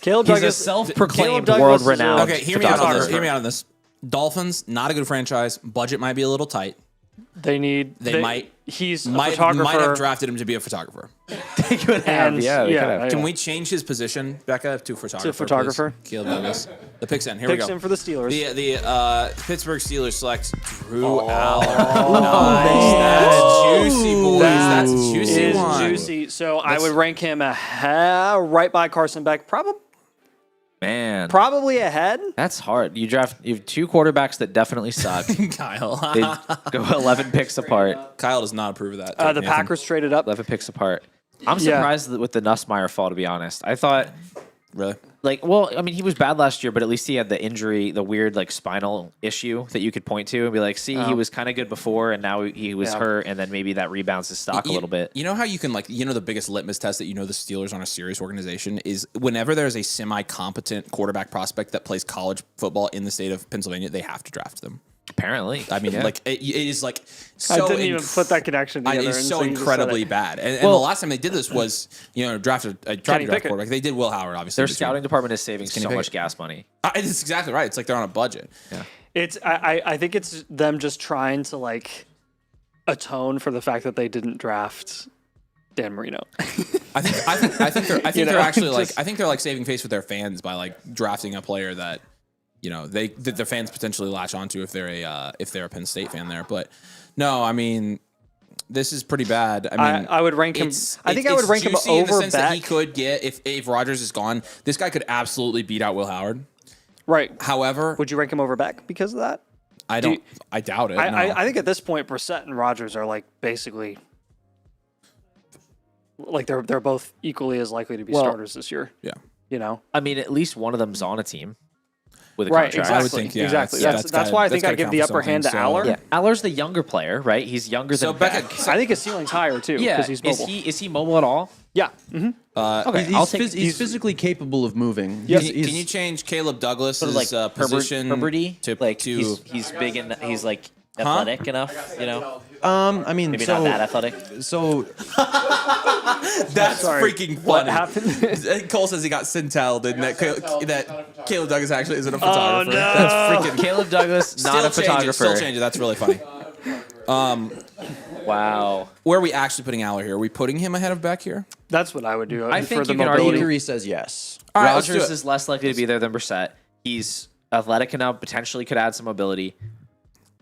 Caleb He's Douglas, a self-proclaimed Caleb Douglas is a- world-renowned Okay, hear me out on this. photographer. Hear me out on this. Dolphins, not a good franchise. Budget might be a little tight. They need. They might- He's a Might photographer. have drafted him to be a photographer. They could have. And- Yeah, they yeah, could have. Can we change his position, Becca, to photographer? photographer? please? Caleb Douglas. The pick's in. Here Picks we go. him for the Steelers. The Pittsburgh Steelers select Drew Aller. Nice. That's juicy, boys. That's a juicy is one. juicy. So I would rank him right by Carson Beck, Man, probably ahead. that's hard. You have 2 quarterbacks that definitely suck. Kyle. They go 11 picks apart. Kyle does not approve of that. The Nathan. Packers traded up. 11 picks apart. I'm Yeah. surprised with the Nussmeier fall, to be honest. I thought, Really? I mean, he was bad last year, but at least he had the injury, the weird, like, spinal issue that you could point to and be like, see, he was kind of good before, and now he was Yeah. hurt, and then maybe that rebounds his stock a little bit. You know how you can the biggest litmus test that you know the Steelers aren't a serious organization is whenever there's a semi-competent quarterback prospect that plays college football in the state of Pennsylvania, they have to draft them. Apparently. I mean, Yeah. like it is like so I didn't even put that connection together. It's and so you just said incredibly it. bad. And the Well- last time they did this was drafted a Kenny draft Pickett. quarterback. They did Will Howard, obviously. Their this year. scouting department is saving so Kenny much Pickett. gas money. It's exactly right. It's like they're on a budget. Yeah. I think it's them just trying to like atone for the fact that they didn't draft Dan Marino. I think they're actually like I think they're like saving face with their fans by like drafting a player that that their fans potentially latch onto if they're a Penn State fan there. But no, I mean this is pretty bad. I mean I would rank him. I think I would rank him juicy in the over sense that he Beck. could get if Rodgers is gone. This guy could absolutely beat out Will Howard. Right. However, Would you rank him over Beck because of that? I doubt it. No. I think at this point, Brissett and Rodgers are like basically like they're both equally as likely to be starters this year. Yeah. You know. I mean, at least one of them's on a team with a Right. contract. Exactly. I would think, yeah, exactly. that's That's why I think I gotta give count the for upper hand to something, Aller. so- Yeah, Aller's the younger player, right? He's younger So than Beck. I think his ceiling's higher too Yeah, because he's mobile. is he mobile at all? Yeah. Mm-hmm. Okay, He's, I'll take. he's physically capable of moving. Can He's- you change Caleb Douglas' sort of like position Herberty, to like to he's big and he's like athletic enough, you know. I mean, Maybe so not that athletic. so That's Sorry, freaking funny. what happened? Cole says he got Sintel, and that Caleb Douglas actually isn't a Oh photographer. no! That's freaking Caleb Douglas, not a photographer. Still change it. That's really funny. Wow. Where are we actually putting Aller here? Are we putting him ahead of Beck here? That's what I would do. I for think the you can mobility. argue- Bakery says yes. All right, let's do Rodgers it. is less likely to be there than Brissett. He's athletic enough, potentially could add some mobility.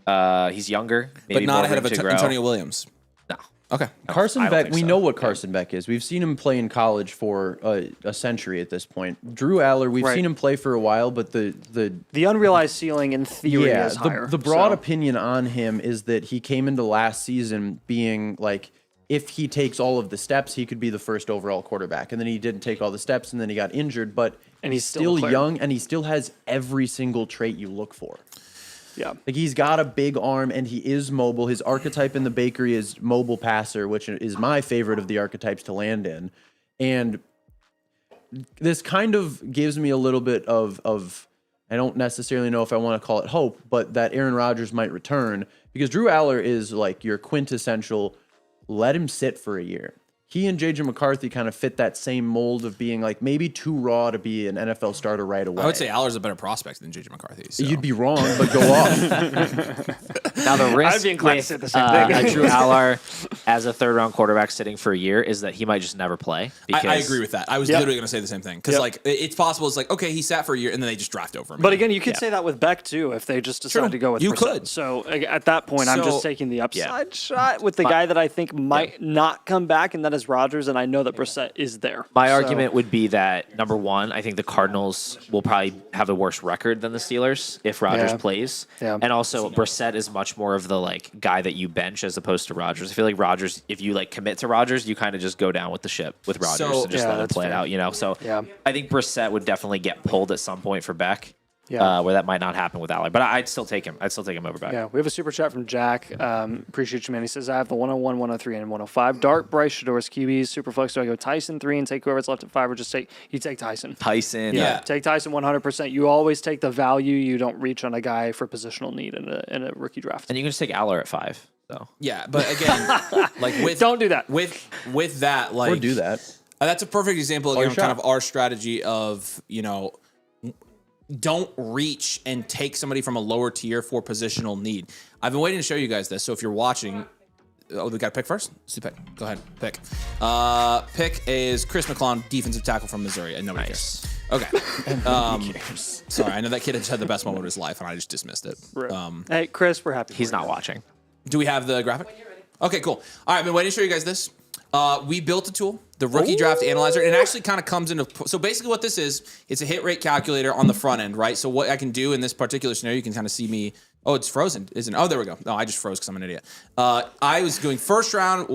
He's younger, maybe But not more ahead of room to grow. Antonio Williams. No. Okay. Carson I don't Beck, think we so. know what Carson Beck is. We've seen him play in college for a century at this point. Drew Aller, we've Right. seen him play for a while, but the The unrealized ceiling in theory is higher. the broad so. opinion on him is that he came into last season being like, if he takes all of the steps, he could be the first overall quarterback. And then he didn't take all the steps, and then he got injured. But And he's still still a player. young, and he still has every single trait you look for. Yeah. Like he's got a big arm and he is mobile. His archetype in the bakery is mobile passer, which is my favorite of the archetypes to land in. And this kind of gives me a little bit of I don't necessarily know if I want to call it hope, but that Aaron Rodgers might return because Drew Aller is like your quintessential let him sit for a year. He and JJ McCarthy kind of fit that same mold of being like maybe too raw to be an NFL starter right away. I would say Aller's a better prospect than JJ McCarthy. So. You'd be wrong, but go off. Now the risk I'd be inclined to with say the same thing. a Drew Aller as a third round quarterback sitting for a year is that he might just never play. I agree with that. I was literally going to say the same thing because Yep. like it's possible. It's like okay, he sat for a year and then they just draft over him. But again, you could say that with Beck too if they just decide True. to go with You Brissett. could. So at that point, I'm So- just taking the upside shot with the guy that I think might not come back, and that is Rodgers. And I know that Brissett is there. My So- argument would be that number one, I think the Cardinals will probably have a worse record than the Steelers if Rodgers Yeah. plays. Yeah. And also Brissett is much more of the like guy that you bench as opposed to Rodgers. I feel like Rodgers, if you like commit to Rodgers, you kind of just go down with the ship with Rodgers So- and just Yeah, let him that's play it fair. out, you know? So Yeah. I think Brissett would definitely get pulled at some point for Beck. Yeah. Where that might not happen with Aller. But I'd still take him. I'd still take him over Beck. Yeah, we have a super chat from Jack. Appreciate you, man. He says, I have the 101, 103, and 105. Dart, Bryce, Shador's QBs. Super flex. Do I go Tyson 3 and take whoever's left at 5 or just take Tyson? Tyson. Yeah. Take Tyson 100%. You always take the value. You don't reach on a guy for positional need in a rookie draft. And you can just take Aller at 5. So yeah, but again, like with Don't do that. with that like Or do that. That's a perfect example your again of kind shot. of our strategy of don't reach and take somebody from a lower tier for positional need. I've been waiting to show you guys this. So if you're watching, we got to pick first. Let's do pick. Go ahead, pick. Pick is Chris McClellan, defensive tackle from Missouri, and nobody cares. Okay. Sorry, I know that kid just had the best moment of his life, and I just dismissed it. Hey, Chris, we're happy. he's for you. not watching. Do we have the graphic? Okay, cool. All right, I've been waiting to show you guys this. We built a tool, the Rookie Draft Analyzer, and it actually kind of comes into. So basically, what this is, it's a hit rate calculator on the front end, right? So what I can do in this particular scenario, you can kind of see me. Oh, it's frozen, isn't it? Oh, there we go. No, I just froze because I'm an idiot. I was doing first round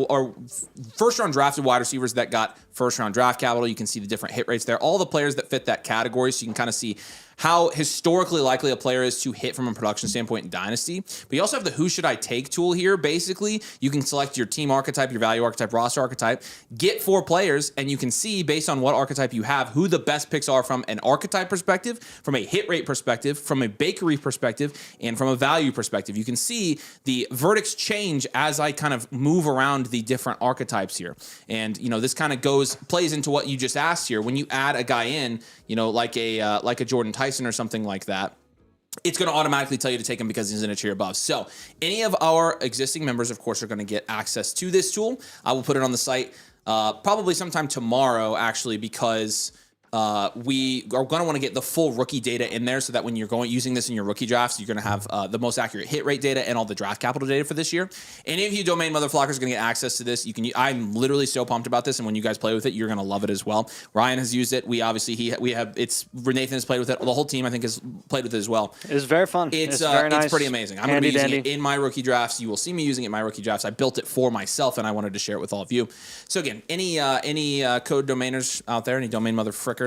drafted wide receivers that got first round draft capital. You can see the different hit rates there. All the players that fit that category, so you can kind of see how historically likely a player is to hit from a production standpoint in Dynasty. But you also have the Who Should I Take tool here. Basically, you can select your team archetype, your value archetype, roster archetype, get 4 players, and you can see based on what archetype you have, who the best picks are from an archetype perspective, from a hit rate perspective, from a bakery perspective, and from a value perspective. You can see the verdicts change as I kind of move around the different archetypes here. And, this kind of plays into what you just asked here. When you add a guy in, like a Jordan Tyson or something like that, it's going to automatically tell you to take him because he's in a tier above. So any of our existing members, of course, are going to get access to this tool. I will put it on the site probably sometime tomorrow, actually, because we are going to want to get the full rookie data in there so that when you're using this in your rookie drafts, you're going to have the most accurate hit rate data and all the draft capital data for this year. Any of you domain motherflockers are going to get access to this. I'm literally so pumped about this, and when you guys play with it, you're going to love it as well. Ryan has used it. We obviously Nathan has played with it. The whole team I think has played with it as well. It's very fun. It's very nice. It's pretty amazing. I'm going to be using it in my rookie drafts. You will see me using it in my rookie drafts. I built it for myself, and I wanted to share it with all of you. So again, any code domainers out there, any domain motherfrickers,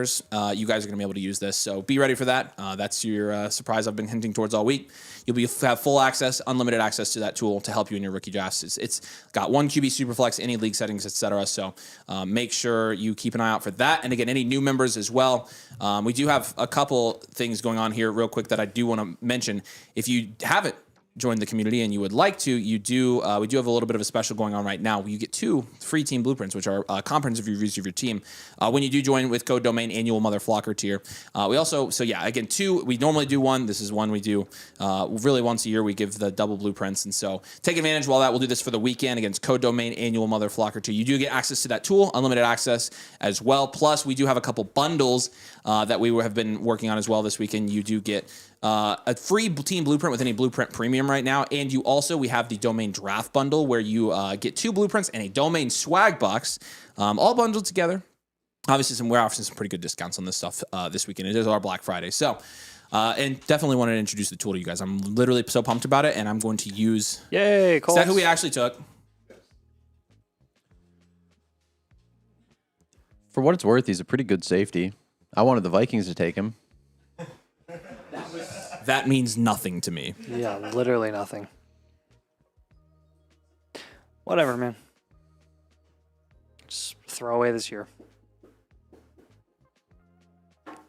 you guys are going to be able to use this. So be ready for that. That's your surprise I've been hinting towards all week. You'll have full access, unlimited access to that tool to help you in your rookie drafts. It's got 1 QB Superflex, any league settings, etc. So make sure you keep an eye out for that. And again, any new members as well. We do have a couple things going on here real quick that I do want to mention. If you haven't join the community and you would like to, we do have a little bit of a special going on right now. You get 2 free team blueprints, which are comprehensive reviews of your team when you do join with code domain annual motherflocker tier. We also, again, 2, we normally do 1. This is 1 we do really once a year. We give the double blueprints. And so take advantage while that. We'll do this for the weekend against code domain annual motherflocker tier. You do get access to that tool, unlimited access as well. Plus we do have a couple bundles that we have been working on as well this weekend. You do get a free team blueprint with any blueprint premium right now. And we have the domain draft bundle where you get 2 blueprints and a domain swag box, all bundled together. Obviously, we're offering some pretty good discounts on this stuff this weekend. It is our Black Friday. So, and definitely wanted to introduce the tool to you guys. I'm literally so pumped about it, and I'm going to use... Yay, Colts. Is that who we actually took? For what it's worth, he's a pretty good safety. I wanted the Vikings to take him. That means nothing to me. Yeah, literally nothing. Whatever, man. Just throw away this year.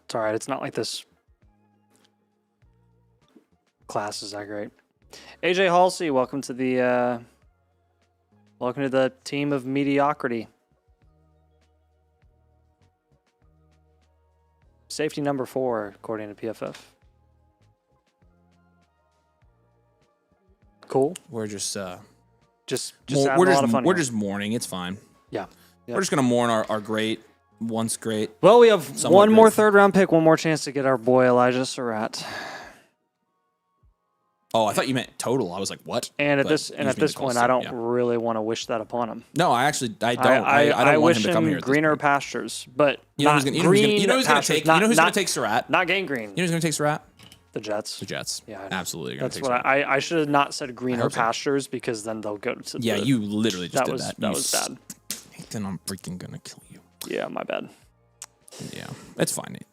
It's all right. It's not like this class is that great. AJ Halsey, welcome to the team of mediocrity. Safety number 4, according to PFF. Cool. We're just having a lot of fun. We're here. just mourning. It's fine. Yeah. Yep. We're just gonna mourn our great, once great. Well, we have somewhat one more great. third-round pick, one more chance to get our boy Elijah Surratt. Oh, I thought you meant total. I was like, what? And at But this you just mean point, the Colts I too, don't yeah. really want to wish that upon him. No, I don't. I don't want wish him to come here. At this greener point. pastures, but You know not who's green gonna pastures, take? not, You know who's not, gonna take Surratt? Not gang green. You know who's gonna take Surratt? The Jets. The Jets. Yeah, I know. Absolutely. Gonna That's take what Surratt. I should have not said greener hope so. pastures because then they'll go to. Yeah, the, you literally just did that. That was bad. Then I'm freaking gonna kill you. Yeah, my bad. Yeah, it's fine, Nate.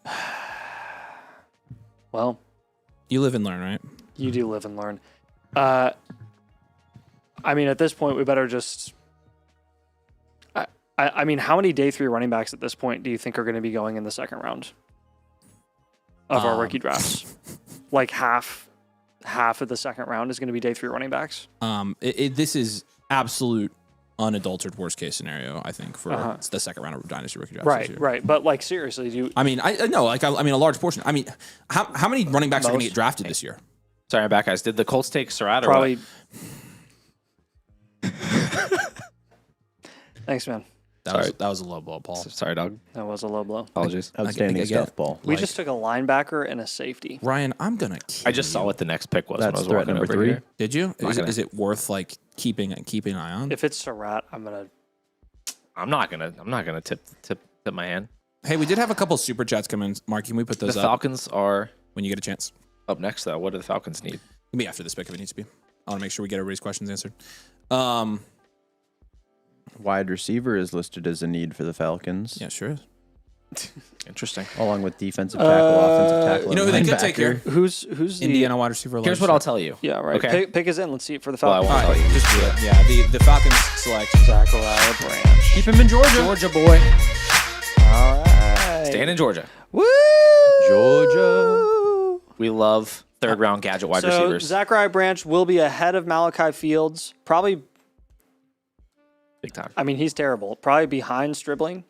Well, You live and learn, right? you do live and learn. I mean, at this point, we better just. I mean, how many day 3 running backs at this point do you think are going to be going in the second round of our rookie drafts? Like half of the second round is going to be day 3 running backs. This is absolute unadulterated worst case scenario, I think, for the second round of Dynasty rookie drafts. this year. Right. But like seriously, do you? I mean, I know, like, I mean, a large portion. I mean, how many running backs are going to get drafted this year? Sorry, I'm back, guys. Did the Colts take Surratt or Probably. what? Thanks, man. That was a low blow, Paul. Sorry, dog. That was a low blow. Apologies. Outstanding I get stuff, it. Paul. We just took a linebacker and a safety. Ryan, I'm gonna kill I just saw you. what the next pick was when That's I was threat walking number over 3. here. Did you? gonna- Is it worth like keeping an eye on? If it's Surratt, I'm gonna. I'm not gonna tip my hand. Hey, we did have a couple super chats come in. Mark, can we put The those up Falcons are when you get a chance? up next, though. What do the Falcons need? Maybe after this pick if it needs to be. I want to make sure we get everybody's questions answered. Wide receiver is listed as a need for the Falcons, Yeah, sure is. Interesting. along with defensive tackle, offensive tackle. You know who and they could take linebacker. here? Who's the? Indiana wide receiver. Here's what I'll tell you. Yeah, right. Okay. Pick is in. Let's see it for the Well, I Falcons. won't All tell right, you. just do it. Yeah, the Falcons select. Zachariah Branch. Keep him in Georgia. Georgia boy. All right. Staying in Georgia. Woo! Georgia. We love third round gadget wide So receivers. Zachariah Branch will be ahead of Malachi Fields. Probably. Big time. I mean, he's terrible. Probably behind Stribling.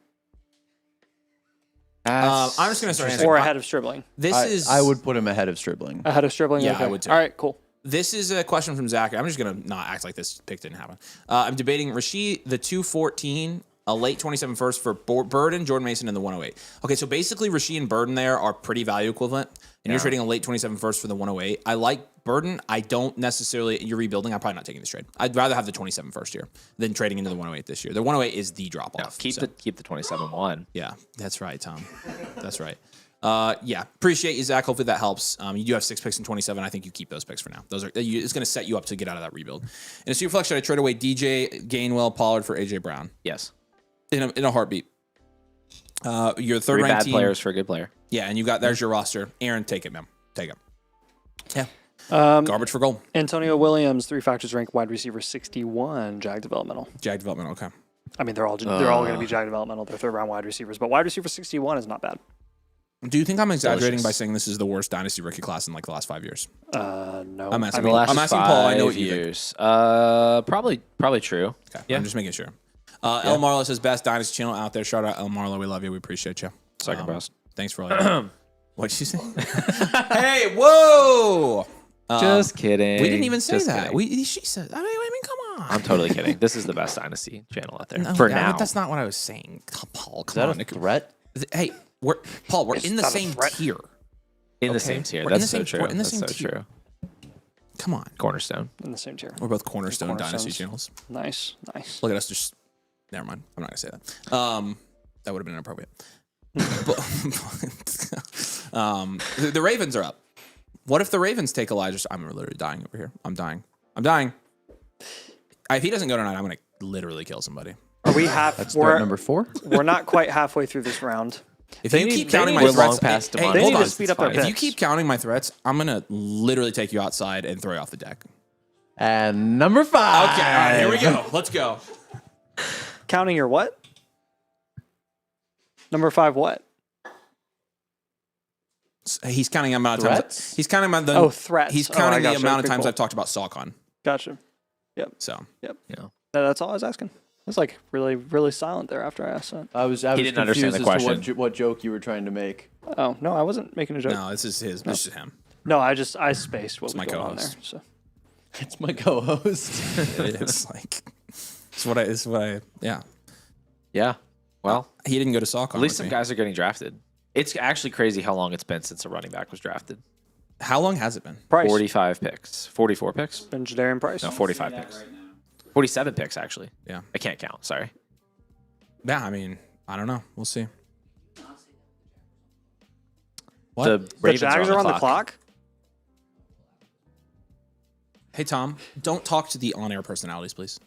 I'm just going to start. or ahead of Stribling. I would put him ahead of Stribling. Ahead of Stribling. Yeah, okay. I would too. All right, cool. This is a question from Zach. I'm just going to not act like this pick didn't happen. I'm debating Rasheed, the 214, a late 27 first for Burden, Jordan Mason, and the 108. Okay, so basically Rasheed and Burden there are pretty value equivalent, and you're trading a late 27 first for the 108. I like Burden. I don't necessarily, you're rebuilding. I'm probably not taking this trade. I'd rather have the 27 first here than trading into the 108 this year. The 108 is the drop off. Keep the 27-1. Yeah, that's right, Tom. That's right. Yeah, appreciate you, Zach. Hopefully that helps. You do have 6 picks in 27. I think you keep those picks for now. Those are it's going to set you up to get out of that rebuild. In a super flex, should I trade away DJ, Gainwell, Pollard for AJ Brown? Yes. In a heartbeat. Your third 3 ranked bad team. players for a good player. Yeah, and you got there's your roster. Aaron, take it, man. Take it. Yeah. Garbage for gold. Antonio Williams, 3 factors ranked wide receiver 61, Jag developmental. Jag developmental. Okay. I mean, they're all going to be Jag developmental. They're 3rd round wide receivers, but wide receiver 61 is not bad. Do you think I'm exaggerating by saying this is the worst dynasty rookie class in like the last 5 years? No. I'm asking. The last I'm asking Paul. I know what 5 you think. years. Probably true. Okay. Yeah. I'm just making sure. El Marlo says best dynasty channel out there. Shout out El Marlo. We love you. We appreciate you. Second best. Thanks for all your What'd you say? Hey, whoa! Just kidding. We didn't even say Just that. kidding. She said. I mean, come on. I'm totally kidding. This is the best dynasty channel out there No, for God, now. That's not what I was saying. Paul, Is come that on. a threat? Hey, we're in the not a same threat. tier. In the Okay. same tier. We're in That's the so same- true. we're in the That's same so tier. true. Come on. Cornerstone. In the same tier. We're both Cornerstone dynasty Cornerstones. channels. Nice. Look at us just. Never mind. I'm not gonna say that. That would have been inappropriate. The Ravens are up. What if the Ravens take Elijah? I'm literally dying over here. I'm dying. If he doesn't go tonight, I'm gonna literally kill somebody. Are we half? That's threat number 4. We're not quite halfway through this round. If They you need- keep they counting need my to- threats, We're long past hey, Devon. They hold need on. to speed up their If you picks. keep counting my threats, I'm gonna literally take you outside and throw you off the deck. And number 5. Okay, all right, here we go. Let's go. Counting your what? Number 5 what? He's counting the amount of times. Threats? He's counting the threats. He's Oh, counting I the gotcha. amount of Okay, times cool. I've talked about Saucon. Gotcha. So That's all I was asking. It's like really, really silent there after I asked that. I was didn't understand confused the as to question. what joke you were trying to make. Oh no, I wasn't making a joke. no, this is his. This is him. No, I spaced what was my going on there. co-host. So It's my co-host. It's like it's what I yeah. Yeah. Well, He didn't go to Saucon. at least with some me. guys are getting drafted. It's actually crazy how long it's been since a running back was drafted. How long has it been? Price 45 picks. 44 picks? and Jadarian Price. No, 45 picks. 47 picks, actually. Yeah. I can't count. Sorry. Yeah, I mean, I don't know. We'll see. What? The The Ravens Jags are on the clock. Hey Tom, don't talk to the on-air personalities, please.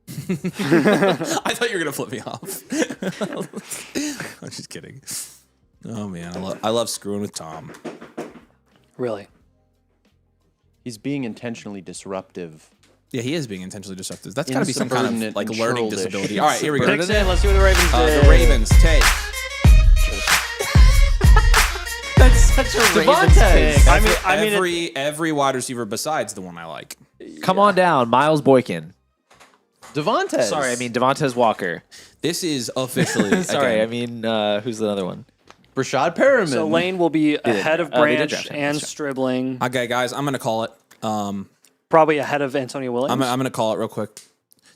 I thought you were gonna flip me off. I'm just kidding. Oh man, I love screwing with Tom. Really? He's being intentionally disruptive. Yeah, he is being intentionally disruptive. That's got to be some kind of Insubordinate like and learning churlish. disability. All right, here we go. Picks in. Let's see what the Ravens did. The Ravens take. That's such a Ravens pick. I mean, Every wide receiver besides the one I like. Come on down. Miles Boykin. Devontae. Sorry, I mean Devontae Walker. This is officially. Sorry, again, I mean, who's the other one? Rashad Perriman. So Lane will be ahead of they did Branch draft him. and That's right. Stribling. Okay, guys, I'm gonna call it. Probably ahead of Antonio Williams. I'm gonna call it real quick.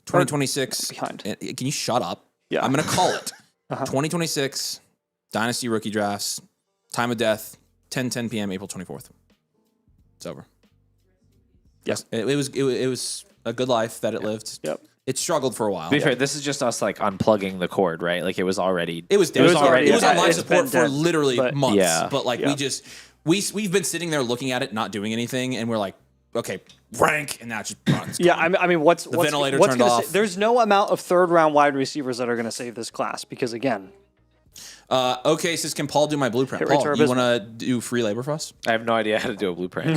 2026. Behind. Can you shut up? Yeah. I'm gonna call it. 2026 Dynasty rookie drafts. Time of death. 10 p.m. April 24th. It's over. Yes. It was a good life that it lived. Yep. It struggled for a while. To be fair, this is just us like unplugging the cord, right? Like it was already. It was dead. was already It was on dead. life It's support been for dead, literally but- months. Yeah. But like Yeah. we've been sitting there looking at it, not doing anything, and we're like, okay, rank, and now it's just runs. Yeah, I mean, what's ventilator what's turned gonna off. there's no amount of third round wide receivers that are going to save this class because again, Okay, says can Paul do my blueprint? Hit rate Paul, to you our want to do free labor for us? I have no idea how to do a blueprint.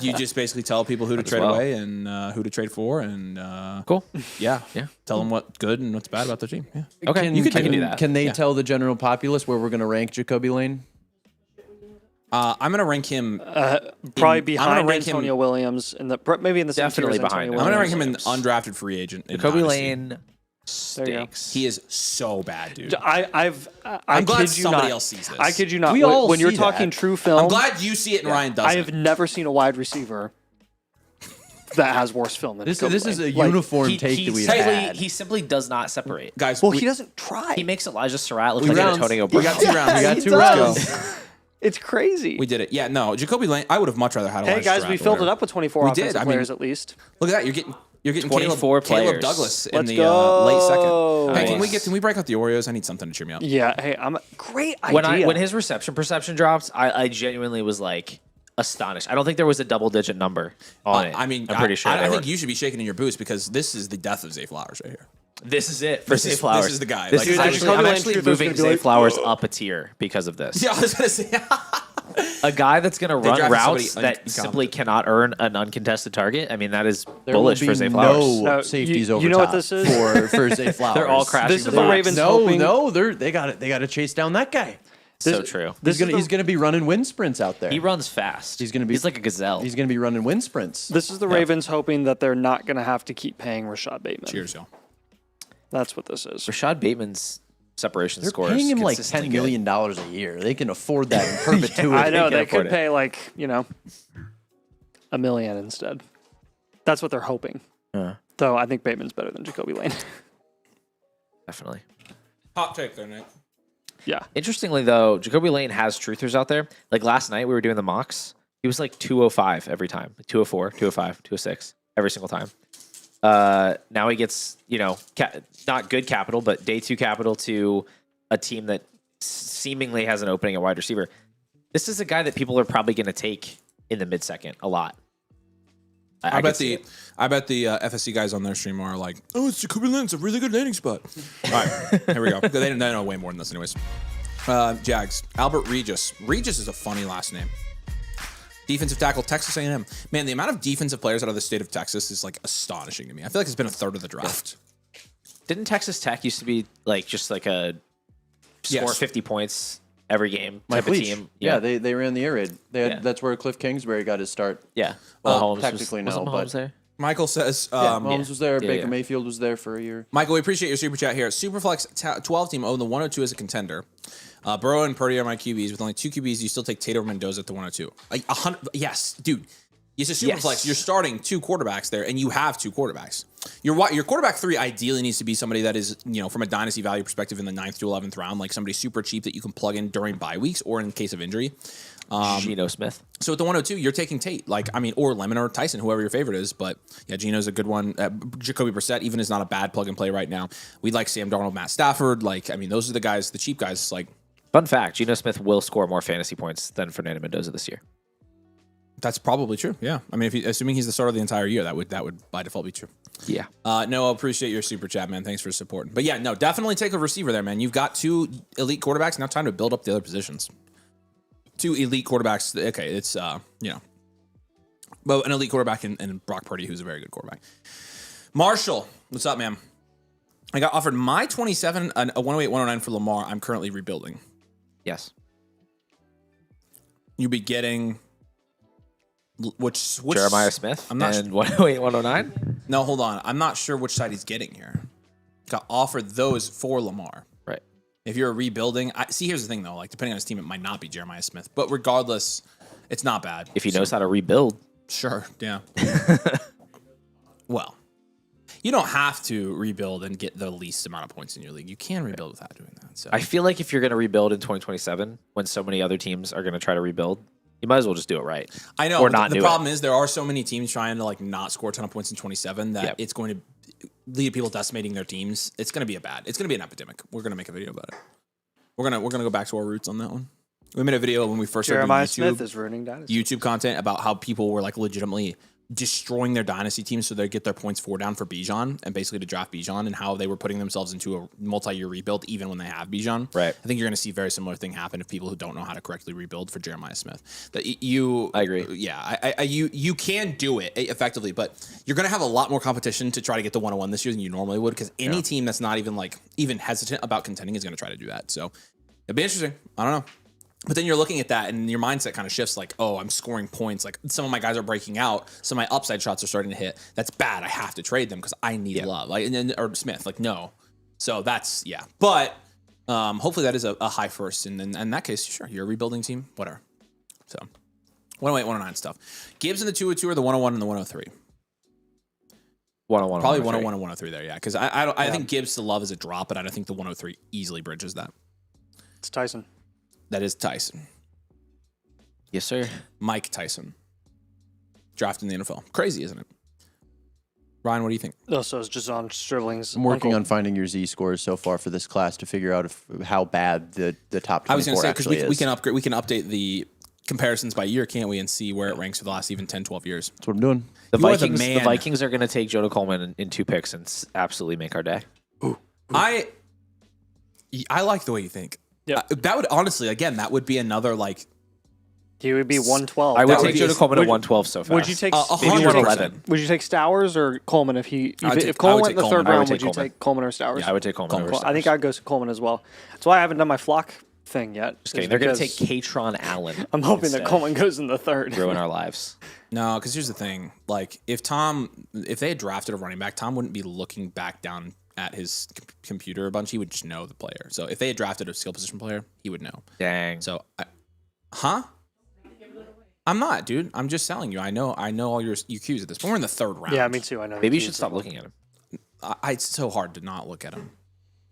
You just basically tell people who to trade well. away and who to trade for, and Cool. yeah, Yeah. Tell them what's good and what's bad about their team. Yeah. Okay, Can, you can, can do that. Can they Yeah. tell the general populace where we're going to rank Jacoby Lane? I'm gonna rank him. probably I'm behind gonna rank him- Antonio Williams in the maybe in the same Definitely tier as behind Antonio him. I'm gonna rank Williams. him an undrafted free agent. in Jacoby Dynasty. Lane, Stinks. He is so bad, dude. I'm glad kid you somebody not, else sees this. I kid you not. We when all when you're see talking that. true film, I'm glad you see it and Ryan doesn't. I have never seen a wide receiver that has worse film than This Jacoby is a Lane. Like, uniform take that we've had. He simply does not separate. Guys, well, he doesn't try. He makes Elijah Surratt look Two like rounds. Antonio We Brown. got 2 rounds. We got He 2 does. rounds. It's crazy. we did it. Yeah, no, Jacoby Lane. I would have much rather had. Hey Elijah guys, Surratt we or filled it whatever. up with 24 We offensive did. I mean, players at least. Look at that. You're getting 24 Caleb players. Douglas in Let's the go. late second. Hey, Nice. can we break out the Oreos? I need something to cheer me up. Yeah. Hey, great idea. When his reception perception dropped, I genuinely was like astonished. I don't think there was a double-digit number on it. I mean, I'm pretty sure. I they think were. you should be shaking in your boots because this is the death of Zay Flowers right here. This is it for This Zay is- Flowers. this is the guy. This Like, is dude, actually, Jacoby I'm Lane actually Truth was moving gonna be Zay like, Flowers up a tier because of this. Yeah, I was gonna say. A guy that's going to run drafted routes somebody that simply cannot earn an uncontested target. I mean, that is There bullish will for be Zay Flowers. no No, safeties you over know what top this is? for Zay Flowers. They're all crashing This is the the box. Ravens No, hoping. no, they got it. They got to chase down that guy. So true. He's gonna be running wind sprints out there. He runs fast. He's like a gazelle. He's gonna be running wind sprints. This is the Ravens hoping that they're not going to have to keep paying Rashad Bateman. Cheers, y'all. That's what this is. Rashad Bateman's separation They're score is paying him like consistently $10 good. million a year. They can afford that in perpetuity. I know can they afford could it. pay like $1 million instead. That's what they're hoping. Though I think Bateman's better than Jacoby Lane. Definitely. Hot take there, Nate. Yeah. Interestingly, though, Jacoby Lane has truthers out there. Like last night, we were doing the mocks. He was like 205 every time. 204, 205, 206 every single time. Now he gets, not good capital, but day 2 capital to a team that seemingly has an opening at wide receiver. This is a guy that people are probably going to take in the mid-second a lot. I bet the FSC guys on their stream are like, oh, it's Jacoby Lane. It's a really good landing spot. All right, here we go. They know way more than this anyways. Jags. Albert Regis. Regis is a funny last name. Defensive tackle, Texas A&M. Man, the amount of defensive players out of the state of Texas is like astonishing to me. I feel like it's been a third of the draft. Didn't Texas Tech used to be like just like a score Yes. 50 points every game Mike type of Leach. team? Yeah, they ran the air raid. Yeah. That's where Cliff Kingsbury got his start. Yeah. Well, Mahomes technically was no, Mahomes but- there? Michael says, Mahomes was there. Yeah, Baker yeah. Mayfield was there for a year. Michael, we appreciate your super chat here. Superflex 12 team own the 102 as a contender. Burrow and Purdy are my QBs. With only 2 QBs, you still take Tatum or Mendoza at the 102. Like 100, yes, dude. It's a superflex. Yes. You're starting 2 quarterbacks there, and you have 2 quarterbacks. Your quarterback 3 ideally needs to be somebody that is, from a dynasty value perspective in the 9th to 11th round, like somebody super cheap that you can plug in during bye weeks or in case of injury. Geno Smith. So at the 102, you're taking Tate, or Lemon or Tyson, whoever your favorite is. But yeah, Geno's a good one. Jacoby Brissett even is not a bad plug and play right now. We like Sam Darnold, Matt Stafford. Those are the guys, the cheap guys. Fun fact, Geno Smith will score more fantasy points than Fernando Mendoza this year. That's probably true. Yeah, I mean, assuming he's the starter the entire year, that would by default be true. Yeah. No, I appreciate your super chat, man. Thanks for supporting. But yeah, no, definitely take a receiver there, man. You've got 2 elite quarterbacks. Now time to build up the other positions. 2 elite quarterbacks. Okay, it's but an elite quarterback and Brock Purdy, who's a very good quarterback. Marshall, what's up, man? I got offered my 27, a 108, 109 for Lamar. I'm currently rebuilding. Yes. You'd be getting which Jeremiah Smith I'm not and 108, 109? No, hold on. I'm not sure which side he's getting here. Got offered those for Lamar. Right. If you're rebuilding, here's the thing though. Depending on his team, it might not be Jeremiah Smith, but regardless, it's not bad. If he knows how to rebuild. Sure, yeah. Well, you don't have to rebuild and get the least amount of points in your league. You can rebuild without doing that. So I feel like if you're going to rebuild in 2027, when so many other teams are going to try to rebuild, you might as well just do it right. I know. Or not the do problem is there are so many teams trying to not score a ton of points in 27 that Yep. it's going to lead people decimating their teams. It's going to be it's going to be an epidemic. We're going to make a video about it. We're going to go back to our roots on that one. We made a video when we first started Jeremiah doing Smith is ruining Dynasty. YouTube content about how people were legitimately destroying their dynasty teams so they get their points 4 down for Bijan and basically to draft Bijan, and how they were putting themselves into a multi-year rebuild even when they have Bijan. Right. I think you're going to see a very similar thing happen if people who don't know how to correctly rebuild for Jeremiah Smith. I agree. Yeah, you can do it effectively, but you're going to have a lot more competition to try to get the 101 this year than you normally would, because any team that's not even hesitant about contending is going to try to do that. So it'd be interesting. I don't know. But then you're looking at that and your mindset kind of shifts like, oh, I'm scoring points. Like some of my guys are breaking out. Some of my upside shots are starting to hit. That's bad. I have to trade them because I need love. Like, and then, or Smith, like, no. So that's, yeah. But hopefully that is a high first. And then in that case, sure, you're a rebuilding team, whatever. So 108, 109 stuff. Gibbs in the 202 or the 101 and the 103? 101. Probably 101 and 103 there, yeah. Because I think Gibbs to love is a drop, but I don't think the 103 easily bridges that. It's Tyson. That is Tyson. Yes, sir. Mike Tyson. Drafted in the NFL. Crazy, isn't it? Ryan, what do you think? Oh, so it's just on Stribling's. I'm working uncle. on finding your Z scores so far for this class to figure out how bad the top 24 I was going to say, because we can upgrade, we can update the comparisons by year, can't we, and see where it ranks for the last even 10, 12 years. That's what I'm doing. The You are the Vikings. The man. Vikings are going to take Joe Coleman in 2 picks and absolutely make our day. I like the way you think. Yep. That would honestly, again, that would be another like He would be 112. I would That take be Joe a- Coleman at would- 112 so fast. Would you take? maybe 100%. 111? Would you take Stowers or Coleman if he? I would If take- I Coleman would went in the take third Coleman. I would round, take would you Coleman. take Coleman or Stowers? I would take Coleman. over I think Stowers. I'd go Coleman as well. That's why I haven't done my flock thing yet. Just kidding. They're going to take Katron Allen. I'm hoping instead. that Coleman goes in the third. Ruin our lives. no, because here's the thing: like if they had drafted a running back, Tom wouldn't be looking back down at his computer a bunch. He would just know the player. So if they had drafted a skill position player, he would know. Dang. So, I'm not, dude. I'm just telling you. I know all your UQs at this point. We're in the third round. Yeah, me too. I know. Maybe you should stop looking at him. It's so hard to not look at him.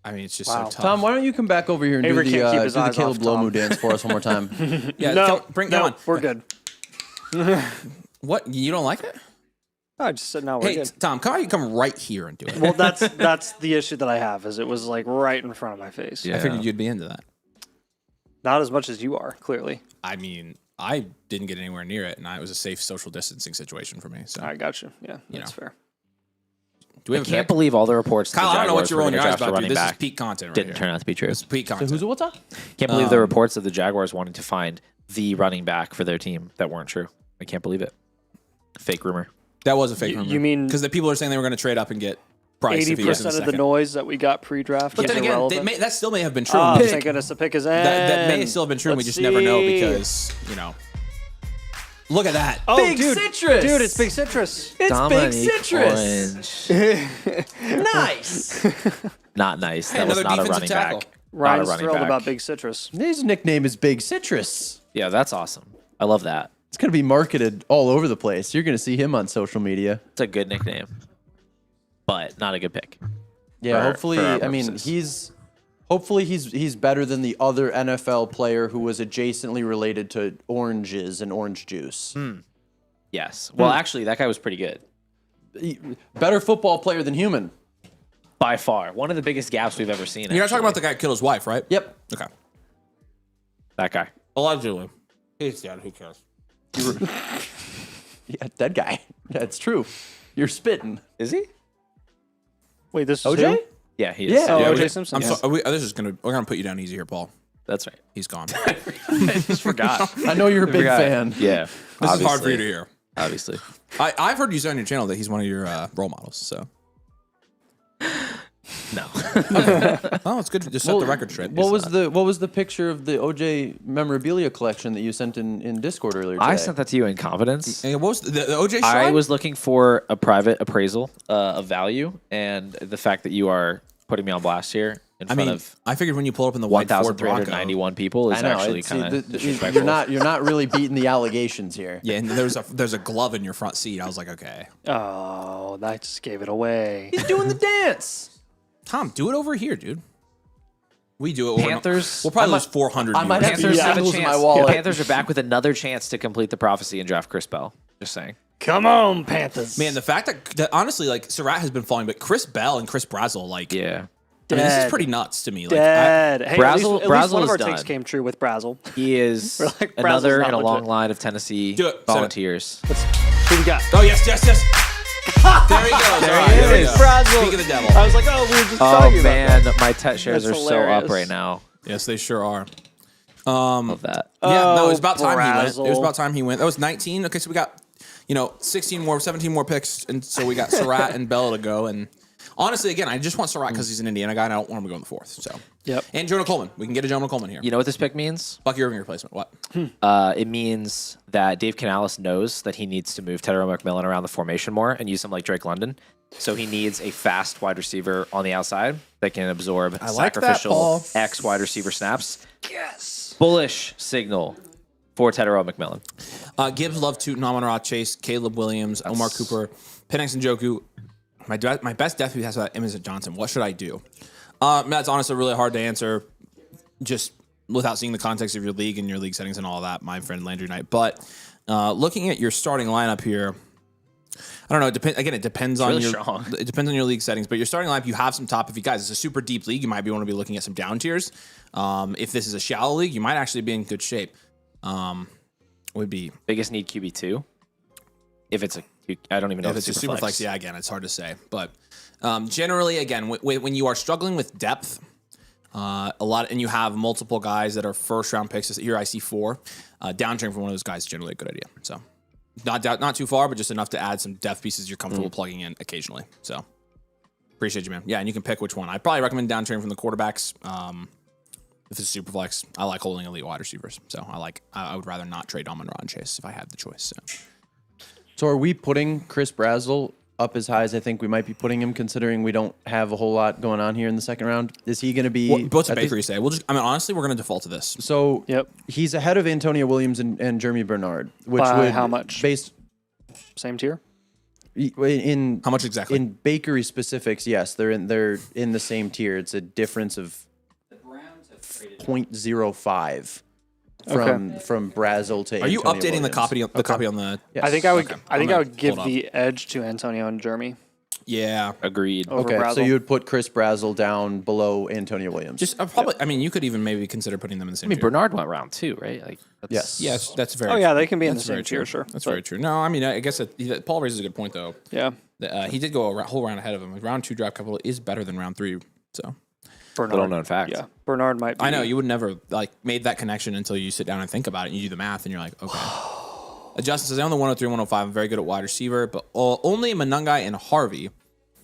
I mean, it's just Wow. so tough. Tom, why don't you come back over here and Avery do can't keep the, his do the eyes Caleb off Tom. Lomu dance for us one more time? yeah, No, bring no, on. we're good. What? You don't like it? I just said no. We're Hey, good. Tom, come right here and do it. Well, that's the issue that I have. Is it was like right in front of my face. I figured you'd be into that. Not as much as you are, clearly. I mean, I didn't get anywhere near it, and it was a safe social distancing situation for me. So, I got you. Yeah, that's fair. do we I have a can't pick? believe all the reports. that Kyle, the I don't know what Jaguars you're were rolling your gonna eyes draft a about, dude. running This is back peak content right didn't here. turn out to be true. This is peak content. Who's what's up? Can't believe the reports of the Jaguars wanting to find the running back for their team that weren't true. I can't believe it. Fake rumor. That was a fake rumor. you mean- because the people are saying they were going to trade up and get Price if he was in 80% the of the second. noise that we got pre-draft. But is then again, irrelevant. that still may have been true. Oh, We just- thank goodness the pick is in. that may still have been true. And we Let's just never know see. because look at that. Oh, Big dude, citrus. dude, it's big citrus. It's Dominique big citrus. Nice. Not nice. Hey, That was another not a defensive running tackle. back. Ryan's not a running thrilled back. about big citrus. His nickname is Big Citrus. Yeah, that's awesome. I love that. It's going to be marketed all over the place. You're going to see him on social media. It's a good nickname, but not a good pick. Yeah, For- hopefully. for our I mean, purposes. he's better than the other NFL player who was adjacently related to oranges and orange juice. Yes. Well, actually, that guy was pretty good. Better football player than human. By far. One of the biggest gaps we've ever seen. You're not talking about the guy who killed his wife, right? Yep. Okay. that guy. Allegedly. He's dead. Who cares? Yeah, dead guy. That's true. You're spitting. Is he? Wait, this is OJ? who? Yeah, he is. Yeah. Oh, Yeah, OJ Simpson. I'm yes. sorry. We're gonna put you down easy here, Paul. That's right. He's gone. I just forgot. I know you're a big Forgot. fan. Yeah. This is hard for you to hear. Obviously. I've heard you say on your channel that he's one of your role models. So, No. oh, it's good to just set the record straight. What was the picture of the OJ memorabilia collection that you sent in Discord earlier today? I sent that to you in confidence. And what was the OJ? I shrine? was looking for a private appraisal of value, and the fact that you are putting me on blast here in I front mean, of I figured when you pull up in the white Ford Bronco. 1,391 people is I know. actually it's- kind of the- disrespectful. you're not really beating the allegations here. Yeah, and there's a glove in your front seat. I was like, okay, Oh, that just gave it away. He's doing the dance. Tom, do it over here, dude. We do it. Panthers- We'll probably I lose 400. I might have viewers. Panthers Yeah, have a losing chance. my wallet. The Panthers are back with another chance to complete the prophecy and draft Chris Bell. Just saying. Come on, Panthers. Man, the fact that honestly, like Surratt has been falling, but Chris Bell and Chris Brazel, like, Yeah. I mean, this is Dead. pretty nuts to me. Like, Dead. Hey, Brazel- at least one Brazel of our is takes done. came true with Brazel. He is We're like, Brazel's another not in a long legit. line of Tennessee Do it. Set it. volunteers. Who we got? oh yes. There he goes. There All he right, we is. go. Brazel. Speak of the devil. I was like, oh, we were just Oh talking man, about that. my TET shares That's are so up hilarious. right now. Yes, they sure are. Love that. Yeah, no, it was Oh, about time he went. It was Brazel. about time he went. That was 19. Okay, so we got, 17 more picks, and so we got Surratt and Bell to go. And Honestly, again, I just want Surratt because he's an Indiana guy, and I don't want him to go in the 4th. So, Yep. And Jonah Coleman. We can get a Jonah Coleman here. You know what this pick means? Bucky Irving replacement. What? It means that Dave Canales knows that he needs to move Tedero McMillan around the formation more and use him like Drake London. So he needs a fast wide receiver on the outside that can absorb like that, sacrificial Paul. X wide receiver snaps. Yes. Bullish signal for Tedero McMillan. Gibbs, Love, Tootin, Amon-Ra, Chase, Caleb Williams, Omar Cooper, Penix and Njoku. My best depth has that Emmett Johnson. What should I do? That's honestly really hard to answer just without seeing the context of your league and your league settings and all that, my friend Landry Knight. But looking at your starting lineup here, I don't know. It depends on really your strong. It depends on your league settings. But your starting lineup, you have some top 50 guys. It's a super deep league. You might want to be looking at some down tiers. If this is a shallow league, you might actually be in good shape. Would be Biggest need QB2. If it's I don't even know if it's a super flex. Yeah, again, it's hard to say. But generally, again, when you are struggling with depth, and you have multiple guys that are first round picks. Here I see 4. Downtrending from one of those guys is generally a good idea. So not too far, but just enough to add some depth pieces you're comfortable plugging in occasionally. So appreciate you, man. Yeah, and you can pick which one. I'd probably recommend downtrending from the quarterbacks. If it's super flex, I like holding elite wide receivers. So I would rather not trade Amon-Ra and Chase if I had the choice. So are we putting Chris Brazzell up as high as I think we might be putting him, considering we don't have a whole lot going on here in the second round? Is he going to be... What's Bakery say? Honestly, we're going to default to this. So Yep. he's ahead of Antonio Williams and Jeremy Bernard, which By would... how much? Based Same tier? in... How much exactly? In Bakery specifics, yes, they're in the same tier. It's a difference of 0.05 from Brazzell to... Are you Antonio updating Williams. the copy on the... Yes. I think I would. Okay. I think I'm I gonna would give hold up. the edge to Antonio and Jeremy Yeah. Agreed. over Okay, Brazzell. so you would put Chris Brazzell down below Antonio Williams. Just probably. I mean, you could even maybe consider putting them in the same. I mean, tier. Bernard went round 2, right? Like, Yes. Yes, that's very. Oh yeah, they can be in the that's very same tier, true. sure. That's But, very true. No, I mean, I guess Paul raises a good point though. Yeah, He did go a whole round ahead of him. Round 2 draft capital is better than round 3. So Bernard. little known fact. Yeah, Bernard might. Be, I know you would never made that connection until you sit down and think about it and you do the math and you're like, okay. Justin says, I'm on the 103, 105. I'm very good at wide receiver, but only Manungai and Harvey.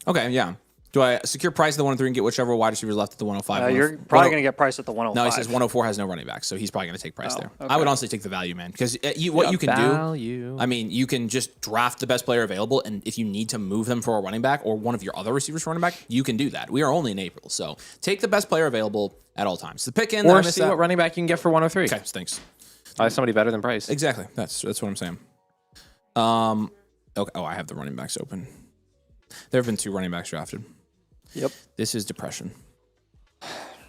Okay, yeah. Do I secure price at the 103 and get whichever wide receivers left at the 105? You're probably going to get Price at the 105. No, he says 104 has no running back, so he's probably going to take price there. okay. I would honestly take the value, man, because what you can do, Value. I mean, you can just draft the best player available, and if you need to move them for a running back or one of your other receivers for running back, you can do that. We are only in April, so take the best player available at all times. The pick in, Or see what running back you can get for 103. Okay, thanks. Somebody better than Price. Exactly. That's what I'm saying. Okay. Oh, I have the running backs open. There have been 2 running backs drafted. Yep. This is depression.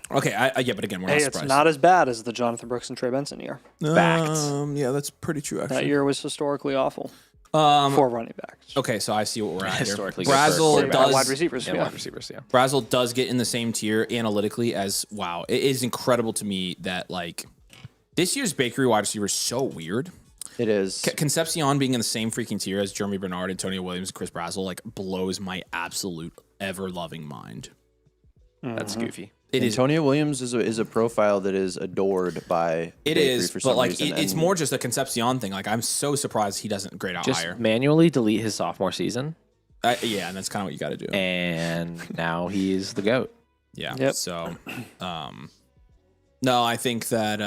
Okay, yeah, but again, we're Hey, not it's surprised. not as bad as the Jonathan Brooks and Trey Benson year. Fact. Yeah, that's pretty true, actually. That year was historically awful for running backs. Okay, so I see what we're at here. Historically good for Brazzell quarterback. does Wide receivers. Yeah, Yeah. wide receivers, yeah. Brazzell does get in the same tier analytically as wow. It is incredible to me that this year's Bakery wide receiver is so weird. It is. Concepcion being in the same freaking tier as Jeremy Bernard, Antonio Williams, and Chris Brazzell blows my absolute ever loving mind. That's goofy. It is. Antonio Williams is a profile that is adored by It Bakery is, for but some reason, it's and more just a Concepcion thing. I'm so surprised he doesn't grade out Just higher. manually delete his sophomore season, Yeah, and that's kind of what you got to do. and now he's the GOAT. Yeah. Yep. So, no, I think that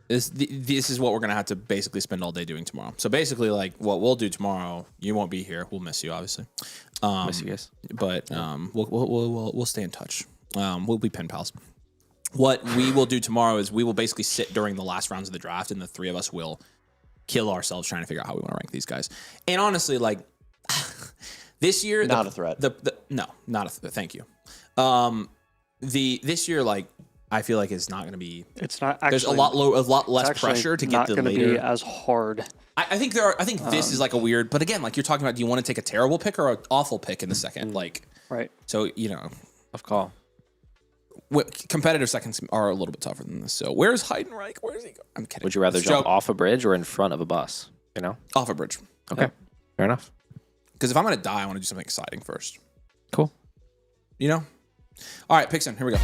this is what we're gonna have to basically spend all day doing tomorrow. So basically, what we'll do tomorrow, you won't be here. We'll miss you, obviously. Miss you guys. But we'll stay in touch. We'll be pen pals. What we will do tomorrow is we will basically sit during the last rounds of the draft, and the 3 of us will kill ourselves trying to figure out how we want to rank these guys. And honestly, this year, Not a threat. No, not a threat. Thank you. This year, I feel like it's not going to be. It's not actually. There's a lot less it's actually pressure to get not the gonna later. be as hard. I think I think this is a weird. But again, you're talking about, do you want to take a terrible pick or an awful pick in the second? Right. So Tough call. competitive seconds are a little bit tougher than this. So where's Heidenreich? Where is he going? I'm kidding. Would you rather It's a jump joke. off a bridge or in front of a bus? Off a bridge? Okay. Fair enough. Because if I'm going to die, I want to do something exciting first. Cool. All right, picks in. Here we go.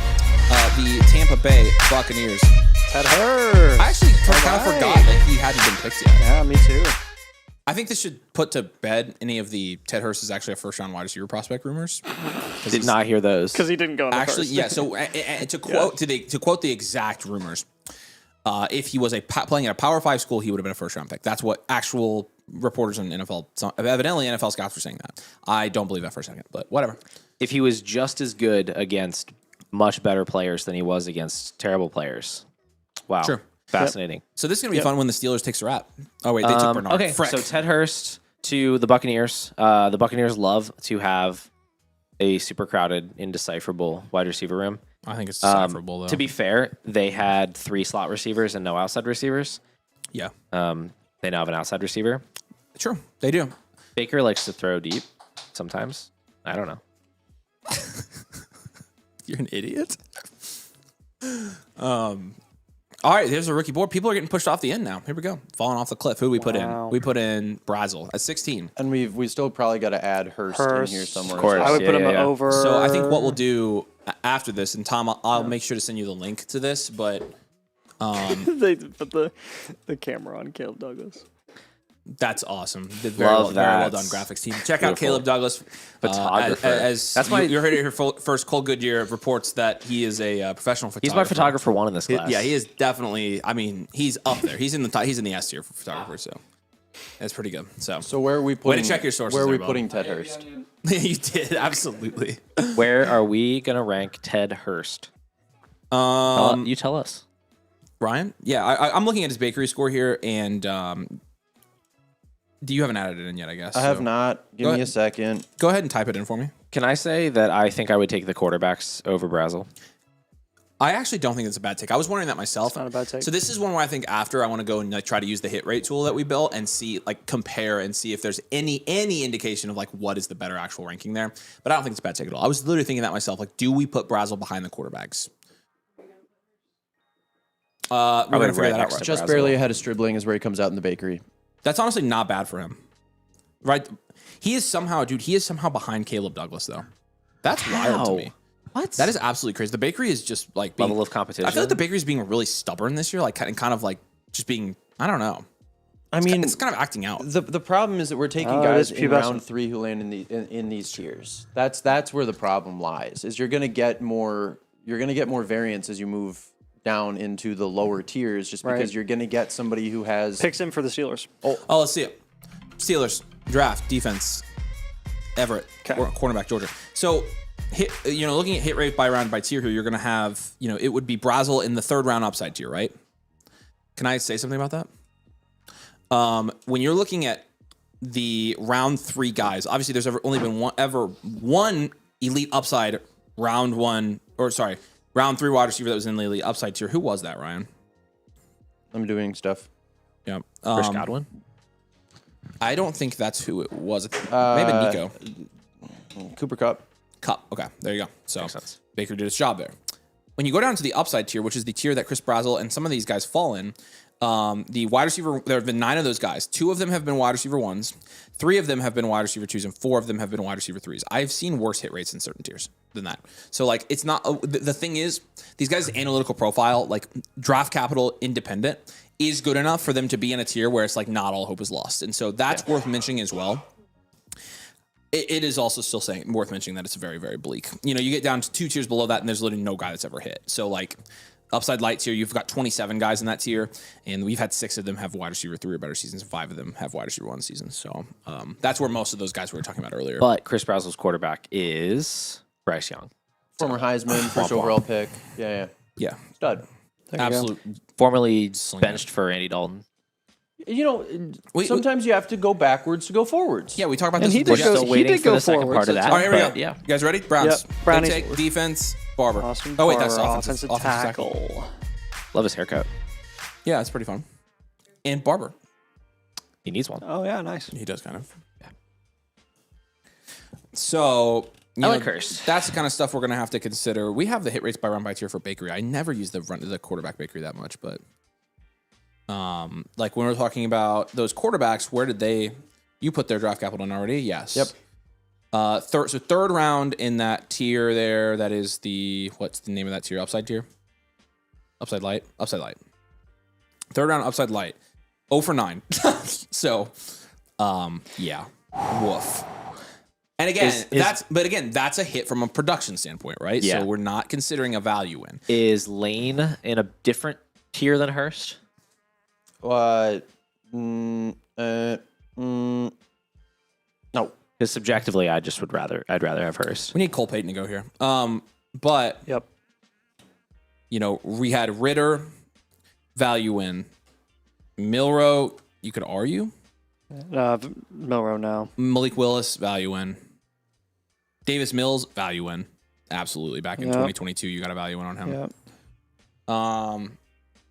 The Tampa Bay Buccaneers. Ted Hurst. I actually kind of forgot that he hadn't been picked yet. Yeah, me too. I think this should put to bed any of the Ted Hurst is actually a first round wide receiver prospect rumors. Did not hear those. Because he didn't go in the Actually, first. yeah. So to quote the exact rumors, if he was playing at a Power 5 school, he would have been a first round pick. That's what actual reporters in NFL, evidently NFL scouts were saying that. I don't believe that for a second, but whatever. If he was just as good against much better players than he was against terrible players. Wow. Sure. Fascinating. So this is gonna be fun when the Steelers take Surratt. Oh wait, they took Bernard. Okay, Frick. so Ted Hurst to the Buccaneers. The Buccaneers love to have a super crowded, indecipherable wide receiver room. I think it's decipherable though. To be fair, they had 3 slot receivers and no outside receivers. Yeah. They now have an outside receiver. True. They do. Baker likes to throw deep sometimes. I don't know. You're an idiot. All right, there's a rookie board. People are getting pushed off the end now. Here we go. Falling off the cliff. Who do we put in? We put in Brazel at 16. And we still probably got to add Hurst in here somewhere. Of course. I would put him Yeah. over. So I think what we'll do after this, and Tom, I'll make sure to send you the link to this, but they put the camera on Caleb Douglas. that's awesome. Did Love very well that. done, graphics team. Check out Beautiful. Caleb Douglas. Photographer. That's my. You heard it here first. Cole Goodyear reports that he is a professional photographer. He's my photographer 1 in this class. Yeah, he is definitely. I mean, he's up there. He's in the He's in the S tier for photographer. So that's pretty good. So where are we putting? Way to check your sources Where are we there, putting Bob. Ted Hurst? You did absolutely. Where are we going to rank Ted Hurst? You tell us. Ryan? Yeah, I'm looking at his bakery score here, and you haven't added it in yet, I guess. I have so not. Give Go me ahead. a second. Go ahead and type it in for me. Can I say that I think I would take the quarterbacks over Brazel? I actually don't think it's a bad take. I was wondering that myself. It's not a bad take. So this is one where I think after I want to go and try to use the hit rate tool that we built and see, compare and see if there's any indication of what is the better actual ranking there. But I don't think it's a bad take at all. I was literally thinking that myself. Do we put Brazel behind the quarterbacks? We're going to figure that out. Right? Just barely ahead of Stribling is where he comes out in the bakery. That's honestly not bad for him. Right? He is somehow behind Caleb Douglas, though. That's wild to me. What? That is absolutely crazy. The bakery is just being, level of competition. I feel like the bakery is being really stubborn this year, just being, I don't know. I mean, It's kind of acting out. the problem is that we're taking Oh, it guys is in pubescent. round 3 who land in these tiers. That's where the problem lies. Is you're gonna get more variance as you move down into the lower tiers, just because Right. you're gonna get somebody who has Picks him for the Steelers. Oh, let's see it. Steelers, draft, defense, Everett, Okay. cornerback, Georgia. So, looking at hit rate by round by tier here, you're going to have, it would be Brazel in the 3rd round upside tier, right? Can I say something about that? When you're looking at the round 3 guys, obviously there's only been one elite upside round 3 wide receiver that was in the elite upside tier. Who was that, Ryan? I'm doing stuff. Yeah. Chris Godwin? I don't think that's who it was. Maybe Nico. Cooper Cup. Cup. Okay, there you go. So Makes sense. Baker did his job there. When you go down to the upside tier, which is the tier that Chris Brazel and some of these guys fall in, the wide receiver, there have been 9 of those guys. 2 of them have been wide receiver 1s, 3 of them have been wide receiver 2s, and 4 of them have been wide receiver 3s. I've seen worse hit rates in certain tiers than that. So it's not, the thing is, these guys' analytical profile, draft capital independent, is good enough for them to be in a tier where it's not all hope is lost. And so that's worth mentioning as well. It is also still worth mentioning that it's very, very bleak. You get down to 2 tiers below that, and there's literally no guy that's ever hit. So, upside light tier, you've got 27 guys in that tier, and we've had 6 of them have wide receiver 3 or better seasons, and 5 of them have wide receiver 1 seasons. So, that's where most of those guys we were talking about earlier. But Chris Brazel's quarterback is Bryce Young. Former Heisman, first overall pick. Yeah. Yeah, Stud. absolute. Formerly benched for Andy Dalton. Sometimes you have to go backwards to go forwards. Yeah, we talk about And this. he with did the- go- Still waiting did for go the second forward, part of so that. All right, here we but go. Yeah. You guys ready? Browns. Yep, Brownies. Intake, defense, Barber. Austin Oh, wait, that's Barber, offensive tackle. Love his haircut. Yeah, it's pretty fun. And Barber. He needs one. Oh yeah, nice. He does kind of. Yeah. So, I like Hurst. That's the kind of stuff we're going to have to consider. We have the hit rates by round by tier for bakery. I never use the quarterback bakery that much, but when we're talking about those quarterbacks, where did you put their draft capital in already? Yes. Yep. Third round in that tier there. That is what's the name of that tier? Upside tier? Upside light? Upside light. Third round upside light. 0 for 9. So Yeah. Woof. And again, that's a hit from a production standpoint, right? Yeah. So we're not considering a value win. Is Lane in a different tier than Hurst? No. Because subjectively, I'd rather have Hurst. We need Cole Payton to go here. But Yep. We had Ritter, value win. Milrow, you could argue. Milrow now. Malik Willis, value win. Davis Mills, value win. Absolutely. Back in 2022, you got a value win on him. Yeah.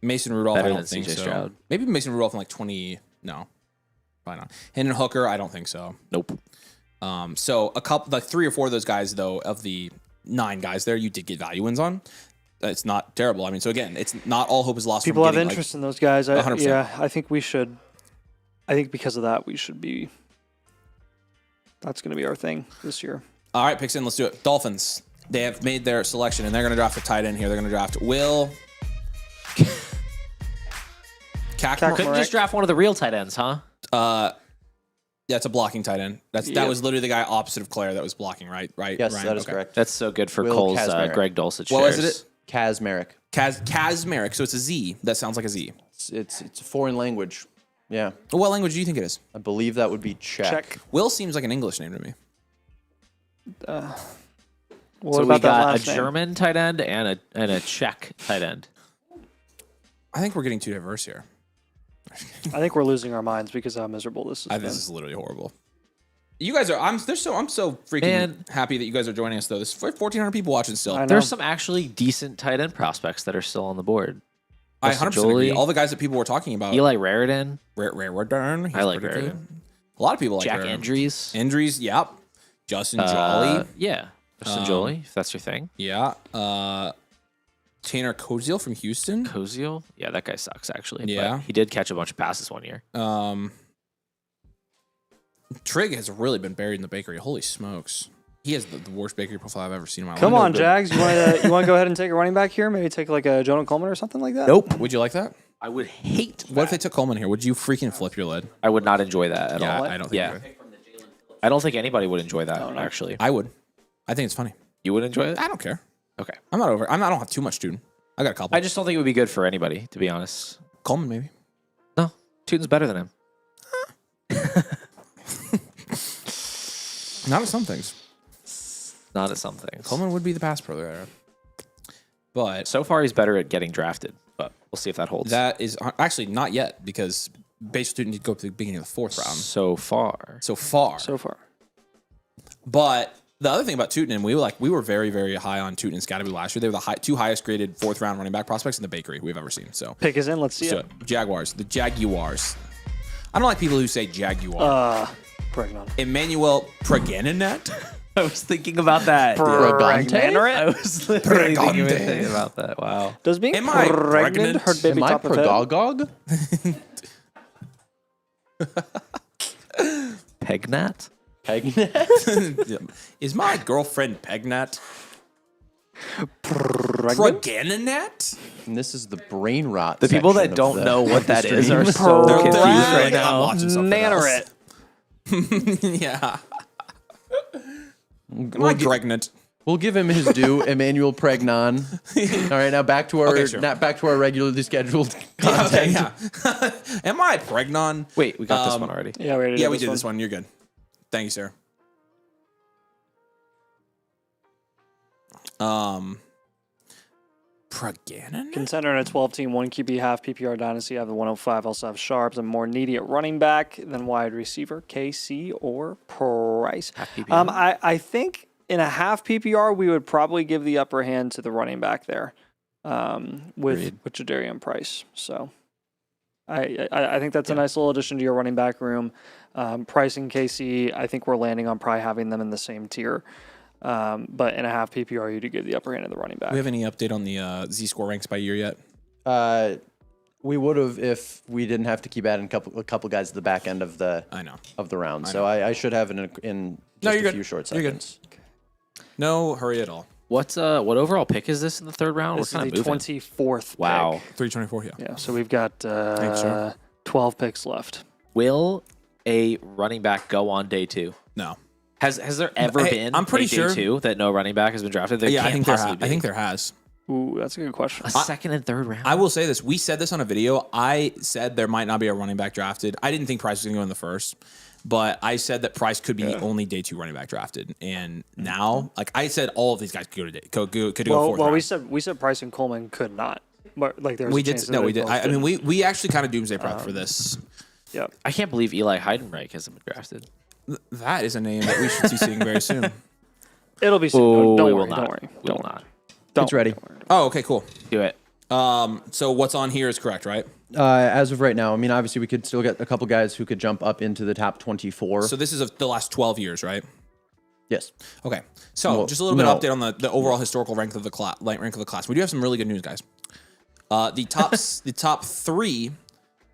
Mason Rudolph, Better I than don't think CJ so. Stroud. Maybe Mason Rudolph in like 20. No, probably not. Hendon Hooker, I don't think so. Nope. So a couple, like 3 or 4 of those guys, though, of the 9 guys there, you did get value wins on. It's not terrible. I mean, so again, it's not all hope is lost. People from have getting, interest in those guys. 100%. Yeah, I think we should. I think because of that, we should be. That's going to be our thing this year. All right, picks in. Let's do it. Dolphins. They have made their selection, and they're going to draft a tight end here. They're going to draft Will. Couldn't just draft one of the real tight ends, huh? Yeah, it's a blocking tight end. That was literally the guy opposite of Claire that was blocking, right? Yes, Ryan? that is Okay. correct. That's so good for Will Cole's Kazmarek. Greg Dulcich. What was shares. it? Kazmarek. Kazmarek. So it's a Z. That sounds like a Z. It's a foreign language. Yeah, What language do you think it is? I believe that would be Czech. Check. Will seems like an English name to me. What So we about that got a last name? German tight end and a Czech tight end. I think we're getting too diverse here. I think we're losing our minds because of how miserable this is. This is literally horrible. You guys are. I'm so freaking Man. happy that you guys are joining us though. There's 1,400 people watching still. I know. There's some actually decent tight end prospects that are still on the board. I Justin 100% agree. Jolie. All the guys that people were talking about. Eli Raritan, Raritan. I like pretty good. Raritan. A lot of people like Jack Raritan. Andrews. Injuries. Yep. Justin Jolly. Yeah. Justin Jolie, if that's your thing. Yeah. Tanner Koziel from Houston. Koziel? Yeah, that guy sucks, actually. Yeah. But he did catch a bunch of passes one year. Trigg has really been buried in the bakery. Holy smokes. He has the worst bakery profile I've ever seen in my life. Come on, Jags. You want to go ahead and take a running back here? Maybe take like a Jonah Coleman or something like that? Nope. Would you like that? I would hate What if they took Coleman here? Would you freaking flip your lid? I would not enjoy that at Yeah, all. I don't think Yeah. you would. I don't think anybody would enjoy that, actually. I would. I think it's funny. You would enjoy it? I don't care. Okay. I don't have too much Tootin. I got a couple. I just don't think it would be good for anybody, to be honest. Coleman maybe. No. Tootin's better than him. Not at some things. Not at some things. Coleman would be the pass pro there. But So far, he's better at getting drafted, but we'll see if that holds. that is actually not yet because Base Tootin needs to go up to the beginning of the 4th round. So far. So far. So far. But the other thing about Tootin, we were very, very high on Tootin and Scatterby last year. They were the 2 highest graded 4th round running back prospects in the bakery we've ever seen. So Pick is in. Let's see so it. Jaguars, the Jaguars. I don't like people who say Jaguar. Pregnon. Emmanuel Preganinet. I was thinking about that. Pregnant? was literally thinking about that. Wow. Does being Am I pregnant pregnant? hurt baby Am I top of head? Progog? Pegnat? Is my girlfriend Pegnat? Pregnant? Preganinet? And this is the brain rot. The people section that of don't know what that is stream. are so They're confused like, right now. I'm watching something else. Nanorit. Yeah. Am I pregnant? We'll give him his due, Emmanuel Pregnon. All right, now back to our Okay, sure. back to our regularly scheduled Okay, content. yeah. Am I pregnon? Wait, we got this one already. Yeah, we already Yeah, we did this one. You're good. Thank you, sir. Preganinet? Contender in a 12-team, 1 QB, half PPR Dynasty. I have the 105. Also have Sharps and more needy at running back than wide receiver, KC or Price. I think in a half PPR, we would probably give the upper hand to the running back there with Jadarian Price. So I think that's a nice little addition to your running back room. Price and KC, I think we're landing on probably having them in the same tier. But in a half PPR, you do give the upper hand of the running back. Do we have any update on the Z-score ranks by year yet? We would have if we didn't have to keep adding a couple guys at the back end of the round. So I should have it in just you're a good. few short You're good. seconds. No hurry at all. What overall pick is this in the 3rd round? This We're is kind the of moving. 24th Wow. pick. 324, yeah. Yeah, so we've got Thanks, sir. 12 picks left. Will a running back go on day 2? No. Has there ever Hey, been I'm pretty a day sure- 2 that no running back has been drafted? There Yeah, can't possibly be. I think there has. Ooh, that's a good question. A second and third round. I will say this. We said this on a video. I said there might not be a running back drafted. I didn't think Price was going to go in the first, but I said that Price could be the only day 2 running back drafted. And now, like I said, all of these guys could go fourth Well, round. we said Price and Coleman could not. But like there's We a chance did. that No, we they did. both I mean, we actually kind of doomsday prep for this. Yeah. I can't believe Eli Heidenreich hasn't been drafted. That is a name that we should be seeing very soon. It'll be soon. Oh, Don't we worry. will not. Don't worry. We will not. It's ready. Oh, okay, cool. Do it. So what's on here is correct, right? As of right now, I mean, obviously we could still get a couple guys who could jump up into the top 24. So this is of the last 12 years, right? Yes. Okay. So Well, just a little bit no. of update on the overall historical rank of the class. We do have some really good news, guys. The top 3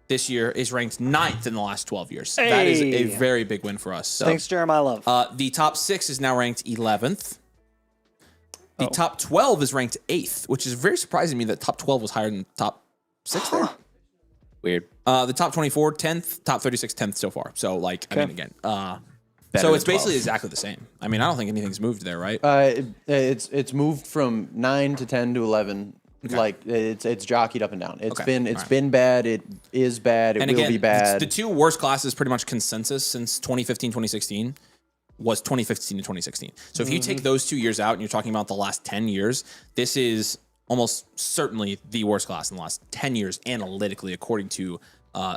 this year is ranked 9th in the last 12 years. That is a Hey. very big win for us. So, Thanks, Jeremiah Love. the top 6 is now ranked 11th. The top 12 is ranked 8th, which is very surprising to me that top 12 was higher than top 6 there. Weird. The top 24, 10th, top 36, 10th so far. So, like, I mean, again, Better so than it's basically 12. exactly the same. I mean, I don't think anything's moved there, right? It's moved from 9 to 10 to 11. Like it's jockeyed up and down. It's Okay. been bad. It is bad. It And will again, be bad. the 2 worst classes, pretty much consensus since 2015, 2016, was 2015 to 2016. So if you take those 2 years out and you're talking about the last 10 years, this is almost certainly the worst class in the last 10 years analytically, according to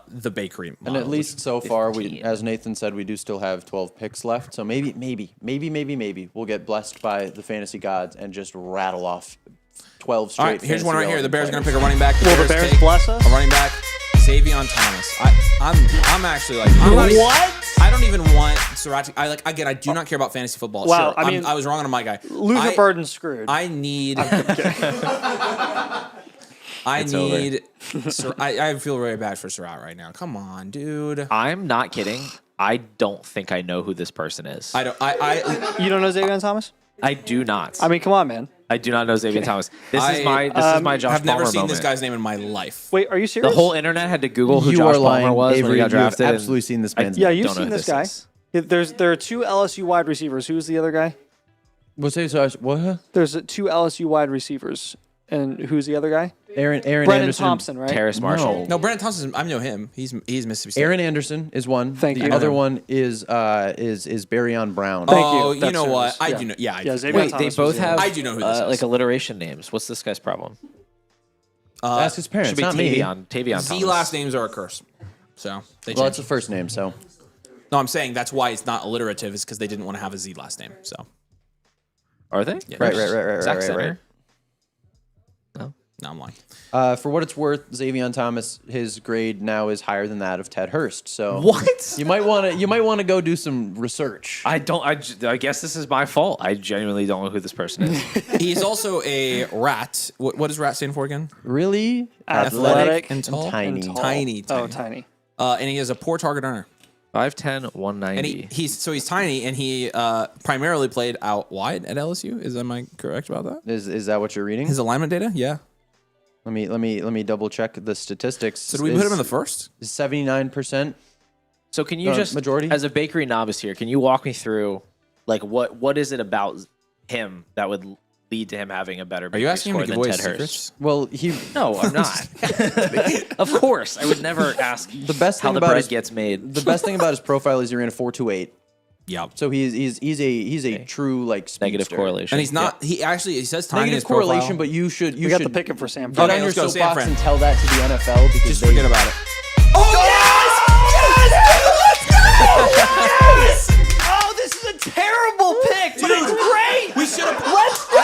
the bakery model. And at least so far, 15. as Nathan said, we do still have 12 picks left. So maybe we'll get blessed by the fantasy gods and just rattle off 12 straight. All right, here's one right fantasy here. The Bears are going players. to pick a running back. Will the Bears take bless us? a running back, Xavion Thomas. I'm actually like, I'm not What? I don't even want Surratt. I do not care about fantasy football. Wow, Sure, I mean, I was wrong on my guy. Loser burden screwed. I need. I feel very bad for Surratt right now. Come on, dude. I'm not kidding. I don't think I know who this person is. I don't. I You don't know Xavier Thomas? I do not. I mean, come on, man. I do not know Xavier Thomas. This is my Josh have never Palmer seen moment. this guy's name in my life. Wait, are you serious? The whole internet had to Google who You Josh are lying, Palmer was when Avery. he got You have drafted. and absolutely seen this I man's Yeah, name. you've don't know seen who this guy. is. There are 2 LSU wide receivers. Who's the other guy? What? There's 2 LSU wide receivers. And who's the other guy? Aaron Brennan Anderson. Thompson, right? Terrace Marshall. No, Brandon Thompson. I know him. He's Mississippi State. Aaron Anderson is one. Thank the you. other one is Barryon Brown. Thank Oh, you. you know what? That's I serious. do know. Yeah, I Yeah, do. Xavier Wait, Thomas they was both the other have one. I do know who this is. like alliteration names. What's this guy's problem? Ask his parents, Should be not me. Tavion Z Thomas. last names are a curse. So they Well, changed. that's a first name, so. No, I'm saying that's why it's not alliterative. Is because they didn't want to have a Z last name. So Are they? Yeah. Right. Zach Center? no, I'm lying. For what it's worth, Xavier Thomas, his grade now is higher than that of Ted Hurst. So What? you might want to go do some research. I don't. I guess this is my fault. I genuinely don't know who this person is. He's also a rat. What does rat stand for again? Really Athletic and tall. tiny. Tall. Tiny. Oh, tiny. And he has a poor target earner. 5'10", 190. And he's tiny, and he primarily played out wide at LSU. Am I correct about that? Is that what you're reading? His alignment data, yeah. Let me double check the statistics. So do we put him in the first? 79%. So can you just majority? as a bakery novice here, can you walk me through like what is it about him that would lead to him having a better Are bakery you asking score him to give than away Ted his Hurst? secrets? Well, he No, I'm not. Of course, I would never ask the best how thing the about bread his gets made. the best thing about his profile is he ran a 4.28. Yeah. So he's a true like speedster. Negative correlation. And he's not. He says tiny in Negative his profile. correlation, but you should We got the pick him for Sam. get Okay, on your let's go, San soapbox Fran. and tell that to the NFL because Just they forget about it. Oh, this is a terrible pick, but it's great. We should have. Let's go.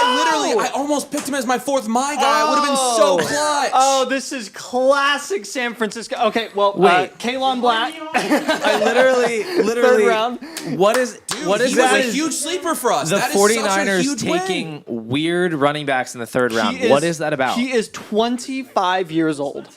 I almost picked him as my fourth my guy. It would have been so clutch. Oh, this is classic San Francisco. Okay, well, Kalon Black. I literally Third round. What is Dude, what is he that? was a huge sleeper for us. The That is such a 49ers huge win. taking weird running backs in the third round. What is that about? He is 25 years old.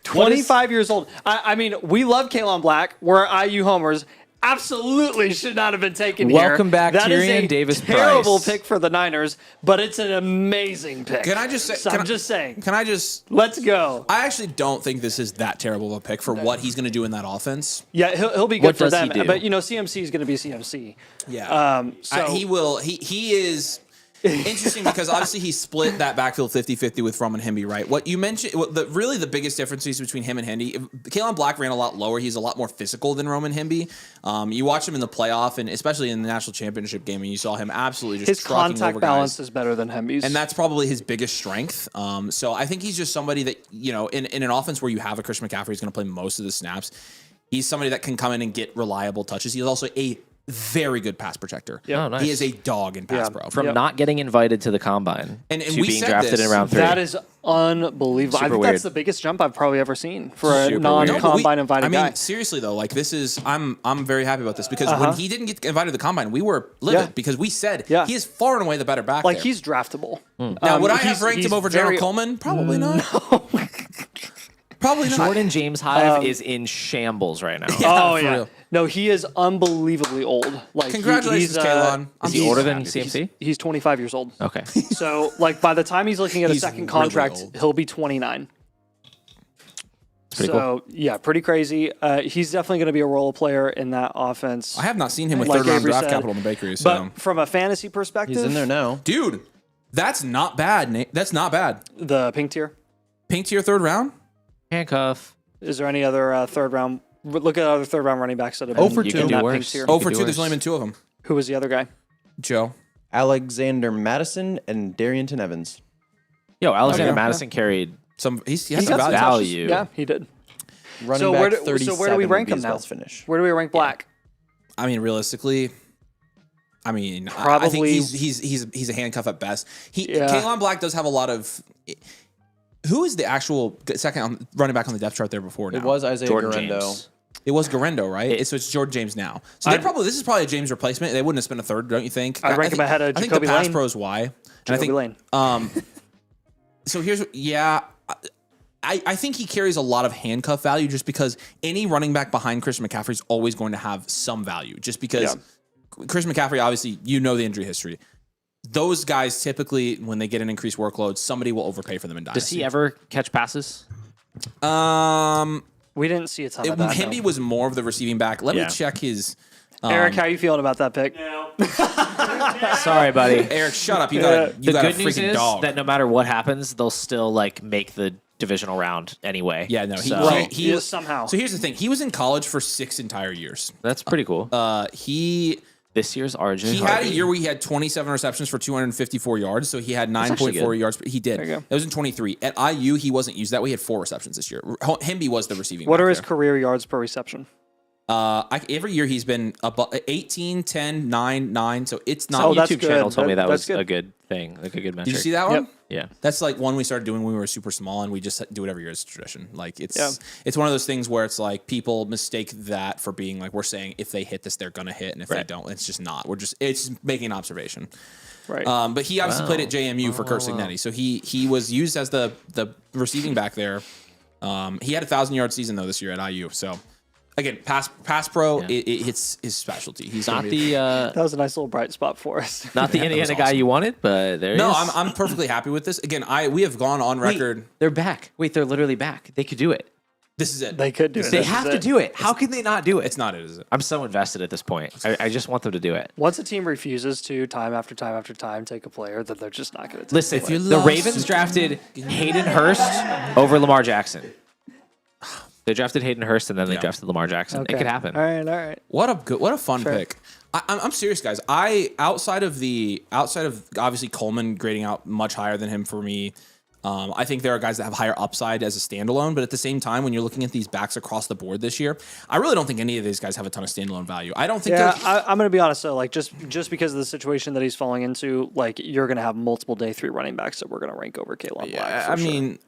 25 years old. I mean, we love Kalon Black. We're IU homers. absolutely should not have been taken Welcome here. back, That is Tyrion a Davis-Price. terrible pick for the Niners, but it's an amazing pick. Can I just say? So I'm just saying. Can I just? Let's go. I actually don't think this is that terrible of a pick for what he's going to do in that offense. Yeah, he'll be good What for does them. he do? But CMC is going to be CMC. Yeah. So He will. He is interesting because obviously he split that backfield 50-50 with Roman Hemby, right? What you mentioned, really the biggest differences between him and Hemby, Kalen Black ran a lot lower. He's a lot more physical than Roman Hemby. You watch him in the playoff and especially in the national championship game, and you saw him absolutely just his trucking contact over balance guys. is better than Hemby's. And that's probably his biggest strength. So I think he's just somebody that, in an offense where you have a Christian McCaffrey who's going to play most of the snaps, he's somebody that can come in and get reliable touches. He's also a very good pass protector. Oh, nice. He is a dog in pass pro. From not getting invited to the combine And to we being said drafted this. in round 3. That is unbelievable. I Super think weird. that's the biggest jump I've probably ever seen for a Super weird. non-combine invited I mean, guy. seriously though, like this is I'm very happy about this because when he didn't get invited to the combine, we were livid Yeah. because we said Yeah. he is far and away the better back. Like there. he's draftable. Now, would I have he's- ranked him he's over very- General Coleman? Probably not. Probably not. Jordan James Hive is in shambles right now. Oh for yeah. real. No, he is unbelievably old. Like Congratulations, he's, Kalon. Is he I'm older so than happy. CMC? He's 25 years old. Okay. So like by the time he's looking at a He's second really contract, old. he'll be 29. Pretty So yeah, pretty crazy. He's definitely going to be a role player in that offense. I have not seen him with Like third round Avery draft said. capital in the bakery. So, But from a fantasy perspective, He's in there now. dude, that's not bad, Nate. That's not bad. the pink tier. Pink tier third round. Handcuff. Is there any other third round? Look at other third round running backs that have been 0 for You 2. can in do that worse. pink tier. Oh, could for do two. There's worse. only been two of them. Who was the other guy? Joe. Alexander Madison and Darrington Evans. Yo, Alexander Okay. Madison carried. He has He some got some value. touches. value. Yeah, he did. Running So back where do- so 37 where do we rank would be him his now? best finish. Where do we rank Black? I mean, realistically, I think Probably- he's a handcuff at best. Yeah. Kalon Black does have a lot of. Who is the actual second running back on the depth chart there before now? It was Isaiah Jordan Garendo. James. It was Garendo, right? So it's Jordan James now. So this is probably a James replacement. They wouldn't have spent a third, don't you think? I'd rank think- him ahead of I think Jacoby the pass Lane. pro is why. And I Jacoby think Lane. So here's I think he carries a lot of handcuff value just because any running back behind Christian McCaffrey is always going to have some value. Just because Christian McCaffrey, obviously, the injury history. Those guys typically, when they get an increased workload, somebody will overpay for them in Does Dynasty. he ever catch passes? We didn't see a ton of that. Hemby no. was more of the receiving back. Let me Yeah. check his. Eric, how you feeling about that pick? Sorry, buddy. Eric, shut up! You got The a good news freaking is dog. that no matter what happens, they'll still like make the divisional round anyway. Yeah, no, So, he Yeah, was somehow. So here's the thing: he was in college for 6 entire years. that's pretty cool. He This year's RJ. had a year where he had 27 receptions for 254 yards. So he had actually 9.4 good. yards. He did. you go. That was in 23. At IU, he wasn't used that way. He had 4 receptions this year. Hemby was the receiving. What back are his there. career yards per reception? Every year he's been 18, 10, 9, 9. So it's not. Oh, YouTube that's channel good. told me that That's was good. a good thing, like a good metric. Did you see that one? Yep. Yeah. That's like one we started doing when we were super small, and we just do it every year as a tradition. Like it's Yeah. it's one of those things where it's like people mistake that for being like we're saying if they hit this they're gonna hit, and if they Right. don't, it's just not. It's just making an observation. Right. But he obviously played at JMU for Kurt Signetti, so he was used as the receiving back there. He had a 1,000-yard season though this year at IU. So again, pass pro, it's his specialty. He's Not gonna be, the that was a nice little bright spot for us. not the Indiana guy you wanted, but there no. he is. I'm perfectly happy with this. Again, we have gone on record. They're back. Wait, they're literally back. They could do it. This is it. They could do it. They This have is to it. do it. How can they not do it? It's not it, is it? I'm so invested at this point. I just want them to do it. Once a team refuses to time after time after time take a player, then they're just not going to. Listen, If you the love Ravens drafted Hayden Hurst over Lamar Jackson. They drafted Hayden Hurst and then they drafted Lamar Jackson. It could happen. All right. What a fun pick. I'm serious, guys. Outside of obviously Coleman grading out much higher than him for me. I think there are guys that have higher upside as a standalone, but at the same time, when you're looking at these backs across the board this year, I really don't think any of these guys have a ton of standalone value. I don't think. Yeah, they're- I'm going to be honest though. Like just because of the situation that he's falling into, like you're going to have multiple day 3 running backs that we're going to rank over Kalen Black. I mean,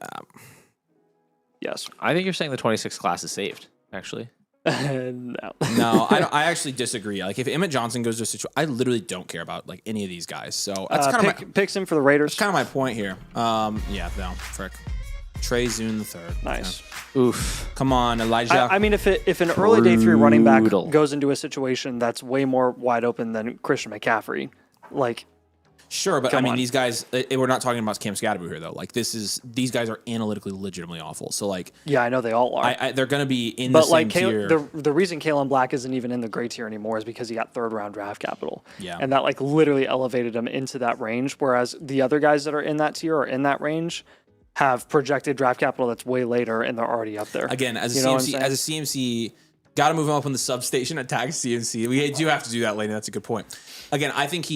yes. I think you're saying the 26 class is saved, actually. No. no, I actually disagree. Like if Emmett Johnson goes to a situation, I literally don't care about like any of these guys. So that's kind of Picks him for the Raiders. my point here. Yeah, no, frick. Trey Zune the third. Nice. Oof. Come on, Elijah. I mean, if an early day 3 running back Brutal. goes into a situation that's way more wide open than Christian McCaffrey, like, Sure, but I Come mean, on. these guys, we're not talking about Cam Scadaboo here, though. Like, these guys are analytically legitimately awful. So, like, yeah, I know they all are. they're going to be in the but same like tier. the reason Kalen Black isn't even in the gray tier anymore is because he got 3rd round draft capital. Yeah. And that like literally elevated him into that range. Whereas the other guys that are in that tier or in that range have projected draft capital that's way later and they're already up there. Again, as You a know what I'm CMC, got to move him up in the substation, attack CMC. We do have to do that later. That's a good point. Again, I think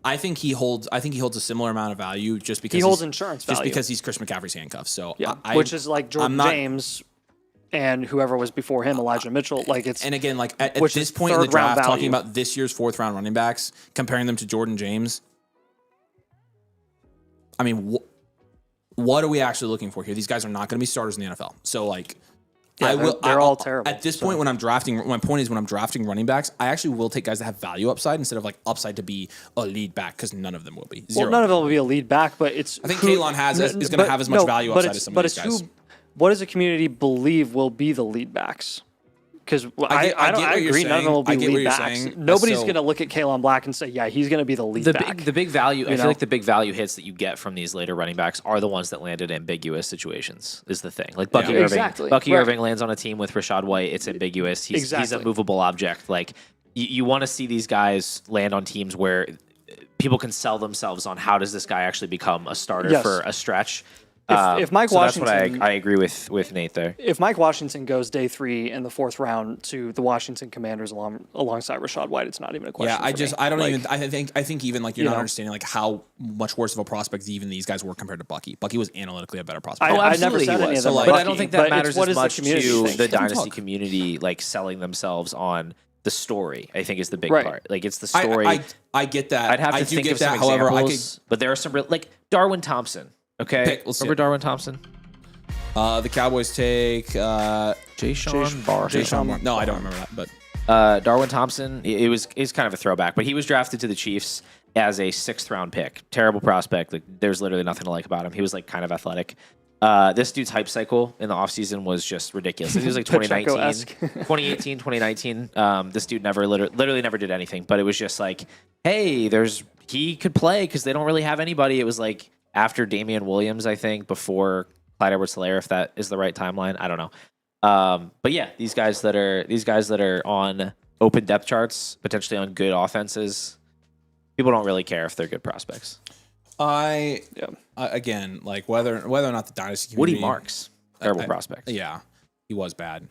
I think he holds a similar amount of value just because He holds he's- insurance just value. because he's Chris McCaffrey's handcuffs. So Yeah, I, which is like Jordan I'm not- James and whoever was before him, Elijah Mitchell. Like it's And again, like at which this is point in the 3rd round draft, talking value. about this year's 4th round running backs, comparing them to Jordan James. I mean, what are we actually looking for here? These guys are not going to be starters in the NFL. So like, Yeah, they're all terrible, At this point, when I'm drafting, my point is when I'm drafting running backs, I actually will take guys that have value upside instead of like upside to be a lead back because none of them will be. Zero. well, none of them will be a lead back, but it's. I think Kalen is going to have as much value upside as some of these guys. What does the community believe will be the lead backs? Because I get what you're agree, none of them will saying. I be get what lead you're backs. saying. Nobody's So- going to look at Kalen Black and say, yeah, he's going to be the lead back. The big value, I You feel know? like the big value hits that you get from these later running backs are the ones that landed in ambiguous situations. Is the thing like Bucky Yeah. Irving? Exactly. Bucky Right. Irving lands on a team with Rashad White. It's ambiguous. He's a Exactly. movable object. Like you want to see these guys land on teams where people can sell themselves on how does this guy actually become a starter Yes. for a stretch. If Mike so that's what Washington- I agree with Nate there. If Mike Washington goes day 3 in the 4th round to the Washington Commanders alongside Rashad White, it's not even a question. Yeah, for me. I don't Like, even. I think even like you're you not know. understanding like how much worse of a prospect even these guys were compared to Bucky. Bucky was analytically a better prospect. I never absolutely said he any was. of them. So, were like- But I lucky, don't think but that it's matters what as does much the community to think? the Let them dynasty talk. community, like selling themselves on the story. I think is the big Right. part. Like it's the story. I get that. I'd have to I do think get of that. some However, examples, but there are some like Darwin Thompson. Okay, Pick, let's see remember it. Darwin Thompson? the Cowboys take Jay Sean Barr. Jay Sean Barr. No, I don't remember that, but Darwin Thompson. It's kind of a throwback, but he was drafted to the Chiefs as a 6th round pick. Terrible prospect. Like there's literally nothing to like about him. He was like kind of athletic. This dude's hype cycle in the offseason was just ridiculous. It was like 2019, Pacheco-esque. 2018, 2019. This dude literally never did anything, but it was just like, hey, he could play because they don't really have anybody. It was like after Damian Williams, I think, before Clyde Edwards-Helaire, if that is the right timeline. I don't know. But yeah, these guys that are on open depth charts, potentially on good offenses, people don't really care if they're good prospects. Again, like whether or not the dynasty Woody community, Marks, terrible prospect. Yeah, he was bad.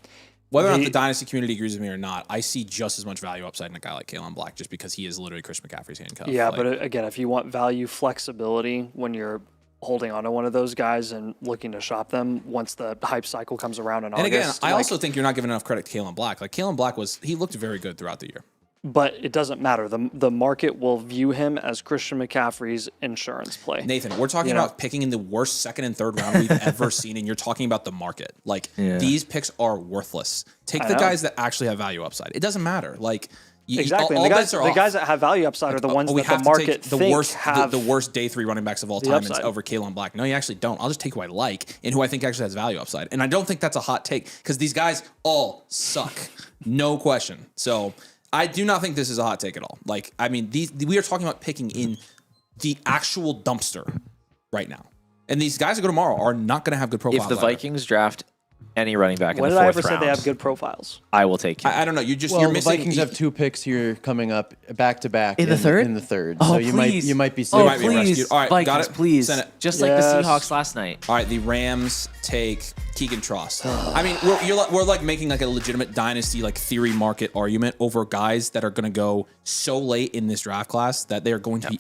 Whether or not the dynasty community agrees with me or not, I see just as much value upside in a guy like Kalen Black, just because he is literally Chris McCaffrey's handcuff. Yeah, Like, but again, if you want value flexibility when you're holding on to one of those guys and looking to shop them once the hype cycle comes around in and August. again, I like, also think you're not giving enough credit to Kalen Black. Like Kalen Black he looked very good throughout the year. but it doesn't matter. The market will view him as Christian McCaffrey's insurance play. Nathan, we're talking You know? about picking in the worst 2nd and 3rd round we've ever seen, and you're talking about the market. Like these picks are worthless. Take the know. guys that actually have value upside. It doesn't matter. Like Exactly. all And bets are the off. guys that have value upside are the ones we that the have to market take the think worst, have the worst day 3 running backs of all the time upside. over Kalen Black. No, you actually don't. I'll just take who I like and who I think actually has value upside. And I don't think that's a hot take because these guys all suck, no question. So I do not think this is a hot take at all. Like, I mean, we are talking about picking in the actual dumpster right now, and these guys that go tomorrow are not going to have good profiles. If the either. Vikings draft any running back When in did the 4th I ever round, say they have good profiles? I will take him. I don't know. You're Well, you're the missing. Vikings have 2 picks here coming up back to back In the third? In the third, Oh, so you please. might be. Oh, might be please, rescued. All right, Vikings, got it. please. Send it. Just like the Yes. Seahawks last night. All right, the Rams take Keegan Tross. I mean, we're like making like a legitimate dynasty like theory market argument over guys that are going to go so late in this draft class that they are going to be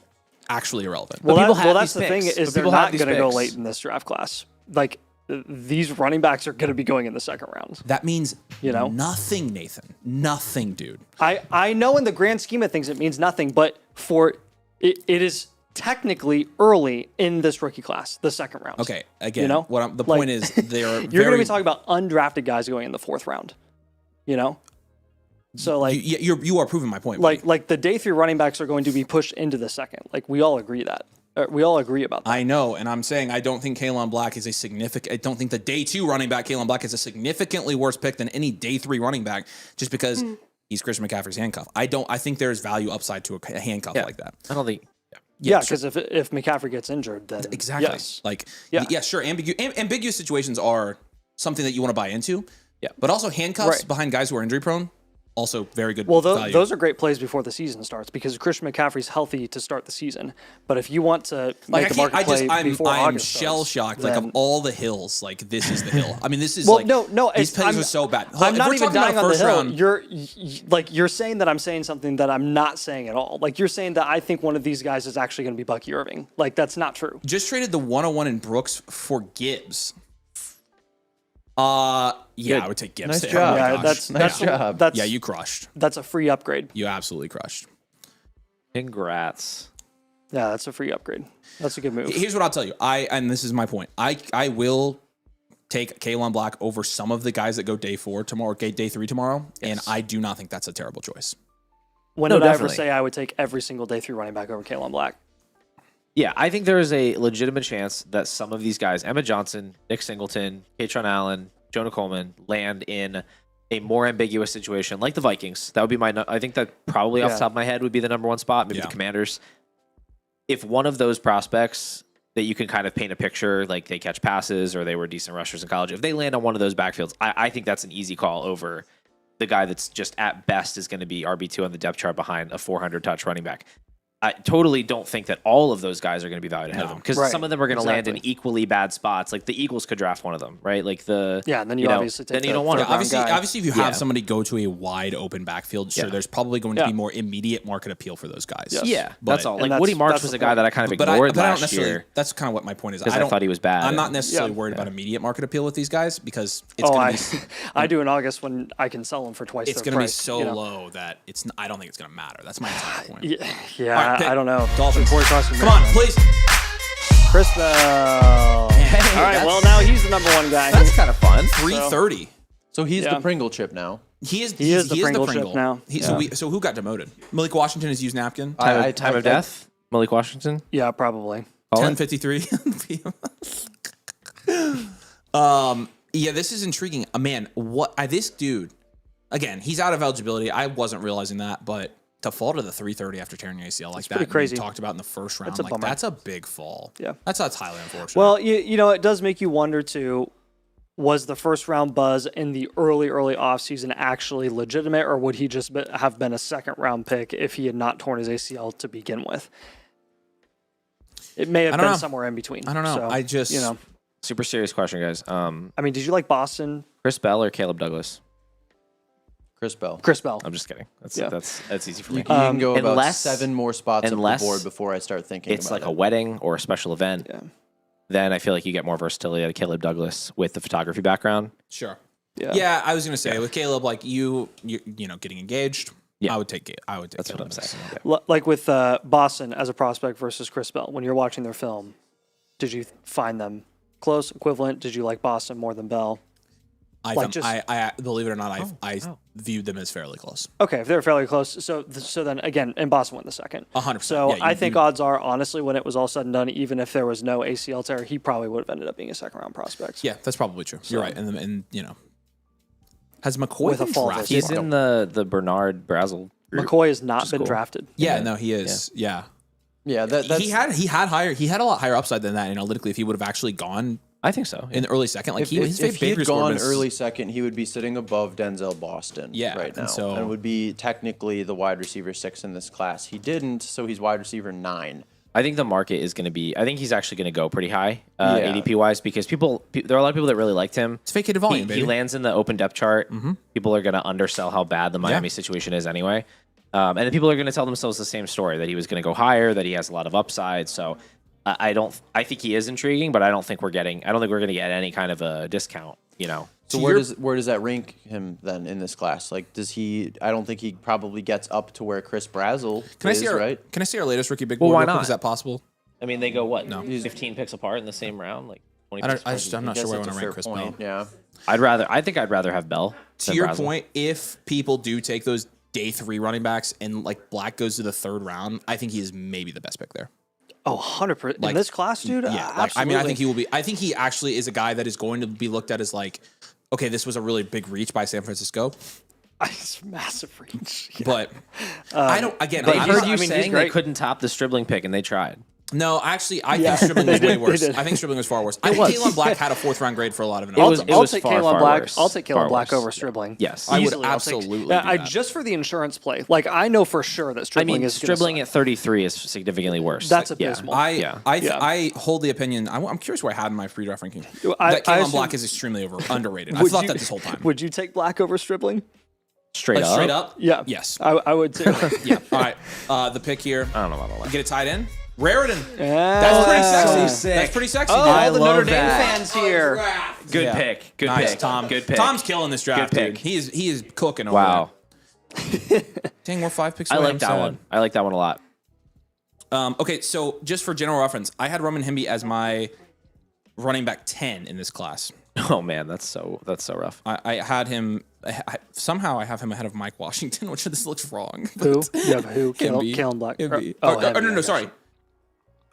actually irrelevant. Well, people that, have well that's these the thing picks. is But they're people have not these going to go picks. late in this draft class. Like these running backs are going to be going in the 2nd round. That means You know? nothing, Nathan. Nothing, dude. I know in the grand scheme of things it means nothing, but for it is technically early in this rookie class, the 2nd round. Okay, again, You know? the Like, point is they're You're going to be talking about undrafted guys going in the 4th round. You know? So like you are proving my point. like the day 3 running backs are going to be pushed into the 2nd. Like we all agree that. We all agree about that. I know, and I'm saying I don't think Kalen Black is a significant. I don't think the day 2 running back Kalen Black is a significantly worse pick than any day 3 running back, just because he's Christian McCaffrey's handcuff. I think there's value upside to a handcuff like that. I don't think. Yeah, because if McCaffrey gets injured, then Exactly. yes. Like, yeah, sure. Ambiguous situations are something that you want to buy into. Yeah. But also handcuffs Right. behind guys who are injury prone, also very good Well, value. those are great plays before the season starts because Christian McCaffrey's healthy to start the season. But if you want to make the market play before I'm August shell starts, shocked. Like, of then- all the hills, like, this is the hill. I mean, this is Well, like, no, these it's- picks are so bad. I'm If not we're even talking about dying on the first hill. round- You're saying that I'm saying something that I'm not saying at all. Like you're saying that I think one of these guys is actually going to be Bucky Irving. Like that's not true. just traded the 101 in Brooks for Gibbs. Yeah, I would take Gibbs. Nice there. job. Oh my Yeah, gosh. that's Nice job. That's Yeah, you crushed. that's a free upgrade. You absolutely crushed. Congrats. Yeah, that's a free upgrade. That's a good move. Here's what I'll tell you. And this is my point. I will take Kalen Black over some of the guys that go day 4 tomorrow, day 3 tomorrow, and I do not think that's a terrible choice. When No, did I ever definitely. say I would take every single day 3 running back over Kalen Black? Yeah, I think there is a legitimate chance that some of these guys, Emmett Johnson, Nick Singleton, Katron Allen, Jonah Coleman, land in a more ambiguous situation like the Vikings. That would be I think that probably off the top of my head would be the number 1 spot, maybe the Commanders. If one of those prospects that you can kind of paint a picture, like they catch passes or they were decent rushers in college, if they land on one of those backfields, I think that's an easy call over the guy that's just at best is going to be RB2 on the depth chart behind a 400 touch running back. I totally don't think that all of those guys are going to be valued ahead of them because Right. some of them are going to land in Exactly. equally bad spots. Like the Eagles could draft one of them, right? Like and then you obviously take then you the don't want third to. round guy. Obviously, if you have somebody go to a wide open backfield, sure, Yeah. there's probably going to Yeah. be more immediate market appeal for those guys. Yes. Yeah, But- that's all. and Like Woody that's- March that's was the a guy point. that I kind of But I ignored don't last necessarily. year That's kind of what my point is. because I thought he was bad. I'm not necessarily Yeah. worried about immediate market appeal with these guys because it's Oh, going to be I do in August when I can sell them for twice it's their going to be price. so you know? low that I don't think it's going to matter. That's my entire point. Yeah, All right, pick. I don't know. Dolphins. Corey Crossman, Come on, please. Chris Bell. All right, well now he's the number 1 guy. That's kind of fun. 330. So he's Yeah. the Pringle chip now. He is the Pringle chip now. So who got demoted? Malik Washington has used napkin. Time of death. Malik Washington. Yeah, probably. 10:53. Yeah, this is intriguing. Man, this dude? Again, he's out of eligibility. I wasn't realizing that, but to fall to the 330 after tearing your ACL like that, pretty and crazy. we talked about in the first round, That's a like bummer. that's a big fall. Yeah. that's highly unfortunate. Well, you know, it does make you wonder too. Was the first round buzz in the early offseason actually legitimate, or would he just have been a second round pick if he had not torn his ACL to begin with? It may have don't been know. somewhere in between. I don't know. So, I just you know, Super serious question, guys. I mean, did you like Boston? Chris Bell or Caleb Douglas? Chris Bell. Chris Bell. I'm just kidding. That's Yeah. that's easy for You me. can go about unless- 7 more spots up the unless board before I start thinking It's about like it. a wedding or a special event. Yeah. Then I feel like you get more versatility out of Caleb Douglas with the photography background. sure. Yeah. Yeah, I was gonna say with Caleb, like you know, getting engaged. Yeah. I would take it. I would take. That's what Caleb I'm saying. Like with Boston as a prospect versus Chris Bell, when you're watching their film, did you find them close, equivalent? Did you like Boston more than Bell? I believe it or not, I viewed them as fairly close. Okay, if they're fairly close. So then again, and Boston went the second. 100%. So Yeah, I think odds are, honestly, when it was all said and done, even if there was no ACL tear, he probably would have ended up being a second round prospect. Yeah, that's probably true. You're right. And you know, has McCoy With a been fall drafted? versus- He's in the Bernard Brazel group. McCoy has not is been cool. drafted. Yeah, no, he is. Yeah. Yeah, that's he had a lot higher upside than that analytically if he would have actually gone I think so. in the early second. Like if his he Baker had score gone was- early second, he would be sitting above Denzel Boston Yeah, right now, and so- and would be technically the wide receiver 6 in this class. He didn't, so he's wide receiver 9. I think the market is going to be. I think he's actually going to go pretty high Yeah. ADP wise because there are a lot of people that really liked him. It's vacated He, volume, baby. he lands in the open depth chart. People are going to undersell how bad the Miami situation is anyway. And then people are going to tell themselves the same story that he was going to go higher, that he has a lot of upside. So I think he is intriguing, but I don't think we're going to get any kind of a discount, you know. So where does that rank him then in this class? Like, does he? I don't think he probably gets up to where Chris Brazel Can I is, see our right? Can I see our latest rookie big Well, board? why real quick? not? Is that possible? I mean, they go what? No. 15 picks apart in the same round, like 20 I picks don't. apart? I'm not I sure guess where I that's want to a rank Chris fair Bell. point. Yeah. I think I'd rather have Bell. To than your Brazel. point, if people do take those day 3 running backs and like Black goes to the 3rd round, I think he is maybe the best pick there. Oh, 100%. Like, In this class, dude? Yeah, Absolutely. I mean, I think he will be. I think he actually is a guy that is going to be looked at as like, okay, this was a really big reach by San Francisco, It's massive reach. Yeah. but I don't. Again, They I'm heard not- you I mean, he's saying they great. couldn't top the Stribling pick, and they tried. No, actually, I think Stribling was way worse. did. I think Stribling was far worse. I think was. Kalen Black had a 4th round grade for a lot of it. was- I'll was take far, Kalen far Black. worse. I'll take Far Kalen Black worse. over Stribling. Yes. I would Easily, I'll take- absolutely Yeah, do that. just for the insurance play. Like I know for sure that I Stribling mean, is gonna Stribling suck. at 33 is significantly worse. That's Like, yeah. abysmal. I Yeah. I hold the opinion. I'm curious where I had in my redraft ranking I that Kalen assume- Black is extremely underrated. I Would thought you- that this whole time. Would you take Black over Stribling? Straight Like, up. straight up? Yeah. Yes. I would too. Yeah. All right. The pick here. I don't know about that. Get it tied in. Raritan. Yeah. That's pretty sexy. so sick. That's pretty sexy. Oh, dude. all the love Notre Dame that. fans here. Good Yeah. pick. Good Nice, pick. Tom. Good pick. Tom's killing this draft, Good pick. dude. He is cooking over Wow. there. Dang, we're 5 picks I away. like I'm that sad. one. I like that one a lot. Okay, so just for general reference, I had Roman Himby as my running back 10 in this class. Oh man, that's so rough. I had him. Somehow I have him ahead of Mike Washington, which this looks wrong. Who? Yeah, but who? Himby. Kalen Black. Himby. Oh, no, Himby, no, I sorry. gotcha.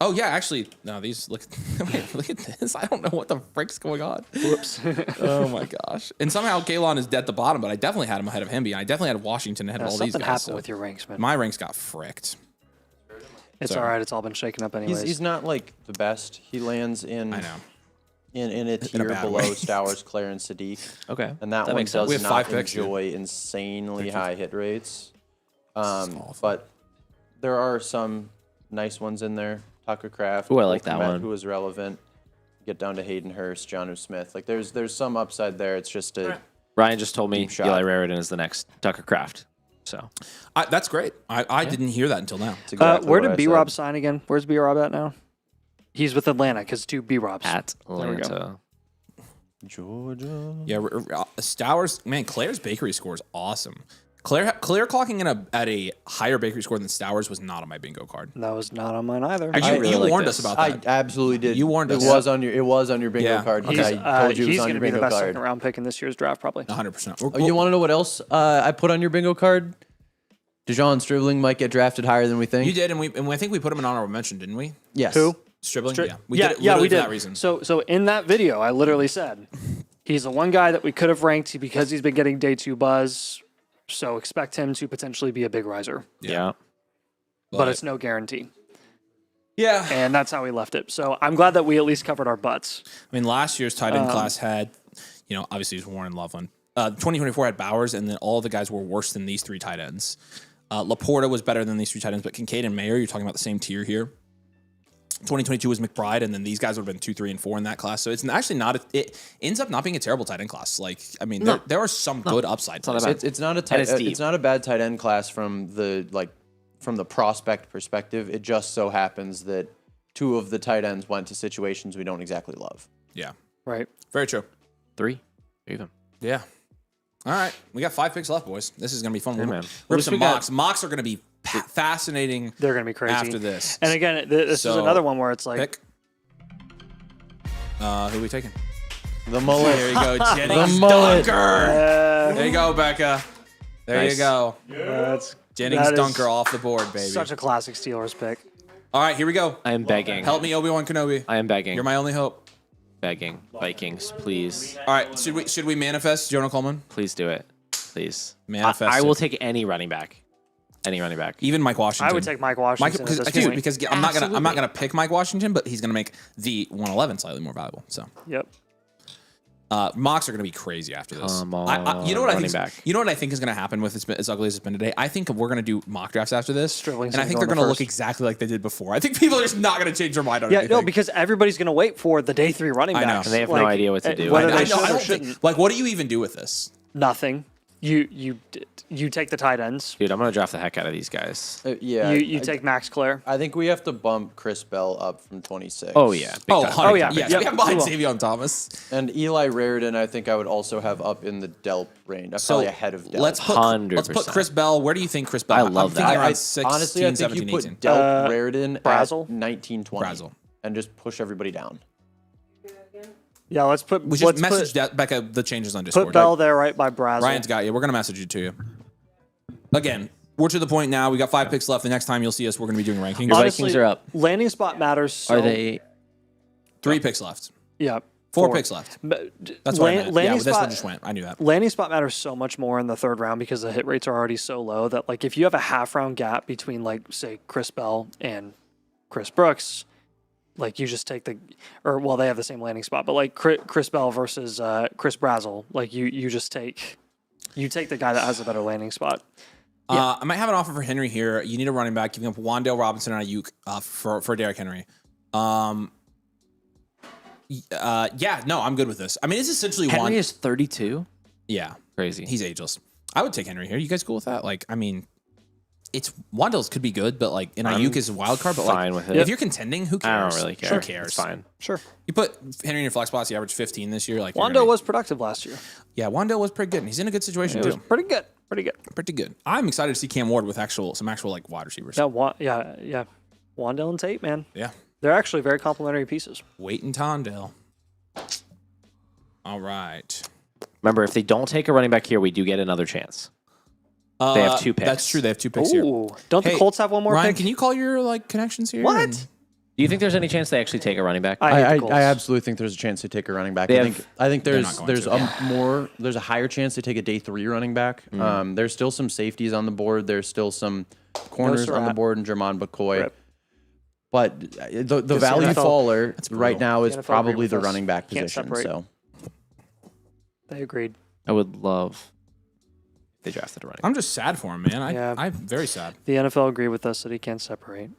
Oh yeah, actually, no. These look. Wait, look at this. I don't know what the frick's going on. Whoops. Oh my gosh! And somehow Kalon is dead at the bottom, but I definitely had him ahead of Himby, and I definitely had Washington ahead of all these Something guys. happened So with your ranks, man. my ranks got fricked. It's sorry. all right. It's all been shaken up anyways. He's not like the best. He lands in I know. in a tier bad below way. Stowers, Claire, and Sadiq. Okay. And that one makes does sense. We have not 5 picks here. enjoy insanely high hit rates. awful. But there are some nice ones in there. Tucker Craft. Ooh, I like that Komet, one. Who was relevant. Get down to Hayden Hurst, Johnu Smith. Like there's some upside there. It's just a Ryan just told me Deep shot. Eli Raritan is the next Tucker Craft. So That's great. I didn't hear that until now. it's exactly where what did I B said. Rob sign again? Where's B Rob at now? He's with Atlanta because 2 B Robs. at we go. Atlanta. Georgia. Yeah, Stowers. Man, Claire's bakery score is awesome. Claire clocking in at a higher bakery score than Stowers was not on my bingo card. That was not on mine either. Actually, You, really you like warned this. us about I that. absolutely did. You warned us. It was on your bingo Yeah. card. He's, I told you it he's was on going to your be the bingo best card. second round pick in this year's draft, probably. 100%. You want to know what else I put on your bingo card? Dijon Stribling might get drafted higher than we think. You did, and I think we put him in honorable mention, didn't we? Yes. Who? Stribling. Stri- Yeah, we did it yeah, literally we for did. that reason. So in that video, I literally said he's the one guy that we could have ranked because he's been getting day 2 buzz. So expect him to potentially be a big riser, Yeah. but it's no guarantee. yeah. And that's how we left it. So I'm glad that we at least covered our butts. I mean, last year's tight end class had, obviously it was Warren Loveland. 2024 had Bowers, and then all the guys were worse than these 3 tight ends. Laporta was better than these 3 tight ends, but Kincaid and Mayer, you're talking about the same tier here. 2022 was McBride, and then these guys would have been 2, 3, and 4 in that class. So it's actually not. It ends up not being a terrible tight end class. Like, I mean, there are some good upside. not plays. bad. It's not a tight, it's deep. it's not a bad tight end class from the prospect perspective. It just so happens that 2 of the tight ends went to situations we don't exactly love. Yeah, Right. very true. 3. Even. Yeah. All right, we got 5 picks left, boys. This is gonna be fun. man. We'll What do else some we got? mocks. Mocks are gonna be fascinating. They're going to be crazy. After this. And again, this is So, another one where it's like, Pick. Who are we taking? The mullet. There you go, Jennings mullet. Dunker. There you go, Becca. There Nice. you go. that's Jennings that is Dunker off the board, baby. such a classic Steelers pick. All right, here we go. I am begging. Help me, Obi-Wan Kenobi. I am begging. You're my only hope. begging. Vikings, please. All right, should we manifest Jonah Coleman? Please do it. Please. Manifest I will it. take any running back. Any running back. Even Mike Washington. I would take Mike Washington. Because at this point. I'm not gonna pick Mike Washington, but he's gonna make the 111 slightly more valuable. So Yep. mocks are gonna be crazy after this. Come on, you know what I running think? back. You know what I think is gonna happen with as ugly as it's been today. I think we're gonna do mock drafts after this, Stribling's and I gonna think go they're in the gonna look first. exactly like they did before. I think people are just not gonna change their mind on Yeah, anything. no, because everybody's going to wait for the day 3 running I know. backs. And they have no idea what to do. Whether I they should don't or think, shouldn't. like, what do you even do with this? Nothing. You take the tight ends. Dude, I'm going to draft the heck out of these guys. Yeah. You take Max Clare. I think we have to bump Chris Bell up from 26. Oh, yeah. Big Oh, time. 100. yeah. Yes, Yep. we have behind Cool. Xavier Thomas. And Eli Raritan, I think I would also have up in the Delp range. Probably ahead of Delp. Let's put 100%. Chris Bell. Where do you think Chris Bell? I love I'm that. thinking I- around 16, honestly, I think 17, you put 18. Delp Raritan Brazel? at 19, 20. Brazel. And just push everybody down. Yeah, let's put. We let's just message put, Becca the changes on Discord. put Bell there right by Brazel. Ryan's got you. We're gonna message you to you. Again, we're to the point now. We got 5 picks left. The next time you'll see us, we're going to be doing rankings. Your Vikings are up. Landing spot matters. So, Are they? 3 picks left. Yeah. 4 picks left. That's what I meant. Landing Yeah, this spot one just went. I knew that. Landing spot matters so much more in the third round because the hit rates are already so low that like if you have a half round gap between like say Chris Bell and Chris Brooks, like you just take they have the same landing spot, but like Chris Bell versus Chris Brazel, like you just take the guy that has a better landing spot. I might have an offer for Henry here. You need a running back, giving up Wan'Dale Robinson and Ayuk for Derrick Henry. I'm good with this. I mean, it's essentially Henry is 32. Yeah, Crazy. he's ageless. I would take Henry here. You guys cool with that? Like, I mean, it's Wan'Dale's could be good, but like, and Ayuk is a wild card. But fine like, with it. if you're contending, who cares? I don't really care. Who cares? It's fine. Sure. You put Henry in your flex spots. He averaged 15 this year. Like, you're Wando gonna was productive last year. yeah, Wan'Dale was pretty good. And he's in a good situation It was too. pretty good. Pretty good. Pretty good. I'm excited to see Cam Ward with some actual like wide receivers. Yeah. Wandale and Tate, man. Yeah. They're actually very complementary pieces. Wait and Tondale. All right. Remember, if they don't take a running back here, we do get another chance. They have 2 picks. That's true. They have 2 picks here. Ooh. Don't the Hey, Colts have one more Ryan, pick? can you call your like connections here? What? and- Do you think there's any chance they actually take a running back? I hate the I Colts. absolutely think there's a chance they take a running back. They I have- think They're there's not going there's a higher chance they take a day 3 running back. There's still some safeties on the board. There's still some corners on the Surratt. board and Jermon McCoy. Rip. But the value NFL faller right brutal. now is The NFL probably agree the with us. running back Can't position. separate. So They agreed. I would love if they drafted a running back. I'm just sad for him, man. Yeah. I'm very sad. The NFL agreed with us that he can't separate.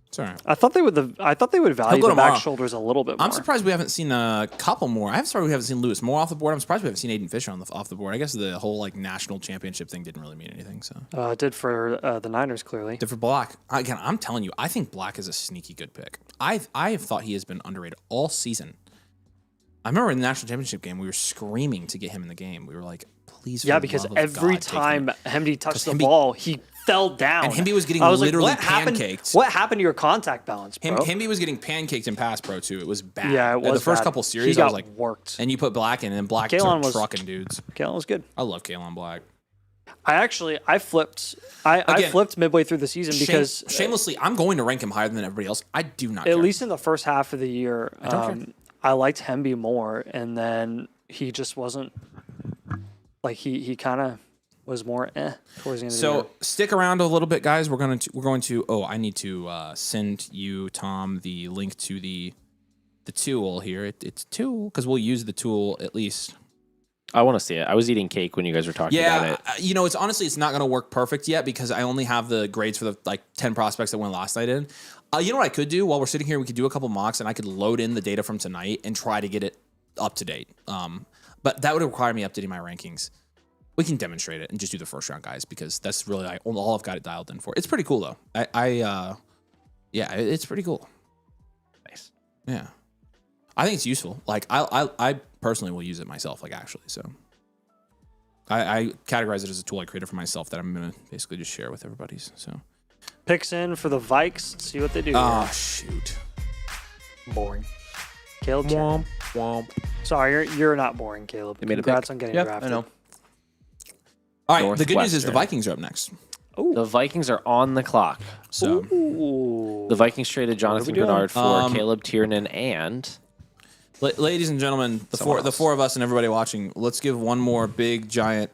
It's all right. I thought they would value go the back tomorrow. shoulders a little bit more. I'm surprised we haven't seen a couple more. I'm surprised we haven't seen Lewis Moore off the board. I'm surprised we haven't seen Aiden Fisher off the board. I guess the whole like national championship thing didn't really mean anything. So It did for the Niners clearly. did for Black. Again, I'm telling you, I think Black is a sneaky good pick. I have thought he has been underrated all season. I remember in the national championship game, we were screaming to get him in the game. We were like, please. for Yeah, the because love of every God, take him. time Hemby touched the Hemby- ball, he fell down. And Hemby was getting I was like, literally what happened- pancaked. What happened to your contact balance, bro? Hemby was getting pancaked in pass pro too. It was bad. Yeah, it At was the first bad. couple series. He I was got like, worked. and you put Black in, and Black Kalen took was- trucking dudes. Kalen was good. I love Kalen Black. I flipped. I Again, flipped midway through the season because shamelessly, I'm going to rank him higher than everybody else. I do not. at care. least in the first half of the year, don't care. I liked Hemby more, and then he just wasn't like he kind of was more towards the end of the year. So stick around a little bit, guys. We're going to. Oh, I need to send you, Tom, the link to the tool here. It's a tool because we'll use the tool at least. I want to see it. I was eating cake when you guys were talking about it. It's honestly it's not going to work perfect yet because I only have the grades for the like 10 prospects that went last night in. You know what I could do while we're sitting here? We could do a couple mocks and I could load in the data from tonight and try to get it up to date. But that would require me updating my rankings. We can demonstrate it and just do the first round, guys, because that's really like all I've got it dialed in for. It's pretty cool though. It's pretty cool. Nice. Yeah, I think it's useful. Like I personally will use it myself. Like actually, so I categorize it as a tool I created for myself that I'm gonna basically just share with everybody. So picks in for the Vikes. See what they do. oh shoot, Boring. Caleb. Womp. Sorry, you're not boring, Caleb. made a Congrats pick. on getting Yep, drafted. I know. all right. The good news is the Northwestern. Vikings are up next. The Vikings are on the clock. So Ooh. The Vikings traded Jonathan doing? Grenard for Caleb Tiernan and ladies and gentlemen, the four of us and everybody watching, let's give one more big giant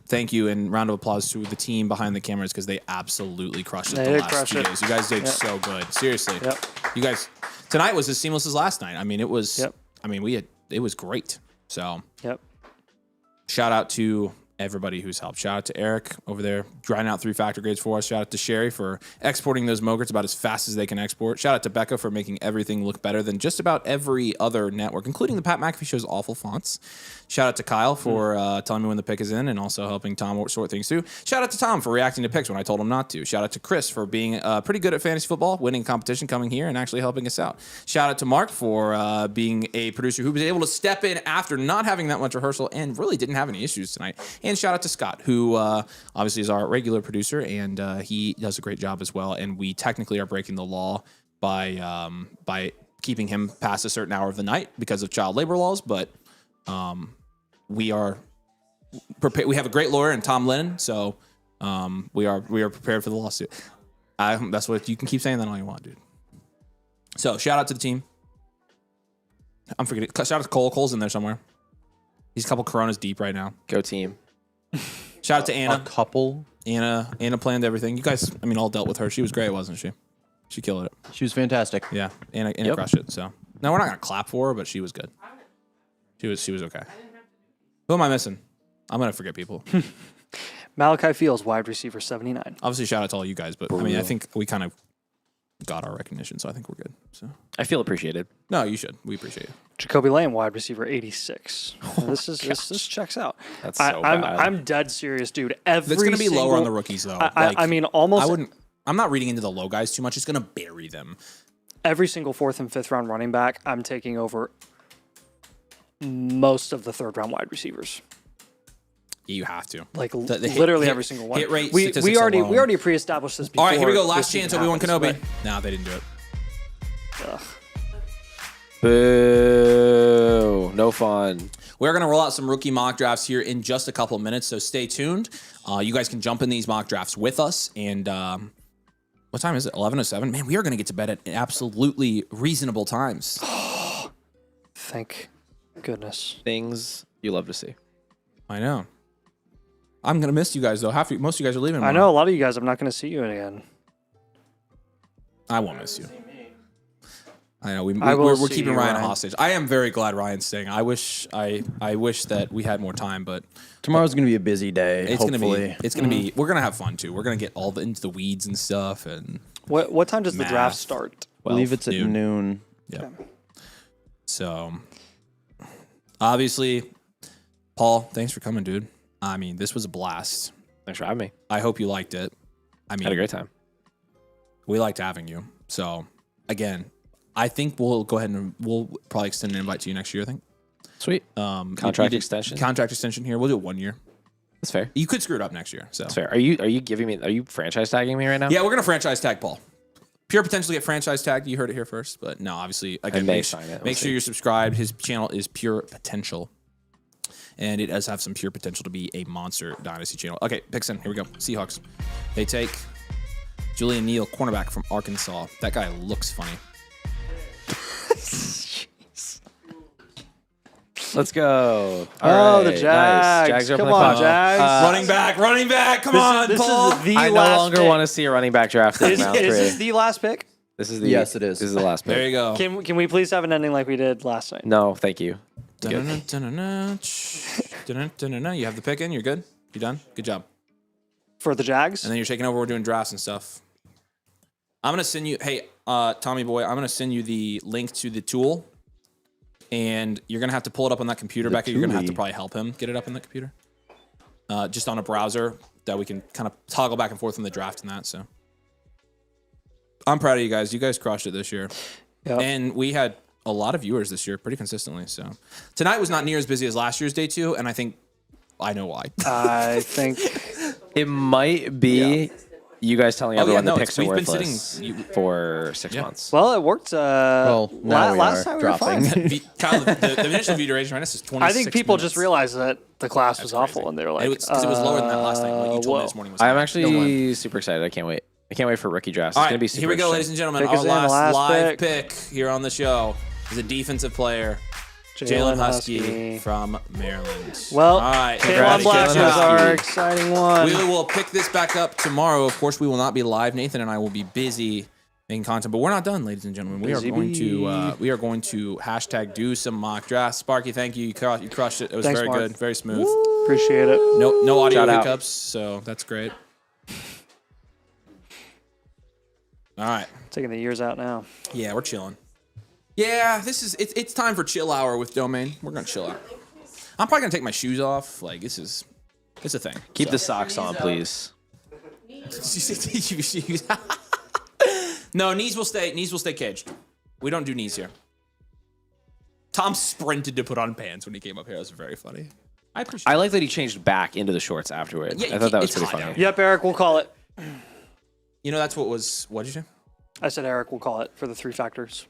thank you and round of applause to the team behind the cameras because they absolutely crushed it They the did last crush few it. days. You guys did Yep. so good. Seriously. Yep. You guys tonight was as seamless as last night. I mean, it was Yep. I mean, it was great. So Yep. shout out to everybody who's helped. Shout out to Eric over there grinding out 3-factor grades for us. Shout out to Sherry for exporting those Mogerts about as fast as they can export. Shout out to Becca for making everything look better than just about every other network, including the Pat McAfee Show's awful fonts. Shout out to Kyle for telling me when the pick is in and also helping Tom sort things through. Shout out to Tom for reacting to picks when I told him not to. Shout out to Chris for being pretty good at fantasy football, winning competition, coming here and actually helping us out. Shout out to Mark for being a producer who was able to step in after not having that much rehearsal and really didn't have any issues tonight. And shout out to Scott, who obviously is our regular producer, and he does a great job as well. And we technically are breaking the law by keeping him past a certain hour of the night because of child labor laws, but we are we have a great lawyer in Tom Lennon, so we are prepared for the lawsuit. That's what you can keep saying that all you want, dude. So shout out to the team. I'm forgetting. Shout out to Cole. Cole's in there somewhere. He's a couple Coronas deep right now. Go team. Shout out to Anna. A couple. Anna planned everything. You guys, I mean, all dealt with her. She was great, wasn't she? She killed it. She was fantastic. Yeah, Anna crushed it. So no, we're not gonna clap for her, but she was good. She was okay. Who am I missing? I'm gonna forget people. Malachi Fields, wide receiver, 79. Obviously, shout out to all you guys, but I mean, I think we kind of got our recognition, so I think we're good. So I feel appreciated. no, you should. We appreciate you. Jacoby Lamb, wide receiver, 86. This checks out. That's so I'm bad. I'm dead serious, dude. Every It's gonna be lower single- on the rookies though. I mean, almost I wouldn't. I'm not reading into the low guys too much. It's gonna bury them. every single 4th and 5th round running back, I'm taking over most of the 3rd round wide receivers. You have to. Like The hit- literally hit- every single one. hit rate we statistics already alone. we already pre-established this before. All right, here we go. Last this chance, even Obi-Wan happens, Kenobi. No, they didn't do it. but, ugh. Boo. No fun. We're going to roll out some rookie mock drafts here in just a couple of minutes, so stay tuned. You guys can jump in these mock drafts with us. And what time is it? 11:07? Man, we are going to get to bed at absolutely reasonable times. Thank goodness. Things you love to see. I know. I'm going to miss you guys, though. Most of you guys are leaving I know a lot of you guys. I'm not going to see you again. I won't miss you. I know. I will We're see keeping you, Ryan Ryan. hostage. I am very glad Ryan's staying. I wish that we had more time, but Tomorrow's gonna be a busy day. it's hopefully. gonna be. We're gonna have fun too. We're gonna get into the weeds and stuff, and What time does the draft Math. start? I believe it's at noon. yeah. So obviously, Paul, thanks for coming, dude. I mean, this was a blast. Thanks for having me. I hope you liked it. I mean, Had a great time. we liked having you. So again, I think we'll go ahead and we'll probably extend an invite to you next year. I think. Sweet. Contract extension. Contract extension here. We'll do it 1 year. That's fair. You could screw it up next year. So That's fair. Are you giving me? Are you franchise tagging me right now? yeah, we're gonna franchise tag Paul. Pure potential to get franchise tagged. You heard it here first, but no, obviously again, may make, sign it. We'll make sure see. you're subscribed. His channel is Pure Potential, and it does have some pure potential to be a monster dynasty channel. Okay, picks in. Here we go. Seahawks. They take Julian Neal, cornerback from Arkansas. That guy looks funny. Let's go. Oh, the Nice. Jags. Jags are Come opening on, the Jags. running back. Come on, this Paul. is the I no last longer pick. want to see a running back draft in Is round this 3. the last pick? This is the Yes, it is. This is the last pick. There you go. Can we please have an ending like we did last night? No, thank you. Dun-dun-dun, dun-dun-dun, dun-dun-dun-dun. You have the pick in. You're good. You done? Good job. For the Jags? And then you're taking over. We're doing drafts and stuff. I'm gonna send you. Hey, Tommy boy, I'm gonna send you the link to the tool, and you're gonna have to pull it up on that computer back. You're gonna have to toolie. probably help him get it up on the computer, just on a browser that we can kind of toggle back and forth in the draft and that. So I'm proud of you guys. You guys crushed it this year, Yep. and we had a lot of viewers this year, pretty consistently. So tonight was not near as busy as last year's day 2, and I think I know why. I think It might be you guys telling Oh, yeah, everyone no, the it's- picks are we've been worthless sitting- for 6 months. well, it worked. Well, now we last are time dropping. we were fine. Kyle, the initial view duration right now is 26 I think people just minutes. realized that the class was That's awful, crazy. and they were like, Because it was lower than that last night. Like you told me this morning was I'm high. actually super excited. I can't wait. I can't wait for rookie drafts. It's All right, gonna be super here we go, ladies interesting. and gentlemen. Pick us Our in, the last last live pick here on the show is a defensive player, Jalen Husky from Maryland. Well, all right, Kalen congrats, Black Jalen is Husky. our exciting one. We will pick this back up tomorrow. Of course, we will not be live. Nathan and I will be busy making content, but we're not done, ladies and gentlemen. We Busy are going bee. to hashtag do some mock drafts. Sparky, thank you. You crushed it. It was Thanks, very Mark. good, very smooth. Appreciate it. No audio Shout out. hiccups, so that's great. All right. Taking the years out now. Yeah, we're chilling. Yeah, it's time for chill hour with Domain. We're gonna chill out. I'm probably gonna take my shoes off. Like it's a thing. Keep the socks on, please. No, knees will stay caged. We don't do knees here. Tom sprinted to put on pants when he came up here. That was very funny. I appreciate I like that he changed back into the shorts afterwards. Yeah, I thought that was it's pretty hot funny. out. Yep, Eric, we'll call it. You know, that's what did you say? I said Eric, we'll call it for the 3 factors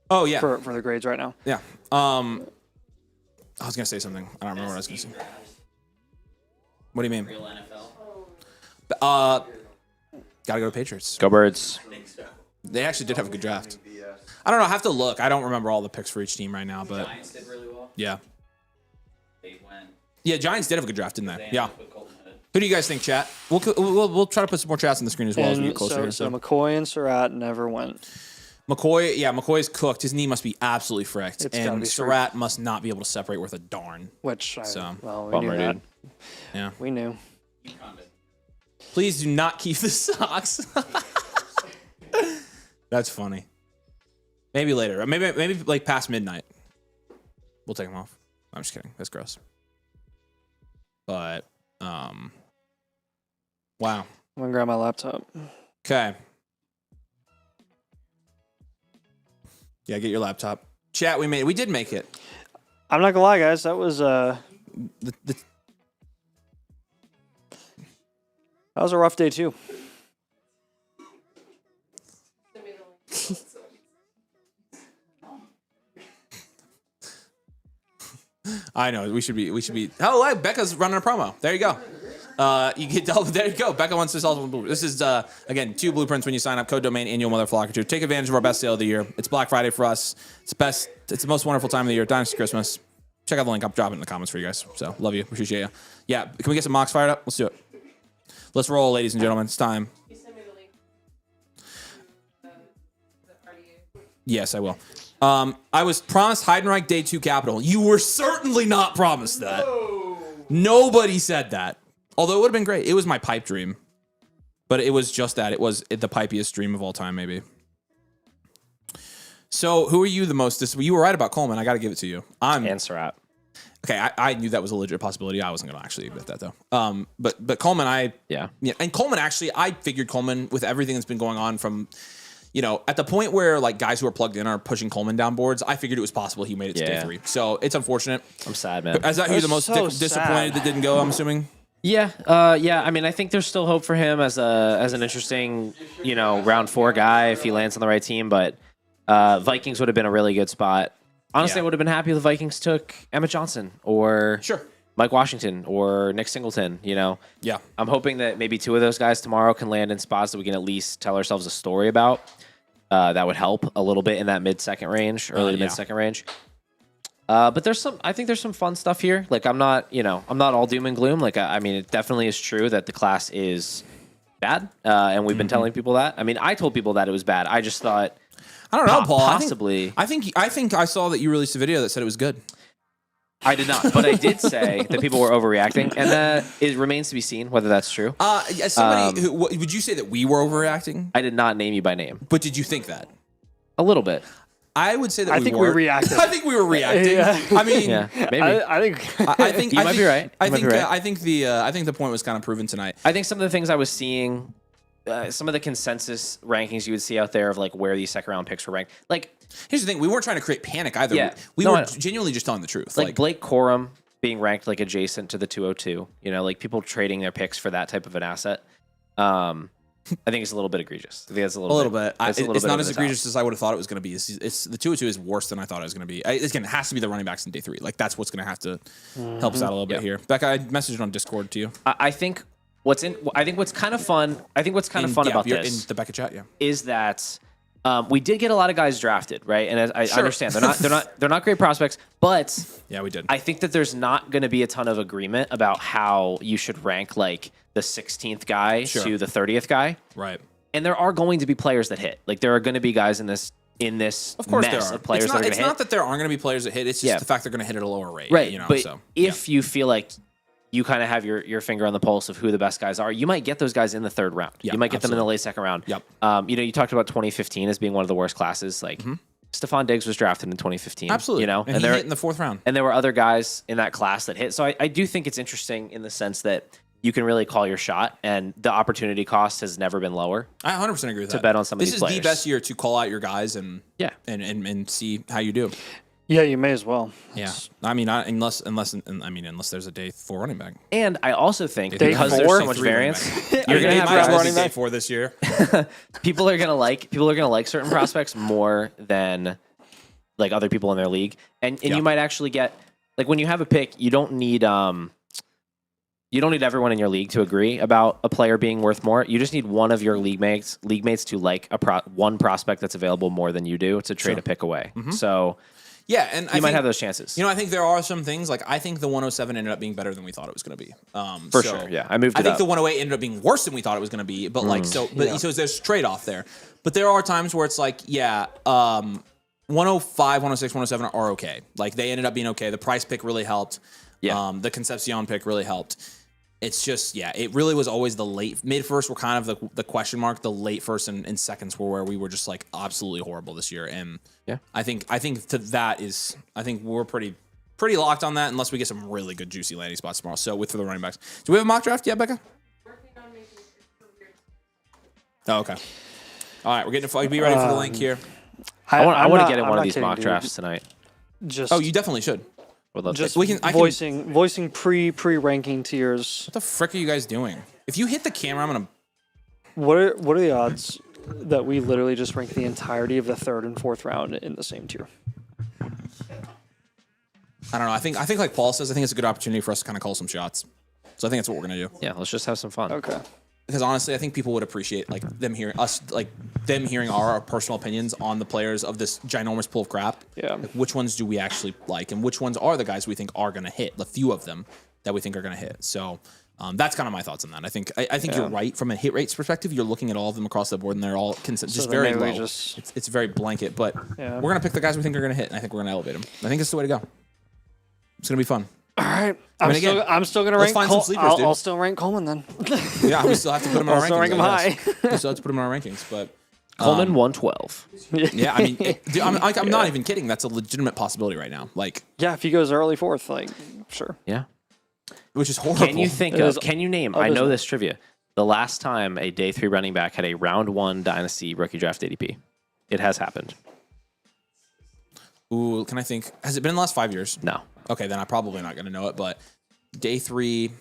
Oh, yeah. for the grades right now. Yeah. I was going to say something. I don't remember what I was going to say. What do you mean? Real NFL. Gotta go to Patriots. Go Birds. They actually did have a good draft. I don't know. I have to look. I don't remember all the picks for each team right now, but Giants did really well. yeah. They went. Yeah, Giants did have a good draft, didn't they? They Yeah. ended up with Colton Hood. Who do you guys think, chat? We'll try to put some more chats on the screen as well as we get And closer. so McCoy and Surratt never went. McCoy's cooked. His knee must be absolutely fricked. It's gotta And be Surratt must not be able to separate worth a darn. Which, So, well, we Bummer, knew that. dude. Yeah. We knew. Please do not keep the socks. That's funny. Maybe later. Maybe like past midnight. We'll take them off. I'm just kidding. That's gross. But, wow. I'm gonna grab my laptop. Okay. Yeah, get your laptop. Chat, we made it. We did make it. I'm not gonna lie, guys. That was The- that was a rough day too. I know we should be. Oh, like Becca's running a promo. There you go. You get double. There you go. Becca wants to sell. This is again 2 blueprints when you sign up. Code domain annual motherflocker 2. Take advantage of our best sale of the year. It's Black Friday for us. It's the best. It's the most wonderful time of the year. Dynasty Christmas. Check out the link. I'll drop it in the comments for you guys. So love you. Appreciate you. Yeah. Can we get some mocks fired up? Let's do it. Let's roll, ladies and gentlemen. It's time. Yes, I will. I was promised Heidenreich Day 2 Capital. You were certainly not promised that. Nobody said that. Although it would have been great. It was my pipe dream. But it was just that. It was the pipiest dream of all time, maybe. So, who are you the most... You were right about Coleman. I got to give it to you. And Surratt. Okay, I knew that was a legit possibility. I wasn't going to actually admit that, though. But Coleman, Yeah. And Coleman, actually, I figured Coleman, with everything that's been going on from... You know, at the point where like guys who are plugged in are pushing Coleman down boards, I figured it was possible he made it to day 3. So it's unfortunate. I'm sad, man. Is that who the most so disappointed sad. that didn't go? I'm assuming. Yeah, yeah. I mean, I think there's still hope for him as an interesting, round 4 guy if he lands on the right team. But Vikings would have been a really good spot. Honestly, Yeah. I would have been happy if the Vikings took Emmett Johnson or Sure. Mike Washington or Nick Singleton. Yeah. I'm hoping that maybe 2 of those guys tomorrow can land in spots that we can at least tell ourselves a story about. That would help a little bit in that mid-second range, early to yeah. mid-second range. But I think there's some fun stuff here. Like I'm not all doom and gloom. Like I mean, it definitely is true that the class is bad, and we've been telling people that. I mean, I told people that it was bad. I just thought, I don't know, Paul. Possibly. I think I saw that you released a video that said it was good. I did not, but I did say that people were overreacting, and that it remains to be seen whether that's true. As somebody, would you say that we were overreacting? I did not name you by name. But did you think that? A little bit. I would say that I we think were. we reacted. I think we were reacting. Yeah. I mean, Yeah, maybe. I think. I think You might be right. I You might think. be right. I think the point was kind of proven tonight. I think some of the things I was seeing, some of the consensus rankings you would see out there of like where these second round picks were ranked. Like Here's the thing: we weren't trying to create panic either. Yeah. We No, were I know. genuinely just telling the truth. like Blake Corum being ranked like adjacent to the 202. Like people trading their picks for that type of an asset. I think it's a little bit egregious. I think it's a a little bit. It's, a little It's bit not over as the top. egregious as I would have thought it was going to be. It's the 202 is worse than I thought it was going to be. Again, it has to be the running backs in day 3. Like that's what's going to have to help us out a little bit Yeah. here. Becca, I messaged on Discord to you. I think what's kind of fun. I think what's kind of fun about you're this in the Becca chat. Yeah. is that we did get a lot of guys drafted, right? And I Sure. understand they're not great prospects, but Yeah, we did. I think that there's not going to be a ton of agreement about how you should rank like the 16th guy Sure. to the 30th guy. Right. And there are going to be players that hit. Like there are going to be guys in this Of course, there mess are. of players It's that not, are going it's to hit. not that there aren't going to be players that hit. It's just Yeah. the fact they're going to hit at a lower rate. Right. But So if you feel like you kind of have your finger on the pulse of who the best guys are, you might get those guys in the 3rd round. Yeah, You might get them in the absolutely. late 2nd round. Yep. You talked about 2015 as being one of the worst classes. Like Stephon Diggs was drafted in 2015. absolutely, And he there hit in the 4th round. and there were other guys in that class that hit. So I do think it's interesting in the sense that you can really call your shot, and the opportunity cost has never been lower. I 100% agree with that. bet on some of this these is the players. best year to call out your guys and Yeah. and see how you do. Yeah, you may as well. Yeah, I mean, unless there's a day 4 running back. And I also think Day because four? there's so Day much 3 running variance, back. you're gonna have might as well guys, be day 4 this year. people are gonna like certain prospects more than like other people in their league, and Yeah. you might actually get like when you have a pick, you don't need You don't need everyone in your league to agree about a player being worth more. You just need one of your league mates to like one prospect that's available more than you do to trade a pick away. So Yeah, and you might have those chances. You know, I think there are some things like I think the 107 ended up being better than we thought it was going to be. For sure, yeah. I moved it I think up. the 108 ended up being worse than we thought it was going to be, but so there's trade off there. But there are times where it's like, 105, 106, 107 are okay. Like they ended up being okay. The price pick really helped. Yeah. The Concepcion pick really helped. It's just, it really was always the late mid first were kind of the question mark. The late first and seconds were where we were just like absolutely horrible this year. And I think to that is, I think we're pretty locked on that unless we get some really good juicy landing spots tomorrow. So for the running backs, do we have a mock draft yet, Becca? Oh, okay. All right, we're getting to be ready for the link here. I want to get in I'm one of not these kidding, mock dude. drafts tonight. Just Oh, you definitely should. Would love just to. voicing pre-ranking tiers. What the frick are you guys doing? If you hit the camera, I'm gonna. What are the odds that we literally just rank the entirety of the third and fourth round in the same tier? I don't know. I think like Paul says, I think it's a good opportunity for us to kind of call some shots. So I think that's what we're gonna do. Yeah, let's just have some fun. Okay. Because honestly, I think people would appreciate like them hearing our personal opinions on the players of this ginormous pool of crap. Yeah. Like, which ones do we actually like, and which ones are the guys we think are going to hit? The few of them that we think are going to hit. So that's kind of my thouts on that. I think you're right from a hit rates perspective. You're looking at all of them across the board, and they're all just very maybe we low. just- It's very blanket, but we're going to pick the guys we think are going to hit, and I think we're going to elevate them. I think it's the way to go. It's going to be fun. All right. I mean, again, I'm still gonna let's rank. find some sleepers, dude. I'll still rank Coleman then. Yeah, we still have to put them in our I'll still rankings. rank him I guess. high. We still have to put them in our rankings, but. Coleman 112. Yeah, I mean, dude, I'm not even kidding. That's a legitimate possibility right now. Like, Yeah, if he goes early fourth, like sure. Yeah. which is horrible. Can you name, I know this trivia, the last time a day 3 running back had a round 1 Dynasty rookie draft ADP? It has happened. Ooh, can I think? Has it been in the last 5 years? No. Okay, then I'm probably not going to know it. But day 3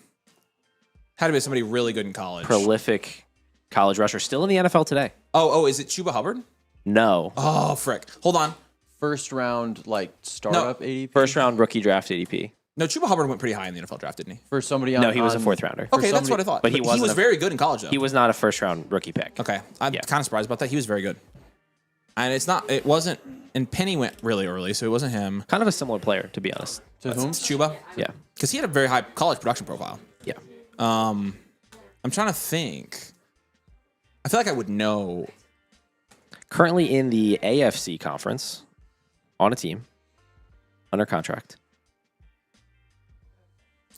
had to be somebody really good in college. Prolific college rusher. Still in the NFL today. Oh, is it Chuba Hubbard? No. Oh, frick. Hold on. First round, like startup ADP. First round rookie draft ADP. No, Chuba Hubbard went pretty high in the NFL draft, didn't he? For somebody on. No, he was a on- 4th rounder. Okay, that's what I thought. But he he wasn't was a- very good in college, though. He was not a first round rookie pick. Okay, I'm Yeah. kind of surprised about that. He was very good. And it wasn't, and Penny went really early, so it wasn't him. Kind of a similar player, to be honest. To whom? It's Chuba. Yeah. Because he had a very high college production profile. Yeah. I'm trying to think. I feel like I would know. Currently in the AFC conference, on a team, under contract.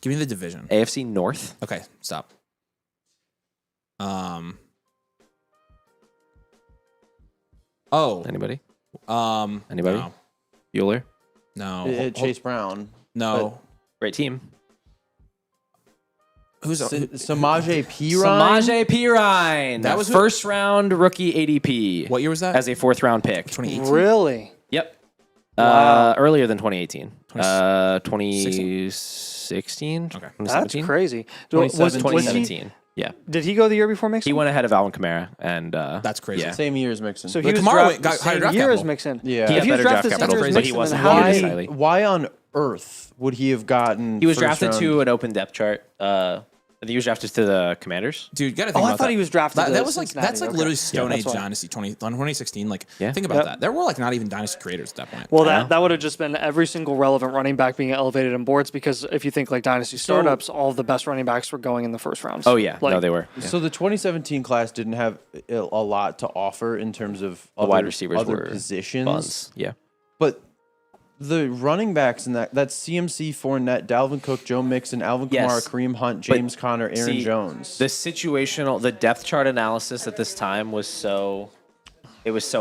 Give me the division. AFC North. Okay, stop. Oh. Anybody? No. Anybody? Bueller. No. Chase Brown. No. Great team. Who's Samaje Perine. Samaje Perine. That That was was first round rookie ADP. What year was that? As a 4th round pick. 2018. Really? Yep. Wow. Earlier than 2018. 2016? 2016. Okay. That's 2017? crazy. 2017. Yeah. Did he go the year before Mixon? He went ahead of Alvin Kamara, and That's crazy. Yeah. Same year as Mixon. So But he was Kamara drafted got higher the draft same year as capital. Mixon. Yeah. he had If he was better drafted draft the same capital, year as but he Mixon, wasn't then how really did he- highly. Why on earth would he have gotten? He was first drafted round? to an open depth chart. I think he was drafted to the Commanders. Dude, you gotta think Oh, I about thought that. he was drafted to That was like Cincinnati. that's like Okay. literally Stone that's Age why. Dynasty 2016. Like Yeah. think about Yep. that. There were like not even Dynasty creators at that point. Well, Yeah. that would have just been every single relevant running back being elevated in boards because if you think like dynasty startups, all of the best running backs were going in the first rounds. Oh yeah, Like, no, they were. Yeah. So the 2017 class didn't have a lot to offer in terms of The wide receivers other were positions. buns. Yeah. But the running backs in that's CMC, Fournette, Dalvin Cook, Joe Mixon, Alvin Yes. Kamara, Kareem Hunt, James Conner, Aaron See, Jones. The depth chart analysis at this time was so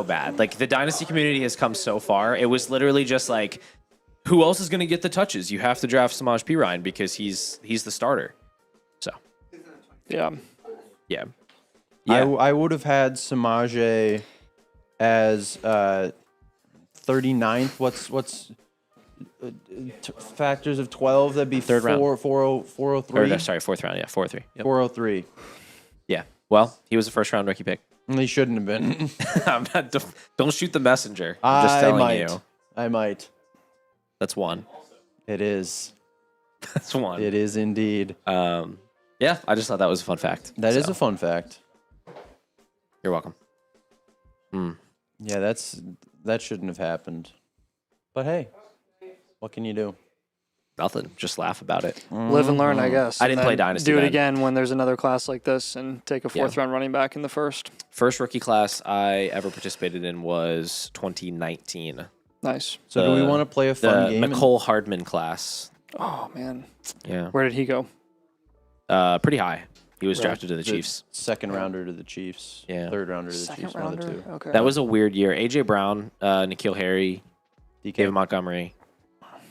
bad. Like the dynasty community has come so far. It was literally just like, who else is going to get the touches? You have to draft Samaje Perine because he's the starter. So Yeah. yeah, I would have had Samaje as 39th. What's factors of 12? That'd be Third round. 403. Or, sorry, 4th round. Yeah, 4-3. Yep. 403. Yeah. Well, he was a first round rookie pick. And he shouldn't have been. I'm not, don't shoot the messenger. I'm just telling you. I might. That's one. It is. That's one. It is indeed. Yeah, I just thought that was a fun fact. That is a fun fact. You're welcome. Yeah, that shouldn't have happened. But hey, what can you do? Nothing. Just laugh about it. Live and learn, I guess. I didn't and play then Dynasty Do it then. again when there's another class like this and take a fourth round running back in the first. First rookie class I ever participated in was 2019. Nice. So do we want to play a fun The game? Nicole Hardman class. Oh, man. Yeah. Where did he go? Pretty high. He was drafted to the Chiefs. Second rounder to the Chiefs. Yeah. Third rounder to the Second Chiefs. One of the rounder? two. Okay. That was a weird year. AJ Brown, N'Keal Harry, DK. David Montgomery,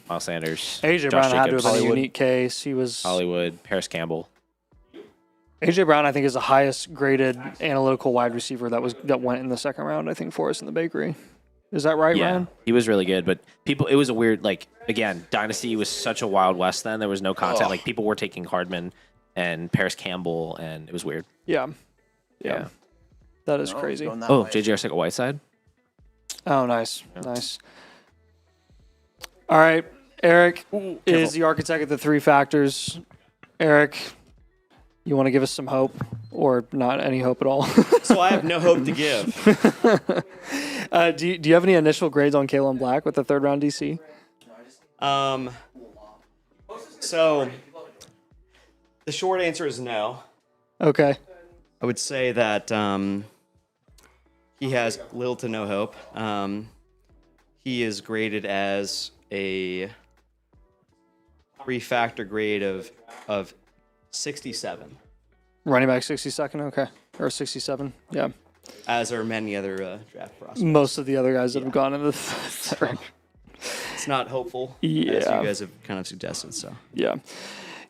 Miles Sanders, AJ Josh Brown had to have Jacobs, been a Hollywood. unique case. He was Hollywood, Paris Campbell. AJ Brown. I think is the highest graded analytical wide receiver that went in the second round. I think for us in the bakery. Is that right, Yeah, Ryan? he was really good. But it was a weird, like, again, Dynasty was such a wild west then. There was no content. Like, people were taking Hardman and Paris Campbell, and it was weird. Yeah. Yeah. That is crazy. Oh, JJ Arcega-Whiteside? Oh, nice, nice. All right, Eric is the architect of the three factors. Eric, you want to give us some hope, or not any hope at all? So I have no hope to give. Do you have any initial grades on Kalen Black with the third round DC? So the short answer is no. Okay. I would say that he has little to no hope. He is graded as a three-factor grade of 67, Running back 62nd, okay. Or 67, yeah. as are many other draft prospects. Most of the other guys that have gone into the third. It's not hopeful, as Yeah. you guys have kind of suggested. So Yeah.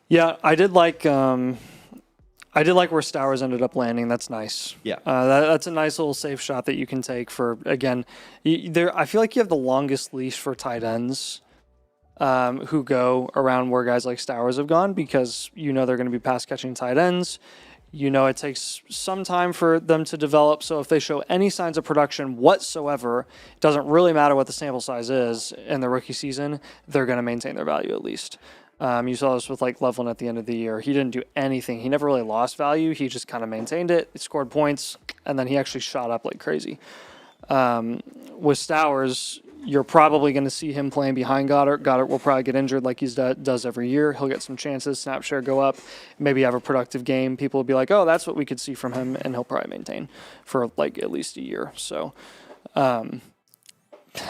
Yeah, I did like where Stowers ended up landing. That's nice. Yeah. That's a nice little safe shot that you can take for, again, I feel like you have the longest leash for tight ends who go around where guys like Stowers have gone, because you know they're going to be pass catching tight ends. You know it takes some time for them to develop. So if they show any signs of production whatsoever, it doesn't really matter what the sample size is in the rookie season, they're going to maintain their value at least. You saw this with like Loveland at the end of the year. He didn't do anything. He never really lost value. He just kind of maintained it. He scored points, and then he actually shot up like crazy. With Stowers, you're probably going to see him playing behind Goddard. Goddard will probably get injured like he does every year. He'll get some chances, snap share go up, maybe have a productive game. People will be like, oh, that's what we could see from him, and he'll probably maintain for like at least a year. So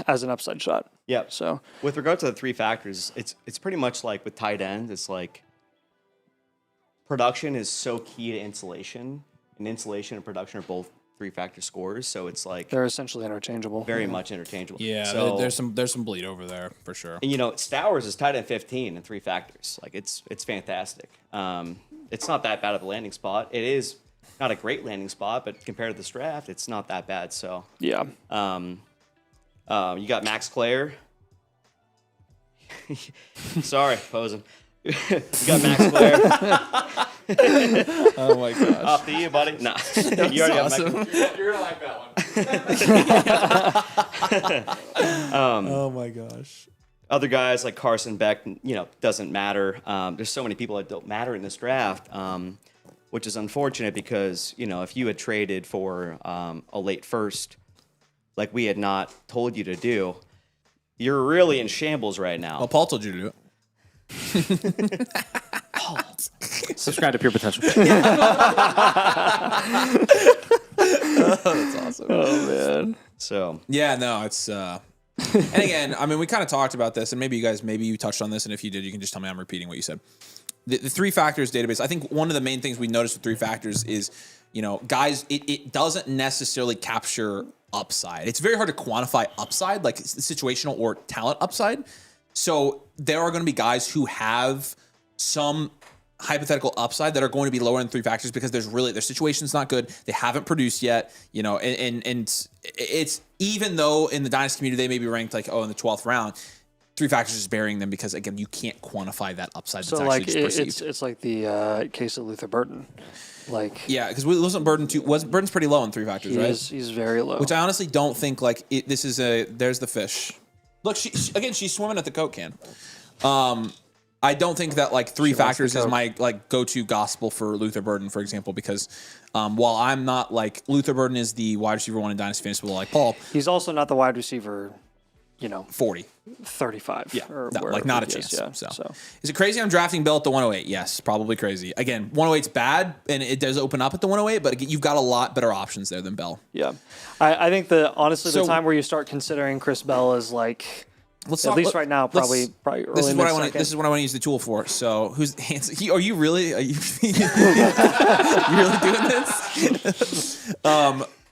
as an upside shot. yeah. So With regard to the three factors, it's pretty much like with tight end. It's like production is so key to insulation, and insulation and production are both three-factor scores. So it's like they're essentially interchangeable. very much interchangeable. Yeah, So, there's some bleed over there for sure. and, Stowers is tight end 15 in three factors. Like it's fantastic. It's not that bad of a landing spot. It is not a great landing spot, but compared to this draft, it's not that bad. So Yeah. you got Max Clare. Sorry, posing. You got Max Clare. Oh my gosh. Off to you, buddy. Nah, you already have Max. You're gonna like that one. Oh my gosh. Other guys like Carson Beck, doesn't matter. There's so many people that don't matter in this draft, which is unfortunate because, if you had traded for a late first, like we had not told you to do, you're really in shambles right now. Well, Paul told you to do it. Subscribe to Pure Potential. That's awesome. Oh man. So Yeah, no, it's and again, I mean, we kind of talked about this, and maybe you touched on this, and if you did, you can just tell me I'm repeating what you said. The three factors database, I think one of the main things we noticed with three factors is, guys, it doesn't necessarily capture upside. It's very hard to quantify upside, like situational or talent upside. So there are going to be guys who have some hypothetical upside that are going to be lower in three factors because their situation's not good. They haven't produced yet, and it's, even though in the Dynasty community they may be ranked like, in the 12th round, three factors is burying them because, again, you can't quantify that upside that's So actually like just perceived. it's like the case of Luther Burton. Like Yeah, because wasn't Burton Burton's pretty low in three factors, right? he's very low. Which I honestly don't think there's the fish. Look, she's swimming at the Coke can. I don't think that like three She wants factors the is coke. my like go-to gospel for Luther Burden, for example, because while I'm not like Luther Burden is the wide receiver one in Dynasty Fantasy Football like Paul, He's also not the wide receiver, 40. 35. Yeah, or no, like wherever not a he chance. is, yeah, So is it crazy I'm drafting Bell at the 108? Yes, probably crazy. Again, 108's bad, and it does open up at the 108, but you've got a lot better options there than Bell. Yeah. I think honestly, the So- time where you start considering Chris Bell is like, Let's at talk- least right now, probably early This is what I want. mid-second. This is what I want to use the tool for. So, who's are you really? Are you, you really doing this?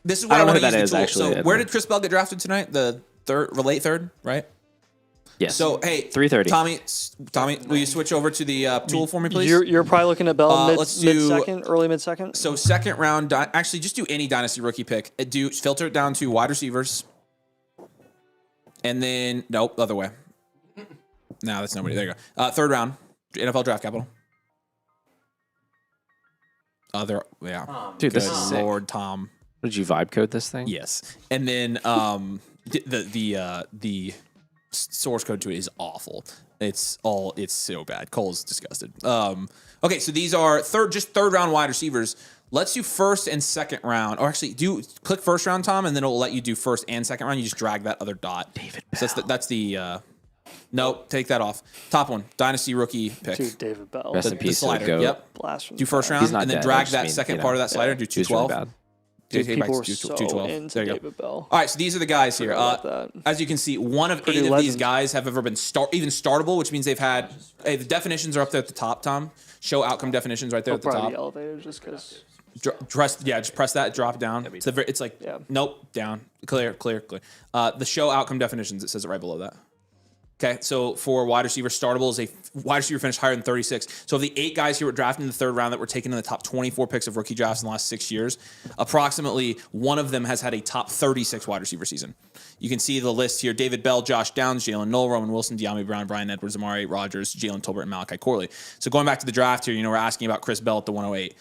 This is what I I, don't know want to who that use the is, tool. actually. So, where did Chris Bell get drafted tonight? The late third, right? Yes. So, hey, 330. Tommy, will you switch over to the tool for me, please? You're probably looking at Bell let's do- mid-second, early mid-second. So, second round, actually, just do any dynasty rookie pick. Filter it down to wide receivers, and then nope, other way. No, that's nobody. There you go. Third round, NFL draft capital. Dude, this is sick. Lord Tom. Did you vibe code this thing? Yes, and then the source code to it is awful. It's so bad. Cole's disgusted. Okay, so these are third round wide receivers. Let's do first and second round, or actually click first round, Tom, and then it'll let you do first and second round. You just drag that other dot. David Bell. So that's the nope. Take that off. Top one, dynasty rookie pick. To David Bell. Rest The in peace, slider. goat. Yep. Blast from Do first the round, He's not and then dead. I drag just that mean, second you part of know, that slider. Do he was really 212. bad. Dude, Take people back were to so 212. into There you go. David Bell. All right, so these are the guys here. Forgot about that. As you can see, one of Pretty 8 of these legend. guys have ever been even startable, which means they've had. Hey, the definitions are up there at the top, Tom. Show outcome definitions right there They'll at the probably be top. elevated just because. Just press that, drop it down. It's like Yeah. nope, down, clear. The show outcome definitions. It says it right below that. Okay, so for wide receiver, startable is a wide receiver finished higher than 36. So of the 8 guys who were drafted in the third round that were taken in the top 24 picks of rookie drafts in the last 6 years, approximately one of them has had a top 36 wide receiver season. You can see the list here: David Bell, Josh Downs, Jalen Noel, Roman Wilson, De'Ami Brown, Brian Edwards, Amari Rodgers, Jalen Tolbert, and Malachi Corley. So going back to the draft here, we're asking about Chris Bell at the 108.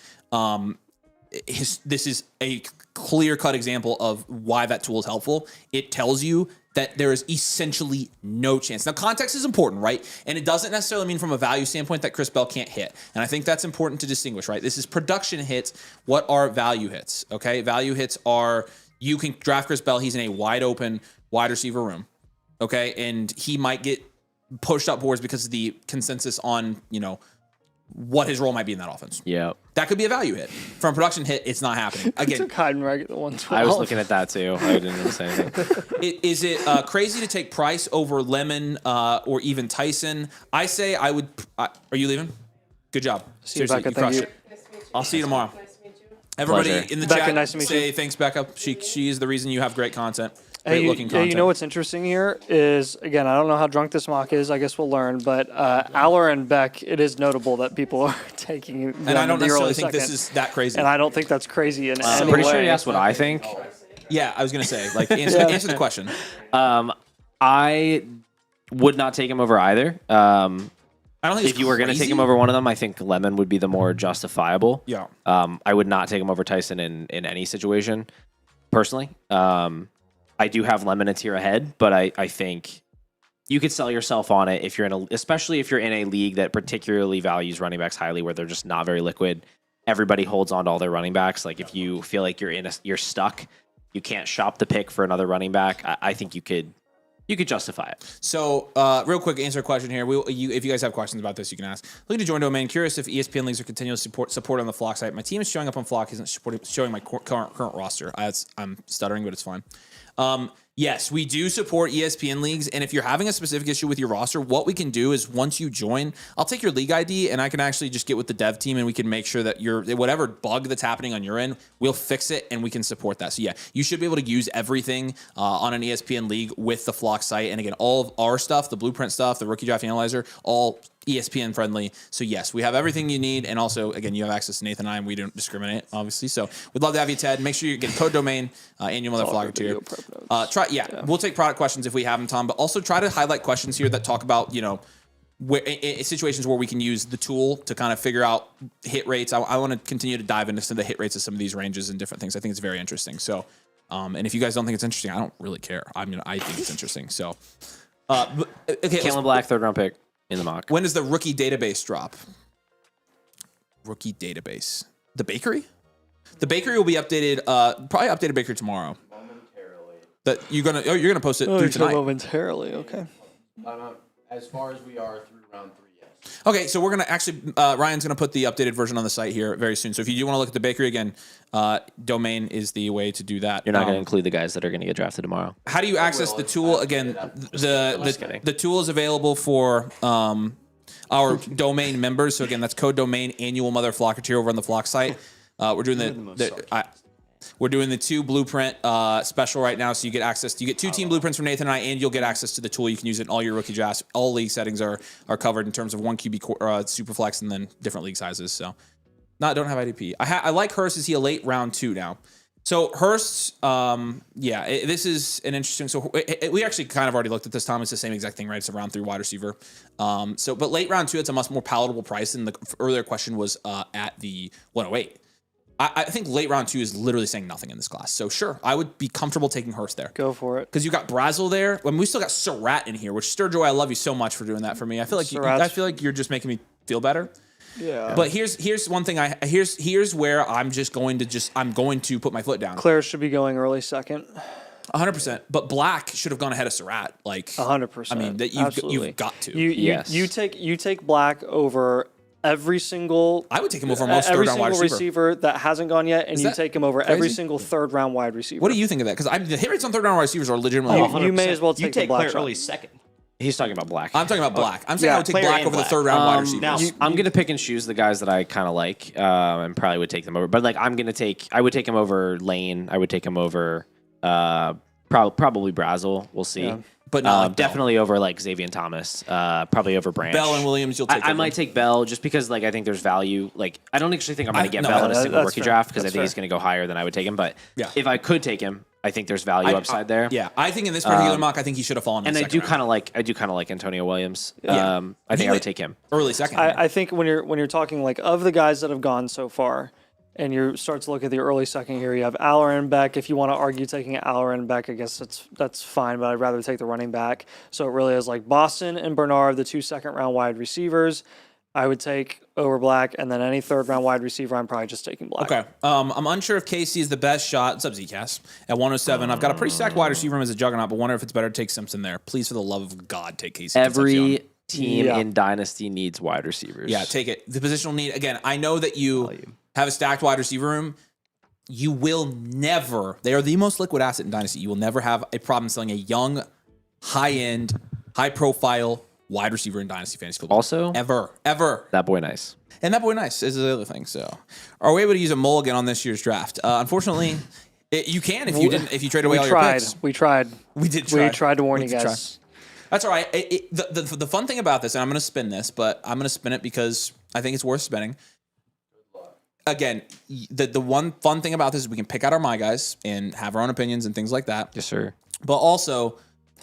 This is a clear-cut example of why that tool is helpful. It tells you that there is essentially no chance. Now, context is important, right? And it doesn't necessarily mean from a value standpoint that Chris Bell can't hit. And I think that's important to distinguish, right? This is production hits. What are value hits? Okay, value hits are you can draft Chris Bell. He's in a wide-open wide receiver room, okay? And he might get pushed up boards because of the consensus on, what his role might be in that offense. Yeah. That could be a value hit. From a production hit, it's not happening. Again, Took Heidenreich at the 112. I was looking at that too. I didn't even say anything. is it crazy to take Price over Lemon or even Tyson? I say I would. Are you leaving? Good job. See you, Seriously, Becca. you Thank crushed you. it. I'll see you tomorrow. Everybody Pleasure. in the Becca, chat, nice to meet say you. thanks, Becca. She is the reason you have great content. Hey, Great looking content. you know what's interesting here is, again, I don't know how drunk this mock is. I guess we'll learn. But Aller and Beck, it is notable that people are taking them And I don't in the early necessarily think this second. is that crazy. And I don't think that's crazy in I'm any pretty way. sure you asked what I think. Yeah, I was gonna say answer the question. I would not take him over either. I don't think If you were going to take him over one of them, I think Lemon would be the more justifiable. Yeah. I would not take him over Tyson in any situation, personally. I do have Lemon a tier ahead, but I think you could sell yourself on it if you're especially if you're in a league that particularly values running backs highly, where they're just not very liquid. Everybody holds on to all their running backs. Like if you feel like you're stuck, you can't shop the pick for another running back. I think you could justify it. So, real quick, answer a question here. If you guys have questions about this, you can ask. Looking to join domain. Curious if ESPN leagues are continuous support on the Flock site. My team is showing up on Flock. Isn't showing my current roster. I'm stuttering, but it's fine. Yes, we do support ESPN leagues, and if you're having a specific issue with your roster, what we can do is once you join, I'll take your league ID and I can actually just get with the dev team and we can make sure that whatever bug that's happening on your end, we'll fix it and we can support that. So yeah, you should be able to use everything on an ESPN league with the Flock site, and again, all of our stuff, the blueprint stuff, the rookie draft analyzer, all ESPN friendly. So yes, we have everything you need, and also again, you have access to Nathan and I, and we don't discriminate, obviously. So we'd love to have you, Ted. Make sure you get code domain and your motherflogger tier. We'll take product questions if we have them, Tom, but also try to highlight questions here that talk about situations where we can use the tool to kind of figure out hit rates. I want to continue to dive into some of the hit rates of some of these ranges and different things. I think it's very interesting. So, and if you guys don't think it's interesting, I don't really care. I think it's interesting. So, okay, Kalen Black, 3rd round pick in the mock. When does the rookie database drop? Rookie database. The bakery? The bakery will be updated. Probably updated bakery tomorrow. Momentarily. That you're gonna post it through tonight. Momentarily, okay. As far as we are through round 3, yes. Okay, so we're gonna actually Ryan's gonna put the updated version on the site here very soon. So if you do want to look at the bakery again, domain is the way to do that. You're not going to include the guys that are going to get drafted tomorrow. How do you access the tool again? The tool is available for our domain members. So again, that's code domain annual mother flocker tier over on the flock site. We're doing we're doing the 2 blueprint special right now, so you get access. You get 2 team blueprints from Nathan and I, and you'll get access to the tool. You can use it in all your rookie drafts. All league settings are covered in terms of 1 QB super flex and then different league sizes. So, don't have IDP. I like Hurst. Is he a late round 2 now? So Hurst, this is an interesting. So we actually kind of already looked at this, Tom. It's the same exact thing, right? It's a round 3 wide receiver. But late round 2, it's a much more palatable price. And the earlier question was at the 108. I think late round 2 is literally saying nothing in this class. So sure, I would be comfortable taking Hurst there. Go for it. Because you got Brazel there. When we still got Surratt in here, which Sturjoy, I love you so much for doing that for me. I feel like you're just making me feel better. Yeah. But here's one thing here's where I'm going to put my foot down. Claire should be going early second. 100%. But Black should have gone ahead of Surratt. Like 100%. I mean, you've got to. You take Black over every single. I would take him over most every third round wide single receiver that hasn't gone yet, and you take him over every crazy? single third round wide receiver. What do you think of that? Because the hit rates on third round wide receivers are legitimately. You may as well You take take the Black Claire early shot. second. He's talking about Black. I'm talking about Black. I'm saying I would take Claire Black and over the Black. third round wide receivers. Now, I'm going to pick and choose the guys that I kind of like, and probably would take them over. But like, I would take him over Lane. I would take him over, probably Brazel. We'll see. Yeah. But not like definitely over like Xavier Thomas. Probably over Branch. Bell and Williams, you'll take. I might take Bell just because like I think there's value. Like I don't actually think I'm going to get no, Bell in a single that's rookie fair. draft because I That's think fair. he's going to go higher than I would take him. But Yeah. if I could take him, I think there's value upside there. Yeah, I think in this particular mock, I think he should have fallen. And in the I do second kind of like Antonio Williams. Yeah. I think I would take him. early second. I think when you're talking like of the guys that have gone so far, and you start to look at the early second here, you have Aller and Beck. If you want to argue taking Aller and Beck, I guess that's fine, but I'd rather take the running back. So it really is like Boston and Bernard, the 2 second round wide receivers. I would take over Black, and then any third round wide receiver, I'm probably just taking Black. Okay. I'm unsure if Casey is the best shot. What's up, Zcass? At 107. I've got a pretty stacked wide receiver room as a juggernaut, but wonder if it's better to take Simpson there. Please, for the love of God, take Casey. Every team Yeah. in Dynasty needs wide receivers. Yeah, take it. The positional need. Again, I know that you have a stacked wide receiver room. You will never, they are the most liquid asset in Dynasty. You will never have a problem selling a young, high-end, high-profile wide receiver in Dynasty Fantasy Football. Also, Ever. that boy nice. And that boy nice is the other thing. So, are we able to use a mulligan on this year's draft? Unfortunately, you can if you trade away all your picks. We tried. We did try. We tried to warn We you did try. guys. That's all right. The fun thing about this, and I'm going to spin this, but I'm going to spin it because I think it's worth spinning. Again, the one fun thing about this is we can pick out our my guys and have our own opinions and things like that. Yes, sir. But also,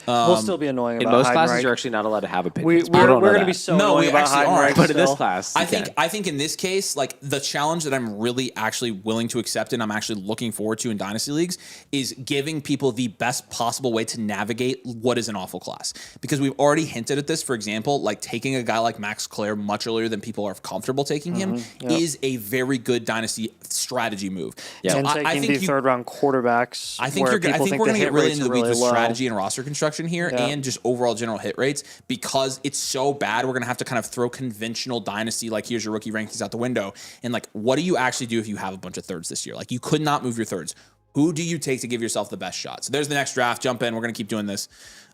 We'll still be annoying In about most Heidenreich. classes, you're actually not allowed to have opinions. We're don't know going to that. be so No, we annoying about actually aren't. Heidenreich But in this still. class, I think in this case, like the challenge that I'm really actually willing to accept and I'm actually looking forward to in Dynasty Leagues is giving people the best possible way to navigate what is an awful class. Because we've already hinted at this, for example, like taking a guy like Max Clare much earlier than people are comfortable taking him is a very good Dynasty strategy move. Yeah. And taking the third round quarterbacks. I think where I people think we're the going to hit get really rates into the are weeds with low. strategy and roster construction here Yeah. and just overall general hit rates because it's so bad. We're going to have to kind of throw conventional Dynasty, like here's your rookie rankings out the window. And like, what do you actually do if you have a bunch of thirds this year? Like you could not move your thirds. Who do you take to give yourself the best shot? So there's the next draft. Jump in. We're going to keep doing this.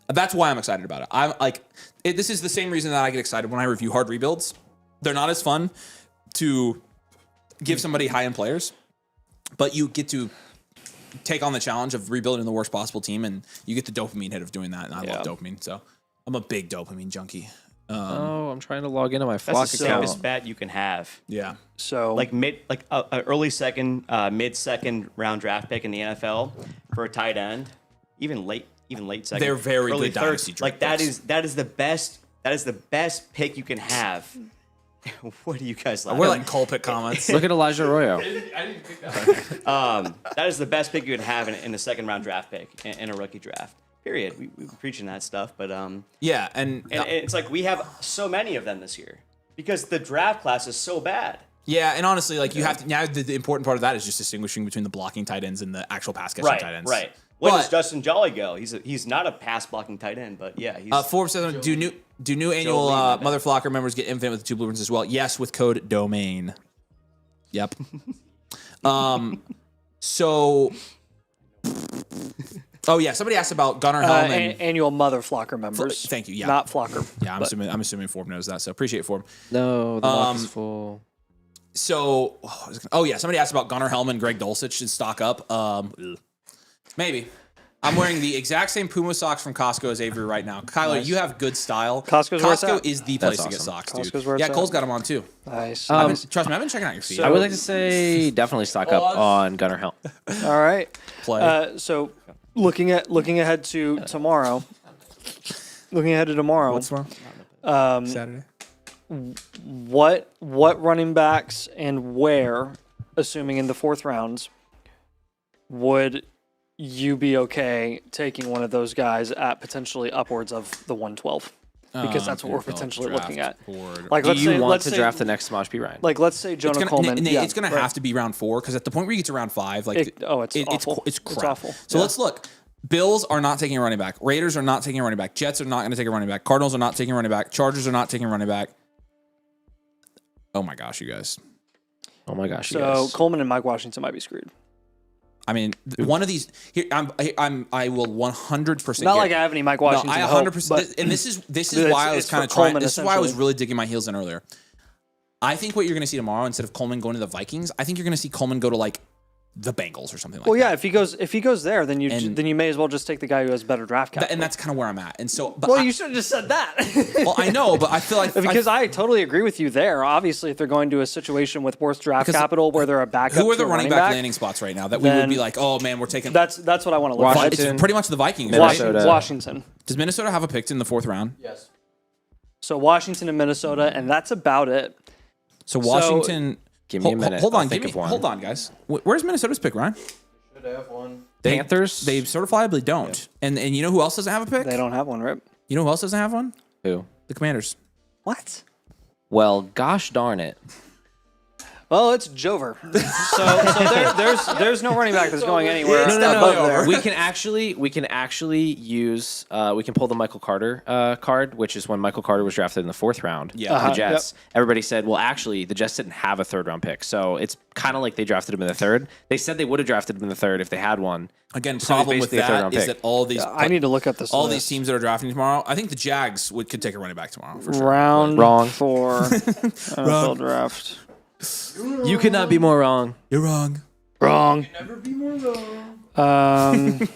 That's why I'm excited about it. I'm like, this is the same reason that I get excited when I review hard rebuilds. They're not as fun to give somebody high-end players, but you get to take on the challenge of rebuilding the worst possible team, and you get the dopamine hit of doing that. And I love dopamine, so I'm a big dopamine junkie. I'm trying to log into my That's Flock the account. safest bet you can have. Yeah, So Like early second, mid second round draft pick in the NFL for a tight end, even late second. They're very early good third. dynasty Like draft that is the best pick you can have. What do you guys like? we're like Colpitt comments. Look at Elijah Arroyo. I didn't pick that. That is the best pick you can have in a second round draft pick in a rookie draft. If Period. We've been preaching that stuff, but Yeah, and it's like we have so many of them this year because the draft class is so bad. yeah, and honestly, like you have to now. The important part of that is just distinguishing between the blocking tight ends and the actual pass catching tight ends. Right. Where does But- Justin Jolly go? He's not a pass blocking tight end, but yeah, he's Forbes says, do new annual Lee, my bad. Mother Flocker members get infinite with the 2 blueprints as well? Yes, with code DOMAIN. Yep. So, oh yeah, somebody asked about Gunnar Helm and Annual Mother Flocker members. Thank you, yeah. Not Flocker. yeah, I'm assuming Forb knows that, so appreciate Forb. No, the box is full. So, yeah, somebody asked about Gunnar Helm and Greg Dulcich should stock up. Maybe. I'm wearing the exact same Puma socks from Costco as Avery right now. Kyler, you have good style. Costco's where it's Costco at. is the place to get awesome. socks, dude. Costco's where it's Yeah, at. Cole's got them on too. Nice. Trust me, I've been checking out your feed. I would like to say definitely stock up on Gunnar Helm. All right. Play. So looking ahead to tomorrow. Looking ahead to tomorrow. What's tomorrow? Saturday. What running backs and where, assuming in the 4th rounds, would you be okay taking one of those guys at potentially upwards of the 112? Because that's what we're potentially looking at. Like, Do let's you say, want let's to say, draft the next Smosh P. Ryan? Like, let's say Jonah Coleman. Nate, yeah, it's gonna right. have to be round 4 because at the point where you get to round 5, like It's awful. It's crap. It's awful. So Yeah. let's look. Bills are not taking a running back. Raiders are not taking a running back. Jets are not going to take a running back. Cardinals are not taking a running back. Chargers are not taking a running back. Oh my gosh, you guys. Oh my gosh. you So guys. Coleman and Mike Washington might be screwed. I mean, one of these here. I will 100%. Not like I have any Mike Washington. No, I hope, 100%. but And this is it's- why I was it's kind for of trying. Coleman, This is why I was essentially. really digging my heels in earlier. I think what you're going to see tomorrow, instead of Coleman going to the Vikings, I think you're going to see Coleman go to like the Bengals or something like Well, that. yeah, if he goes there, then And- you may as well just take the guy who has better draft capital. And that's kind of where I'm at. And so, but well, you should have just said that. well, I know, but I feel like Because I totally agree with you there. Obviously, if they're going to a situation with worse draft Because capital where they're a backup, who are to the a running back landing spots right now that we would then be like, oh man, we're taking. That's what I want to look at. It's pretty much the Vikings. Minnesota. Right? Washington. Does Minnesota have a pick in the 4th round? Yes. So Washington and Minnesota, and that's about it. So Washington. Give me a minute. Hold I'll on, think of one. hold on, guys. Where's Minnesota's pick, Ryan? Should have one. Panthers? They certifiably don't. And you know who else doesn't have a pick? They don't have one, Rip. You know who else doesn't have one? Who? The Commanders. What? Well, gosh darn it. Well, it's Jover. So there's no running back that's going anywhere. No. There. We can actually use we can pull the Michael Carter card, which is when Michael Carter was drafted in the 4th round. Yeah. The Uh-huh, Jets. Everybody said, well, actually, the Jets didn't have a 3rd round pick, so it's kind of like they drafted him in the 3rd. They said they would have drafted him in the 3rd if they had one. Again, So problem he's with basically a that third-round is pick. that all these I need to look at this. all list. these teams that are drafting tomorrow. I think the Jags could take a running back tomorrow for sure. Round Wrong. 4 NFL draft. You could not be more wrong. You're wrong. Wrong. Never be more wrong.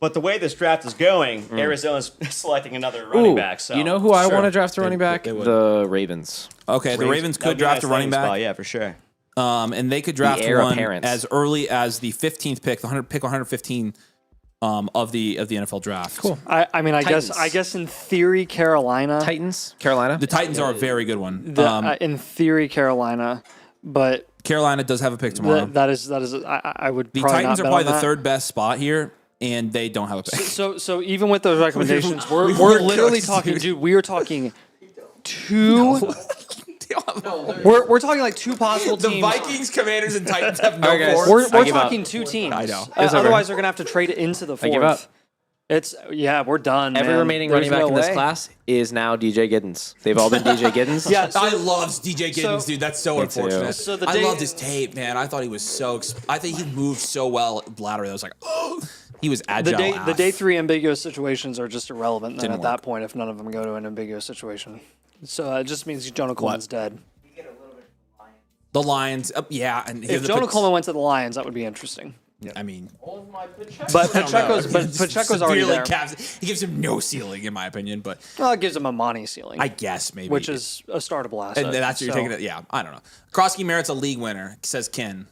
But the way this draft is going, Arizona's selecting another running back. So You know who I Sure. want to draft a running back? they would. The Ravens. Okay, the Ravens That could would be draft a nice running landing back. spot, yeah, for sure. And they could draft heir one apparent. as early as the 15th pick, the 115 of the NFL draft. Cool. I mean, I Titans. guess in theory, Carolina. Titans? Carolina? The Titans are a very good one. In theory, Carolina, but Carolina does have a pick tomorrow. that is I would. The probably Titans not are bet probably on the that. 3rd best spot here, and they don't have a pick. So even with those recommendations, we're we're literally cooked, talking, dude. dude. We are talking two. We're talking like two possible The teams. Vikings, Commanders, and Titans have no All right, guys. fourth. We're give up. talking two teams. I know. It's over. Otherwise, they're gonna have to trade it into the fourth. give up. It's we're done. Every man. remaining There's running back no in this way. class is now DJ Giddens. They've all been DJ Giddens. Yeah, so- I loved DJ Giddens, so- dude. That's so Me too. unfortunate. So the I day- loved his tape, man. I thought he was so. I think he moved so well laterally. I was like, oh, he was agile. The day 3 ambiguous situations are just irrelevant. Then Didn't at work. that point, if none of them go to an ambiguous situation, so it just means Jonah Coleman's dead. The Lions, yeah, and If Jonah Coleman went to the Lions, that would be interesting. I mean, But Pacheco's already severely there. caps. He gives him no ceiling, in my opinion. But Well, it gives him a money ceiling, I guess maybe, which is a startable asset. and that's what you're so- taking it. Yeah, I don't know. Krosky Merritt's a league winner, says Ken.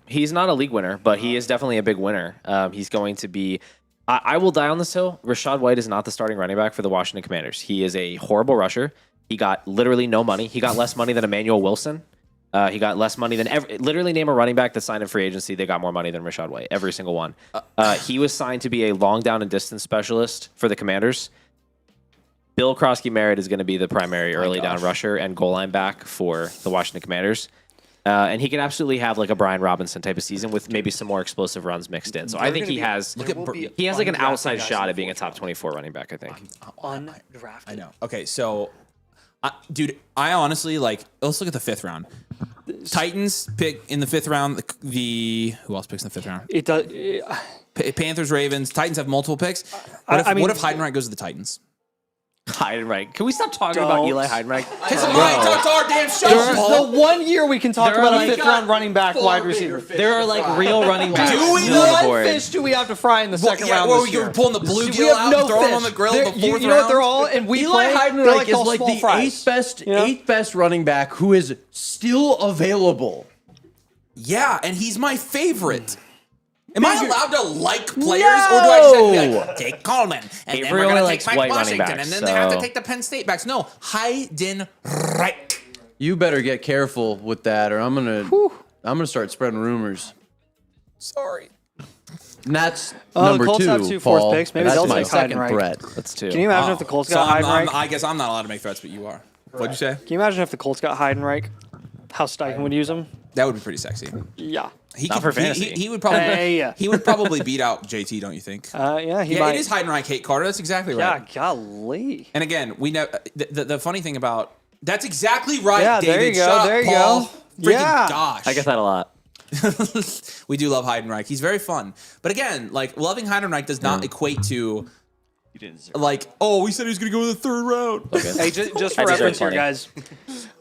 He's not a league winner, but he is definitely a big winner. He's going to be. I will die on this hill. Rashad White is not the starting running back for the Washington Commanders. He is a horrible rusher. He got literally no money. He got less money than Emmanuel Wilson. He got less money than literally name a running back that signed in free agency. They got more money than Rashad White, every single one. He was signed to be a long down and distance specialist for the Commanders. Bill Krosky-Merritt is going to be the primary early down rusher and goal line back for the Washington Commanders. And he can absolutely have like a Brian Robinson type of season with maybe some more explosive runs mixed in. So I think he has like an outside shot at being a top 24 running back, I think. Undrafted. I know. Okay, so, dude, I honestly like. Let's look at the 5th round. Titans pick in the 5th round. Who else picks in the 5th round? It does. Panthers, Ravens. Titans have multiple picks. What if Heidenreich goes to the Titans? Heidenreich. Can we stop talking about Eli Heidenreich? It's our damn show. The 1 year we can talk about a 5th round running back wide receiver. There are like real running backs. Do we One fish do we have to fry in the second round Well, this you're year? pulling the bluegill out and throwing them on the grill in the 4th round? You know what? They're all, and we Eli play. Heidenreich is all like small the fries. eighth best running back who is still available. Yeah, and he's my favorite. Am I allowed to like players, or do I just have to be like, take Coleman, and Avery then we're only going to likes take Mike white running Washington, backs, and then they have to so- take the Penn State backs? No, Heidenreich. You better get careful with that, or I'm gonna start spreading rumors. Sorry. And that's the number Colts 2. have 2 Paul. fourth picks. Maybe that's they'll my take second Heidenreich. threat. That's two. Can you imagine if the Colts got Heidenreich? I guess I'm not allowed to make threats, but you are. What'd you say? Can you imagine if the Colts got Heidenreich? How Steichen would use him? That would be pretty sexy. Yeah. Not for fantasy. He would probably. Yeah. He would probably beat out JT, don't you think? Yeah, he Yeah, might. it is Heidenreich, Kate Carter. That's exactly right. Yeah, golly. And again, we know the funny thing about that's exactly right. Yeah, David. there you go, Shut up, there you Paul. go. Freaking Yeah. gosh. I get that a lot. We do love Heidenreich. He's very fun. But again, like loving Heidenreich does not equate to like, oh, we said he was going to go in the 3rd round. Hey, just for I deserve reference here, plenty. guys.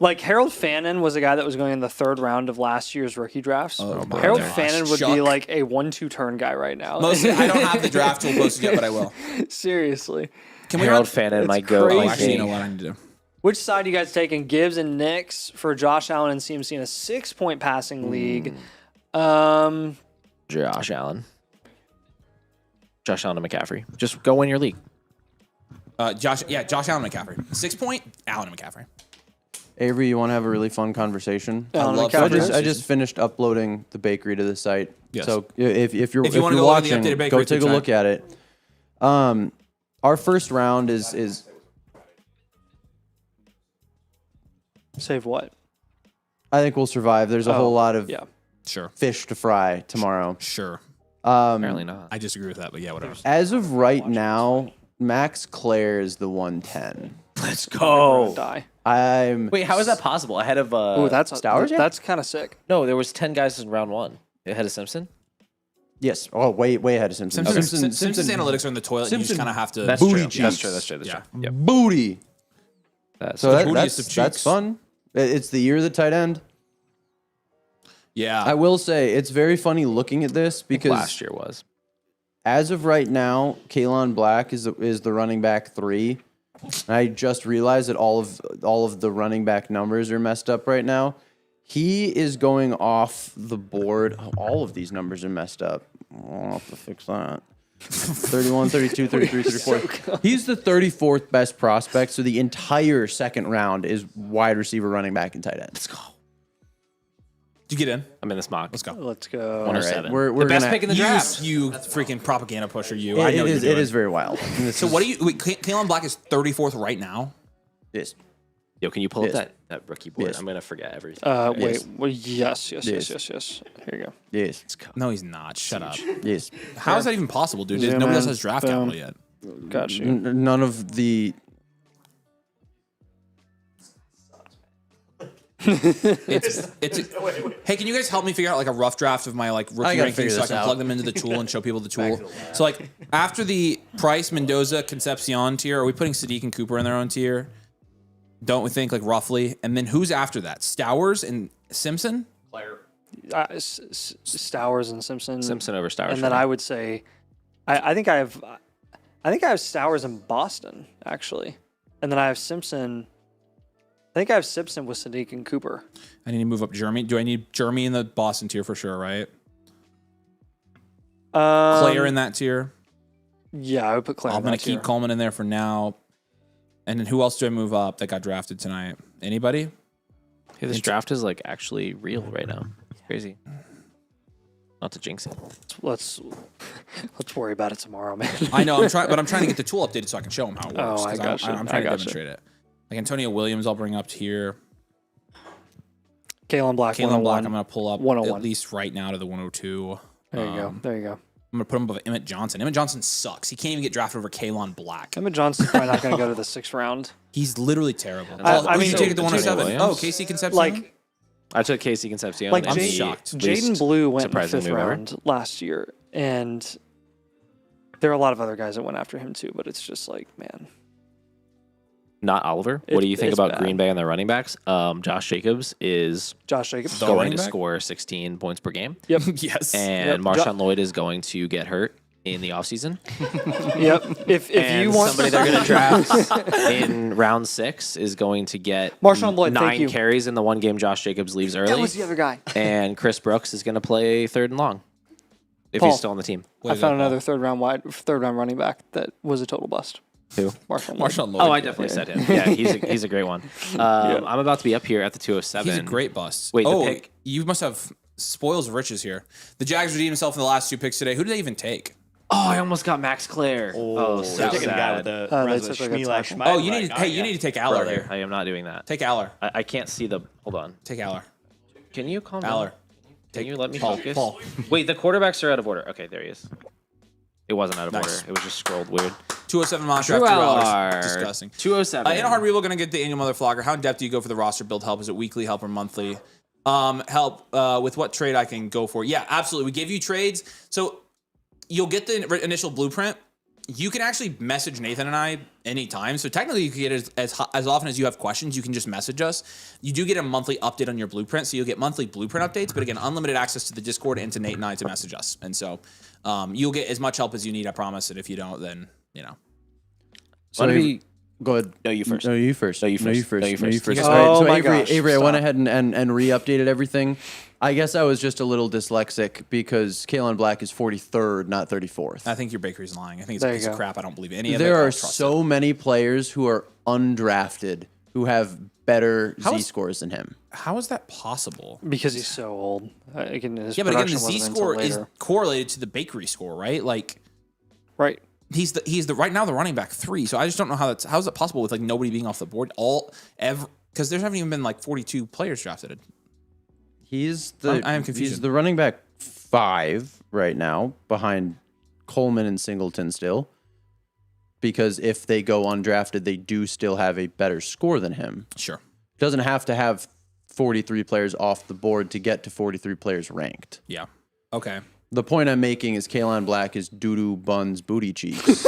Like Harold Fannin was a guy that was going in the 3rd round of last year's rookie drafts. Harold gosh. Fannin would Chuck. be like a 1-2 turn guy right now. Mostly, I don't have the draft tool posted yet, but I will. Seriously. Can we Harold run? Fannin might crazy. go. Oh, on actually, you game. know what I need to do? Which side you guys taking? Gibbs and Nix for Josh Allen and CMC in a 6-point passing league. Josh Allen. Josh Allen and McCaffrey. Just go win your league. Josh Allen and McCaffrey. 6-point, Allen and McCaffrey. Avery, you want to have a really fun conversation? Allen love McCaffrey. fun I just finished uploading the bakery to the site. Yes. So if you're If you wanna you're go look at the watching, updated bakery, go take a check. look at it. Our first round is Save what? I think we'll survive. There's a whole lot of Yeah. Sure. fish to fry tomorrow. Sure. Apparently not. I disagree with that, but yeah, whatever. As of right now, Max Clare is the 110. Let's go. Die. Wait, how is that possible? Ahead of Oh, that's Stowers, yeah? That's kind of sick. no, there was 10 guys in round 1. Ahead of Simpson. Yes. Oh, way ahead of Simpson. Simpson's analytics are in the toilet, and you just Simpson- kind of have to. That's Booty true. cheeks. That's true. That's true. That's Yeah. true. Yep. Booty. That's So bootiest that's of cheeks. that's fun. It's the year of the tight end. Yeah. I will say it's very funny looking at this because last year was. as of right now, Kalen Black is the running back 3. And I just realized that all of the running back numbers are messed up right now. He is going off the board. All of these numbers are messed up. I'll have to fix that. 31, 32, 33, 34. He's the 34th best prospect, so the entire second round is wide receiver, running back, and tight end. Let's go. Did you get in? I'm in this mock. Let's go. Let's go. 107. We're the best gonna, pick in the draft. You freaking propaganda pusher, you. I know It you're doing. is very wild. So what do you? Wait, Kalen Black is 34th right now. Yes. Yo, can you pull Yes. up that rookie board? Yes. I'm gonna forget everything. Wait. Yes. Well, yes. Yes. Here you go. Yes. No, he's not. Shut up. Yes. How is that even possible, dude? Zoom Nobody else in. has draft Boom. capital yet. Got you. None of the Hey, can you guys help me figure out like a rough draft of my like rookie gotta rankings figure so I this can out. plug them into the tool and show people the tool? So like after the Price, Mendoza, Concepcion tier, are we putting Sadiq and Cooper in their own tier? Don't we think like roughly? And then who's after that? Stowers and Simpson? Stowers and Simpson. Simpson over Stowers. And then I would say, I think I have Stowers in Boston actually, and then I have Simpson. I think I have Simpson with Sadiq and Cooper. I need to move up Jeremy. Do I need Jeremy in the Boston tier for sure, right? Claire in that tier. Yeah, I would put Claire. I'm in going that to keep tier. Coleman in there for now. And then who else do I move up that got drafted tonight? Anybody? Hey, this draft is like actually real right now. It's crazy. Not to jinx it. Let's worry about it tomorrow, man. I know, but I'm trying to get the tool updated so I can show them how it works. Oh, I 'cause gotcha. I'm trying to demonstrate it. Like Antonio Williams, I'll bring up here. Kalen Black, Kalen 101. Black, I'm going to pull up 101. at least right now to the 102. There you go. There you go. I'm going to put him above Emmett Johnson. Emmett Johnson sucks. He can't even get drafted over Kalen Black. Emmett Johnson's probably not going to go to the 6th round. He's literally terrible. I mean, you take it to Antonio 107. Williams? Oh, Casey Concepcion? Like, I took Casey Concepcion. like and I'm he shocked. least Jaden Blue went in the surprising 5th move ever. round last year, and there are a lot of other guys that went after him too. But it's just like, man, Not Oliver. What do you think It's about bad. Green Bay and their running backs? Josh Jacobs is Josh Jacobs. The going running to back? score 16 points per game. Yep. yes. And Yep. Marshawn Lloyd is going to get hurt in the offseason. Yep. If And you want somebody they're going to draft in round 6 is going to get Marshawn Lloyd, thank 9 you. carries in the one game Josh Jacobs leaves that early. was the other guy. And Chris Brooks is going to play 3rd and long if Paul. he's still on the team. I found another third round running back that was a total bust. Who? Marshawn Lloyd. Marshawn Lloyd. Oh, I definitely said him. Yeah, he's a great one. I'm about to be up here at the 207. He's a great bust. Wait, the oh, pick- you must have spoils of riches here. The Jags redeemed himself in the last 2 picks today. Who did they even take? Oh, I almost got Max Clare. Oh, so They're taking a guy with sad. the they rest of took like a Schmielak tackle. Schmeid, Oh, you like, need to, hey, you need to take Aller Brother, here. I am not doing that. Take Aller. I can't see the. Hold on. Take Aller. Can you calm down? Aller. Can you let me Paul, focus? Paul. Wait, the quarterbacks are out of order. Okay, there he is. It wasn't out of Nice. order. It was just scrolled weird. 207 mock Drew draft, 2 Aller. hours. Disgusting. 207. In a hard rebuild, going to get the annual mother flogger. How in depth do you go for the roster build help? Is it weekly help or monthly? Help with what trade I can go for? Yeah, absolutely. We give you trades. So you'll get the initial blueprint. You can actually message Nathan and I anytime. So technically, you can get it as often as you have questions. You can just message us. You do get a monthly update on your blueprint. So you'll get monthly blueprint updates. But again, unlimited access to the Discord and to Nate and I to message us. And so you'll get as much help as you need. I promise. And if you don't, then, you know. So go ahead. No, you first. No, you first. No, you first. No, you first. No, you No, you first. first. You guys- All right, Oh so my Avery, gosh, Avery, I went stop. ahead and re-updated everything. I guess I was just a little dyslexic because Kalen Black is 43rd, not 34th. I think your bakery's lying. I think it's There a you piece of go. crap. I don't believe any of it. There I are don't trust so many players who are undrafted who have better How Z is- scores than him. How is that possible? Because he's so old. Again, his Yeah, but again, the production Z wasn't until score is later. correlated to the bakery score, right? Like Right. he's the right now the running back 3. So I just don't know how is it possible with like nobody being off the board because there haven't even been like 42 players drafted. He's the I am confused. He's the running back 5 right now behind Coleman and Singleton still. Because if they go undrafted, they do still have a better score than him. Sure. Doesn't have to have 43 players off the board to get to 43 players ranked. Yeah. Okay. The point I'm making is Kalen Black is doo-doo buns booty cheeks.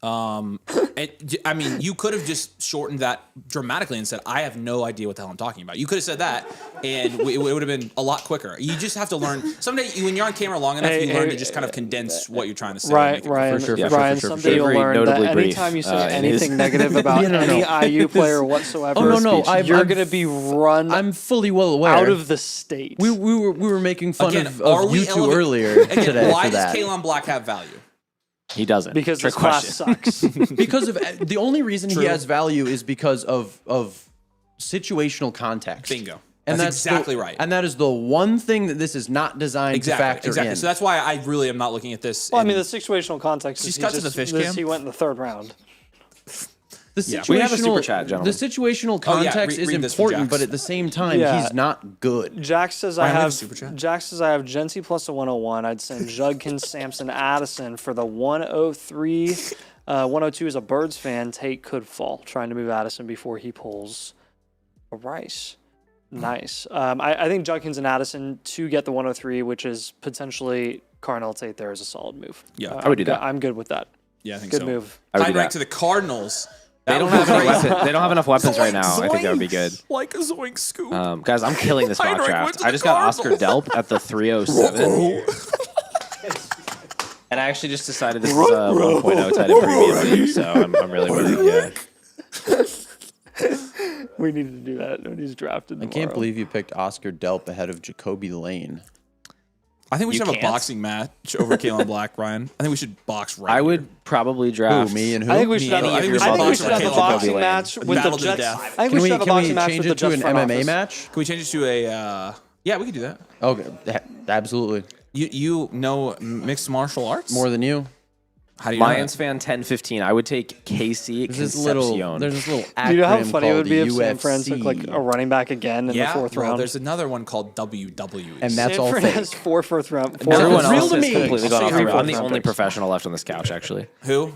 I mean, you could have just shortened that dramatically and said, I have no idea what the hell I'm talking about. You could have said that, and it would have been a lot quicker. You just have to learn. Someday, when you're on camera long enough, you learn to just kind of condense what you're trying to say. and Right, make it Ryan. For sure, for Ryan, sure, for someday sure. you'll Very learn that notably brief, anytime you say in his- anything negative about any IU player whatsoever, Oh, no, you're going to be run I'm fully well aware. out of the state. We were making fun Again, of are we you two elevate- earlier Again, today why for does that. Kalen Black have value? He doesn't. because Trick this class sucks. Because of the only reason he has value is because of situational context. Bingo. And That's exactly the, right. And that is the one thing that this is not designed to factor Exactly. in. So that's why I really am not looking at this. Well, I mean, the situational context She's is cut to the fish cam? he went in the 3rd round. the Yeah. situational, We have a super chat, gentlemen. The situational Oh, yeah, context read is this for important, Jax. but at the same time, Yeah. he's not good. Jack says Ryan, I we have a have super chat? Jack says I have Gency plus a 101. I'd send Judkins, Sampson, Addison for the 103. 102 is a Birds fan. Tate could fall trying to move Addison before he pulls a Rice. Nice. I think Judkins and Addison to get the 103, which is potentially Carnell Tate there is a solid move. Yeah, I would do that. I'm good with that. Yeah, I think Good so. move. I would Time do rank that. to the Cardinals. They don't have any weapons. They don't have enough weapons right now. I think that would be good. Like a zoink scoop. Guys, I'm killing this mock Heinrich went draft. to I the just got Oscar Cardinals. Delp at the 307. And I actually just decided this is a 1.0 tight end premium league, so I'm really winning. Yeah. We need to do that when he's drafted. I can't believe you picked Oscar Delp ahead of Jacoby Lane. I think we should have a can't? boxing match over Kalen Black, Ryan. I think we should box right I here. would probably draft. Who, me and who? I think we should have. I think we I should think we should have a box boxing Caleb match with Battle the to the Jets. death. I think we should have a boxing match change with it the to Jets an front MMA office. match? Can we change it to a? Yeah, we could do that. Okay, absolutely. You know mixed martial arts More than you. How do you know Lions that? fan 1015. I would take Casey There's this little acronym Do you know how funny it would called be the if San Fran took UFC. like a running back again in the fourth well, round? there's another one called WWE. And that's San all Fran fake. has four fourth round. Everyone It's real else to is me. completely I'll gone show off you the how rail. I'm the fourth only round picks. professional left on this couch, actually. Who?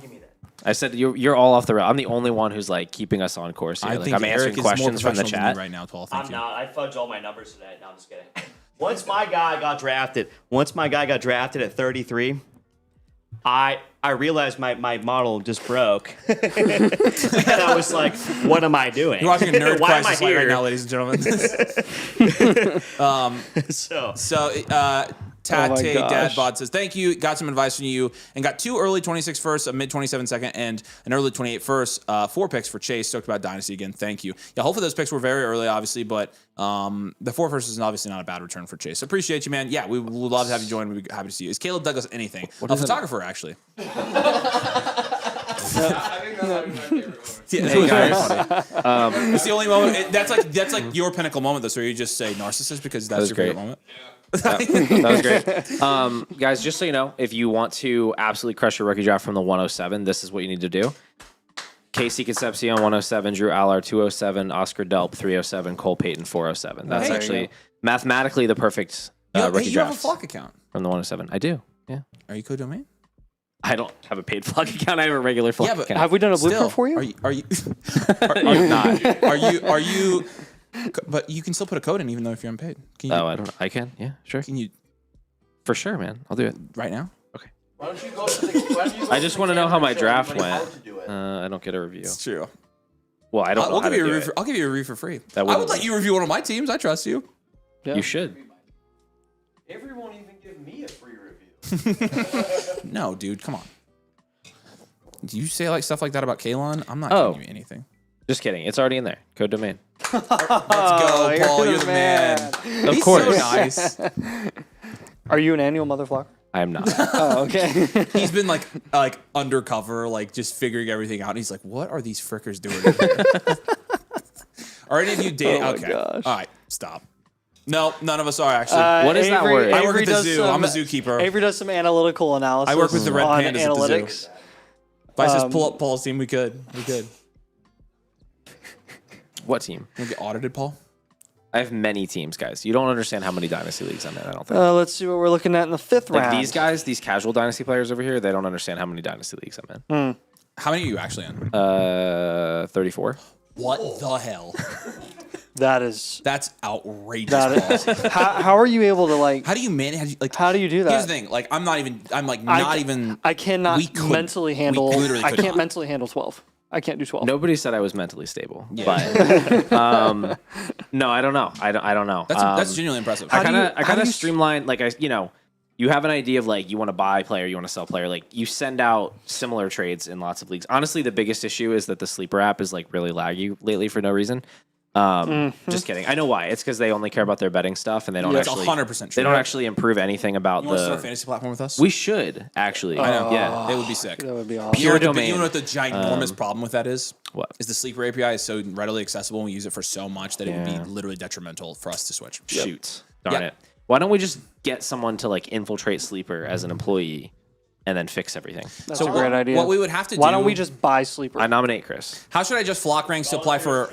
I said you're all off the rail. I'm the only one who's like keeping us on course here. I Like, think I'm answering Eric is more questions from the professional than chat. you right now, Paul. Thank I'm you. not. I fudged all my numbers today. No, I'm just kidding. Once my guy got drafted at 33, I realized my model just broke, and I was like, "What am I doing? You're watching a nerd Why am I crisis right here?" now, ladies and gentlemen. Tate Oh my gosh. Dadbod says, thank you. Got some advice from you and got 2 early 26 first, a mid 27 second, and an early 28 first. 4 picks for Chase. Stoked about Dynasty again. Thank you. Yeah, hopefully those picks were very early, obviously, but the 4 first is obviously not a bad return for Chase. Appreciate you, man. Yeah, we would love to have you join. We'd be happy to see you. Is Caleb Douglas anything? A photographer, actually. I think that's my favorite one. Yeah, Hey, guys. it's the only moment. That's like your pinnacle moment, though. So you just say narcissist because that's was your favorite great. moment. That was great. Guys, just so you know, if you want to absolutely crush your rookie draft from the 107, this is what you need to do. Casey Concepcion 107, Drew Allard 207, Oscar Delp 307, Cole Payton 407. That's Hey. actually mathematically the perfect rookie You have a draft Flock account. from the 107. I do. Yeah. Are you co-domain? I don't have a paid Flock account. I have a regular Flock Yeah, but account. Have we done a blueprint Still, for you? Are you I'm not. are you? But you can still put a code in even though if you're unpaid. Can you? Oh, I don't know. I can. Yeah, sure. Can you For sure, man. I'll do it. right now? Why don't you go to the I just want to know how my draft went. I don't get a review. It's true. Well, I don't know We'll how give to you a do review. it. I'll give you a review for free. That I wouldn't would let be- you review one of my teams. I trust you. Yeah. You should. Avery won't even give me a free review. No, dude, come on. Do you say like stuff like that about Kalon? I'm not Oh. giving you anything. Just kidding. It's already in there. Code domain. Let's go, Paul. You're the man. Of He's course. so nice. Are you an annual mother flocker? I am not. Oh, okay. He's been like undercover, like just figuring everything out. And he's like, "What are these frickers doing?" in here?" Are any of you dating? Oh my okay, gosh. all right, stop. No, none of us are actually. What is that word? I work Avery at the does zoo. I'm a zookeeper. Avery does some analytical analysis. I work with the red on pandas at the zoo. analytics. If I just pull up Paul's team, we could. What team? We'll get audited, Paul. I have many teams, guys. You don't understand how many dynasty leagues I'm in. I don't think. Let's see what we're looking at in the fifth Like round. these guys, these casual dynasty players over here, they don't understand how many dynasty leagues I'm in. How many are you actually in? 34. What the hell? That's outrageous. that Paul. is. how are you able to like? How do you manage? How do you do that? Here's the thing. Like, I'm not even. I'm like not even. I cannot we could- mentally we handle. literally I could can't not. mentally handle 12. I can't do 12. Nobody said I was mentally stable, but no, I don't know. I don't know. That's genuinely impressive. I kind how do of you- streamline. Like you have an idea of like you want to buy player, you want to sell player. Like you send out similar trades in lots of leagues. Honestly, the biggest issue is that the sleeper app is like really laggy lately for no reason. Just kidding. I know why. It's because they only care about their betting stuff and they don't It's actually 100% true. They don't actually improve anything about You want to start a the. fantasy platform with us? We should actually. I know. Yeah. It would be sick. That would be awesome. You know, Pure what the, you domain. know what the ginormous problem with that is? What? Is the sleeper API is so readily accessible and we use it for so much that it would Yeah. be literally detrimental for us to switch. Shoot. Darn Yep. it. Why don't we just get someone to like infiltrate sleeper as an employee and then fix everything? That's So a great idea. What we would have to do. Why don't we just buy sleeper? I nominate Chris. How should I just flock ranks to apply for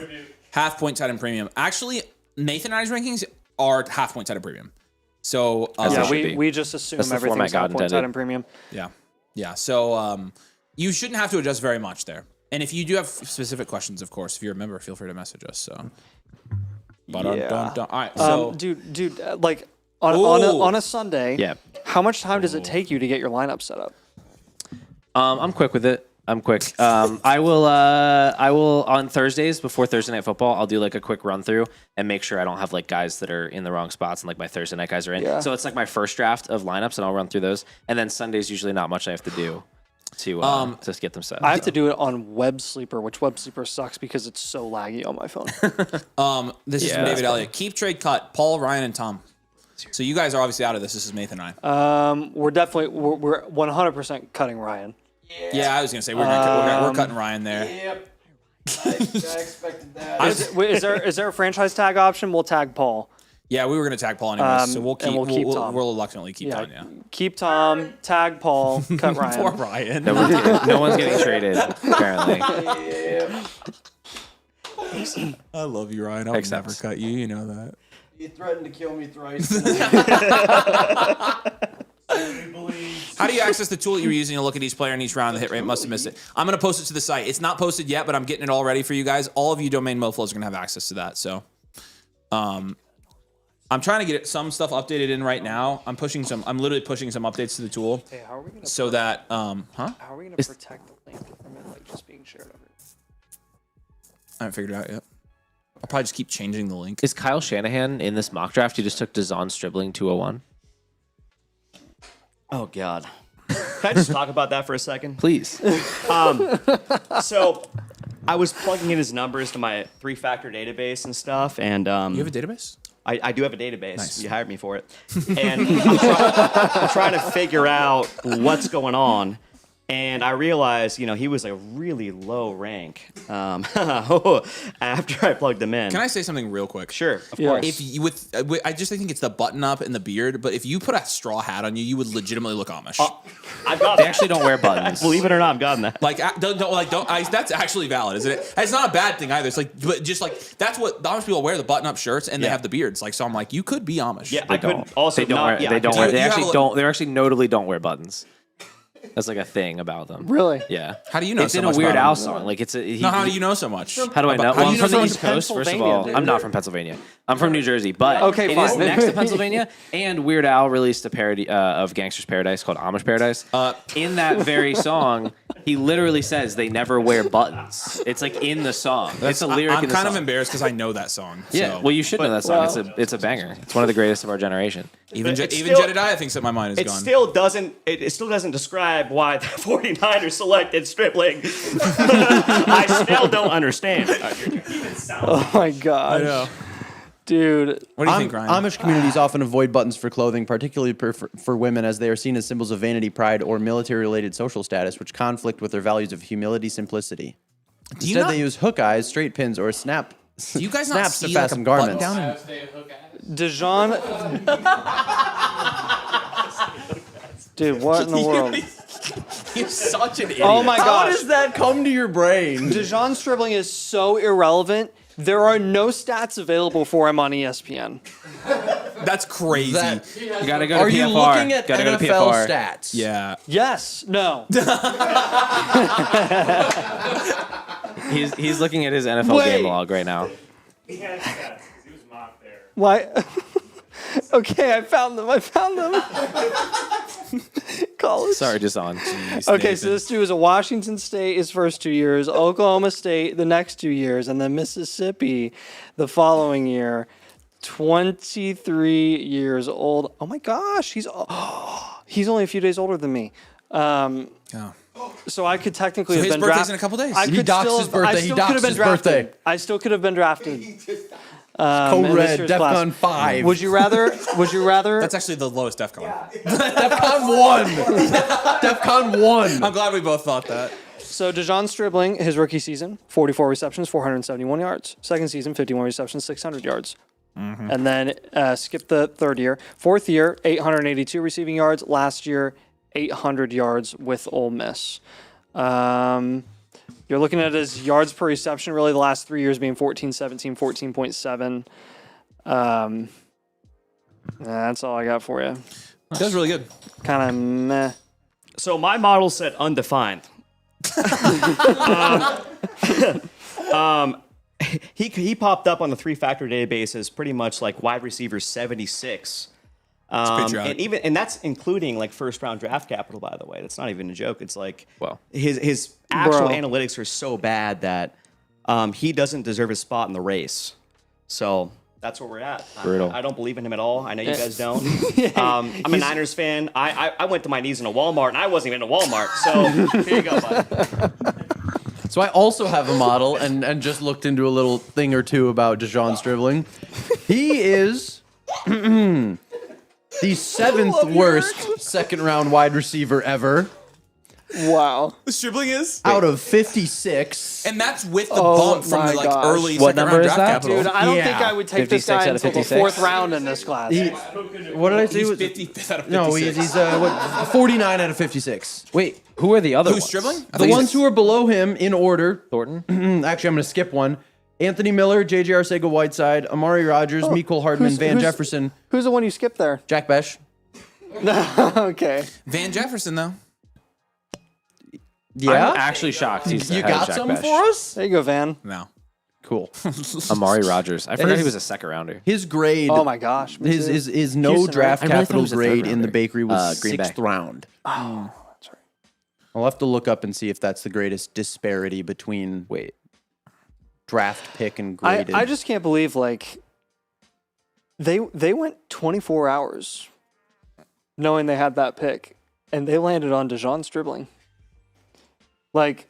half point tight end premium? Actually, Nathan and I's rankings are half point tight end premium. So As yeah, it should be. we just assume That's the everything's format God top point intended. tight end premium. yeah. So you shouldn't have to adjust very much there. And if you do have specific questions, of course, if you're a member, feel free to message us. So. All right. So Dude, like on Ooh. a Sunday, Yeah. how much time does it take you to get your lineup set up? I'm quick with it. I'm quick. I will on Thursdays before Thursday Night Football. I'll do like a quick run through and make sure I don't have like guys that are in the wrong spots and like my Thursday night guys are in. Yeah. So it's like my first draft of lineups and I'll run through those. And then Sunday's usually not much I have to do to just get them set. I have to do it on Web Sleeper, which Web Sleeper sucks because it's so laggy on my phone. this is Yeah, from that's David Elliott. Keep trade cut. Paul, Ryan, and Tom. So you guys are obviously out of this. This is Nathan and I. We're 100% cutting Ryan. Yeah, I was gonna say we're cutting Ryan there. Yep. I expected that. Is there a franchise tag option? We'll tag Paul. Yeah, we were gonna tag Paul anyways, so we'll keep Tom. we'll reluctantly keep Tom. Yeah. Keep Tom, tag Paul, cut Ryan. Poor Ryan. No one's getting traded, apparently. I love you, Ryan. I'll Except- never cut you. You know that. You threatened to kill me thrice. How do you access the tool that you're using to look at each player in each round? The hit rate must have missed it. I'm going to post it to the site. It's not posted yet, but I'm getting it all ready for you guys. All of you domain moflos are going to have access to that. So, I'm trying to get some stuff updated in right now. I'm literally pushing some updates to the tool. Hey, how are we gonna so that, How are we gonna protect the link from it like just being shared over? I haven't figured it out yet. I'll probably just keep changing the link. Is Kyle Shanahan in this mock draft? He just took DeZon Stribling 201. Oh God. Can I just talk about that for a second? Please. So I was plugging in his numbers to my 3-factor database and stuff, and You have a database? I do have a database. Nice. You hired me for it. And I'm trying to figure out what's going on. And I realized, he was a really low rank after I plugged him in. Can I say something real quick? Sure, of Yeah. course. If you I just think it's the button up and the beard, but if you put a straw hat on you, you would legitimately look Amish. I've got They actually don't wear buttons. Believe it or not, I've gotten that. That's actually valid, isn't it? It's not a bad thing either. It's like, but just like that's what the Amish people wear, the button-up shirts, and they Yeah. have the beards. Like, so I'm like, you could be Amish. Yeah, I could also They don't not. wear. Yeah, They I don't could- wear. They you have actually a- don't. They actually notably don't wear buttons. That's like a thing about them. Really? Yeah. How do you know It's so in a much Weird about Al him? song. Like it's a. No, how do you know so much? How do I know? How do Well, I'm you know from so the much East Coast, first of Pennsylvania, all. dude? I'm not from Pennsylvania. I'm from New Jersey, but Okay, it is fine. next to Pennsylvania. And Weird Al released a parody of Gangster's Paradise called Amish Paradise. In that very song, he literally says they never wear buttons. It's like in the song. It's a lyric I'm in the kind song. of embarrassed because I know that song. Yeah, so. well, you should know that song. It's a banger. It's one of the greatest of our generation. even But it's even still- Jedediah thinks that my mind is It gone. still doesn't. It still doesn't describe why the 49ers selected Stripling. I still don't understand. Oh my god. I know. Dude. What do you think, Ryan? Amish communities often avoid buttons for clothing, particularly for women, as they are seen as symbols of vanity, pride, or military-related social status, which conflict with their values of humility, simplicity. Do you Instead, not- they use hook eyes, straight pins, or Do you guys not snaps to see like a fasten button garments. down? Dijon. Dude, what in the world? You're such an idiot. Oh my How gosh. does that come to your brain? Dijon Stribling is so irrelevant. There are no stats available for him on ESPN. That's crazy. You gotta go to Are PFR. you looking at gotta NFL go to PFR. stats? Yeah. Yes. No. He's looking at his NFL Wait. game log right now. He had stats 'cause he was mocked there. Why? Okay, I found them. College. Sorry, just on. Okay, so this dude was at Washington State his first 2 years, Oklahoma State the next 2 years, and then Mississippi the following year. 23 years old. Oh my gosh, he's only a few days older than me. Oh. So I could technically So have his been birthday's drafted. in a couple days. I He could doxed still his have- birthday. I He still could have doxed been his drafted. birthday. I still could have been drafted. in Code this Red, year's class. DEFCON 5. Would you rather? That's actually the lowest DEFCON. DEFCON 1. DEFCON 1. I'm glad we both thought that. So Dijon Stribling, his rookie season, 44 receptions, 471 yards. Second season, 51 receptions, 600 yards. And then skip the third year. Fourth year, 882 receiving yards. Last year, 800 yards with Ole Miss. You're looking at his yards per reception, really the last 3 years being 14.17, 14.7. That's all I got for you. That was really good. Kind of meh. So my model said undefined. He popped up on the 3-factor database as pretty much like wide receiver 76. patriotic. And that's including like first round draft capital, by the way. That's not even a joke. It's like Well. his actual Bro. analytics are so bad that he doesn't deserve his spot in the race. So that's where we're at. Brutal. I don't believe in him at all. I know you guys don't. I'm a Niners fan. I went to my knees in a Walmart, and I wasn't even in a Walmart. So here you go, bud. So I also have a model and just looked into a little thing or two about Dijon Stribling. He is the 7th worst second round wide receiver ever Wow. The Stribling is? out of 56. And that's with the Oh bump from my the like gosh. early What second number round is draft that? capital. Dude, I don't think Yeah. I would take this 56 guy out of until the 56? 4th round in this class. What did I say? He's was 55th out of 56. No, he's 49 out of 56. Wait, who are the other Who's ones? Stribling? I The think ones who are below him in order. Thornton? Actually, I'm going to skip one. Anthony Miller, J.J. Arcega-Whiteside, Amari Rogers, Mecole Hardman, Van Jefferson, Who's the one you skipped there? Jack Besh. Okay. Van Jefferson, though. Yeah? I'm actually shocked. He's You ahead of got Jack some Besh. for us? There you go, Van. No. Cool. Amari Rogers. I forgot his- he was a second rounder. His grade, Oh my gosh. me too. his no Houston, draft right? I really thought capital it was a third grade in the rounder. bakery was Green Bay. 6th round. Oh, that's right. I'll have to look up and see if that's the greatest disparity between draft pick and graded. I just can't believe like they went 24 hours knowing they had that pick and they landed on DeJon Stribling. Like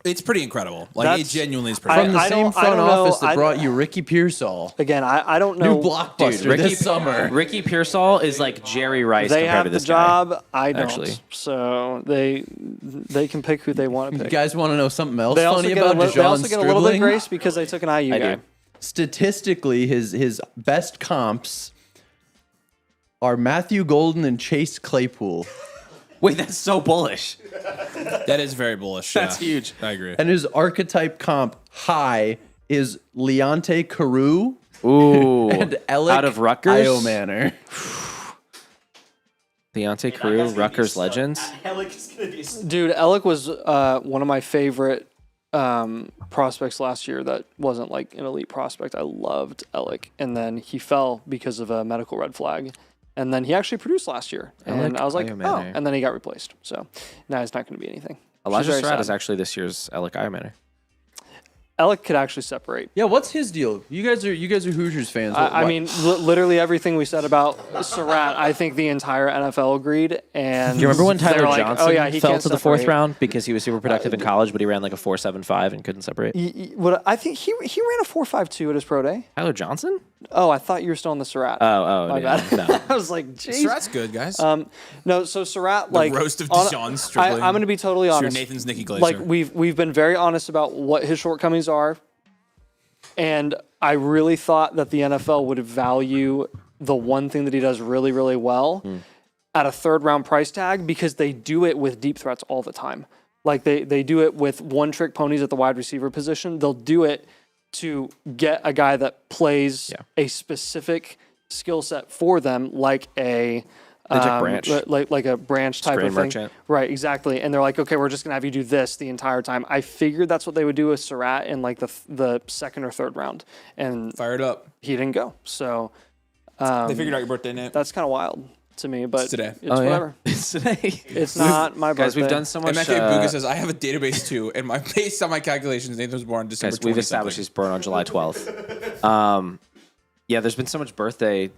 It's pretty incredible. Like, it That's- genuinely is pretty From the I same don't- I front don't know. office that I- brought you Ricky Pearsall. again, I don't know. New blockbuster this summer. Ricky Pearsall is like Jerry Rice They compared have to the this job. I don't. actually. So they can pick who they want to You pick. guys want to know something else They also funny get about they also DeJon get a little bit of Stribling? grace because they took an IU guy. do. Statistically, his best comps are Matthew Golden and Chase Claypool. guy. Wait, that's so bullish. That is very bullish. That's yeah. huge. I agree. And his archetype comp high is Leonte Carew Ooh. and Alec Out of Rutgers? Iomanner. Deontay Carew, Rutgers Legends. Dude, Alec was one of my favorite prospects last year that wasn't like an elite prospect. I loved Alec. And then he fell because of a medical red flag. And then he actually produced last year. And Alec I was like, oh. Iomanner. And then he got replaced. So now he's not going to be anything. Elijah Very Surratt sad. is actually this year's Alec Iomanner. Alec could actually separate. Yeah, what's his deal? You guys are Hoosiers fans. I mean, literally everything we said about Surratt, I think the entire NFL agreed. And Do you remember when they're Tyler like, Johnson oh, yeah, he fell can't to the 4th separate. round because he was super productive in college, but he ran like a 4.75 and couldn't separate? What I think he ran a 4.52 at his pro day. Tyler Johnson? Oh, I thought you were still on the Surratt. Oh, My yeah, bad. no. I was like, geez. Surratt's good, guys. No, so Surratt, like roast of on- DeJon Stribling. I'm going to be totally It's your honest. Nathan's Nicky Glazer. Like we've been very honest about what his shortcomings are, and I really thought that the NFL would value the one thing that he does really, really well at a 3rd round price tag because they do it with deep threats all the time. Like they do it with one trick ponies at the wide receiver position. They'll do it to get a guy that plays a specific skill set for them, like a Branch. like a branch type Screen of thing. merchant. Right, exactly. And they're like, okay, we're just gonna have you do this the entire time. I figured that's what they would do with Surratt in like the 2nd or 3rd round, and Fire it up. he didn't go. So They figured out your birthday, Nate. that's kind of wild to me. But It's today. It's whatever. It's today. It's not my birthday. Guys, we've done so much. And Matthew Buga says, I have a database too, and based on my calculations, Nathan was born December Guys, we've 20 established something. he's born on July 12th. Yeah, there's been so much birthday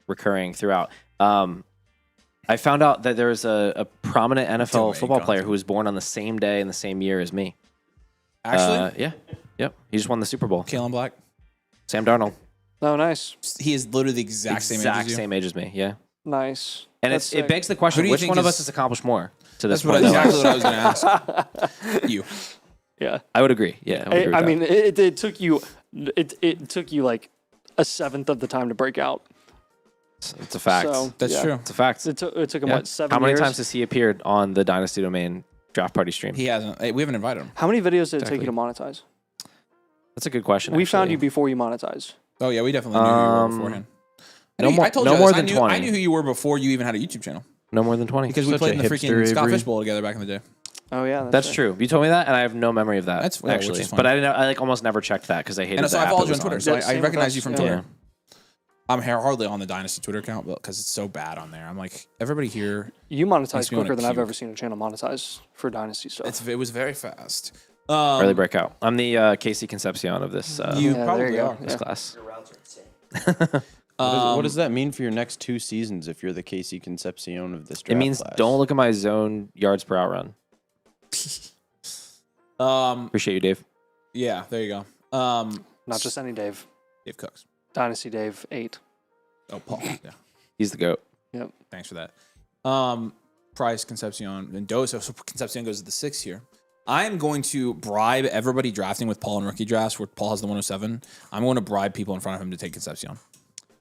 recurring throughout. I found out that there's a prominent NFL football player who was born on the same day and the same year as me. Actually, Yeah. Yep. He just won the Super Bowl. Kalen Black. Sam Darnold. Oh, nice, He is literally the exact same age as you. same age as me. Yeah. nice. And That's it sick. begs the Who question: do you which think one of us is- has accomplished more to this That's what point? exactly what I was going to ask. You. Yeah. I would agree. Yeah. I would agree with I that. mean, it took you. It took you like a 7th of the time to break out. it's a fact. So, That's yeah. true. It's a fact. It took him Yeah. what 7 How many years? times has he appeared on the Dynasty Domain draft party stream? He hasn't. Hey, we haven't invited him. How many videos did it take Exactly. you to monetize? That's a good question. We found actually. you before you monetized. Oh, yeah, we definitely knew who you were beforehand. no more- I told no you more this. than 20. I knew who you were before you even had a YouTube channel No more than 20. because we Such played a in the hipster, freaking Scott Avery. Fishbowl together back in the day. Oh yeah, That's right. true. You told me that, and I have no memory of that. That's well, which actually, is fine. but I like almost never checked that because I hated. And so the I app followed it you on was Twitter, so Yeah, I same with recognize us, you from yeah. Twitter. I'm hardly on the Dynasty Twitter account because it's so bad on there. I'm like, everybody here, You monetize Makes me wanna quicker than I've puke. ever seen a channel monetize for Dynasty stuff. it was very fast. Early breakout. I'm the Casey Concepcion of this You Yeah, there probably you go. are. this Yeah. class. Your routes are insane. What does that mean for your next 2 seasons if you're the Casey Concepcion of this draft It means class? don't look at my zone yards per out run. Appreciate you, Dave. Yeah, there you go. Not just any Dave. Dave Cooks. Dynasty Dave 8. Oh, Paul. Yeah. He's the GOAT. Yep. Thanks for that. Price, Concepcion, Mendoza. So Concepcion goes to the 6 here. I am going to bribe everybody drafting with Paul in rookie drafts where Paul has the 107. I'm going to bribe people in front of him to take Concepcion.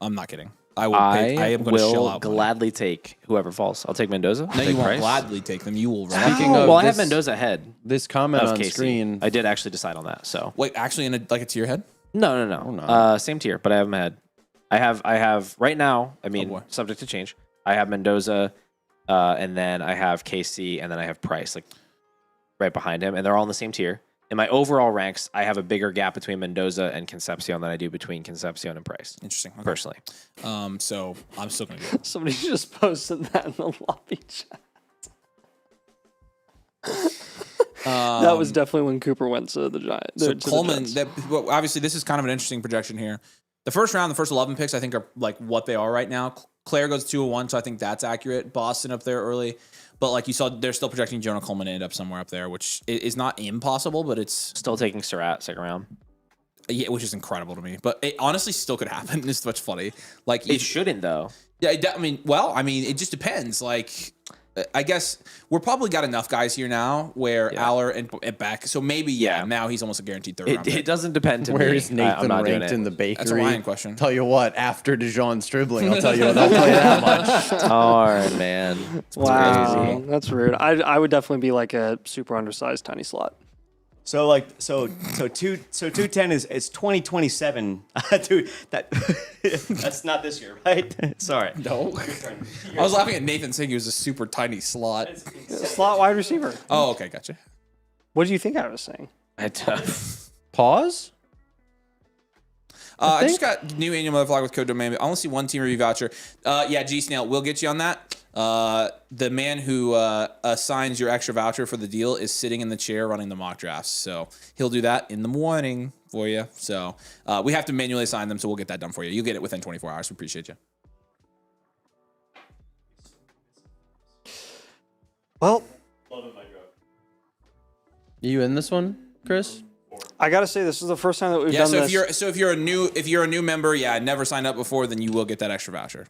I'm not kidding. I am going to shell out money. Gladly take whoever falls. I'll take Mendoza. No, you won't gladly take them. You will. Speaking of Well, I have this- Mendoza ahead This comment of on KC. screen. I did actually decide on that. So Wait, actually, in a tier head? no. no. Same tier, but I have him ahead. I have right now. I mean, boy. subject to change. I have Mendoza, and then I have KC, and then I have Price, like right behind him, and they're all in the same tier. In my overall ranks, I have a bigger gap between Mendoza and Concepcion than I do between Concepcion and Price. Interesting. Okay. Personally, So I'm still going to do it. Somebody just posted that in the lobby chat. That was definitely when Cooper went to the Giants. So Coleman, well, obviously, this is kind of an interesting projection here. The first round, the first 11 picks, I think are like what they are right now. Claire goes 201, so I think that's accurate. Boston up there early. But like you saw, they're still projecting Jonah Coleman to end up somewhere up there, which is not impossible, but it's still taking Surratt second round. yeah, which is incredible to me. But it honestly still could happen. It's what's funny. Like It shouldn't though. yeah, I mean, it just depends. Like, I guess we're probably got enough guys here now where Aller and Beck. So maybe now he's almost a guaranteed third round. It doesn't depend to me. Where is I'm Nathan not doing ranked it. in the bakery? That's a Ryan question. Tell you what, after Dijon Stribling, I'll tell you what, I'll tell you that much. Darn, man. It's Wow, crazy. that's rude. I would definitely be like a super undersized tiny slot. So 210 is 2027. Dude, that's not this year, right? Sorry. No. I was laughing at Nathan saying he was a super tiny slot. Slot wide receiver. Oh, okay, gotcha. What do you think I was saying? Pause? I just got new annual motherflag with code domain. I only see one team review voucher. Yeah, G Snail, we'll get you on that. The man who assigns your extra voucher for the deal is sitting in the chair running the mock drafts. So he'll do that in the morning for you. So we have to manually assign them, so we'll get that done for you. You'll get it within 24 hours. We appreciate you. Well, You in this one, Chris? I gotta say this is the first time that we've Yeah, done so this. if you're a new member, never signed up before, then you will get that extra voucher.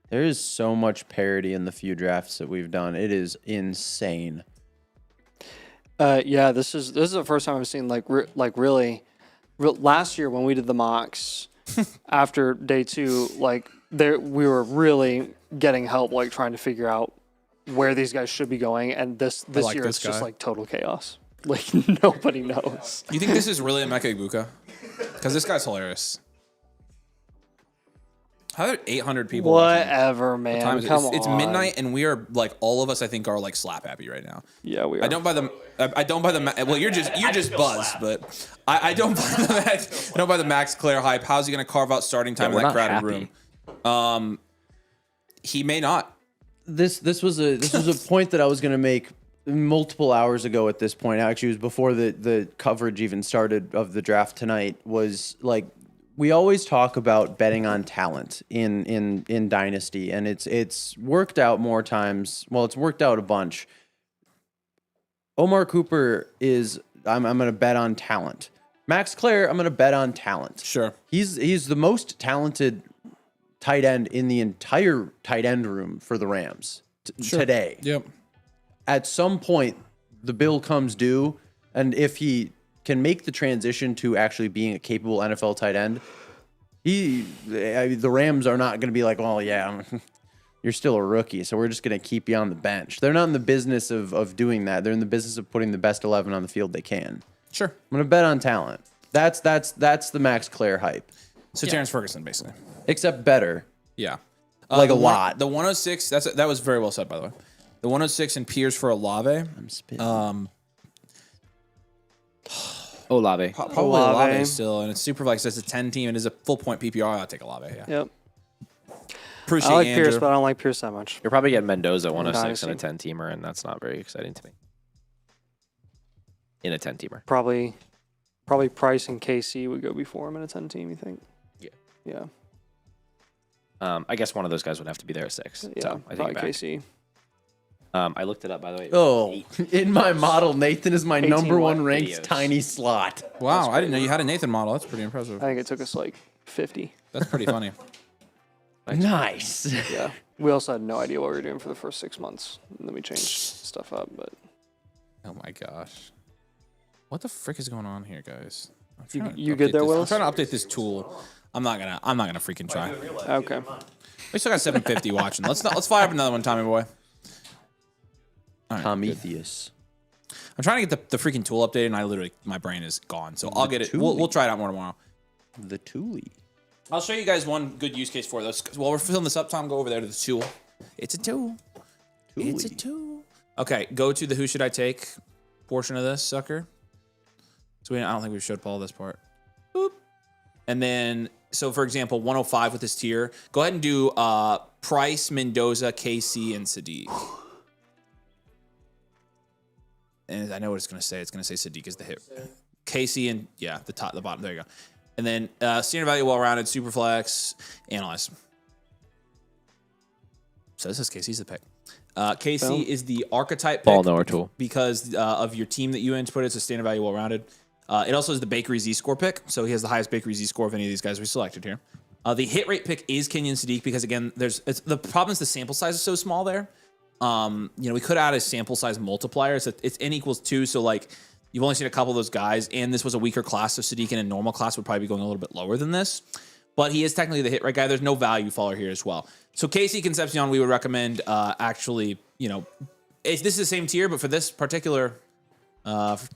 There is so much parity in the few drafts that we've done. It is insane. Yeah, this is the first time I've seen really last year when we did the mocks after day 2, we were really getting help trying to figure out where these guys should be going, and this like year this it's just guy. total chaos. Nobody knows. You think this is really a Emeka Egbuka? Because this guy's hilarious. How are there 800 people watching? Whatever, man. Time is it? Come It's on. midnight, and we are all of us, I think, are slap happy right now. Yeah, we are. I don't buy the. Well, you're just buzzed, but I don't buy the Max. I don't buy the Max Claire hype. How's he going to carve out starting time in we're that not crowded happy. room? He may not. This was a point that I was going to make multiple hours ago at this point. Actually, it was before the coverage even started of the draft tonight. Was we always talk about betting on talent in Dynasty, and it's worked out more times. Well, it's worked out a bunch. Omar Cooper is I'm going to bet on talent. Max Claire, I'm going to bet on talent. Sure. He's the most talented tight end in the entire tight end room for the Rams today. Yep. At some point, the bill comes due, and if he can make the transition to actually being a capable NFL tight end, the Rams are not going to be like, well, yeah, you're still a rookie, so we're just going to keep you on the bench. They're not in the business of doing that. They're in the business of putting the best 11 on the field they can. Sure. I'm going to bet on talent. That's the Max Claire hype, So Terrence Ferguson, basically. except better. Yeah. Like a the lot. The 106. That was very well said, by the way. The 106 and Piers for Olave. I'm spitting. Olave. Probably Olave. Olave still, and it's super it's a 10 team and is a full point PPR. I'll take Olave. Yeah. Yep. Appreciate I like Andrew. Pierce, but I don't like Pierce that much. You're probably getting Mendoza 106 in a Dynasty. 10-teamer, and that's not very exciting to me. In a 10-teamer. Probably Price and KC would go before him in a 10 team. You think? Yeah. Yeah. I guess one of those guys would have to be there at 6. Yeah. So I probably think back. KC. I looked it up, by the way. Oh, in my model, Nathan is my number one ranked videos. tiny slot. Wow, I didn't know you had a Nathan model. That's pretty I impressive. think it took us like 50. That's pretty funny. Nice. Yeah. We also had no idea what we were doing for the first 6 months. And then we changed stuff up, but Oh my gosh. What the frick is going on here, guys? I'm You- trying to you good update there, this. Willis? I'm trying to update this tool. I'm not gonna freaking try. okay. We still got 750 watching. Let's fire up another one, Tommy boy. All right, Prometheus. I'm trying to get the freaking tool updated, and my brain is gone. So I'll get it. We'll try it out more tomorrow. The Thule. I'll show you guys one good use case for this. While we're filling this up, Tom, go over there to the tool. It's a tool. It's a tool. Okay, go to the who should I take portion of this sucker. So I don't think we showed Paul this part. Boop. And then, so for example, 105 with this tier. Go ahead and do Price, Mendoza, KC, and Sadiq. And I know what it's going to say. It's going to say Sadiq is the hit. KC and, yeah, the bottom. There you go. And then standard value, well-rounded, super flex, analyze. So this is KC's the pick. KC is the archetype pick Ball knower tool. because of your team that you input. It's a standard value, well-rounded. It also is the Bakery Z-score pick, so he has the highest Bakery Z-score of any of these guys we selected here. The hit rate pick is Kenyon Sadiq because, again, the problem is the sample size is so small there. We could add a sample size multiplier. It's n equals 2, so like you've only seen a couple of those guys, and this was a weaker class, so Sadiq in a normal class would probably be going a little bit lower than this. But he is technically the hit rate guy. There's no value follower here as well. So KC Concepcion, we would recommend this is the same tier, but for this particular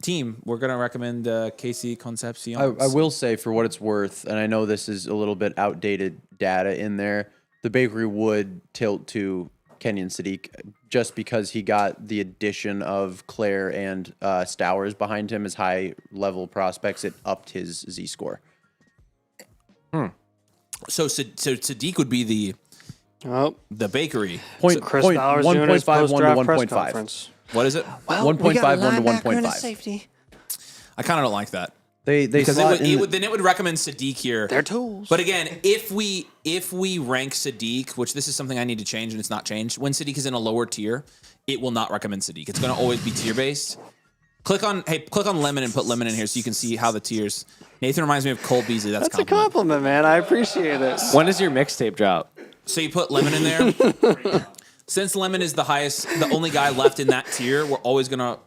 team, we're going to recommend KC Concepcion. I will say, for what it's worth, and I know this is a little bit outdated data in there, the Bakery would tilt to Kenyon Sadiq just because he got the addition of Claire and Stowers behind him as high-level prospects. It upped his Z-score. So Sadiq would be the Bakery. Chris Bowers doing his 1.51 to post-draft press 1.5. conference. What is it? 1.51 to 1.5. I kind of don't like that. They Because slot then it would recommend Sadiq here. They're tools. But again, if we rank Sadiq, which this is something I need to change and it's not changed, when Sadiq is in a lower tier, it will not recommend Sadiq. It's going to always be tier based. Click on Lemon and put Lemon in here so you can see how the tiers. Nathan reminds me of Cole Beasley. That's a compliment, man. I appreciate it. When does your mixtape drop? So you put Lemon in there. Since Lemon is the only guy left in that tier, we're always gonna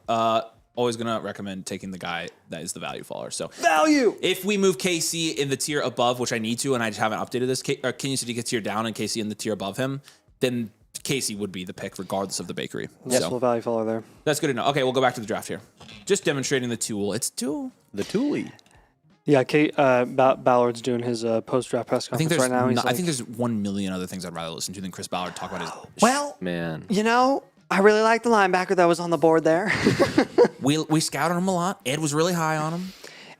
recommend taking the guy that is the value follower. So Value. if we move KC in the tier above, which I need to, and I just haven't updated this, Kenyon Sadiq a tier down and KC in the tier above him, then Casey would be the pick regardless of the Bakery. Yes, So we'll value follow there. that's good to know. Okay, we'll go back to the draft here. Just demonstrating the tool. It's a tool. the Thule. Yeah, Ballard's doing his post-draft press I think conference there's right now. I think there's 1 million other things I'd rather listen to than Chris Ballard talk about his. Well, Man. I really like the linebacker that was on the board there. We scouted him a lot. Ed was really high on him.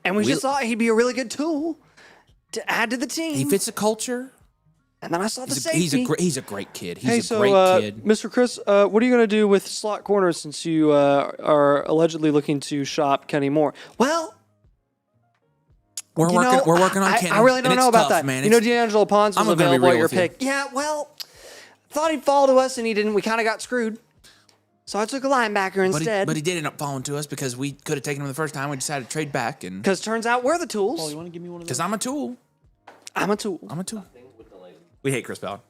And we just thought he'd be a really good tool to add to the team. He fits a culture. And then I saw the safety. He's a great kid. He's Hey, a so great kid. Mr. Chris, what are you going to do with slot corners since you are allegedly looking to shop Kenny Moore? Well, We're working on Kenny. I really and don't it's know about tough, that. man. D'Angelo Pons was I'm gonna be available at real your with you. pick. yeah, well, thought he'd fall to us and he didn't. We kind of got screwed. So I took a linebacker instead. But he did end up falling to us because we could have taken him the first time. We decided to trade back, and Because turns out we're the tools. You want to give me one of those? because I'm a tool. I'm a tool. I'm a tool. We hate Chris Ballard.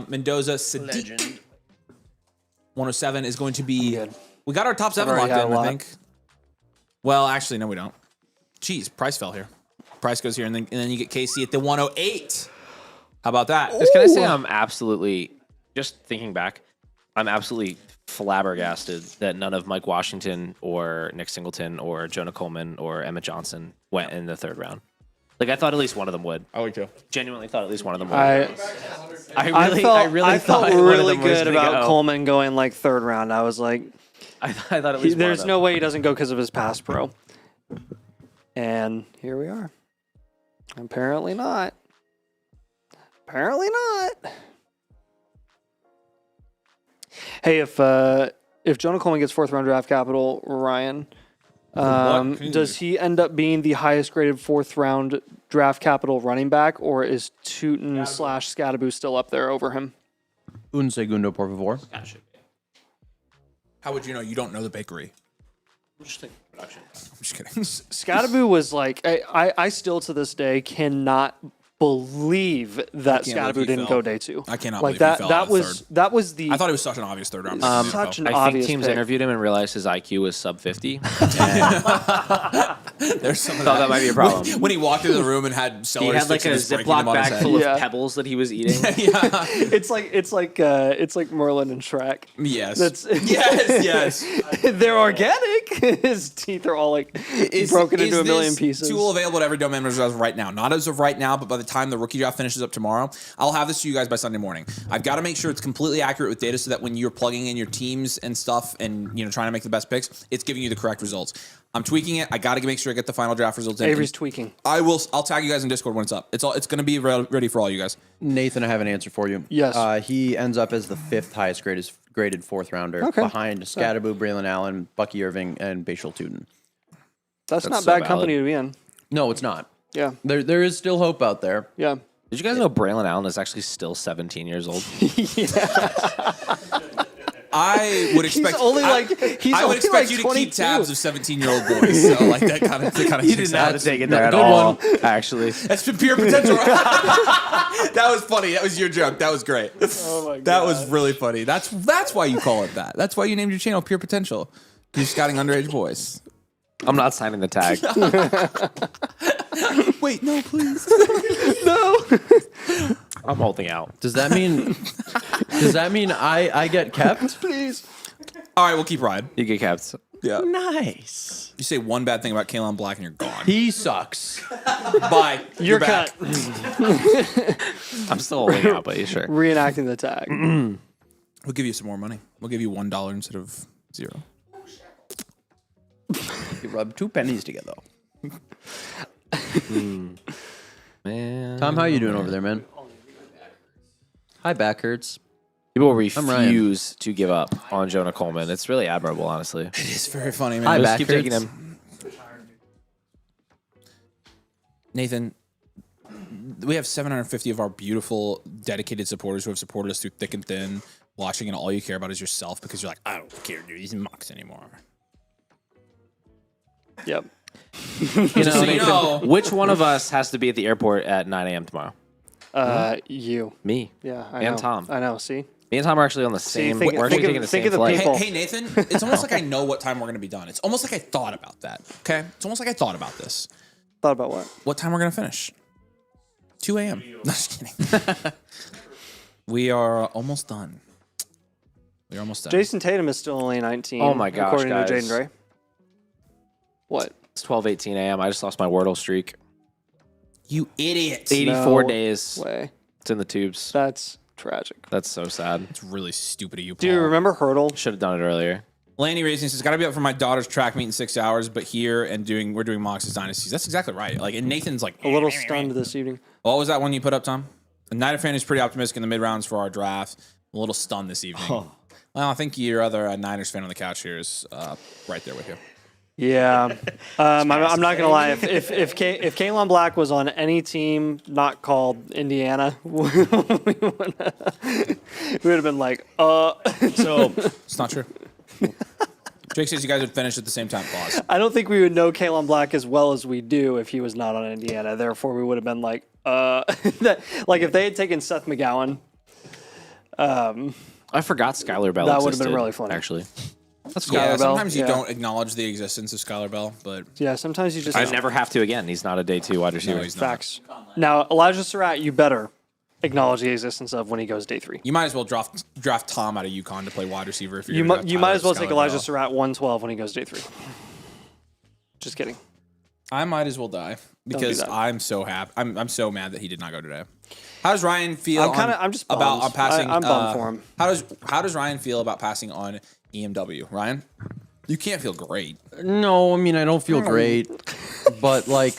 Mendoza Sadiq. 107 is going to be. good. We got our top 7 already locked had in, a I lot. think. Well, actually, no, we don't. Jeez, price fell here. Price goes here, and then you get KC at the 108. How about that? Just can I say I'm absolutely, just thinking back, I'm absolutely flabbergasted that none of Mike Washington or Nick Singleton or Jonah Coleman or Emmett Johnson went in the 3rd round. Like, I thought at least one of them would. I would too. Genuinely thought at least one of them would. I really felt thought one of really them was good gonna about go. Coleman going like 3rd round. I was like, I thought at least one of there's them. no way he doesn't go because of his pass pro. And here we are. Apparently not. Apparently not. Hey, if Jonah Coleman gets 4th round draft capital, Ryan, does he end up being the highest graded 4th round draft capital running back, or is Tootin / Scadaboo still up there over him? Un segundo, por favor. How would you know? You don't know the bakery. Interesting production. I'm just kidding. Scatterboo was like, I still to this day cannot believe that believe Scatterboo he didn't fell. go day 2. I cannot like believe that. he fell That out of was third. that was the. I thought it was such an obvious third round. such an I think obvious teams pick. interviewed him and realized his IQ was sub 50. There's some of Thought that might be a problem. When he walked into the room and had He celery had like sticks a and just breaking them Ziploc on his bag head. full of Yeah. pebbles that he was eating. It's like Merlin and Shrek. Yes. That's yes. they're organic. His teeth are all like broken into a million this pieces. Tool available to every domain as of right now. Not as of right now, but by the time the rookie draft finishes up tomorrow, I'll have this to you guys by Sunday morning. I've got to make sure it's completely accurate with data so that when you're plugging in your teams and stuff and trying to make the best picks, it's giving you the correct results. I'm tweaking it. I got to make sure I get the final draft results in. Avery's tweaking. I'll tag you guys in Discord when it's up. It's going to be ready for all you guys. Nathan, I have an answer for you. Yes. He ends up as the 5th highest graded 4th rounder behind Scatterboo, Braylon Allen, Bucky Irving, and Bashal Tootin. That's not so bad valid. company to be in. No, it's not. Yeah. There is still hope out there. Yeah. Did you guys know Braylon Allen is actually still 17 years old? I would expect. He's only like I would expect you to keep 22. tabs of 17-year-old boys. So like that kind of. You did not take it there at good all, one. actually. That's been pure potential. That was funny. That was your joke. That was great. Oh my god. That was really funny. That's why you call it that. That's why you named your channel Pure Potential. You're scouting underage boys. I'm not signing the tag. Wait, no, please. I'm holding out. Does that mean? does that mean I get kept? Please. All right, we'll keep riding. You get kept. Yeah. Nice. You say one bad thing about Kalen Black and you're gone. He sucks. Bye. You're back. cut. I'm still holding out, but you sure. Reenacting the tag. We'll give you some more money. We'll give you $1 instead of 0. You rub 2 pennies together. Man. Tom, how you doing over there, man? Hi, back hurts. People Ryan. refuse to give up on Jonah Coleman. It's really admirable, honestly. It's very funny, man. Hi, Just back keep hurts. taking him. Nathan, we have 750 of our beautiful, dedicated supporters who have supported us through thick and thin, watching, and all you care about is yourself because you're like, I don't care to do these mocks anymore. Yep. So you know, Which one of us has to be at the airport at 9 a.m. tomorrow? You. Me. Yeah. I And know. Tom. I know. See. Me and Tom are actually on the same. think- we're actually think of- taking the think same of the flight. people. hey, Nathan, it's almost like I know what time we're going to be done. It's almost like I thought about that. Okay? It's almost like I thought about this. Thought about what? What time we're going to finish? 2 a.m. No, just kidding. We are almost done. We're almost done. Jason Tatum is still only 19. Oh my gosh, according guys. to Jaden Gray. What? It's 12:18 a.m. I just lost my Wordle streak. You idiot. 84 No days. way. It's in the tubes. That's tragic. That's so sad. It's really stupid of you, Paul. Do you remember Hurdle? Should have done it earlier. Laney Racing says, got to be up for my daughter's track meet in 6 hours, but here and we're doing mocks as dynasties. That's exactly right. Like, and Nathan's like, A little stunned this evening. what was that one you put up, Tom? The Niner fan is pretty optimistic in the mid rounds for our draft. I'm a little stunned this evening. Well, I think your other Niners fan on the couch here is right there with you. Yeah, I'm not gonna lie. If Kalen Black was on any team not called Indiana, we would have been like, So it's not true. Jake says you guys would finish at the same time. Pause. I don't think we would know Kalen Black as well as we do if he was not on Indiana. Therefore, we would have been like, like if they had taken Seth McGowan. I forgot Skylar Bell. That would have been existed, really funny. Actually, That's Yeah, Skylar Bell. sometimes you Yeah. don't acknowledge the existence of Skylar Bell, but Yeah, sometimes you just I never have to again. He's not a day 2 wide receiver. no, he's not. facts. Now, Elijah Surratt, you better acknowledge the existence of when he goes day 3. You might as well draft Tom out of UConn to play wide receiver if you're You gonna might draft as well Tyler take Elijah Bell. Surratt 112 when he goes day 3. Just kidding. I might as well die because that. I'm so happy. I'm so mad that he did not go today. How does Ryan feel? I'm just about bummed. on passing. I'm bummed for him. How does Ryan feel about passing on EMW? Ryan, you can't feel great. No, I mean I don't feel great, but like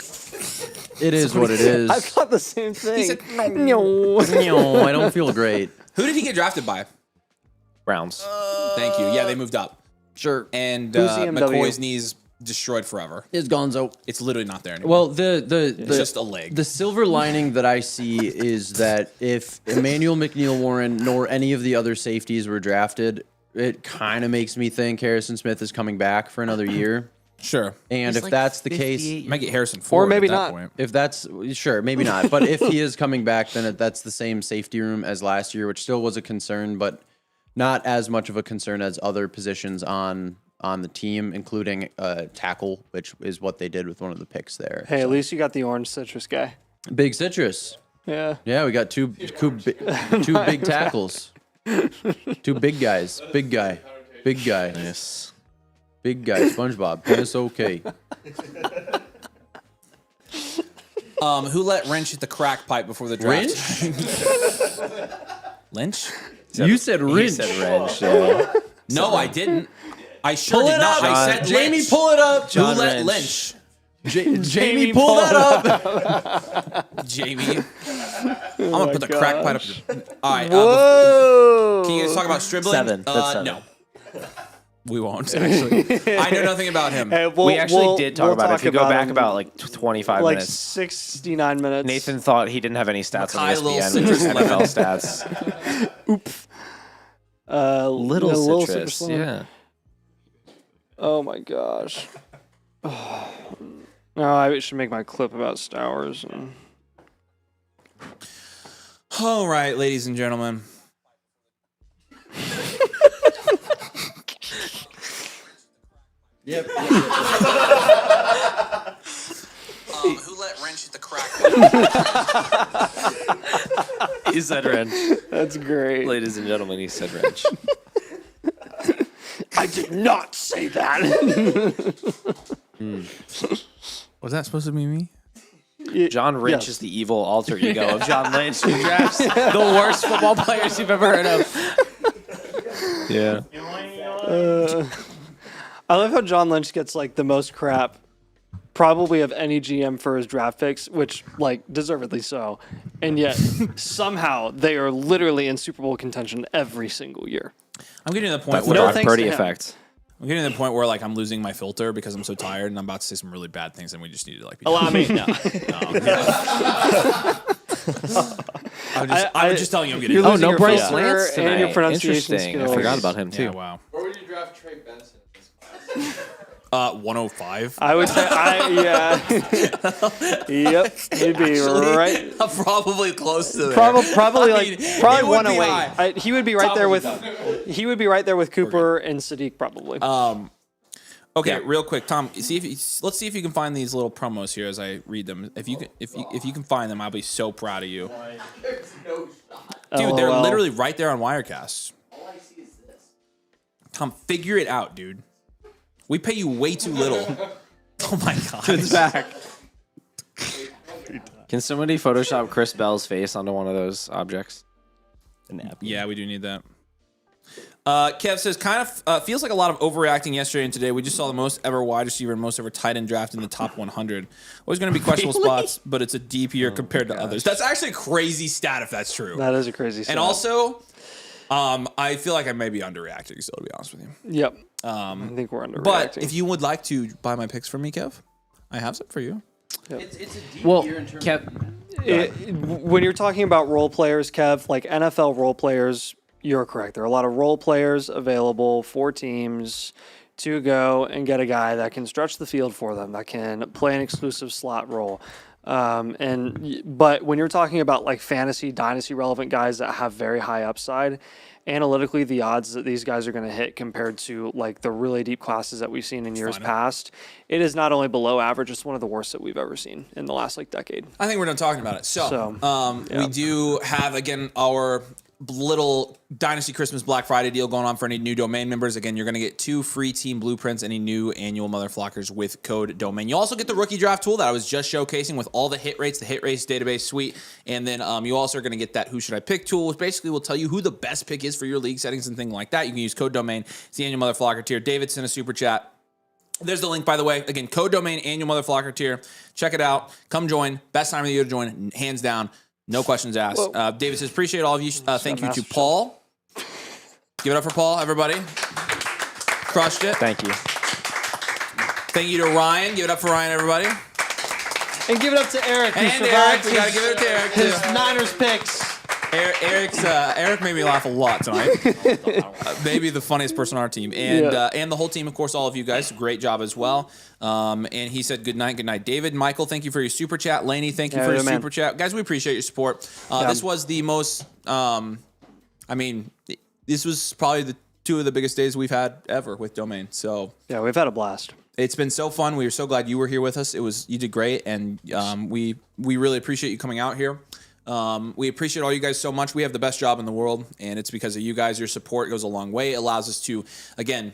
it is what it is. I thought the same thing. said, no. No, I don't feel great. Who did he get drafted by? Browns. Thank you. Yeah, they moved up, Sure, and Who's EMW? McCoy's knees destroyed forever. it's Gonzo. It's literally not there anymore. Well, the just a leg. The silver lining that I see is that if Emmanuel McNeil Warren nor any of the other safeties were drafted, it kind of makes me think Harrison Smith is coming back for another year. Sure. And if that's the case, You might get Harrison Ford maybe at that not. point. if that's sure, maybe not. But if he is coming back, then that's the same safety room as last year, which still was a concern, but not as much of a concern as other positions on the team, including tackle, which is what they did with one of the picks there. Hey, at least you got the orange citrus guy. Big citrus. Yeah. Yeah, we got two big tackles. Two big guys. Big guy. Big guy. Yes. Big guy. SpongeBob. That's okay. Who let Wrench hit the crack pipe before the draft? Lynch? You said He Rinch. said wrench. Yeah. No, I didn't. I sure Pull did it not. up. I said Jamie, Lynch. pull it up. Who John let Wrench. Lynch? Jamie, pull that up. Jamie. I'm gonna put the crack pipe up. All right. Whoa. Can you guys talk about Stribling? 7. That's 7. No. We won't, actually. I know nothing about him. Hey, We actually did talk about it. If you go back him about like 25 like minutes, 69 minutes. Nathan thought he didn't have any stats on Mackay, Little ESPN, Citrus NFL stats. Little citrus, lemon. yeah. Oh my gosh. No, I should make my clip about Stowers. All right, ladies and gentlemen. Yep. Who let Wrench hit the crack pipe? He said wrench. That's great. Ladies and gentlemen, he said wrench. I did not say that. Was that supposed to be me? John Wrench Yes. is the evil alter ego of John Lynch, who drafts the worst football players you've ever heard of. Yeah. I love how John Lynch gets like the most crap probably of any GM for his draft picks, which like deservedly so. And yet somehow they are literally in Super Bowl contention every single year. I'm getting to the point The where No thanks Purdy to him. effect. I'm getting to the point where like I'm losing my filter because I'm so tired and I'm about to say some really bad things and we just need to like be Allow me. No. I'm just telling you I'm getting You're Oh, losing no your Bryce filter Lance tonight. and your pronunciation Interesting. skills. I forgot about him too. Yeah, wow. Where would you draft Trey Benson in this class? 105. I would say, yeah. Yep. He'd be Actually, right. Probably close to there. Probably I like mean, probably it would be 108. high. He would be right there with Cooper and Sadiq probably. Okay, real quick, Tom. Let's see if you can find these little promos here as I read them. If you can find them, I'll be so proud of you, dude. They're LOL. literally right there on Wirecast. All I see is this. Tom, figure it out, dude. We pay you way too little. Oh my god, It's back. Can somebody Photoshop Chris Bell's face onto one of those objects? Yeah, we do need that. Kev says, kind of feels like a lot of overreacting yesterday and today. We just saw the most ever wide receiver and most ever tight end draft in the top 100. Always going to be questionable spots, but it's a deep year compared to others. That's actually a crazy stat if that's true. That is a crazy stat. And also, I feel like I may be underreacting still, to be honest with you. Yep. I think we're underreacting. But if you would like to buy my picks from me, Kev, I have some for you. It's a deep Well, year in terms when you're talking about role players, Kev, like NFL role players, you're correct. There are a lot of role players available for teams to go and get a guy that can stretch the field for them, that can play an exclusive slot role. But when you're talking about like fantasy, dynasty relevant guys that have very high upside, analytically, the odds that these guys are going to hit compared to like the really deep classes that we've seen in years past, it is not only below average, it's one of the worst that we've ever seen in the last like decade. I think we're done talking about it. We do have, again, our little Dynasty Christmas Black Friday deal going on for any new domain members. Again, you're going to get 2 free team blueprints, any new annual Mother Flockers with code domain. You also get the rookie draft tool that I was just showcasing with all the hit rates, the hit rates database suite. And then you also are going to get that Who Should I Pick tool, which basically will tell you who the best pick is for your league settings and things like that. You can use code domain. It's the annual Mother Flocker tier. David sent a super chat. There's the link, by the way. Again, code domain, annual Mother Flocker tier. Check it out. Come join. Best time of the year to join, hands down. No questions asked. David says, appreciate all of you. Thank you to Paul. Give it up for Paul, everybody. Crushed it. Thank you. Thank you to Ryan. Give it up for Ryan, everybody. And give it up to Eric. And Eric. We got to give it up to Eric, His too. Niners picks. Eric made me laugh a lot tonight. Maybe the funniest person on our team, and the whole team, of course, all of you guys, great job as well. And he said good night, David. Michael, thank you for your super chat. Laney, thank you for your super chat, guys. We appreciate your support. This was the most. This was probably two of the biggest days we've had ever with Domain. So yeah, we've had a blast. It's been so fun. We were so glad you were here with us. You did great, and we really appreciate you coming out here. We appreciate all you guys so much. We have the best job in the world, and it's because of you guys. Your support goes a long way. It allows us to, again,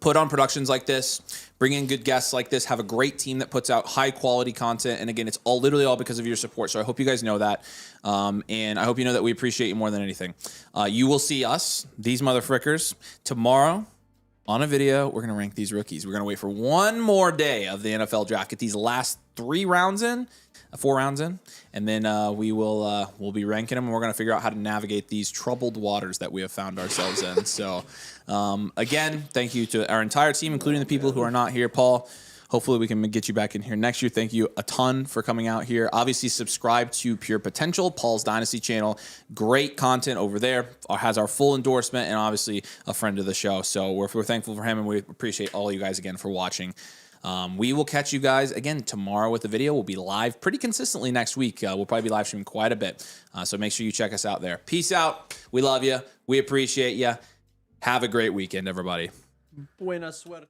put on productions like this, bring in good guests like this, have a great team that puts out high quality content. And again, it's literally all because of your support. So I hope you guys know that. And I hope you know that we appreciate you more than anything. You will see us, these motherfrickers, tomorrow on a video. We're going to rank these rookies. We're going to wait for one more day of the NFL draft, get these last 4 rounds in, and then we'll be ranking them, and we're going to figure out how to navigate these troubled waters that we have found ourselves in. So, again, thank you to our entire team, including the people who are not here. Paul, hopefully we can get you back in here next year. Thank you a ton for coming out here. Obviously, subscribe to Pure Potential, Paul's Dynasty channel. Great content over there. Has our full endorsement, and obviously a friend of the show. So we're thankful for him, and we appreciate all you guys again for watching. We will catch you guys again tomorrow with the video. We'll be live pretty consistently next week. We'll probably be live streaming quite a bit. So make sure you check us out there. Peace out. We love you. We appreciate you. Have a great weekend, everybody. Buena suerte.